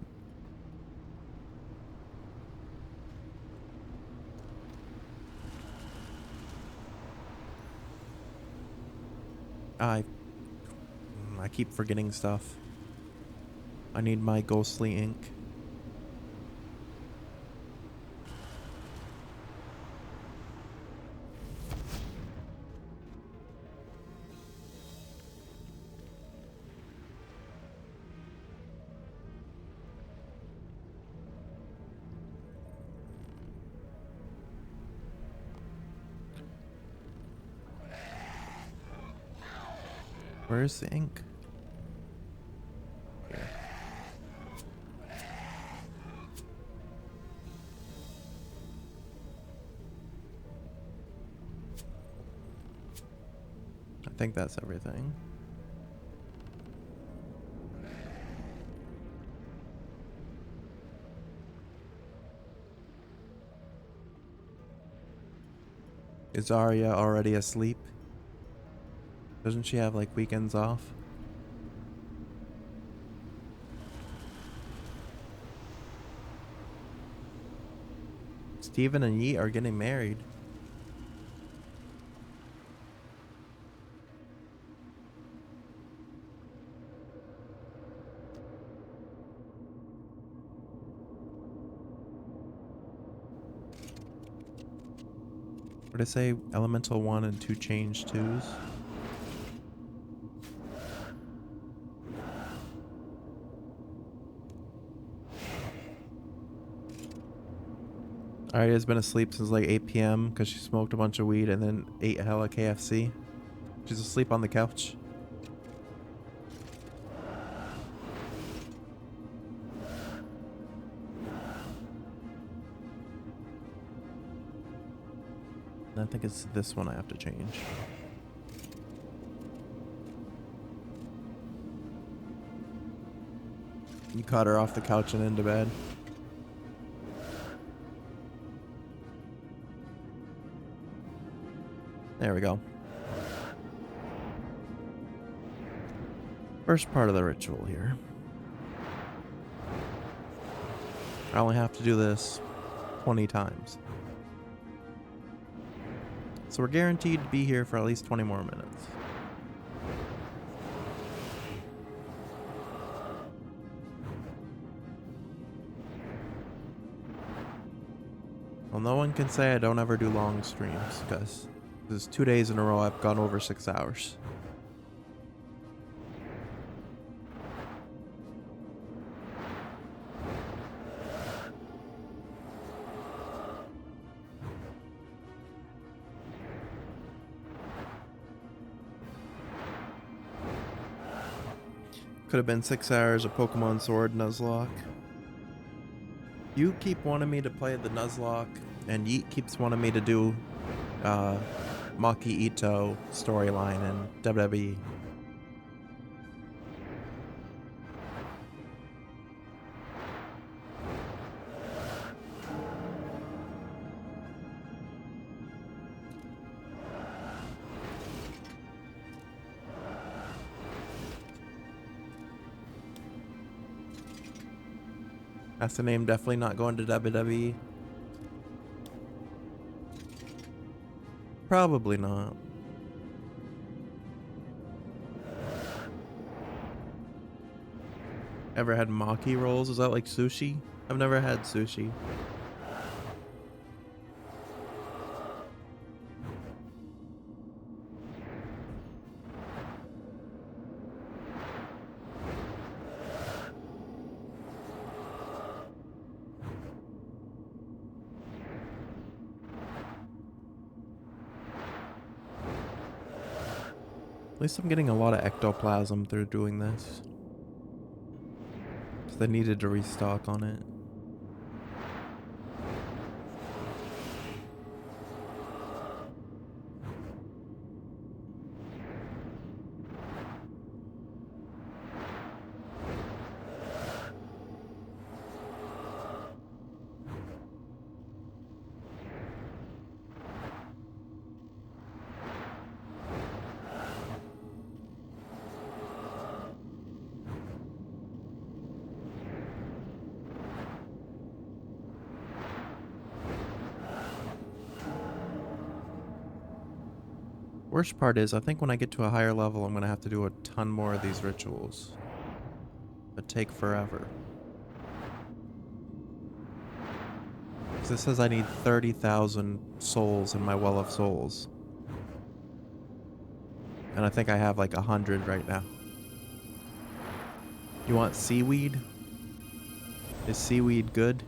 I keep forgetting stuff. I need my ghostly ink. Where's the ink? Here. I think that's everything. Is Arya already asleep? Doesn't she have like weekends off? Steven and Yeet are getting married. What did I say? Elemental 1 and 2 change 2s? Arya's been asleep since like 8 p.m. because she smoked a bunch of weed and then ate hella KFC. She's asleep on the couch. I think it's this one I have to change. You caught her off the couch and into bed. There we go. First part of the ritual here. I only have to do this 20 times. So we're guaranteed to be here for at least 20 more minutes. Well, no one can say I don't ever do long streams, because this is 2 days in a row I've gone over 6 hours. Could have been 6 hours of Pokemon Sword Nuzlocke. You keep wanting me to play the Nuzlocke, and Yeet keeps wanting me to do Maki Ito storyline in WWE. That's the name, definitely not going to WWE. Probably not. Ever had maki rolls? Is that like sushi? I've never had sushi. At least I'm getting a lot of ectoplasm through doing this. So they needed to restock on it. Worst part is, I think when I get to a higher level, I'm going to have to do a ton more of these rituals. But take forever. So this says I need 30,000 souls in my Well of Souls. And I think I have like 100 right now. You want seaweed? Is seaweed good?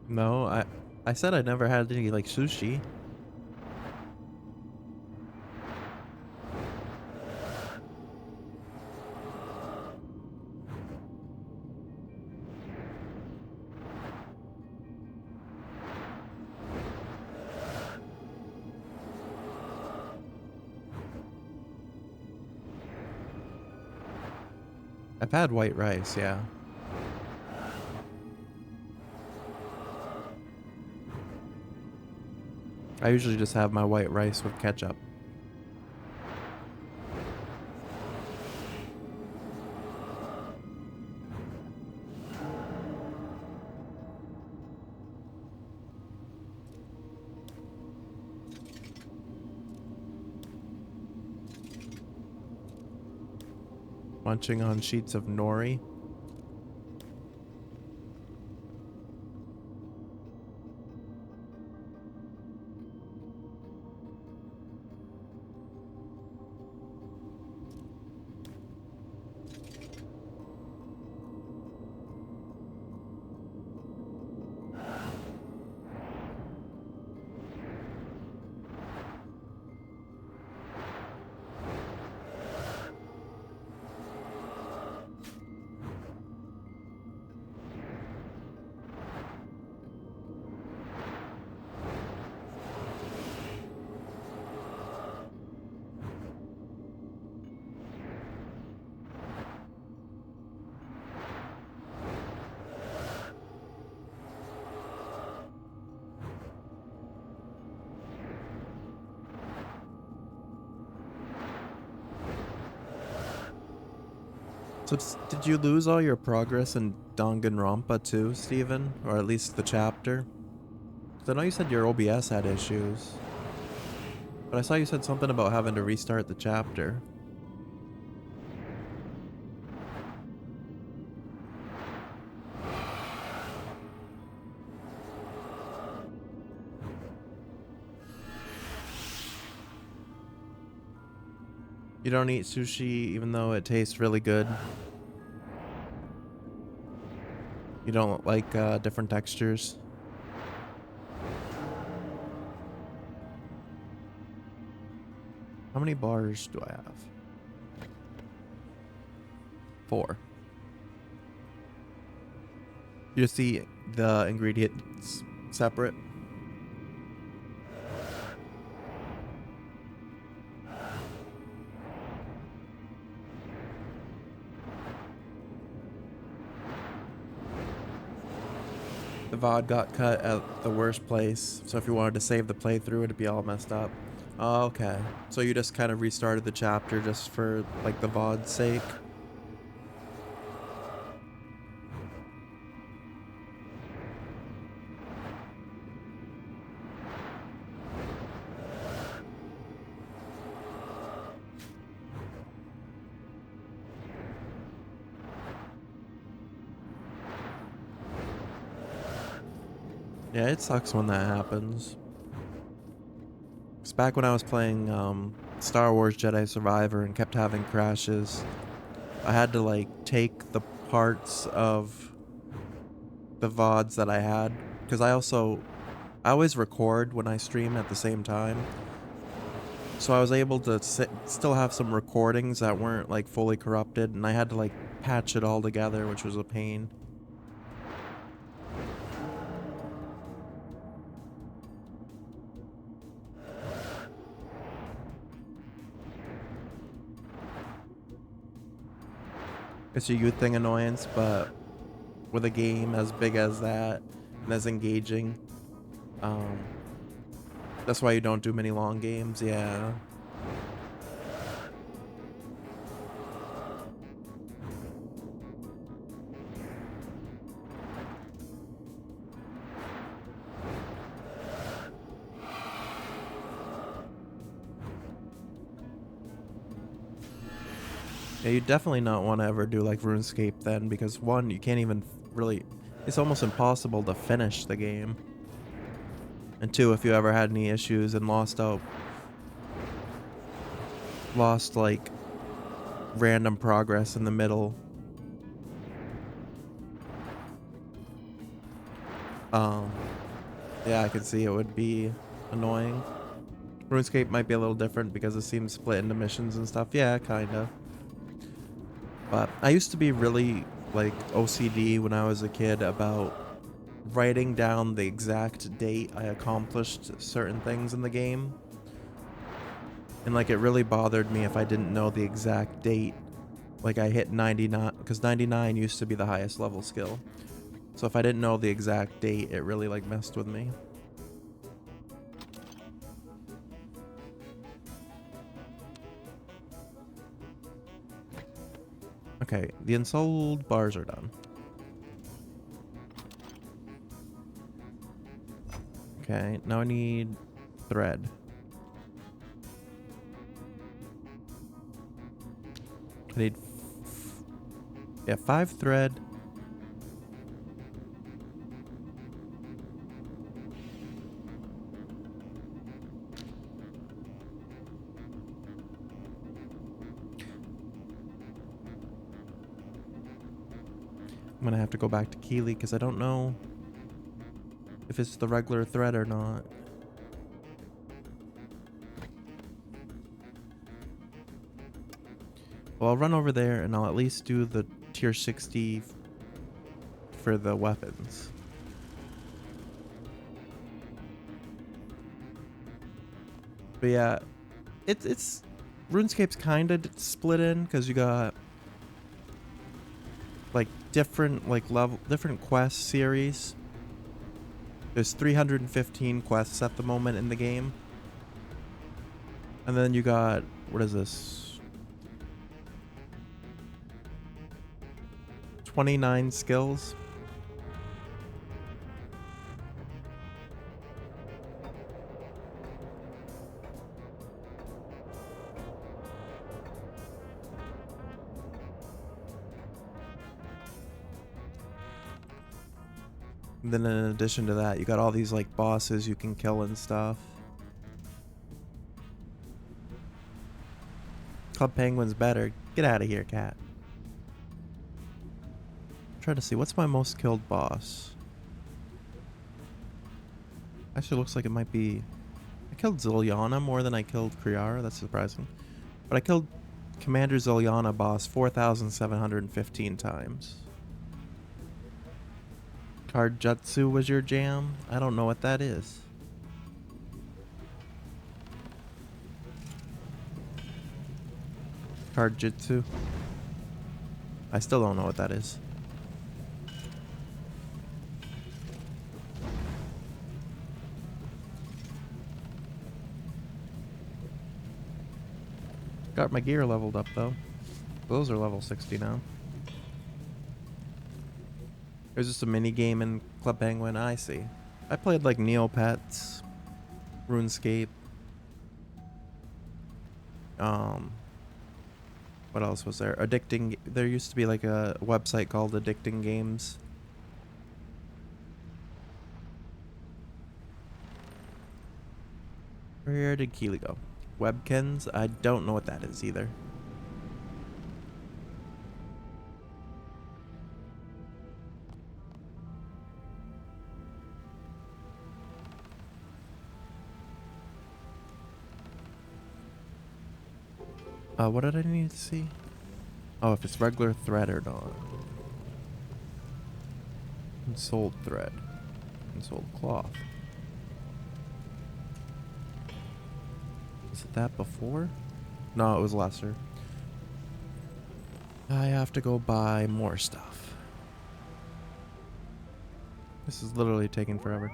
No, I said I never had any like sushi. I've had white rice, yeah. I usually just have my white rice with ketchup. Munching on sheets of nori. So did you lose all your progress in Danganronpa too, Steven? Or at least the chapter? 'Cause I know you said your OBS had issues. But I saw you said something about having to restart the chapter. You don't eat sushi even though it tastes really good. You don't like different textures. How many bars do I have? 4. You just eat the ingredients separate. The VoD got cut at the worst place, so if you wanted to save the playthrough, it'd be all messed up. Oh, okay. So you just kind of restarted the chapter just for, like, the VoD's sake? Yeah, it sucks when that happens. 'Cause back when I was playing Star Wars Jedi Survivor and kept having crashes, I had to like take the parts of the VODs that I had, because I always record when I stream at the same time. So I was able to still have some recordings that weren't like fully corrupted, and I had to like patch it all together, which was a pain. It's a youth thing annoyance, but with a game as big as that and as engaging, um, that's why you don't do many long games, yeah. Yeah, you definitely not want to ever do like RuneScape then, because one, you can't even really, it's almost impossible to finish the game. And two, if you ever had any issues and lost like random progress in the middle, yeah, I could see it would be annoying. RuneScape might be a little different because it seems split into missions and stuff. Yeah, kinda. But I used to be really like OCD when I was a kid about writing down the exact date I accomplished certain things in the game. And like it really bothered me if I didn't know the exact date. Like I hit 99, because 99 used to be the highest level skill. So if I didn't know the exact date, it really like messed with me. Okay, the unsold bars are done. Okay, now I need thread. I need 5 thread. I'm gonna have to go back to Keeley because I don't know if it's the regular thread or not. Well, I'll run over there and I'll at least do the tier 60 for the weapons. But yeah, it's RuneScape's kind of split in because you got like different different quest series. There's 315 quests at the moment in the game. And then you got, what is this? 29 skills. And then in addition to that, you got all these like bosses you can kill and stuff. Club Penguin's better. Get out of here, cat. I'm trying to see, what's my most killed boss? Actually looks like it might be... I killed Zilyana more than I killed Kriara, that's surprising. But I killed Commander Zilyana boss 4,715 times. Card Jutsu was your jam? I don't know what that is. Card Jutsu? I still don't know what that is. Got my gear leveled up though. Those are level 60 now. There's just a mini game in Club Penguin. I see. I played like Neopets, RuneScape. What else was there? There used to be like a website called Addicting Games. Where did Keely go? Webkins? I don't know what that is either. What did I need to see? Oh, if it's regular thread or not. Unsold thread. Unsold cloth. Was it that before? No, it was lesser. I have to go buy more stuff. This is literally taking forever.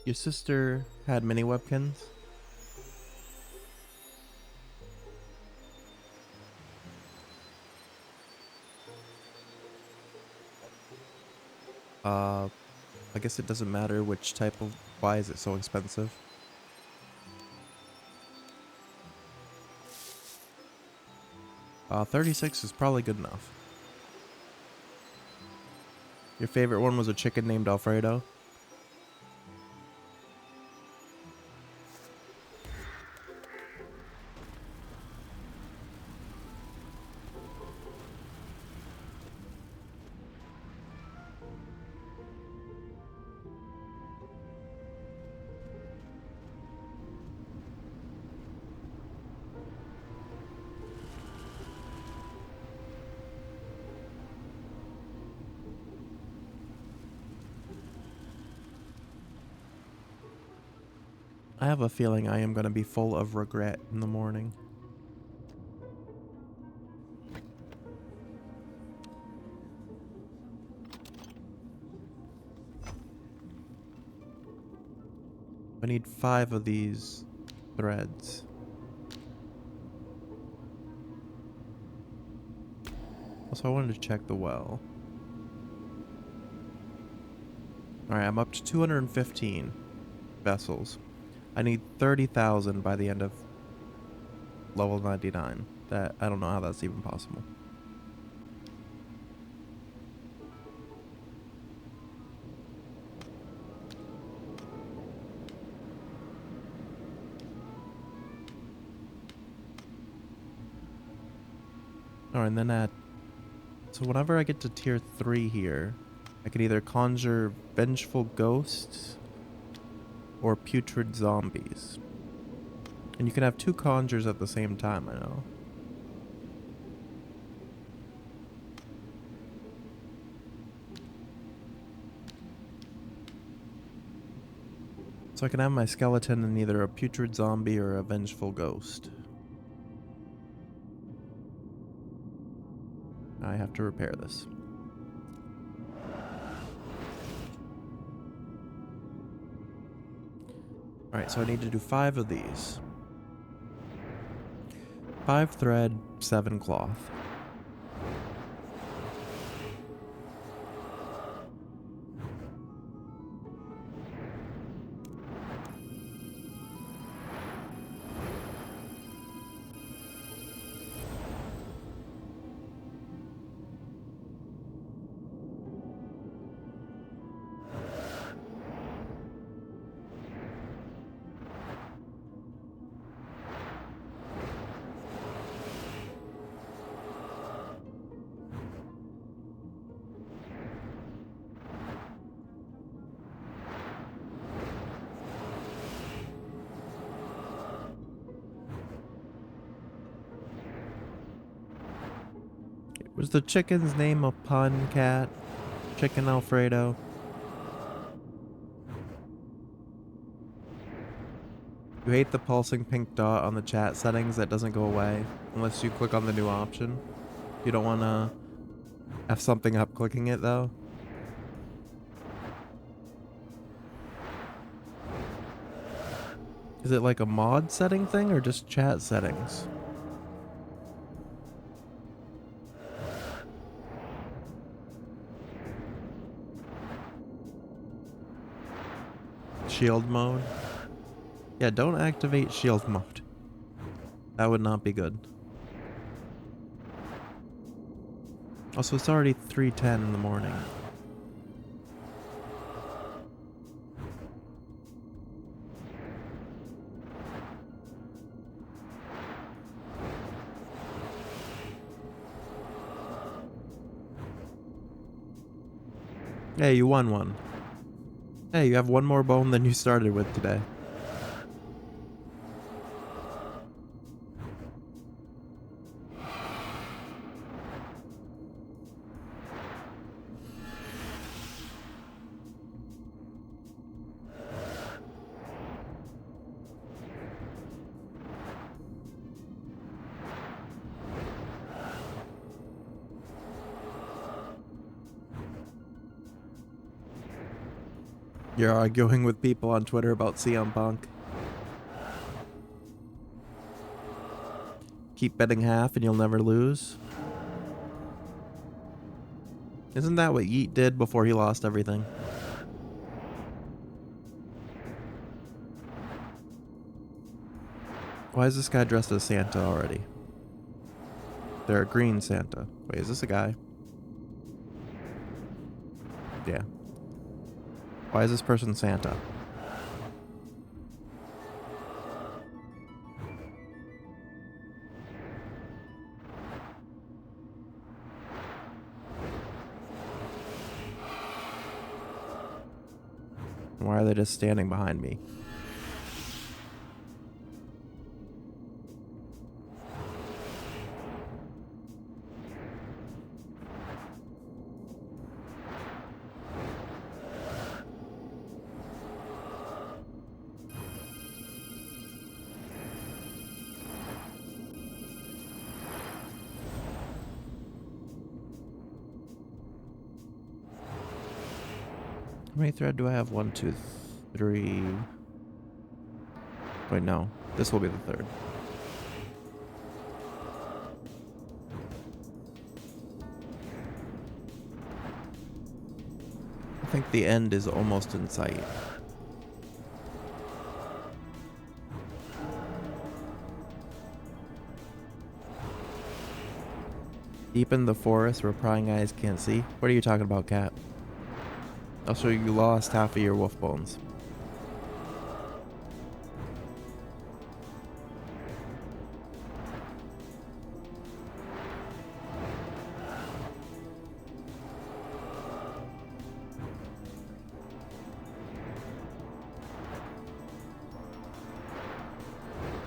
Your sister had mini webkins? I guess it doesn't matter which type of... Why is it so expensive? $36 is probably good enough. Your favorite one was a chicken named Alfredo? I have a feeling I am going to be full of regret in the morning. I need 5 of these threads. Also, I wanted to check the well. Alright, I'm up to 215 vessels. I need 30,000 by the end of level 99. That, I don't know how that's even possible. Alright, and then so whenever I get to tier 3 here, I can either conjure vengeful ghosts or putrid zombies. And you can have 2 conjures at the same time, I know. So I can have my skeleton in either a putrid zombie or a vengeful ghost. I have to repair this. Alright, so I need to do 5 of these. 5 thread, 7 cloth. Was the chicken's name a pun, Cat? Chicken Alfredo? You hate the pulsing pink dot on the chat settings that doesn't go away unless you click on the new option. You don't want to F something up clicking it though. Is it like a mod setting thing or just chat settings? Shield mode? Yeah, don't activate shield mode. That would not be good. Also, it's already 3:10 in the morning. Hey, you won one. Hey, you have one more bone than you started with today. You're arguing with people on Twitter about CM Punk. Keep betting half and you'll never lose. Isn't that what Yeet did before he lost everything? Why is this guy dressed as Santa already? They're a green Santa. Wait, is this a guy? Yeah. Why is this person Santa? Why are they just standing behind me? How many thread do I have? 1, 2, 3. Wait, no. This will be the third. I think the end is almost in sight. Deep in the forest where prying eyes can't see? What are you talking about, Cat? Also, you lost half of your wolf bones.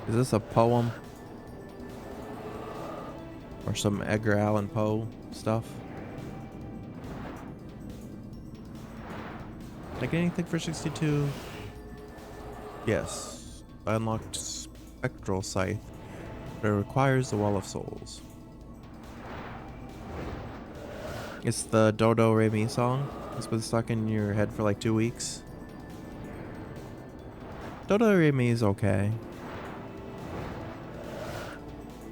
Is this a poem? Or some Edgar Allan Poe stuff? Did I get anything for 62? Yes. I unlocked Spectral Scythe, but it requires the Wall of Souls. It's the Dodo Re Mi song. It's been stuck in your head for like 2 weeks. Dodo Re Mi is okay.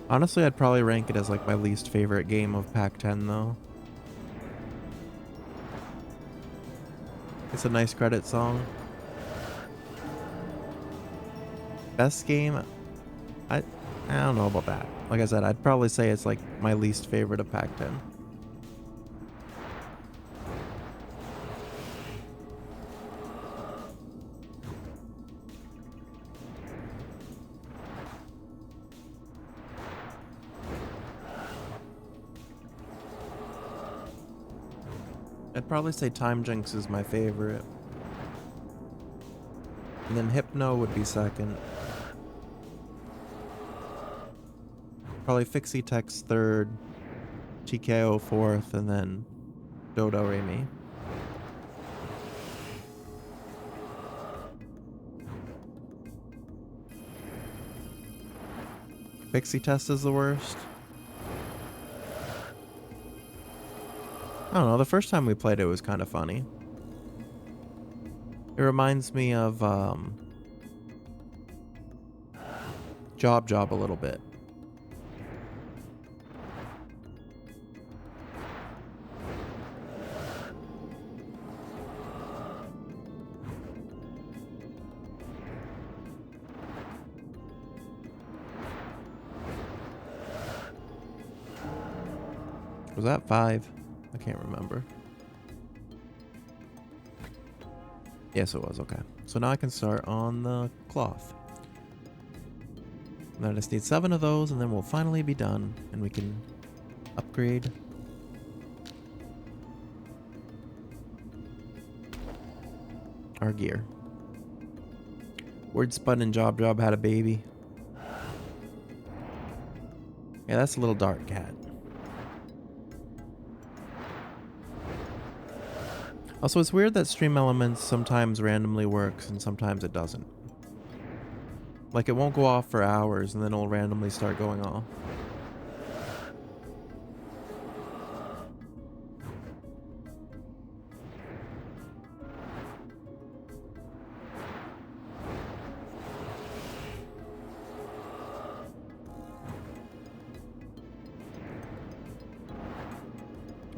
Honestly, I'd probably rank it as like my least favorite game of Pack 10 though. It's a nice credit song. Best game? I don't know about that. Like I said, I'd probably say it's like my least favorite of Pack 10. I'd probably say Time Jinx is my favorite. And then Hypno would be second. Probably Fixie Tech's third. TKO 4th, and then Dodo Remy. Pixie Test is the worst. I don't know, the first time we played it was kind of funny. It reminds me of Job a little bit. Was that 5? I can't remember. Yes, it was. Okay. So now I can start on the cloth. And I just need 7 of those, and then we'll finally be done, and we can upgrade our gear. Word Spud and Job had a baby. Yeah, that's a little dark cat. Also, it's weird that Stream Elements sometimes randomly works and sometimes it doesn't. Like, it won't go off for hours and then it'll randomly start going off.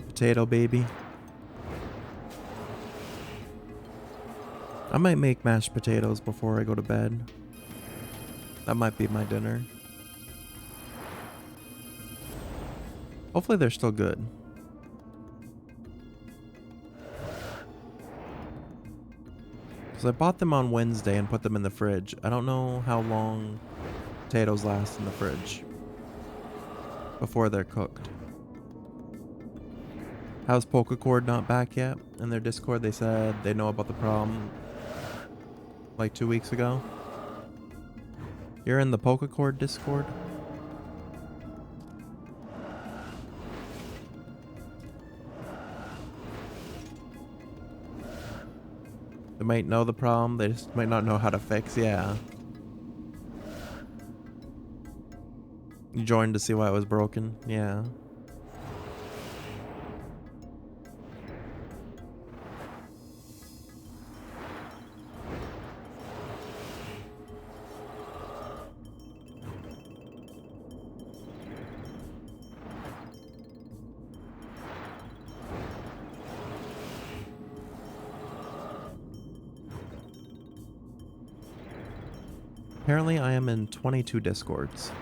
Potato baby. I might make mashed potatoes before I go to bed. That might be my dinner. Hopefully they're still good. Because I bought them on Wednesday and put them in the fridge. I don't know how long potatoes last in the fridge before they're cooked. How's Pokecord not back yet? In their Discord they said they know about the problem like 2 weeks ago. You're in the Pokecord Discord? They might know the problem, they just might not know how to fix, yeah. You joined to see why it was broken? Yeah. Apparently I am in 22 Discords.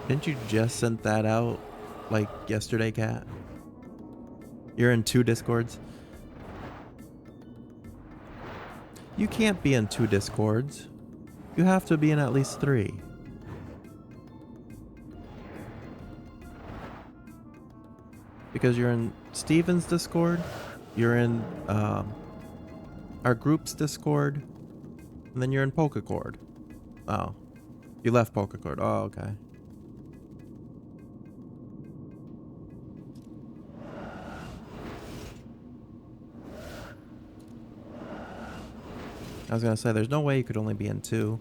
Didn't you just send that out like yesterday, Kat? You're in 2 Discords? You can't be in 2 Discords. You have to be in at least 3. Because you're in Steven's Discord, you're in our group's Discord, and then you're in Pokecord. Oh. You left Pokecord. Oh, okay. I was gonna say, there's no way you could only be in 2.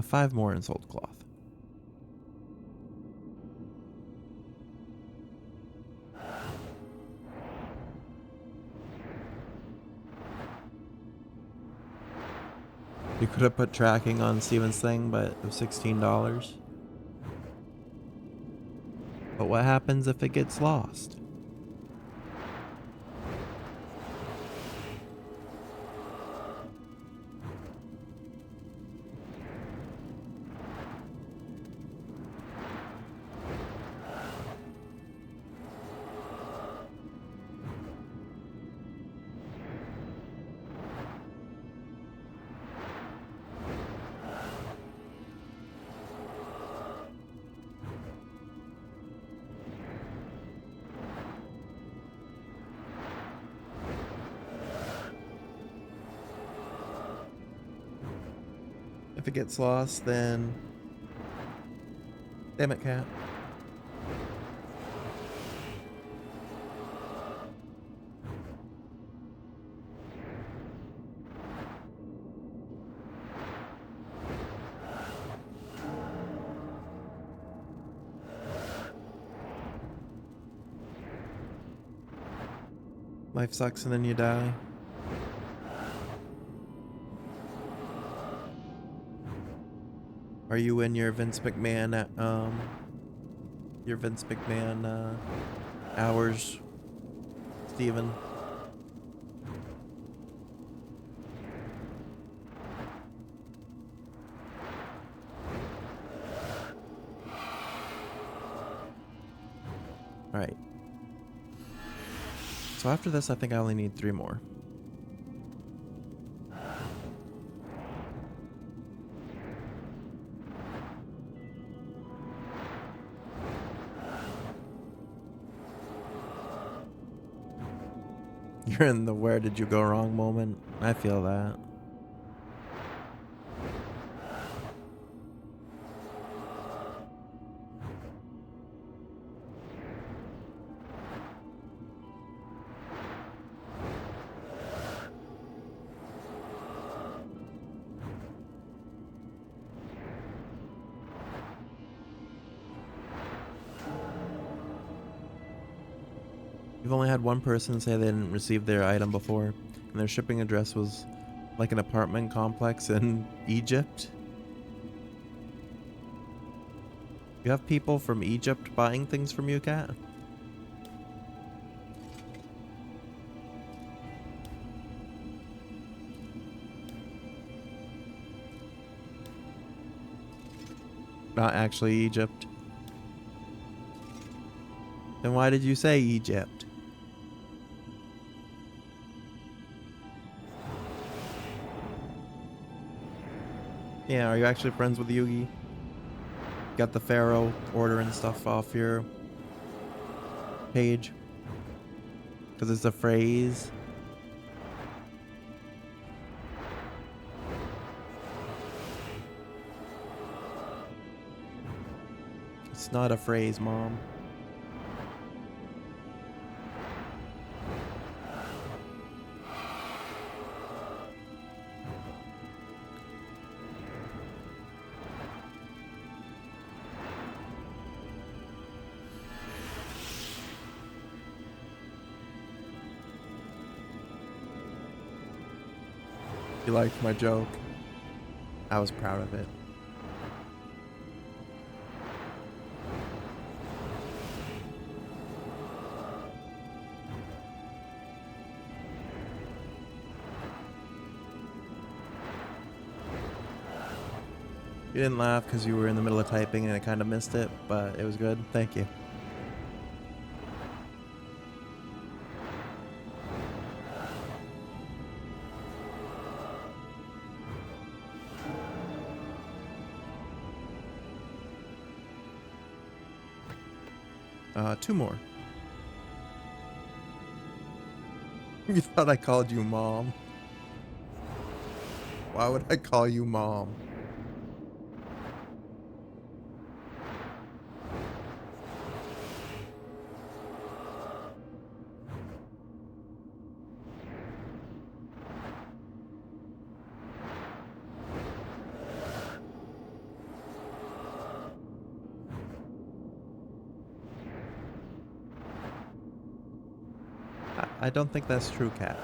Five more in sold cloth. You could have put tracking on Steven's thing, but it was $16. But what happens if it gets lost? If it gets lost, then... Damn it, cat. Life sucks and then you die. Are you in your Vince McMahon hours, Steven? Alright. So after this, I think I only need 3 more. You're in the where did you go wrong moment. I feel that. You've only had one person say they didn't receive their item before, and their shipping address was like an apartment complex in Egypt. You have people from Egypt buying things from you, Cat? Not actually Egypt. Then why did you say Egypt? Yeah, are you actually friends with Yugi? Got the Pharaoh order and stuff off your page? Because it's a phrase. It's not a phrase, Mom. You liked my joke. I was proud of it. You didn't laugh because you were in the middle of typing and I kind of missed it, but it was good. Thank you. Two more. You thought I called you Mom? Why would I call you Mom? I don't think that's true, Cat.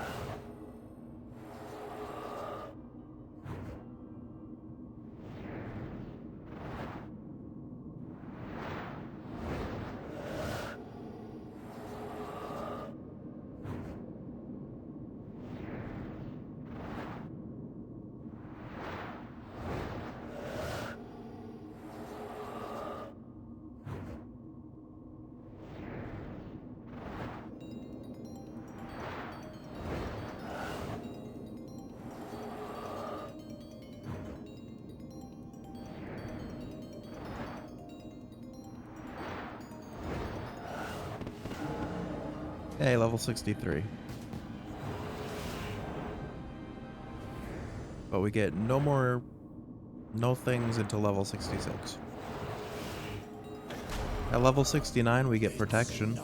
Hey, level 63. But we get no more No things until level 66. At level 69, we get protection.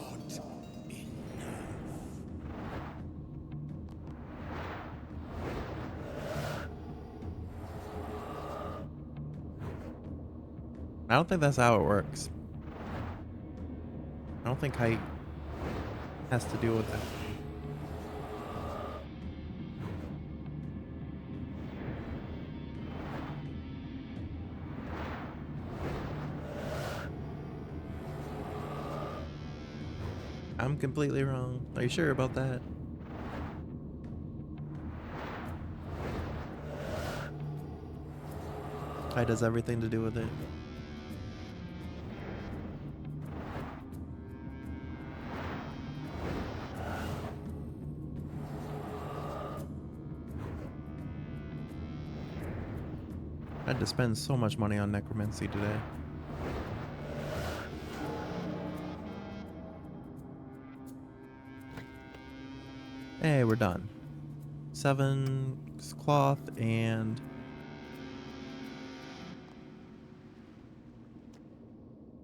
I don't think that's how it works. I don't think height has to do with it. I'm completely wrong. Are you sure about that? Height has everything to do with it. I had to spend so much money on necromancy today. Hey, we're done. 7 cloth and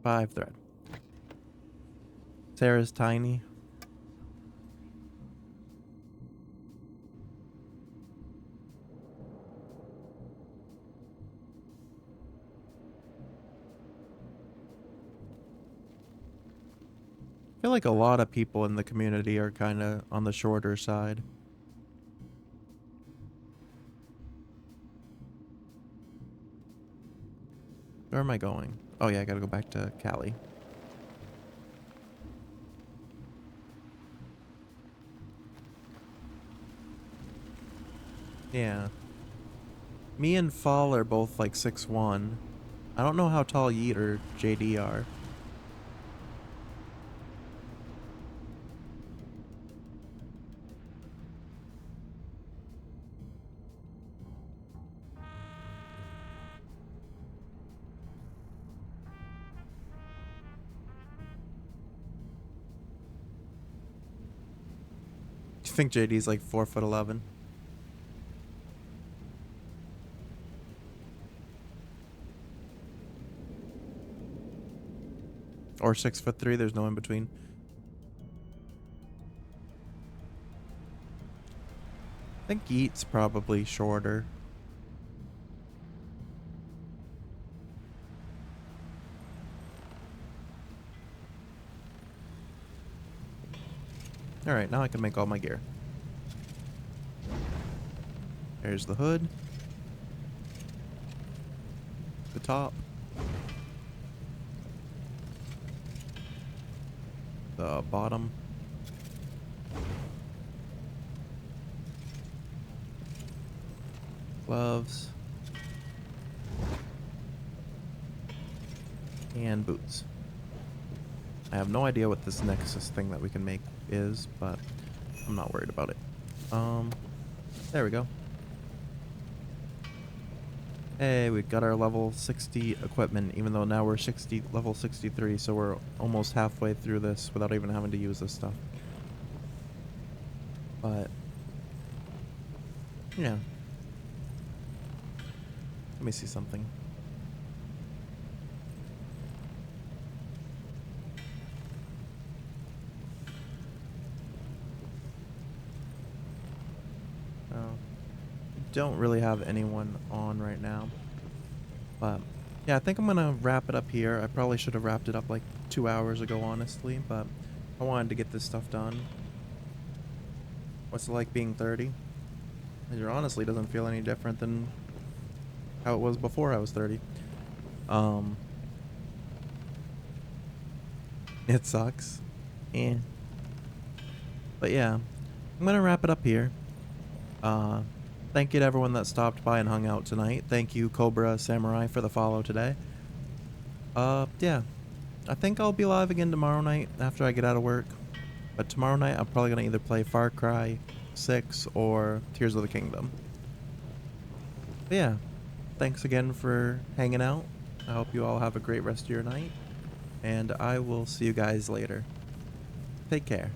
5 thread. Sarah's tiny. I feel like a lot of people in the community are kind of on the shorter side. Where am I going? Oh yeah, I gotta go back to Cali. Yeah. Me and Fall are both like 6'1". I don't know how tall Yeet or JD are. Do you think JD's like 4'11"? Or 6'3", there's no in between. I think Yeet's probably shorter. Alright, now I can make all my gear. There's the hood. The top. The bottom. Gloves. And boots. I have no idea what this Nexus thing that we can make is, but I'm not worried about it. There we go. Hey, we got our level 60 equipment, even though now we're level 63, so we're almost halfway through this without even having to use this stuff. But, yeah. Let me see something. Don't really have anyone on right now, but yeah, I think I'm gonna wrap it up here. I probably should have wrapped it up like 2 hours ago, honestly, but I wanted to get this stuff done. What's it like being 30? It honestly doesn't feel any different than how it was before I was 30. It sucks. But yeah, I'm gonna wrap it up here. Thank you to everyone that stopped by and hung out tonight. Thank you, Cobra Samurai, for the follow today. Yeah. I think I'll be live again tomorrow night after I get out of work. But tomorrow night, I'm probably going to either play Far Cry 6 or Tears of the Kingdom. But yeah. Thanks again for hanging out. I hope you all have a great rest of your night. And I will see you guys later. Take care.